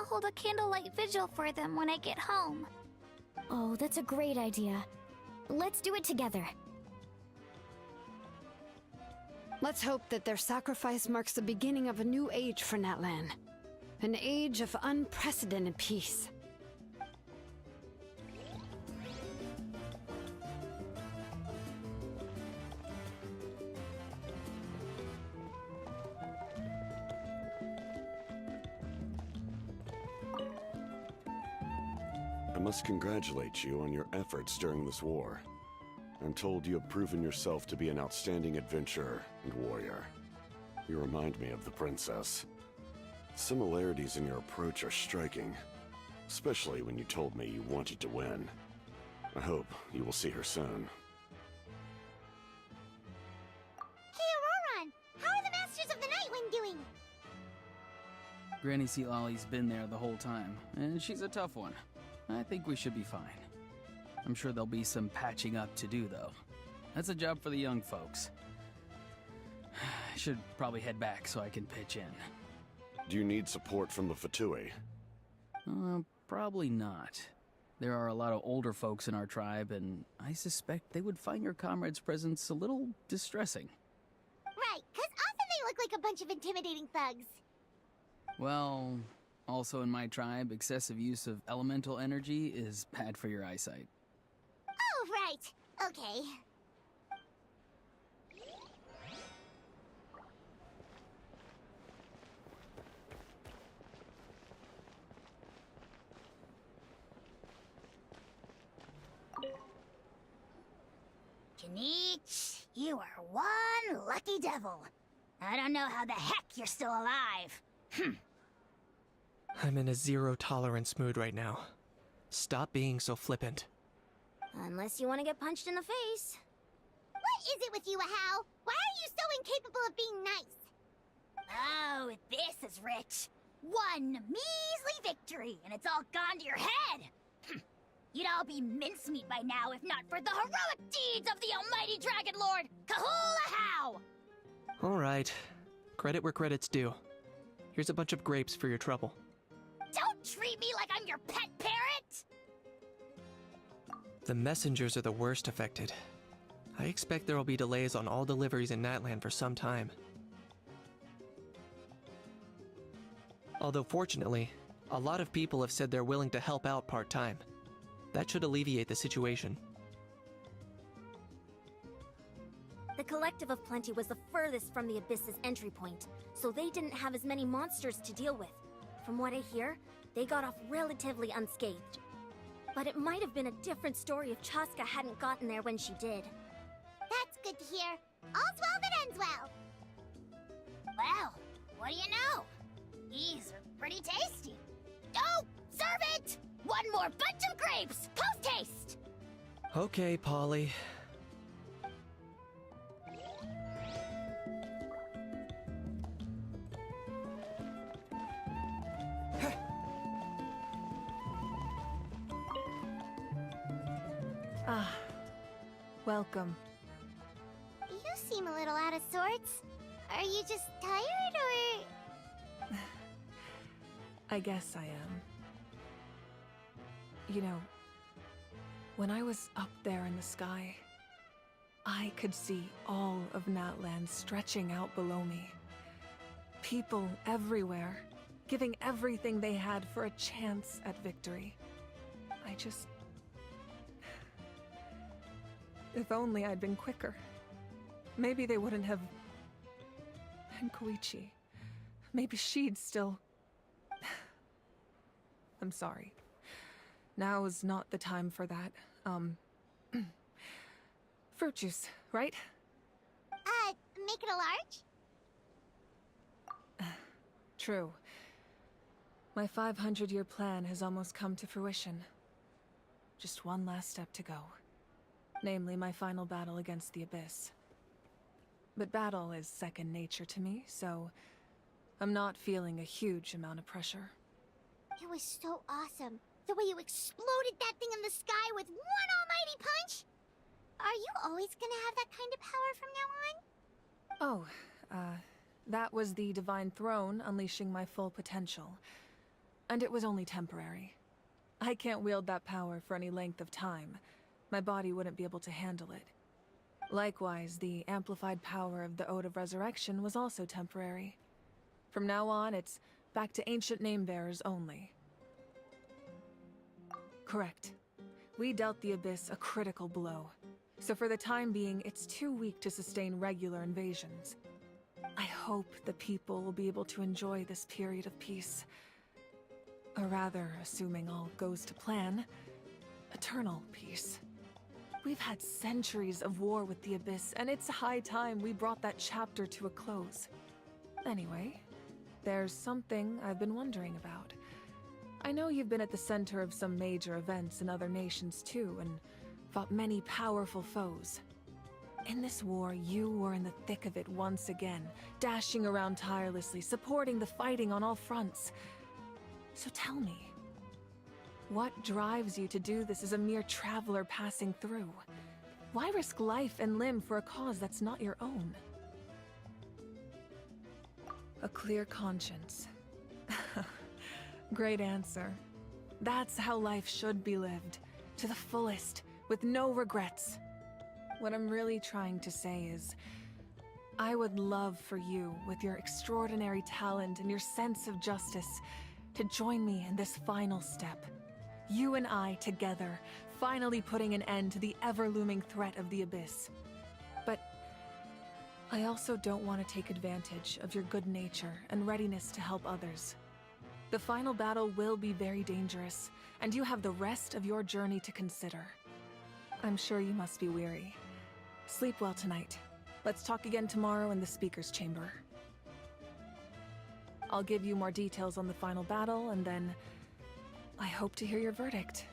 hold a candlelight vigil for them when I get home. Oh, that's a great idea. Let's do it together. Let's hope that their sacrifice marks the beginning of a new age for Natlan. An age of unprecedented peace. I must congratulate you on your efforts during this war. I'm told you have proven yourself to be an outstanding adventurer and warrior. You remind me of the princess. Similarities in your approach are striking, especially when you told me you wanted to win. I hope you will see her soon. Hey, Auroron! How are the Masters of the Nightwind doing? Granny Sealali's been there the whole time, and she's a tough one. I think we should be fine. I'm sure there'll be some patching up to do, though. That's a job for the young folks. I should probably head back so I can pitch in. Do you need support from the Fatui? Probably not. There are a lot of older folks in our tribe, and I suspect they would find your comrade's presence a little distressing. Right, 'cause often they look like a bunch of intimidating thugs. Well, also in my tribe, excessive use of elemental energy is bad for your eyesight. Oh, right. Okay. Kanich, you are one lucky devil. I don't know how the heck you're still alive. I'm in a zero-tolerance mood right now. Stop being so flippant. Unless you want to get punched in the face. What is it with you, Ahau? Why are you so incapable of being nice? Oh, this is rich. One measly victory, and it's all gone to your head. You'd all be mincemeat by now if not for the heroic deeds of the almighty Dragon Lord, Kahul Ahau! Alright. Credit where credit's due. Here's a bunch of grapes for your trouble. Don't treat me like I'm your pet parrot! The messengers are the worst affected. I expect there will be delays on all deliveries in Natlan for some time. Although fortunately, a lot of people have said they're willing to help out part-time. That should alleviate the situation. The Collective of Plenty was the furthest from the Abyss's entry point, so they didn't have as many monsters to deal with. From what I hear, they got off relatively unscathed. But it might have been a different story if Chaska hadn't gotten there when she did. That's good to hear. All's well that ends well. Well, what do you know? These are pretty tasty. Oh, serve it! One more bunch of grapes, post-haste! Okay, Polly. Ah, welcome. You seem a little out of sorts. Are you just tired, or...? I guess I am. You know, when I was up there in the sky, I could see all of Natlan stretching out below me. People everywhere, giving everything they had for a chance at victory. I just... If only I'd been quicker. Maybe they wouldn't have... And Koichi. Maybe she'd still... I'm sorry. Now is not the time for that. Fruit juice, right? Make it a large? True. My 500-year plan has almost come to fruition. Just one last step to go. Namely, my final battle against the Abyss. But battle is second nature to me, so I'm not feeling a huge amount of pressure. It was so awesome. The way you exploded that thing in the sky with one almighty punch! Are you always gonna have that kind of power from now on? Oh, that was the Divine Throne unleashing my full potential. And it was only temporary. I can't wield that power for any length of time. My body wouldn't be able to handle it. Likewise, the amplified power of the Ode of Resurrection was also temporary. From now on, it's back to ancient name-bearers only. Correct. We dealt the Abyss a critical blow. So for the time being, it's too weak to sustain regular invasions. I hope the people will be able to enjoy this period of peace. Or rather, assuming all goes to plan, eternal peace. We've had centuries of war with the Abyss, and it's high time we brought that chapter to a close. Anyway, there's something I've been wondering about. I know you've been at the center of some major events in other nations too, and fought many powerful foes. In this war, you were in the thick of it once again, dashing around tirelessly, supporting the fighting on all fronts. So tell me, what drives you to do this as a mere traveler passing through? Why risk life and limb for a cause that's not your own? A clear conscience. Great answer. That's how life should be lived, to the fullest, with no regrets. What I'm really trying to say is, I would love for you, with your extraordinary talent and your sense of justice, to join me in this final step. You and I together, finally putting an end to the ever-looming threat of the Abyss. But I also don't want to take advantage of your good nature and readiness to help others. The final battle will be very dangerous, and you have the rest of your journey to consider. I'm sure you must be weary. Sleep well tonight. Let's talk again tomorrow in the speaker's chamber. I'll give you more details on the final battle, and then I hope to hear your verdict.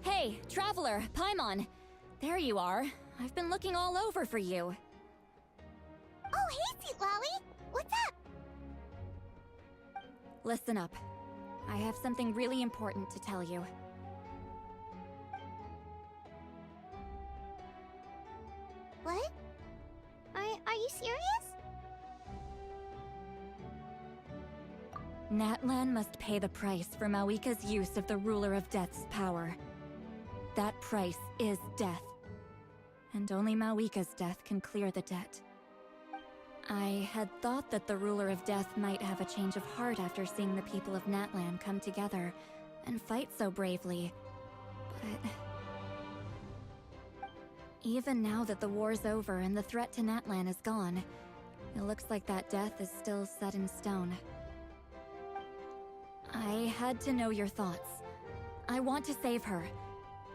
Hey, Traveler, Paimon! There you are. I've been looking all over for you. Oh, hey, Sweet Lolly! What's up? Listen up. I have something really important to tell you. What? Are you serious? Natlan must pay the price for Mawika's use of the Ruler of Death's power. That price is death. And only Mawika's death can clear the debt. I had thought that the Ruler of Death might have a change of heart after seeing the people of Natlan come together and fight so bravely, but... Even now that the war's over and the threat to Natlan is gone, it looks like that death is still set in stone. I had to know your thoughts. I want to save her,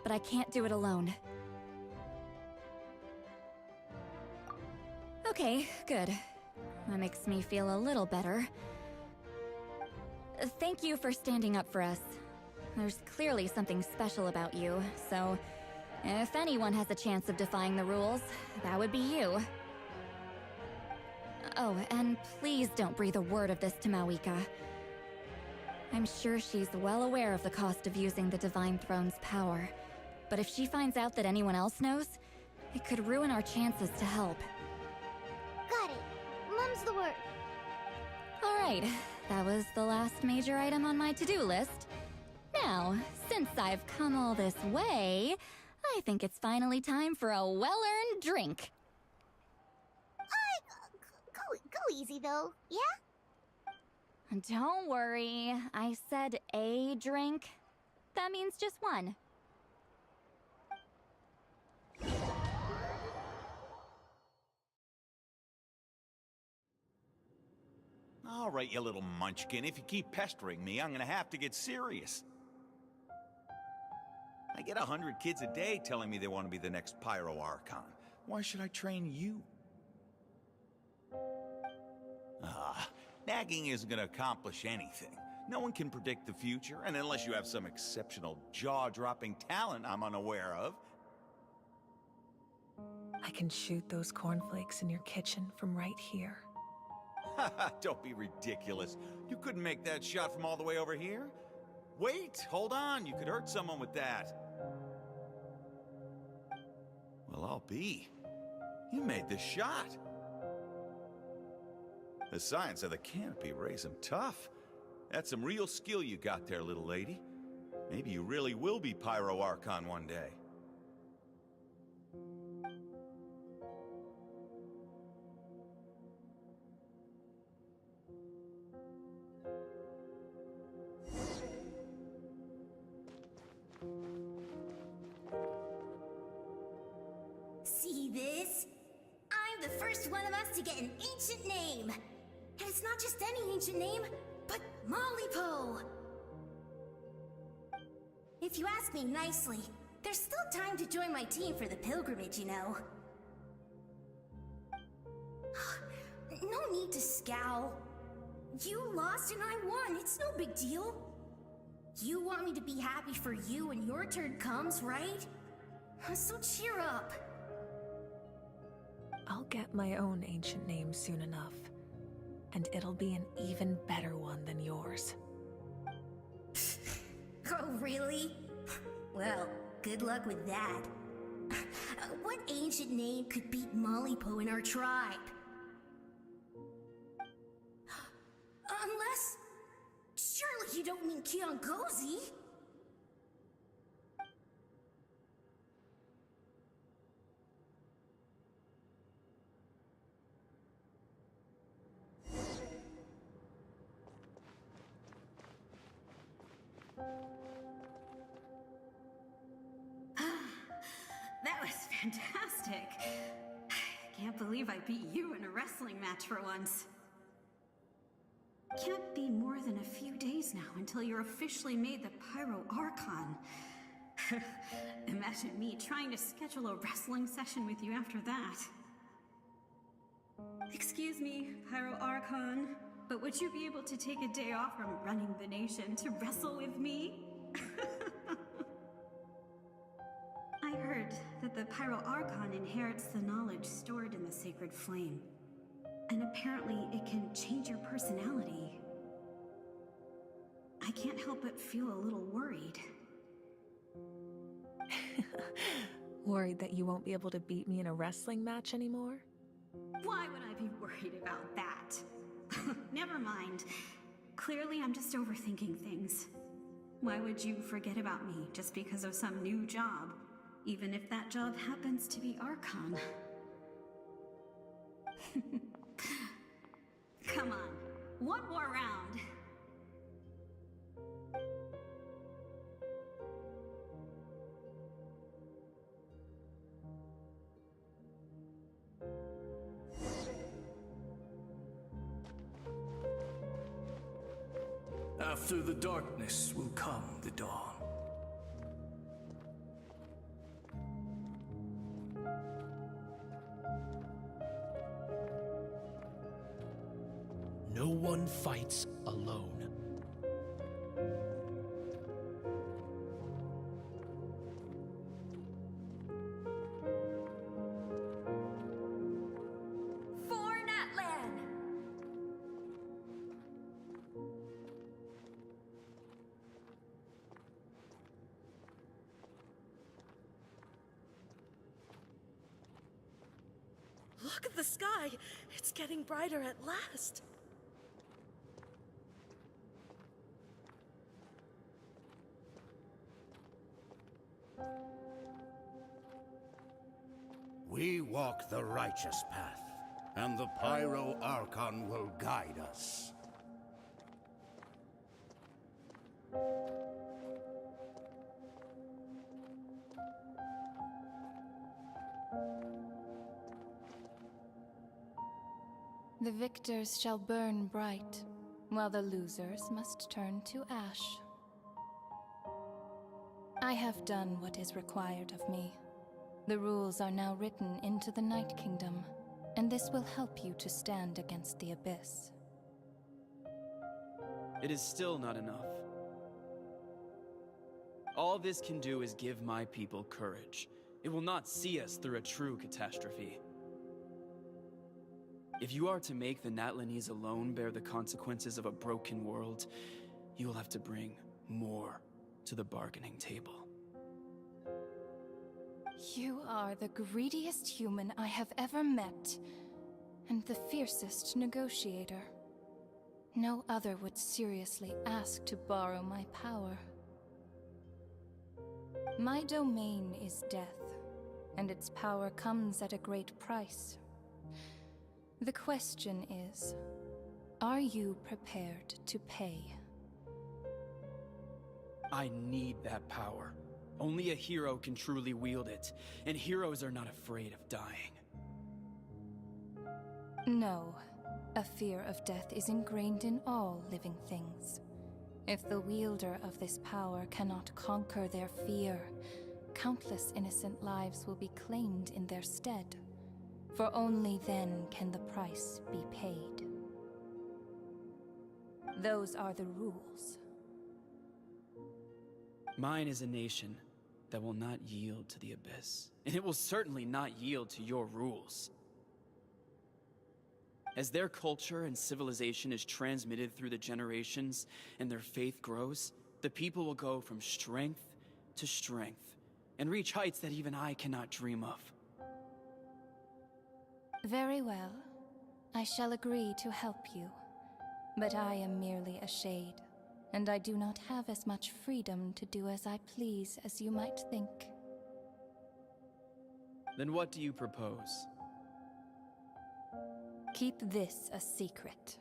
but I can't do it alone. Okay, good. That makes me feel a little better. Thank you for standing up for us. There's clearly something special about you, so if anyone has a chance of defying the rules, that would be you. Oh, and please don't breathe a word of this to Mawika. I'm sure she's well aware of the cost of using the Divine Throne's power, but if she finds out that anyone else knows, it could ruin our chances to help. Got it. Mum's the word. Alright, that was the last major item on my to-do list. Now, since I've come all this way, I think it's finally time for a well-earned drink. Go easy though, yeah? Don't worry, I said a drink. That means just one. All right, you little munchkin. If you keep pestering me, I'm gonna have to get serious. I get 100 kids a day telling me they want to be the next Pyro Archon. Why should I train you? Nagging isn't gonna accomplish anything. No one can predict the future, and unless you have some exceptional jaw-dropping talent I'm unaware of. I can shoot those cornflakes in your kitchen from right here. Don't be ridiculous. You couldn't make that shot from all the way over here? Wait, hold on. You could hurt someone with that. Well, I'll be. You made the shot. The science of the canopy raised him tough. That's some real skill you got there, little lady. Maybe you really will be Pyro Archon one day. See this? I'm the first one of us to get an ancient name. And it's not just any ancient name, but Malipo. If you ask me nicely, there's still time to join my team for the pilgrimage, you know. No need to scowl. You lost and I won, it's no big deal. You want me to be happy for you when your turn comes, right? So cheer up. I'll get my own ancient name soon enough. And it'll be an even better one than yours. Oh, really? Well, good luck with that. What ancient name could beat Malipo in our tribe? Unless... surely you don't mean Kiangozi? That was fantastic. I can't believe I beat you in a wrestling match for once. Can't be more than a few days now until you're officially made the Pyro Archon. Imagine me trying to schedule a wrestling session with you after that. Excuse me, Pyro Archon, but would you be able to take a day off from running the nation to wrestle with me? I heard that the Pyro Archon inherits the knowledge stored in the sacred flame. And apparently it can change your personality. I can't help but feel a little worried. Worried that you won't be able to beat me in a wrestling match anymore? Why would I be worried about that? Never mind. Clearly I'm just overthinking things. Why would you forget about me just because of some new job? Even if that job happens to be Archon. Come on, one more round. After the darkness will come the dawn. No one fights alone. For Natlan! Look at the sky! It's getting brighter at last! We walk the righteous path, and the Pyro Archon will guide us. The victors shall burn bright, while the losers must turn to ash. I have done what is required of me. The rules are now written into the Night Kingdom, and this will help you to stand against the Abyss. It is still not enough. All this can do is give my people courage. It will not see us through a true catastrophe. If you are to make the Natlanese alone bear the consequences of a broken world, you will have to bring more to the bargaining table. You are the greediest human I have ever met, and the fiercest negotiator. No other would seriously ask to borrow my power. My domain is death, and its power comes at a great price. The question is, are you prepared to pay? I need that power. Only a hero can truly wield it, and heroes are not afraid of dying. No, a fear of death is ingrained in all living things. If the wielder of this power cannot conquer their fear, countless innocent lives will be claimed in their stead. For only then can the price be paid. Those are the rules. Mine is a nation that will not yield to the Abyss, and it will certainly not yield to your rules. As their culture and civilization is transmitted through the generations and their faith grows, the people will go from strength to strength and reach heights that even I cannot dream of. Very well. I shall agree to help you. But I am merely a shade, and I do not have as much freedom to do as I please as you might think. Then what do you propose? Keep this a secret.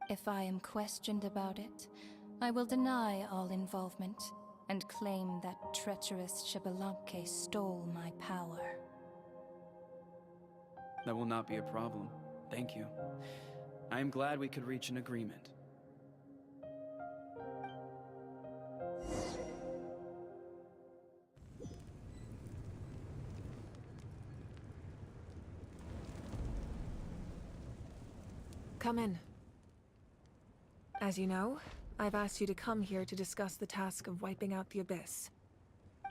If I am questioned about it, I will deny all involvement and claim that treacherous Xbalanque stole my power. That will not be a problem. Thank you. I am glad we could reach an agreement. Come in. As you know, I've asked you to come here to discuss the task of wiping out the Abyss.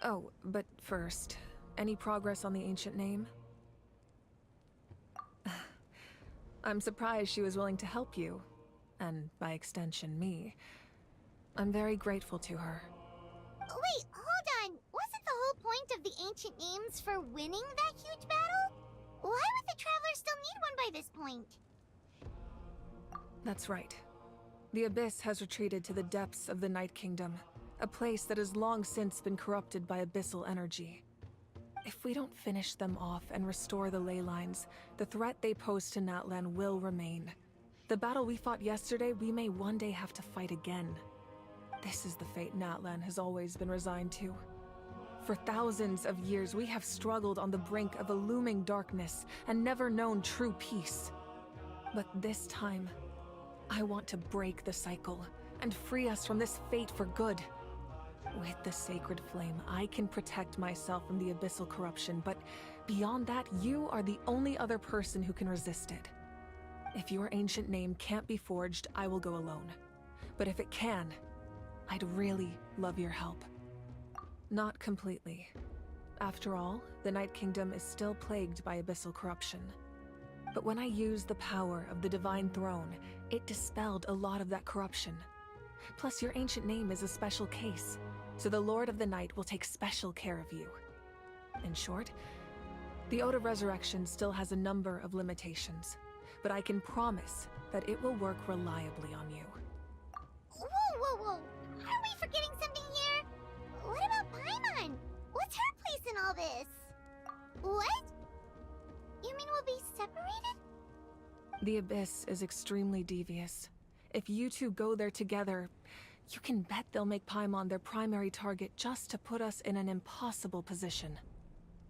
Oh, but first, any progress on the ancient name? I'm surprised she was willing to help you, and by extension, me. I'm very grateful to her. Wait, hold on. Wasn't the whole point of the ancient names for winning that huge battle? Why would the Traveler still need one by this point? That's right. The Abyss has retreated to the depths of the Night Kingdom, a place that has long since been corrupted by abyssal energy. If we don't finish them off and restore the ley lines, the threat they pose to Natlan will remain. The battle we fought yesterday, we may one day have to fight again. This is the fate Natlan has always been resigned to. For thousands of years, we have struggled on the brink of a looming darkness and never known true peace. But this time, I want to break the cycle and free us from this fate for good. With the sacred flame, I can protect myself from the abyssal corruption, but beyond that, you are the only other person who can resist it. If your ancient name can't be forged, I will go alone. But if it can, I'd really love your help. Not completely. After all, the Night Kingdom is still plagued by abyssal corruption. But when I used the power of the Divine Throne, it dispelled a lot of that corruption. Plus, your ancient name is a special case, so the Lord of the Night will take special care of you. In short, the Ode of Resurrection still has a number of limitations, but I can promise that it will work reliably on you. Whoa, whoa, whoa! Are we forgetting something here? What about Paimon? What's her place in all this? What? You mean we'll be separated? The Abyss is extremely devious. If you two go there together, you can bet they'll make Paimon their primary target just to put us in an impossible position.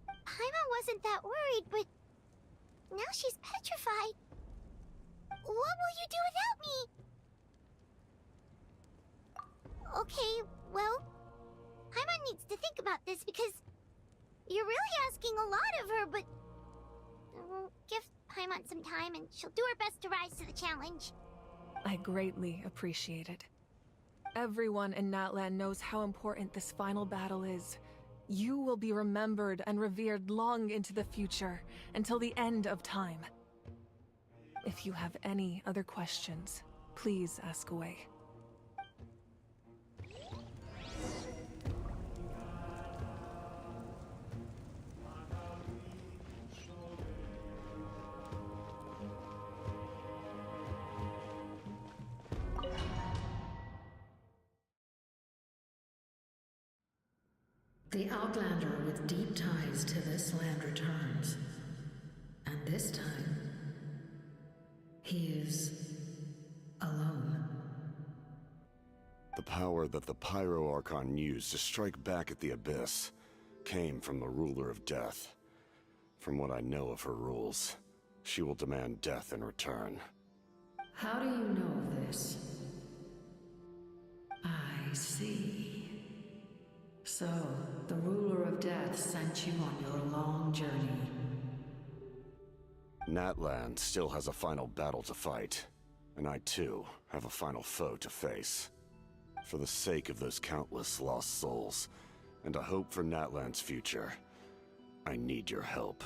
Paimon wasn't that worried, but now she's petrified. What will you do without me? Okay, well, Paimon needs to think about this because you're really asking a lot of her, but give Paimon some time and she'll do her best to rise to the challenge. I greatly appreciate it. Everyone in Natlan knows how important this final battle is. You will be remembered and revered long into the future, until the end of time. If you have any other questions, please ask away. The Outlander with deep ties to this land returns. And this time, he is alone. The power that the Pyro Archon used to strike back at the Abyss came from the Ruler of Death. From what I know of her rules, she will demand death in return. How do you know this? I see. So, the Ruler of Death sent you on your long journey. Natlan still has a final battle to fight, and I too have a final foe to face. For the sake of those countless lost souls, and a hope for Natlan's future, I need your help.